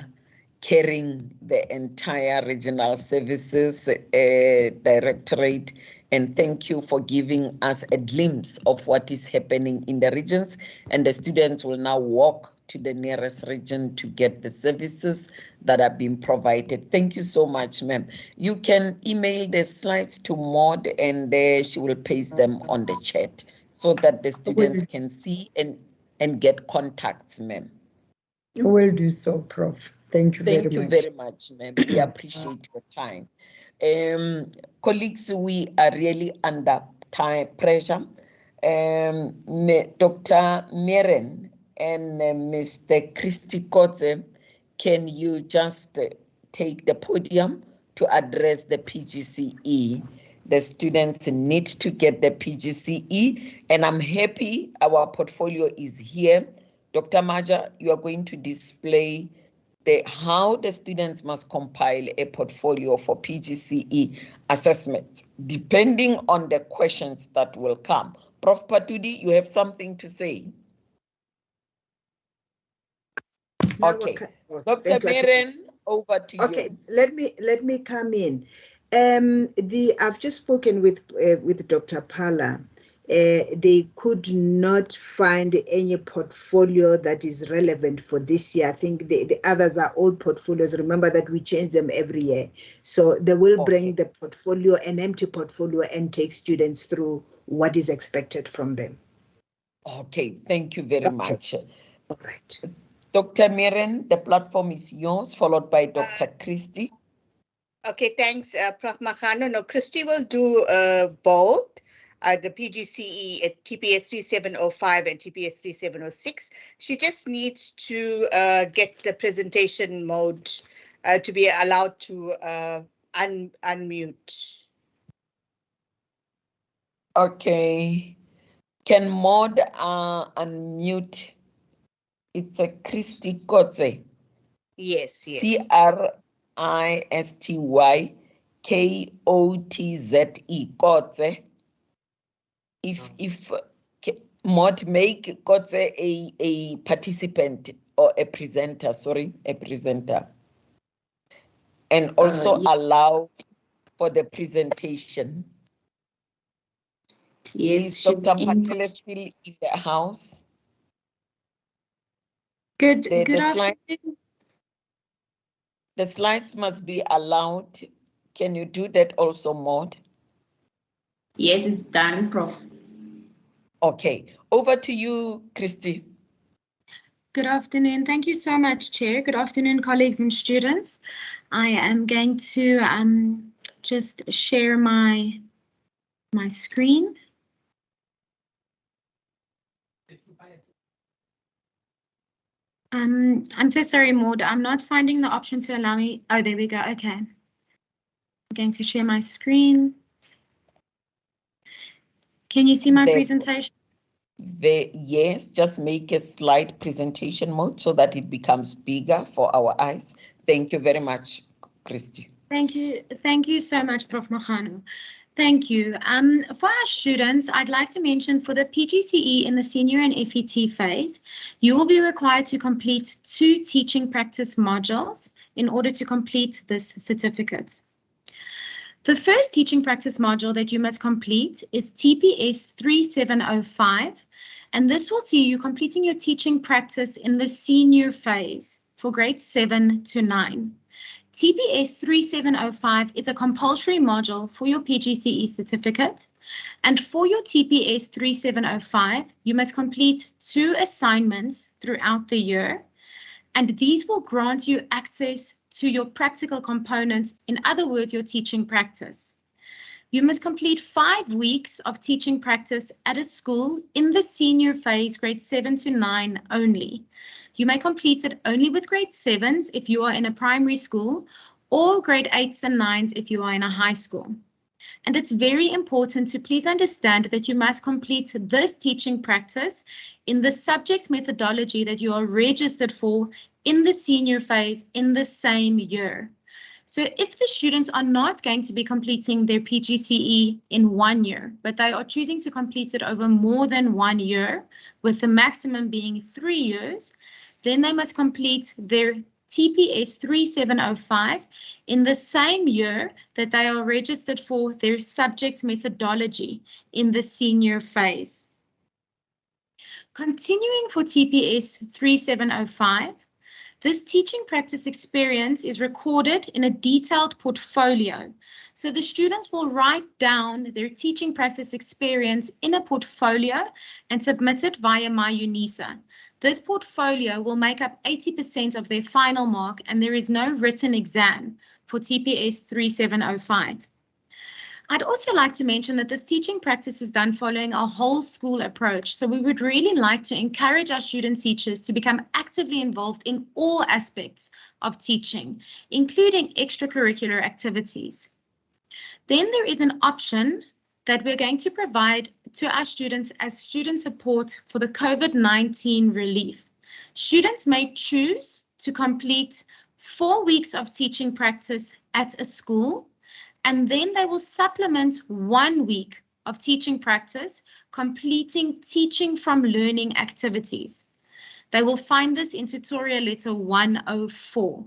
carrying the entire regional services directorate, and thank you for giving us a glimpse of what is happening in the regions, and the students will now walk to the nearest region to get the services that are being provided. Thank you so much, ma'am. You can email the slides to Maud, and she will paste them on the chat so that the students can see and get contacts, ma'am.
Will do so, Prof. Thank you very much.
Thank you very much, ma'am. We appreciate your time. Colleagues, we are really under time pressure. Dr. Miren and Mr. Christy Kotze, can you just take the podium to address the PGCE? The students need to get the PGCE, and I'm happy our portfolio is here. Dr. Maja, you are going to display how the students must compile a portfolio for PGCE assessment, depending on the questions that will come. Prof. Patudi, you have something to say? Okay, Dr. Miren, over to you.
Okay, let me come in. I've just spoken with Dr. Pala. They could not find any portfolio that is relevant for this year. I think the others are old portfolios. Remember that we change them every year. So they will bring the portfolio, an empty portfolio, and take students through what is expected from them.
Okay, thank you very much. All right. Dr. Miren, the platform is yours, followed by Dr. Christy.
Okay, thanks, Prof. Mahano. No, Christy will do both. The PGCE at TPS 3705 and TPS 3706. She just needs to get the presentation mode to be allowed to unmute.
Okay. Can Maud unmute? It's a Christy Kotze.
Yes.
CRISTY Kotze. If Maud make Kotze a participant or a presenter, and also allow for the presentation.
Yes,
is Dr. Patele still in the house?
Good
The slides,
afternoon.
the slides must be allowed. Can you do that also, Maud?
Yes, it's done, Prof.
Okay, over to you, Christy.
Good afternoon. Thank you so much, Chair. Good afternoon, colleagues and students. I am going to just share my screen. I'm so sorry, Maud. I'm not finding the option to allow me. Oh, there we go. Okay. I'm going to share my screen. Can you see my presentation?
Yes, just make a slide presentation mode so that it becomes bigger for our eyes. Thank you very much, Christy.
Thank you. Thank you so much, Prof. Mokhano. Thank you. For our students, I'd like to mention for the PGCE in the senior and FET phase, you will be required to complete 2 teaching practice modules in order to complete this certificate. The first teaching practice module that you must complete is TPS 3705, and this will see you completing your teaching practice in the senior phase for grades 7 to 9. TPS 3705 is a compulsory module for your PGCE certificate, and for your TPS 3705, you must complete 2 assignments throughout the year, and these will grant you access to your practical components, in other words, your teaching practice. You must complete 5 weeks of teaching practice at a school in the senior phase, grade 7 to 9 only. You may complete it only with grade 7s if you are in a primary school, or grade 8s and 9s if you are in a high school. And it's very important to please understand that you must complete this teaching practice in the subject methodology that you are registered for in the senior phase in the same year. So if the students are not going to be completing their PGCE in 1 year, but they are choosing to complete it over more than 1 year, with the maximum being 3 years, then they must complete their TPS 3705 in the same year that they are registered for their subject methodology in the senior phase. Continuing for TPS 3705, this teaching practice experience is recorded in a detailed portfolio. So the students will write down their teaching practice experience in a portfolio and submit it via My Unisa. This portfolio will make up 80% of their final mark, and there is no written exam for TPS 3705. I'd also like to mention that this teaching practice is done following a whole school approach. So we would really like to encourage our student teachers to become actively involved in all aspects of teaching, including extracurricular activities. Then there is an option that we're going to provide to our students as student support for the COVID-19 relief. Students may choose to complete 4 weeks of teaching practice at a school, and then they will supplement 1 week of teaching practice, completing teaching from learning activities. They will find this in tutorial letter 104.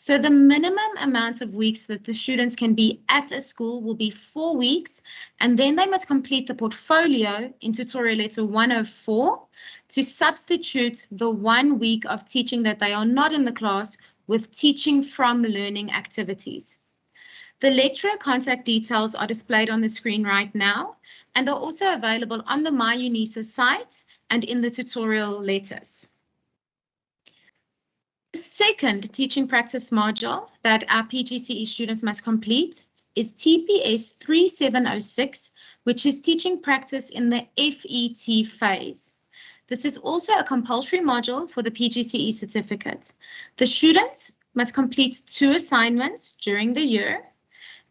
So the minimum amount of weeks that the students can be at a school will be 4 weeks, and then they must complete the portfolio in tutorial letter 104 to substitute the 1 week of teaching that they are not in the class with teaching from learning activities. The lecturer contact details are displayed on the screen right now and are also available on the My Unisa site and in the tutorial letters. The second teaching practice module that our PGCE students must complete is TPS 3706, which is teaching practice in the FET phase. This is also a compulsory module for the PGCE certificate. The students must complete 2 assignments during the year,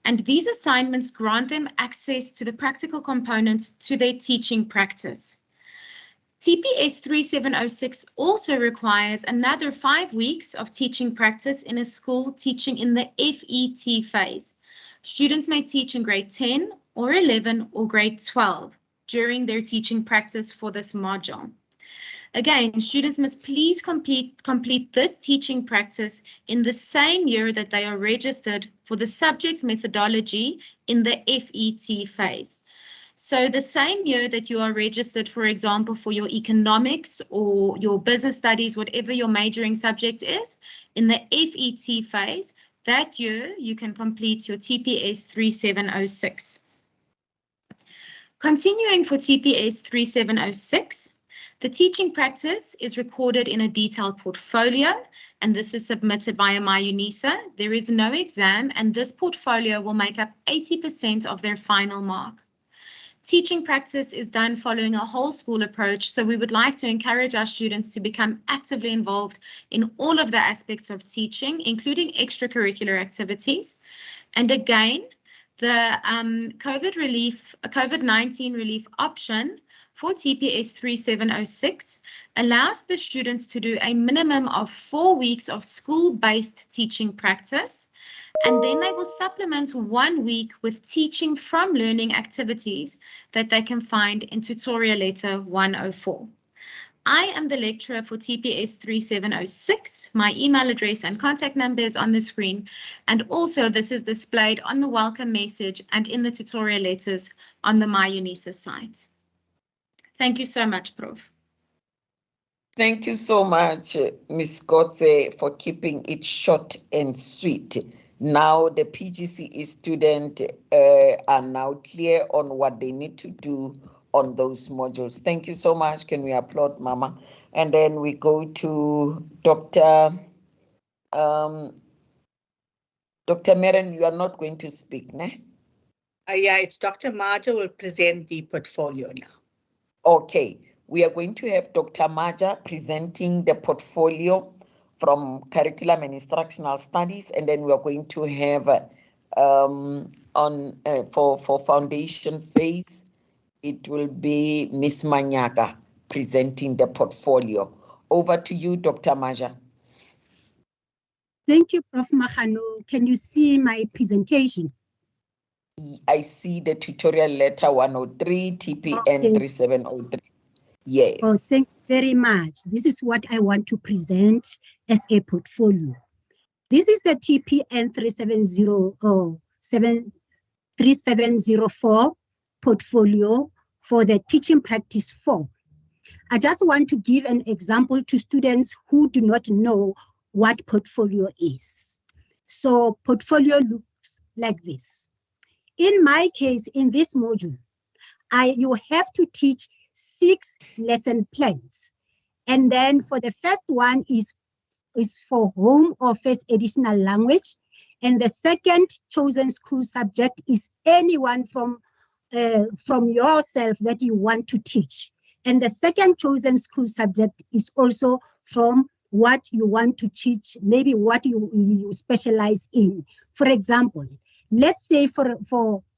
and these assignments grant them access to the practical component to their teaching practice. TPS 3706 also requires another 5 weeks of teaching practice in a school teaching in the FET phase. Students may teach in grade 10 or 11 or grade 12 during their teaching practice for this module. Again, students must please complete this teaching practice in the same year that they are registered for the subject methodology in the FET phase. So the same year that you are registered, for example, for your economics or your business studies, whatever your majoring subject is, in the FET phase, that year you can complete your TPS 3706. Continuing for TPS 3706, the teaching practice is recorded in a detailed portfolio, and this is submitted via my Unisa. There is no exam, and this portfolio will make up 80% of their final mark. Teaching practice is done following a whole school approach, so we would like to encourage our students to become actively involved in all of the aspects of teaching, including extracurricular activities. And again, the COVID-19 relief option for TPS 3706 allows the students to do a minimum of 4 weeks of school-based teaching practice, and then they will supplement 1 week with teaching from learning activities that they can find in tutorial letter 104. I am the lecturer for TPS 3706. My email address and contact number is on the screen, and also this is displayed on the welcome message and in the tutorial letters on the My Unisa site. Thank you so much, Prof.
Thank you so much, Ms. Gotze, for keeping it short and sweet. Now the PGCE students are now clear on what they need to do on those modules. Thank you so much. Can we applaud Mama? And then we go to Dr. Dr. Meren, you are not going to speak, ne?
Yeah, it's Dr. Maja will present the portfolio now.
Okay, we are going to have Dr. Maja presenting the portfolio from Curriculum and Instructional Studies, and then we are going to have for foundation phase, it will be Ms. Manyaga presenting the portfolio. Over to you, Dr. Maja.
Thank you, Prof. Mahano. Can you see my presentation?
I see the tutorial letter 103, TPN 3703. Yes.
Oh, thank you very much. This is what I want to present as a portfolio. This is the TPN 3704 portfolio for the teaching practice 4. I just want to give an example to students who do not know what portfolio is. So portfolio looks like this. In my case, in this module, you have to teach 6 lesson plans. And then for the first one is for home office additional language. And the second chosen school subject is anyone from yourself that you want to teach. And the second chosen school subject is also from what you want to teach, maybe what you specialize in. For example, let's say for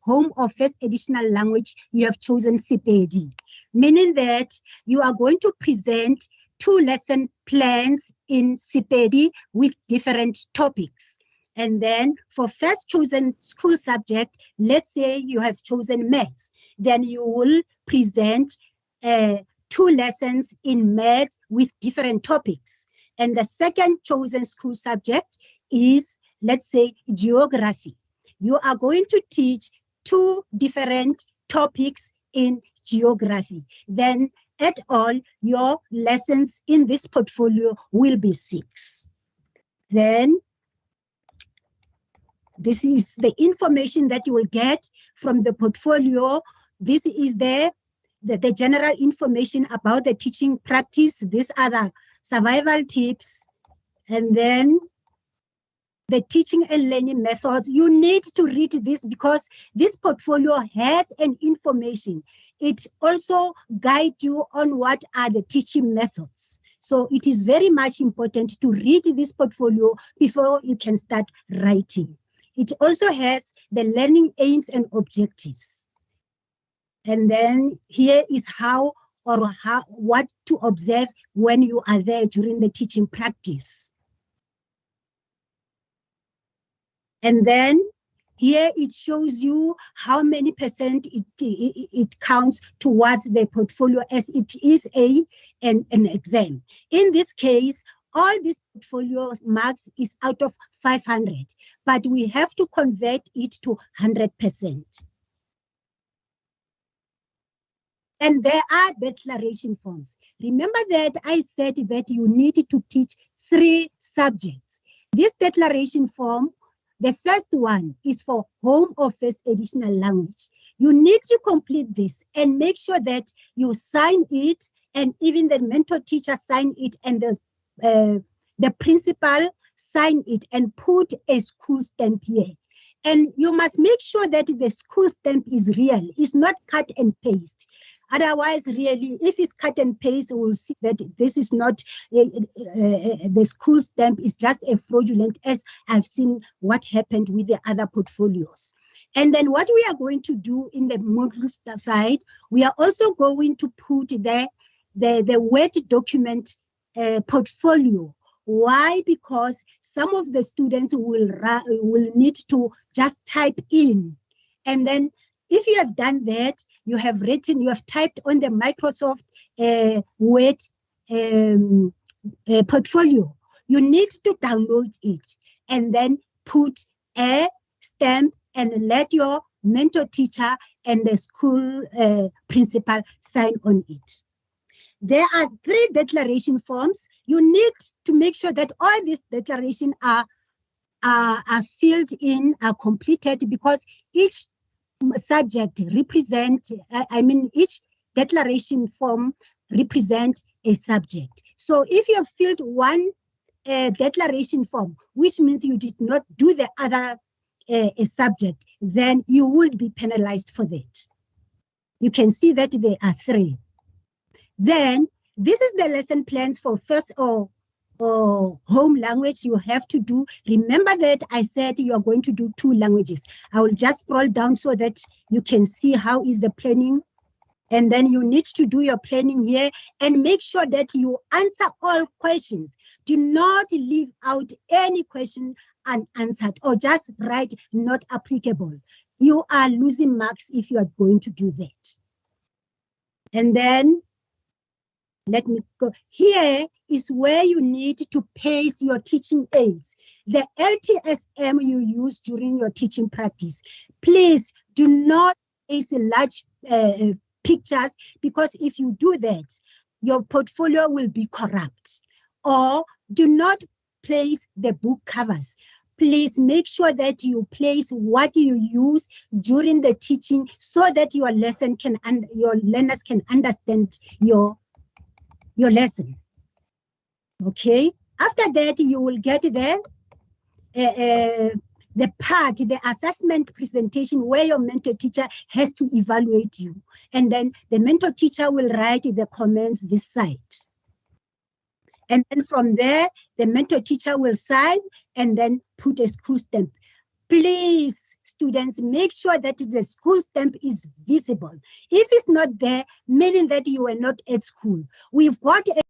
home office additional language, you have chosen Sepedi, meaning that you are going to present 2 lesson plans in Sepedi with different topics. And then for first chosen school subject, let's say you have chosen maths, then you will present 2 lessons in maths with different topics. And the second chosen school subject is, let's say, geography. You are going to teach 2 different topics in geography. Then at all, your lessons in this portfolio will be 6. Then this is the information that you will get from the portfolio. This is the general information about the teaching practice. These are the survival tips. And then the teaching and learning methods. You need to read this because this portfolio has an information. It also guides you on what are the teaching methods. So it is very much important to read this portfolio before you can start writing. It also has the learning aims and objectives. And then here is what to observe when you are there during the teaching practice. And then here it shows you how many percent it counts towards the portfolio as it is an exam. In this case, all these portfolio marks is out of 500, but we have to convert it to 100%. And there are declaration forms. Remember that I said that you need to teach 3 subjects. This declaration form, the first one is for home office additional language. You need to complete this and make sure that you sign it, and even the mentor teacher sign it, and the principal sign it and put a school stamp here. And you must make sure that the school stamp is real, it's not cut and paste. Otherwise, really, if it's cut and paste, we'll see that this is not, the school stamp is just a fraudulent, as I've seen what happened with the other portfolios. And then what we are going to do in the module side, we are also going to put the Word document portfolio. Why? Because some of the students will need to just type in, and then if you have done that, you have written, you have typed on the Microsoft Word portfolio, you need to download it and then put a stamp and let your mentor teacher and the school principal sign on it. There are 3 declaration forms. You need to make sure that all these declarations are filled in, are completed, because each subject represent, each declaration form represent a subject. So if you have filled one declaration form, which means you did not do the other subject, then you will be penalized for that. You can see that there are 3. Then this is the lesson plans for first or home language you have to do. Remember that I said you are going to do 2 languages. I will just scroll down so that you can see how is the planning. And then you need to do your planning here and make sure that you answer all questions. Do not leave out any question unanswered or just write not applicable. You are losing marks if you are going to do that. And then let me go. Here is where you need to paste your teaching aids. The LTSM you use during your teaching practice. Please do not paste large pictures, because if you do that, your portfolio will be corrupt. Or do not place the book covers. Please make sure that you place what you use during the teaching so that your lesson can and your learners can understand your lesson. Okay, after that you will get the part, the assessment presentation, where your mentor teacher has to evaluate you, and then the mentor teacher will write the comments this side, and then from there the mentor teacher will sign and then put a school stamp. Please, students, make sure that the school stamp is visible. If it's not there, meaning that you were not at school. We've got a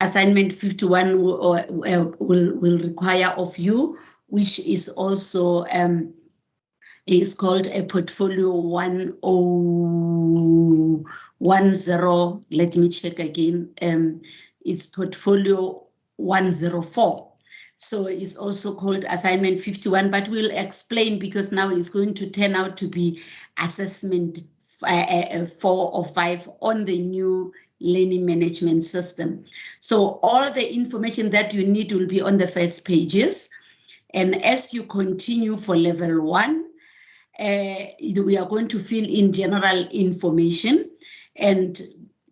assignment 51 will require of you, which is also is called a portfolio 1010. Let me check again. It's portfolio 104. So it's also called assignment 51, but we'll explain because now it's going to turn out to be assessment 4 or 5 on the new learning management system. So all the information that you need will be on the first pages. And as you continue for level 1, we are going to fill in general information, and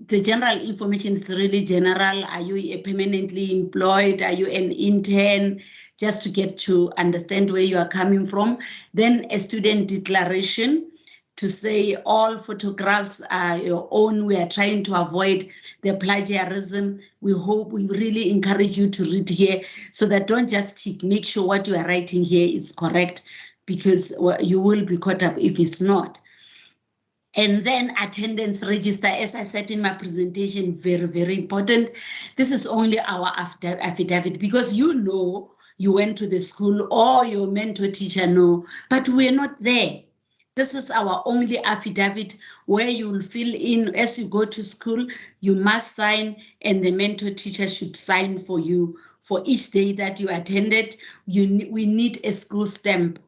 the general information is really general. Are you permanently employed? Are you an intern? Just to get to understand where you are coming from. Then a student declaration to say all photographs are your own. We are trying to avoid the plagiarism. We really encourage you to read here so that don't just tick, make sure what you are writing here is correct, because you will be caught up if it's not. And then attendance register, as I said in my presentation, very, very important. This is only our affidavit, because you know you went to the school or your mentor teacher know, but we're not there. This is our only affidavit where you will fill in as you go to school. You must sign, and the mentor teacher should sign for you for each day that you attended. We need a school stamp.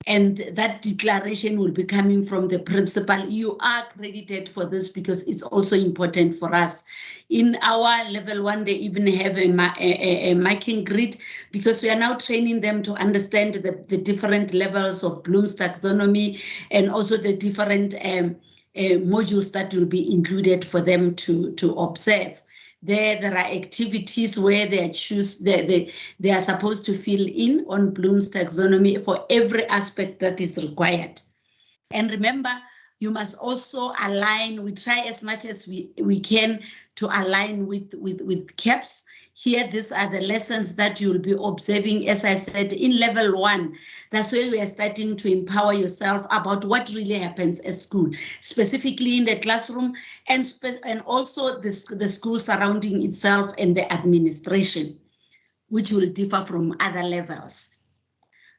And that declaration will be coming from the principal. You are credited for this because it's also important for us. In our level 1, they even have a marking grid, because we are now training them to understand the different levels of Bloom's taxonomy, and also the different modules that will be included for them to observe. There are activities where they are supposed to fill in on Bloom's taxonomy for every aspect that is required. And remember, you must also align. We try as much as we can to align with CAPS. Here, these are the lessons that you will be observing. As I said, in level 1, that's where we are starting to empower yourself about what really happens at school, specifically in the classroom, and also the school surrounding itself and the administration, which will differ from other levels.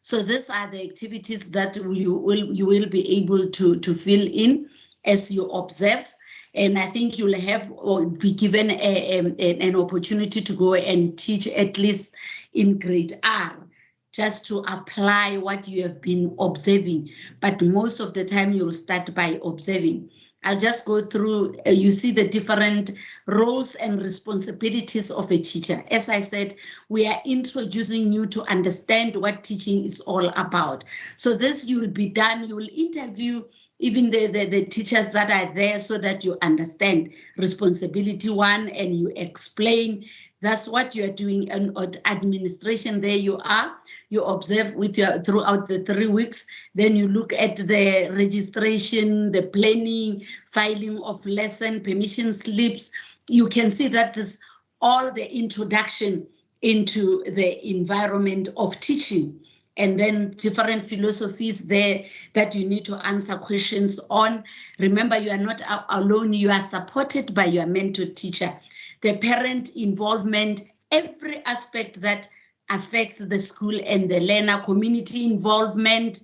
So these are the activities that you will be able to fill in as you observe. And I think you'll have or be given an opportunity to go and teach at least in grade R, just to apply what you have been observing. But most of the time you'll start by observing. I'll just go through, you see the different roles and responsibilities of a teacher. As I said, we are introducing you to understand what teaching is all about. So this you will be done, you will interview even the teachers that are there so that you understand responsibility 1 and you explain. That's what you are doing. And administration, there you are. You observe throughout the 3 weeks. Then you look at the registration, the planning, filing of lesson, permission slips. You can see that this all the introduction into the environment of teaching. And then different philosophies there that you need to answer questions on. Remember, you are not alone. You are supported by your mentor teacher. The parent involvement, every aspect that affects the school and the learner, community involvement,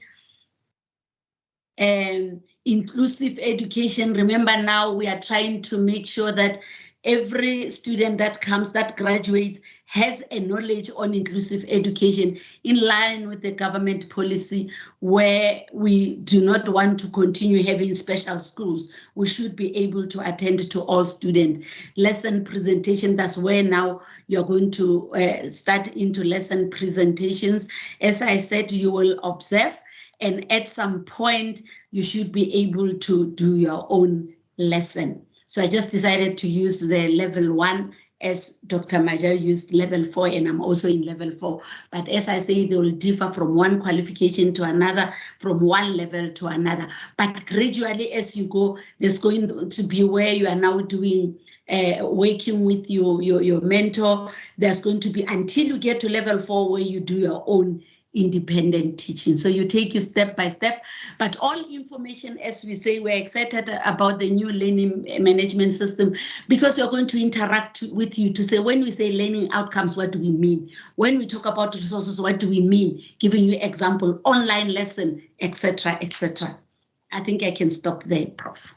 and inclusive education. Remember, now we are trying to make sure that every student that graduates, has a knowledge on inclusive education in line with the government policy, where we do not want to continue having special schools. We should be able to attend to all students. Lesson presentation, that's where now you're going to start into lesson presentations. As I said, you will observe, and at some point you should be able to do your own lesson. So I just decided to use the level 1 as Dr. Maja used level 4, and I'm also in level 4. But as I say, they will differ from one qualification to another, from one level to another. But gradually, as you go, there's going to be where you are now doing working with your mentor. There's going to be until you get to level 4 where you do your own independent teaching. So you take you step by step, but all information, as we say, we're excited about the new learning management system because we're going to interact with you to say, when we say learning outcomes, what do we mean? When we talk about resources, what do we mean? Giving you example, online lesson, etc., etc. I think I can stop there, Prof.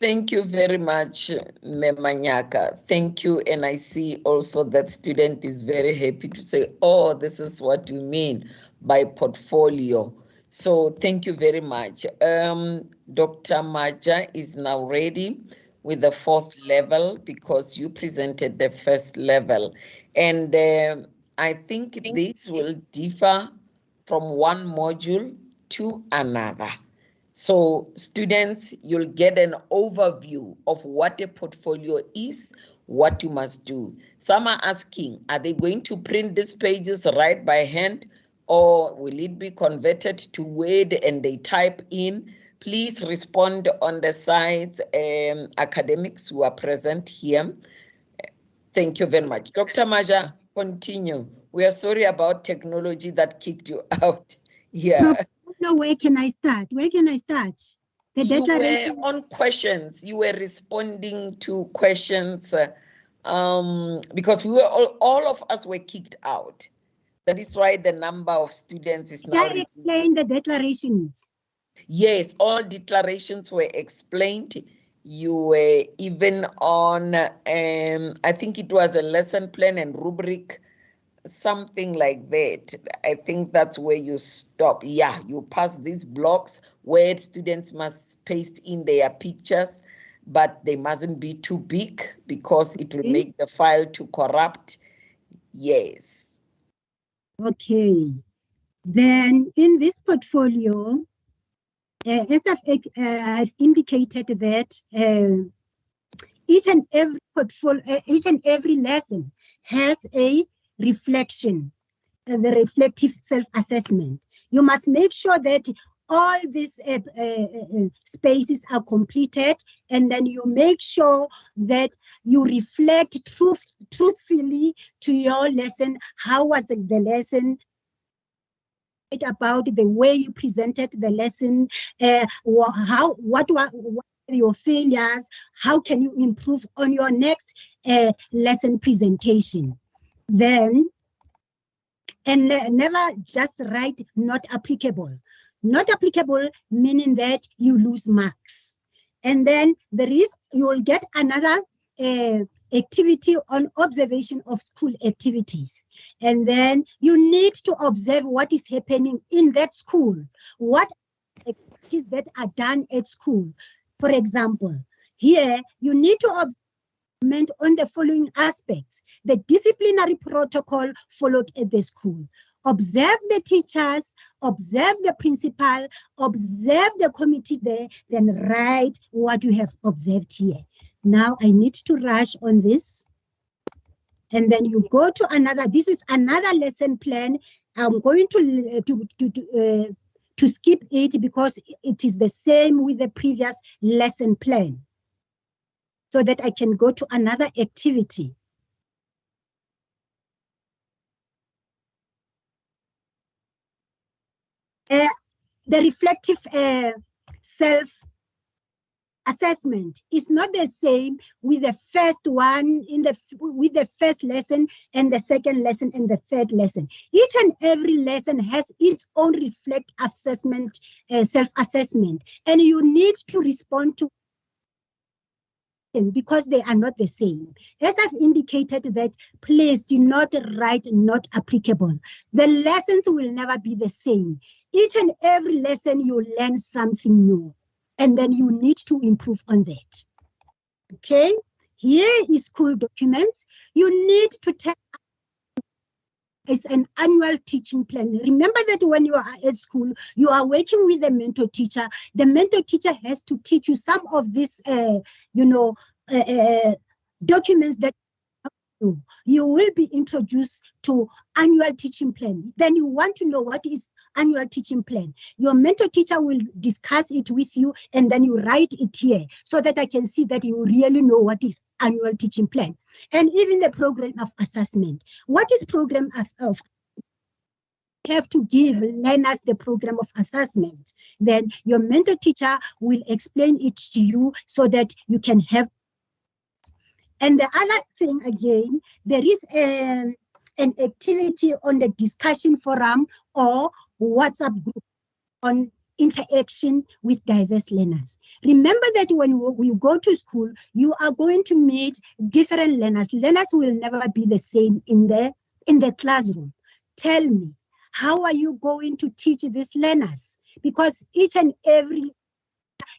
Thank you very much, Memanyaka. Thank you. And I see also that student is very happy to say, oh, this is what we mean by portfolio. So thank you very much. Dr. Maja is now ready with the 4th level because you presented the 1st level. And I think this will differ from one module to another. So students, you'll get an overview of what a portfolio is, what you must do. Some are asking, are they going to print these pages right by hand or will it be converted to Word and they type in? Please respond on the sites, academics who are present here. Thank you very much. Dr. Maja, continue. We are sorry about technology that kicked you out. Yeah.
No, where can I start? Where can I start? The declaration.
You were on questions. You were responding to questions because we were all of us were kicked out. That is why the number of students is now.
Did I explain the declarations?
Yes, all declarations were explained. You were even on, I think it was a lesson plan and rubric, something like that. I think that's where you stop. Yeah, you pass these blocks where students must paste in their pictures, but they mustn't be too big because it will make the file too corrupt. Yes.
Okay. Then in this portfolio, as I've indicated that each and every lesson has a reflection, the reflective self-assessment. You must make sure that all these spaces are completed, and then you make sure that you reflect truthfully to your lesson. How was the lesson? About the way you presented the lesson, what were your failures? How can you improve on your next lesson presentation? Then, and never just write not applicable. Not applicable meaning that you lose marks. And then you will get another activity on observation of school activities. And then you need to observe what is happening in that school. What activities that are done at school. For example, here you need to observe on the following aspects: the disciplinary protocol followed at the school. Observe the teachers, observe the principal, observe the committee there, then write what you have observed here. Now I need to rush on this. And then you go to another, this is another lesson plan. I'm going to skip it because it is the same with the previous lesson plan, so that I can go to another activity. The reflective self-assessment is not the same with the first one with the first lesson and the second lesson and the third lesson. Each and every lesson has its own reflective assessment, self-assessment, and you need to respond to because they are not the same. As I've indicated that, please do not write not applicable. The lessons will never be the same. Each and every lesson you learn something new, and then you need to improve on that. Okay, here is school documents. You need to take it's an annual teaching plan. Remember that when you are at school, you are working with the mentor teacher. The mentor teacher has to teach you some of these, documents that you will be introduced to annual teaching plan. Then you want to know what is annual teaching plan. Your mentor teacher will discuss it with you, and then you write it here so that I can see that you really know what is annual teaching plan. And even the program of assessment. What is program of have to give learners the program of assessment. Then your mentor teacher will explain it to you so that you can have. And the other thing again, there is an activity on the discussion forum or WhatsApp group on interaction with diverse learners. Remember that when we go to school, you are going to meet different learners. Learners will never be the same in the classroom. Tell me, how are you going to teach these learners? Because each and every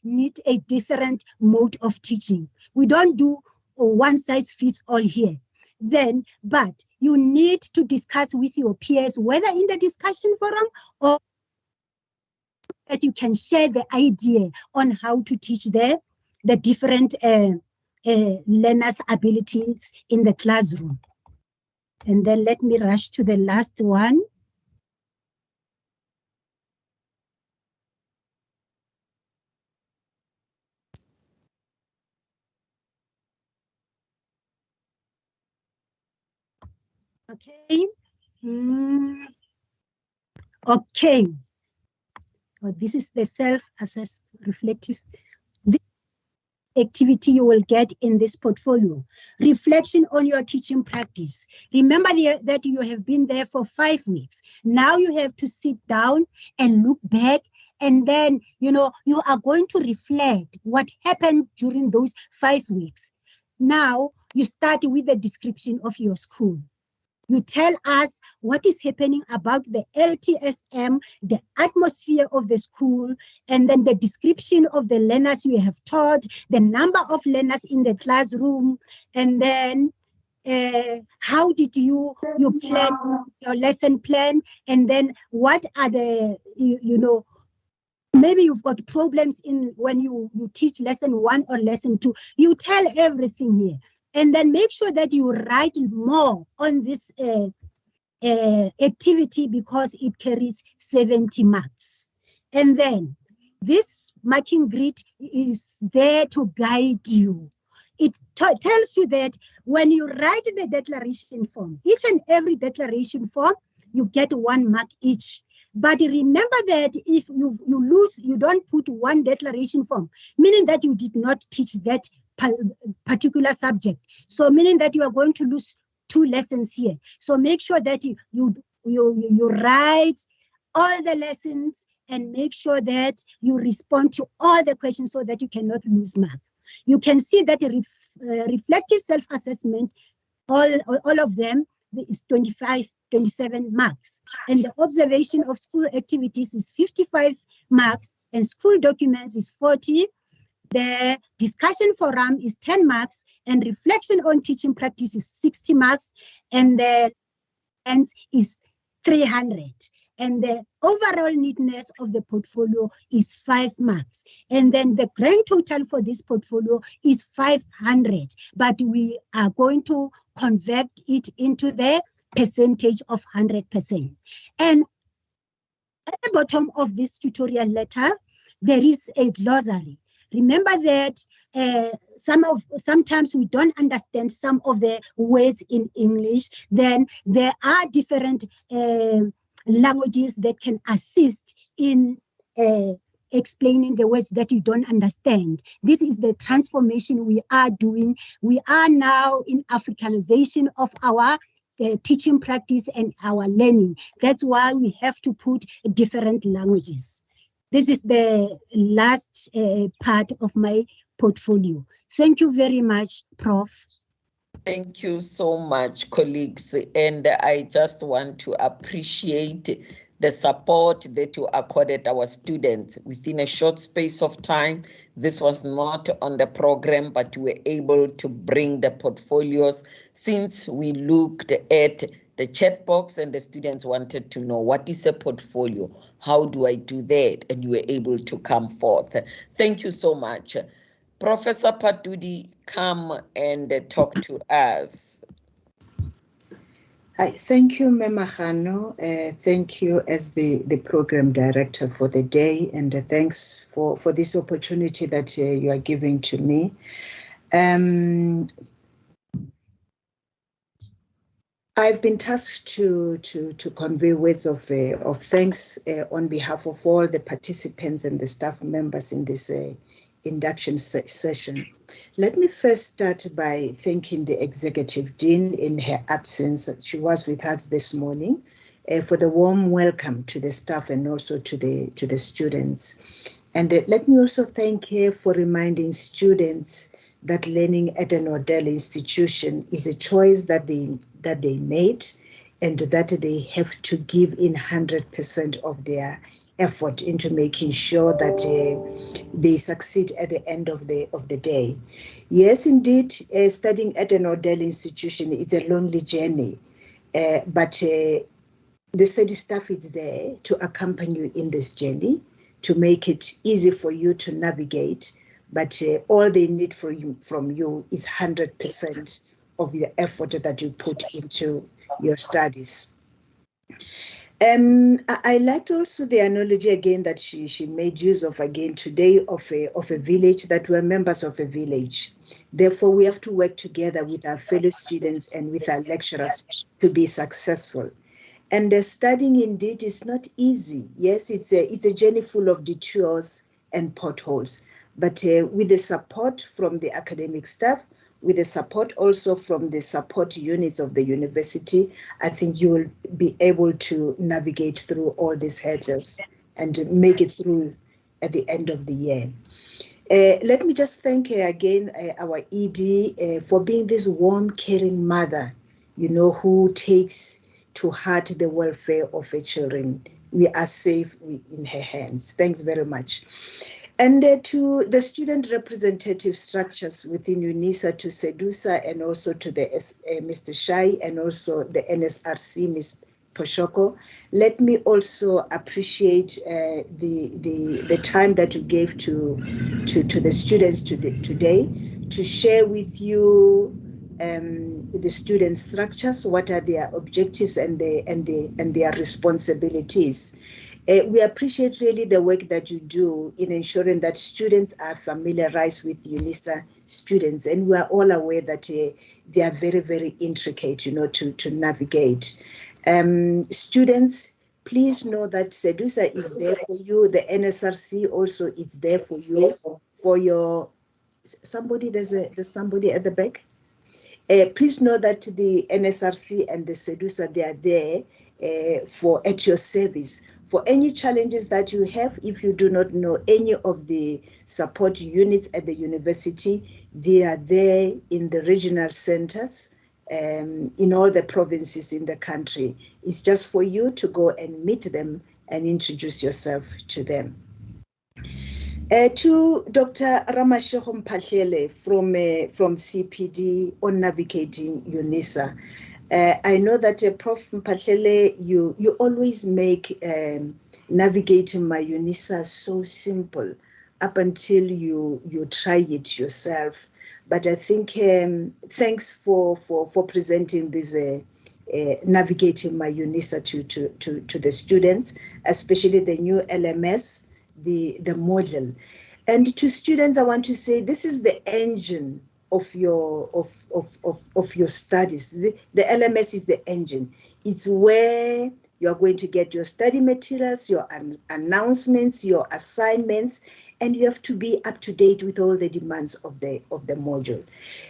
need a different mode of teaching. We don't do one size fits all here. Then, but you need to discuss with your peers, whether in the discussion forum or that you can share the idea on how to teach the different learners' abilities in the classroom. And then let me rush to the last one. Okay. Okay. Oh, this is the self-assessed reflective activity you will get in this portfolio. Reflection on your teaching practice. Remember that you have been there for 5 weeks. Now you have to sit down and look back, and then, you are going to reflect what happened during those 5 weeks. Now you start with the description of your school. You tell us what is happening about the LTSM, the atmosphere of the school, and then the description of the learners you have taught, the number of learners in the classroom, and then how did you plan your lesson plan, and then what are the, maybe you've got problems in when you teach lesson 1 or lesson 2. You tell everything here. And then make sure that you write more on this activity because it carries 70 marks. And then this marking grid is there to guide you. It tells you that when you write the declaration form, each and every declaration form, you get 1 mark each. But remember that if you don't put 1 declaration form, meaning that you did not teach that particular subject. So meaning that you are going to lose 2 lessons here. So make sure that you write all the lessons and make sure that you respond to all the questions so that you cannot lose mark. You can see that reflective self-assessment, all of them is 27 marks. And the observation of school activities is 55 marks and school documents is 40. The discussion forum is 10 marks and reflection on teaching practice is 60 marks and the ends is 300. And the overall neatness of the portfolio is 5 marks. And then the grand total for this portfolio is 500, but we are going to convert it into the percentage of 100%. And at the bottom of this tutorial letter, there is a glossary. Remember that sometimes we don't understand some of the words in English. Then there are different languages that can assist in explaining the words that you don't understand. This is the transformation we are doing. We are now in Africanization of our teaching practice and our learning. That's why we have to put different languages. This is the last part of my portfolio. Thank you very much, Prof.
Thank you so much, colleagues. And I just want to appreciate the support that you accorded our students within a short space of time. This was not on the program, but we were able to bring the portfolios since we looked at the chat box and the students wanted to know what is a portfolio? How do I do that? And you were able to come forth. Thank you so much. Professor Patudi, come and talk to us.
Hi, thank you, Memahano. Thank you as the program director for the day, and thanks for this opportunity that you are giving to me. I've been tasked to convey words of thanks on behalf of all the participants and the staff members in this induction session. Let me first start by thanking the Executive Dean in her absence. She was with us this morning for the warm welcome to the staff and also to the students. And let me also thank her for reminding students that learning at an Odell institution is a choice that they made, and that they have to give in 100% of their effort into making sure that they succeed at the end of the day. Yes, indeed, studying at an Odell institution is a lonely journey, but the study staff is there to accompany you in this journey, to make it easy for you to navigate, but all they need from you is 100% of the effort that you put into your studies. I liked also the analogy again that she made use of again today of a village, that we're members of a village. Therefore, we have to work together with our fellow students and with our lecturers to be successful. And studying indeed is not easy. Yes, it's a journey full of detours and potholes. But with the support from the academic staff, with the support also from the support units of the university, I think you will be able to navigate through all these hurdles and make it through at the end of the year. Let me just thank again our ED for being this warm, caring mother, who takes to heart the welfare of her children. We are safe in her hands. Thanks very much. And to the student representative structures within Unisa, to SEDUSA, and also to the Mr. Shai, and also the NSRC, Ms. Poshoko, let me also appreciate the time that you gave to the students today to share with you the student structures, what are their objectives and their responsibilities. We appreciate really the work that you do in ensuring that students are familiarized with Unisa students, and we are all aware that they are very, very intricate, to navigate. Students, please know that SEDUSA is there for you. The NSRC also is there for you, for your somebody. There's somebody at the back. Please know that the NSRC and the SEDUSA, they are there at your service. For any challenges that you have, if you do not know any of the support units at the university, they are there in the regional centers in all the provinces in the country. It's just for you to go and meet them and introduce yourself to them. To Dr. Ramashego Mphahlele from CPD on navigating Unisa. I know that Prof. Mphahlele, you always make navigating my Unisa so simple up until you try it yourself. But I think thanks for presenting this navigating my Unisa to the students, especially the new LMS, the model. And to students, I want to say this is the engine of your studies. The LMS is the engine. It's where you're going to get your study materials, your announcements, your assignments, and you have to be up to date with all the demands of the module.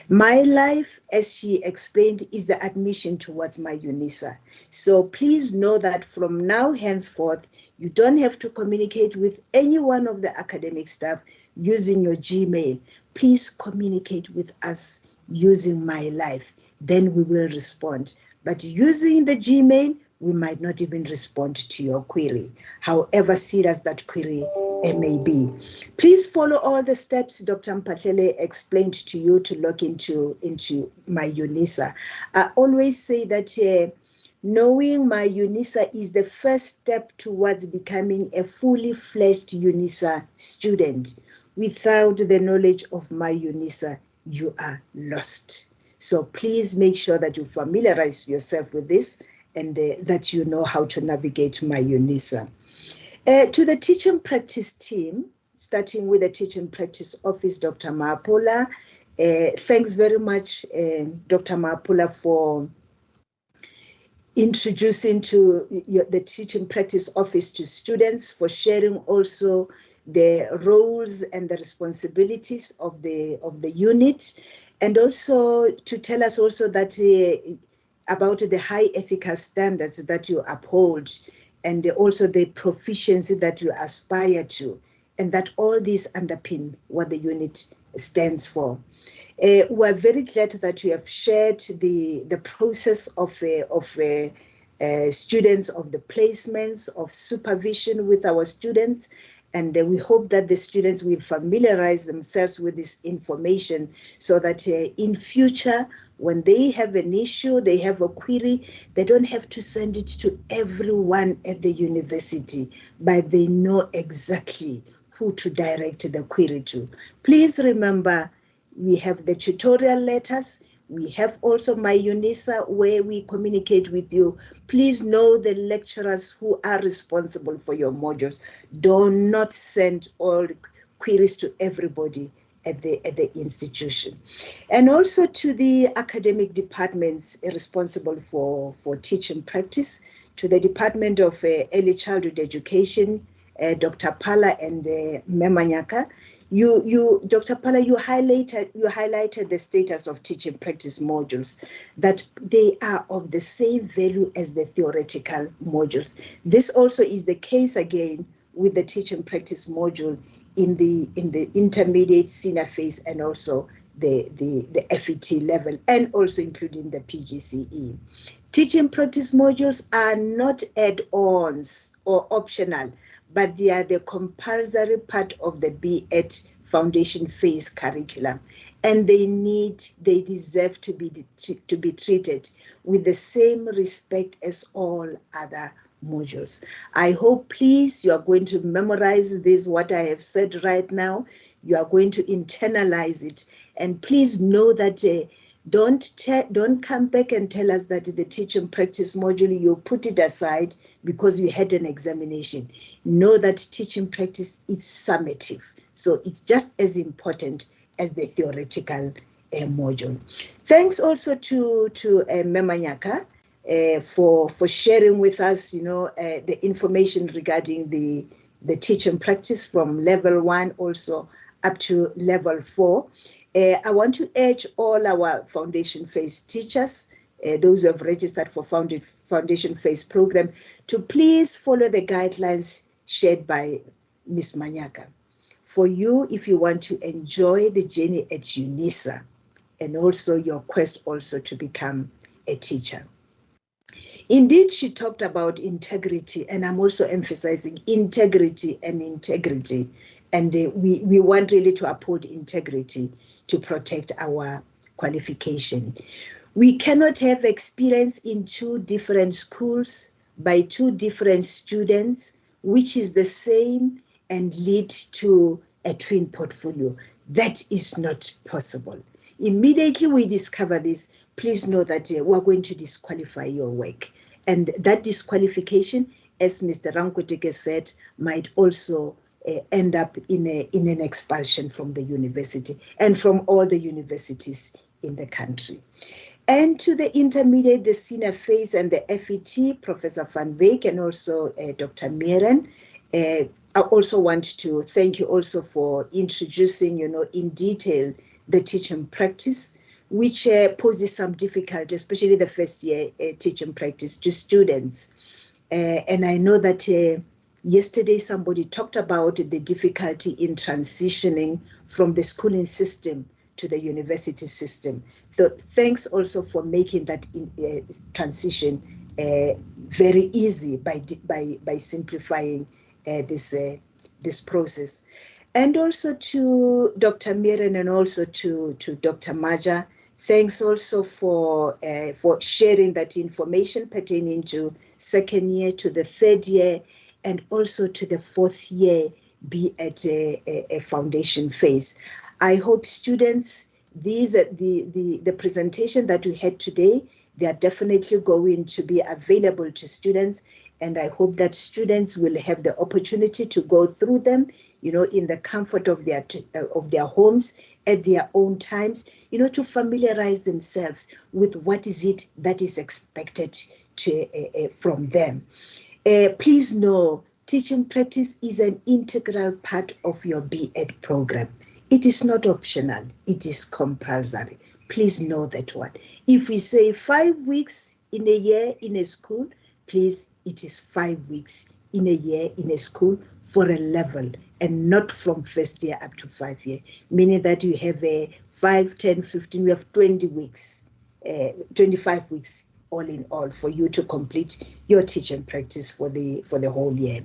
My life, as she explained, is the admission towards my Unisa. So please know that from now henceforth, you don't have to communicate with any one of the academic staff using your Gmail. Please communicate with us using My Life. Then we will respond. But using the Gmail, we might not even respond to your query, however serious that query may be. Please follow all the steps Dr. Mphahlele explained to you to log into my Unisa. I always say that knowing my Unisa is the first step towards becoming a fully fledged Unisa student. Without the knowledge of my Unisa, you are lost. So please make sure that you familiarize yourself with this and that you know how to navigate my Unisa. To the teaching practice team, starting with the teaching practice office, Dr. Maapula, thanks very much, Dr. Maapula, for introducing to the teaching practice office to students, for sharing also the roles and the responsibilities of the unit, and also to tell us also that about the high ethical standards that you uphold, and also the proficiency that you aspire to, and that all these underpin what the unit stands for. We're very glad that you have shared the process of students, of the placements, of supervision with our students, and we hope that the students will familiarize themselves with this information so that in future, when they have an issue, they have a query, they don't have to send it to everyone at the university, but they know exactly who to direct the query to. Please remember, we have the tutorial letters. We have also my Unisa, where we communicate with you. Please know the lecturers who are responsible for your modules. Do not send all queries to everybody at the institution. And also to the academic departments responsible for teaching practice, to the Department of Early Childhood Education, Dr. Pala and Memanyaka. Dr. Pala, you highlighted the status of teaching practice modules, that they are of the same value as the theoretical modules. This also is the case again with the teaching practice module in the intermediate senior phase, and also the FET level, and also including the PGCE. Teaching practice modules are not add-ons or optional, but they are the compulsory part of the B.Ed foundation phase curriculum, and they deserve to be treated with the same respect as all other modules. I hope, please, you are going to memorize this, what I have said right now. You are going to internalize it, and please know that don't come back and tell us that the teaching practice module, you put it aside because you had an examination. Know that teaching practice is summative, so it's just as important as the theoretical module. Thanks also to Memanyaka for sharing with us, the information regarding the teaching practice from level 1 also up to level 4. I want to urge all our foundation phase teachers, those who have registered for foundation phase program, to please follow the guidelines shared by Ms. Manyaka. For you, if you want to enjoy the journey at Unisa, and also your quest also to become a teacher. Indeed, she talked about integrity, and I'm also emphasizing integrity and integrity. And we want really to uphold integrity to protect our qualification. We cannot have experience in 2 different schools by 2 different students, which is the same, and lead to a twin portfolio. That is not possible. Immediately we discover this, please know that we're going to disqualify your work. And that disqualification, as Mr. Rankutike said, might also end up in an expulsion from the university and from all the universities in the country. And to the intermediate, the senior phase and the FET, Professor Van Wyk and also Dr. Mieren, I also want to thank you also for introducing, in detail the teaching practice, which poses some difficulty, especially the first year teaching practice to students. And I know that yesterday somebody talked about the difficulty in transitioning from the schooling system to the university system. So thanks also for making that transition very easy by simplifying this process. And also to Dr. Mieren and also to Dr. Maja, thanks also for sharing that information pertaining to 2nd year to the 3rd year and also to the 4th year be at a foundation phase. I hope students, the presentation that we had today, they are definitely going to be available to students, and I hope that students will have the opportunity to go through them, in the comfort of their homes at their own times, to familiarize themselves with what is it that is expected from them. Please know, teaching practice is an integral part of your B.Ed program. It is not optional, it is compulsory. Please know that one. If we say 5 weeks in a year in a school, please, it is 5 weeks in a year in a school for a level, and not from first year up to 5 years, meaning that you have a 5, 10, 15, you have 20 weeks, 25 weeks all in all for you to complete your teaching practice for the whole year.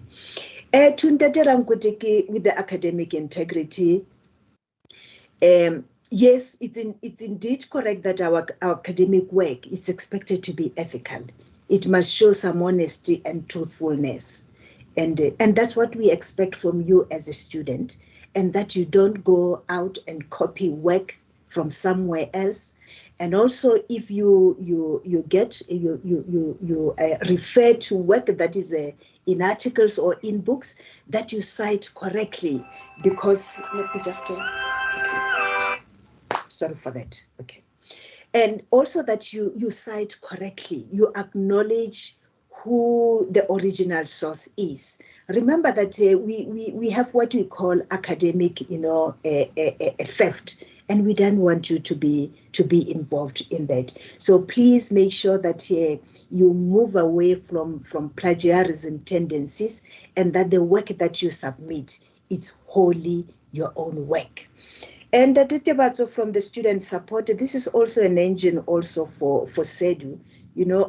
With the academic integrity, yes, it's indeed correct that our academic work is expected to be ethical. It must show some honesty and truthfulness. And that's what we expect from you as a student, and that you don't go out and copy work from somewhere else. And also, if you refer to work that is in articles or in books, that you cite correctly, because let me just okay. Sorry for that. Okay. And also that you cite correctly, you acknowledge who the original source is. Remember that we have what we call academic, theft, and we don't want you to be involved in that. So please make sure that you move away from plagiarism tendencies, and that the work that you submit is wholly your own work. And the data from the student support, this is also an engine also for SEDU.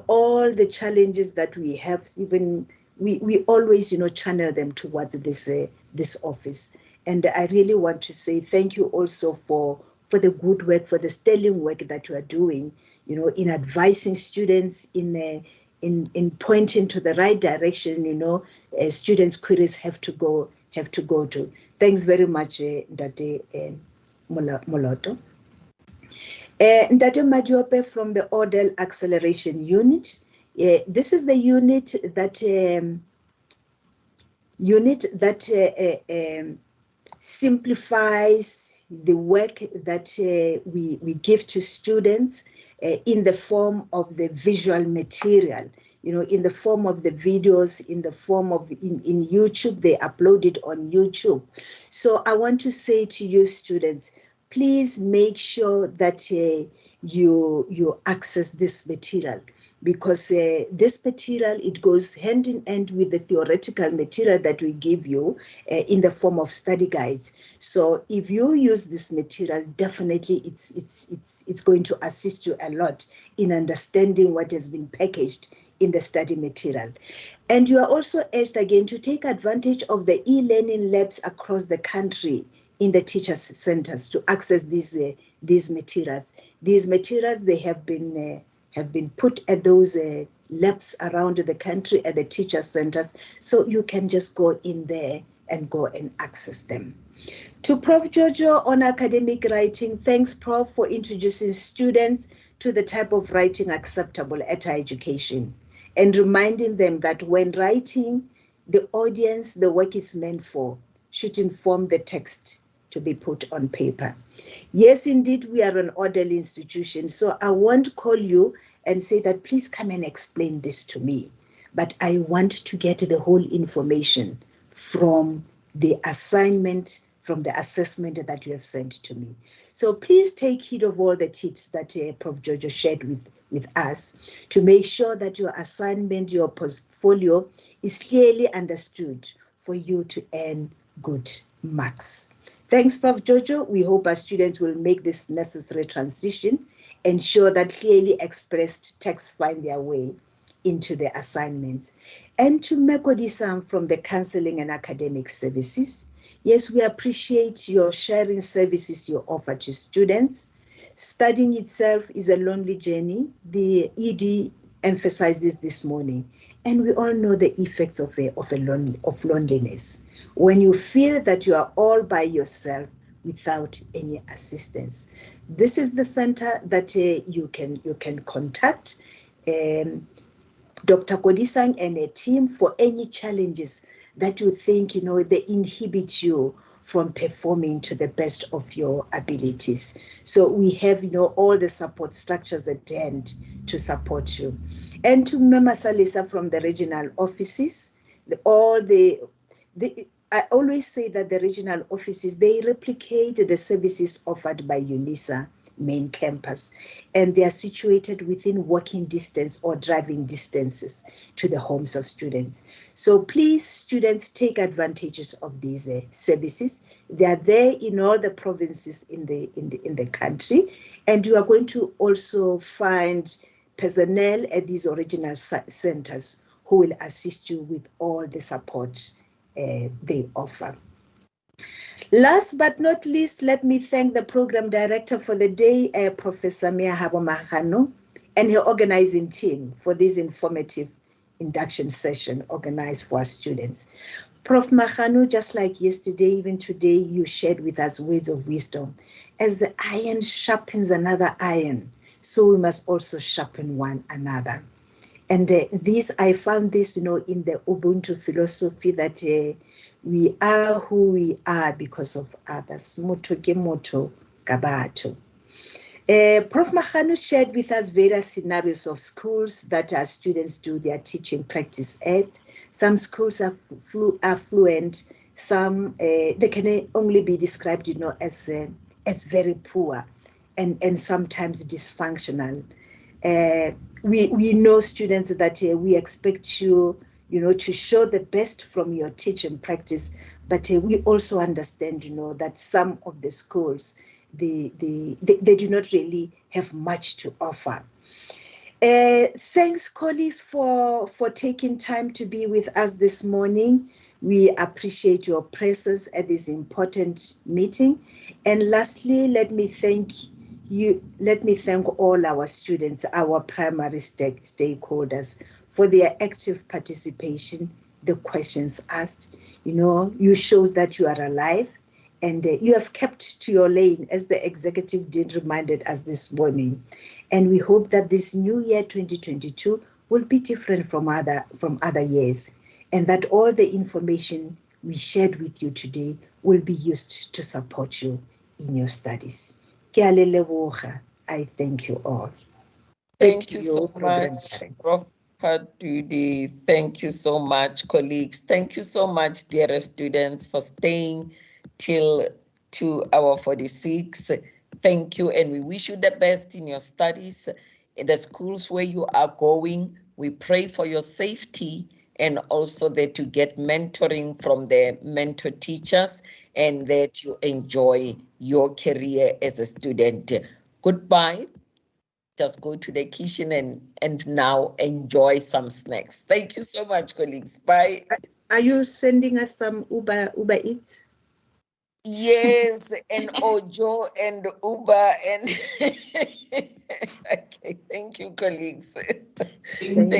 All the challenges that we have, even we always, channel them towards this office. And I really want to say thank you also for the good work, for the sterling work that you are doing, in advising students, in pointing to the right direction, students' queries have to go to. Thanks very much, Ndate Moloto. Ndate Madiope from the Odell Acceleration Unit. This is the unit that simplifies the work that we give to students in the form of the visual material, in the form of the videos, in the form of in YouTube. They upload it on YouTube. So I want to say to you students, please make sure that you access this material, because this material, it goes hand in hand with the theoretical material that we give you in the form of study guides. So if you use this material, definitely it's going to assist you a lot in understanding what has been packaged in the study material. And you are also urged again to take advantage of the e-learning labs across the country in the teachers' centers to access these materials. These materials, they have been put at those labs around the country at the teacher centers, so you can just go in there and go and access them. To Prof. Jojo on academic writing, thanks, Prof, for introducing students to the type of writing acceptable at higher education, and reminding them that when writing, the audience the work is meant for should inform the text to be put on paper. Yes, indeed, we are an orderly institution, so I won't call you and say that please come and explain this to me, but I want to get the whole information from the assignment, from the assessment that you have sent to me. So please take heed of all the tips that Prof. Jojo shared with us to make sure that your assignment, your portfolio is clearly understood for you to earn good marks. Thanks, Prof. Jojo. We hope our students will make this necessary transition, ensure that clearly expressed texts find their way into the assignments. And to Mekodi-san from the Counseling and Academic Services, yes, we appreciate your sharing services you offer to students. Studying itself is a lonely journey. The ED emphasized this morning, and we all know the effects of loneliness. When you feel that you are all by yourself without any assistance. This is the center that you can contact Dr. Kodisang and a team for any challenges that you think, they inhibit you from performing to the best of your abilities. So we have, all the support structures at hand to support you. And to Mema Salisa from the regional offices, I always say that the regional offices, they replicate the services offered by Unisa main campus, and they are situated within walking distance or driving distances to the homes of students. So please, students, take advantages of these services. They are there in all the provinces in the country, and you are going to also find personnel at these original centers who will assist you with all the support they offer. Last but not least, let me thank the program director for the day, Professor Mia Habomahano, and her organizing team for this informative induction session organized for our students. Prof. Mahanu, just like yesterday, even today, you shared with us words of wisdom. As the iron sharpens another iron, so we must also sharpen one another. And I found this, in the Ubuntu philosophy that we are who we are because of others. Moto ke moto kabato. Prof. Mahanu shared with us various scenarios of schools that our students do their teaching practice at. Some schools are affluent, some they can only be described, as very poor and sometimes dysfunctional. We know, students, that we expect you, to show the best from your teaching practice, but we also understand, that some of the schools, they do not really have much to offer. Thanks, colleagues, for taking time to be with us this morning. We appreciate your presence at this important meeting. And lastly, let me thank all our students, our primary stakeholders, for their active participation, the questions asked. You show that you are alive, and you have kept to your lane, as the executive dean reminded us this morning. And we hope that this new year, 2022, will be different from other years, and that all the information we shared with you today will be used to support you in your studies. I thank you all.
Thank you so much, Prof. Hadudi. Thank you so much, colleagues. Thank you so much, dear students, for staying till 2:46. Thank you, and we wish you the best in your studies. In the schools where you are going, we pray for your safety, and also that you get mentoring from the mentor teachers, and that you enjoy your career as a student. Goodbye. Just go to the kitchen and now enjoy some snacks. Thank you so much, colleagues. Bye.
Are you sending us some Uber Eats?
Yes, and Ojo and Uber and okay, thank you, colleagues.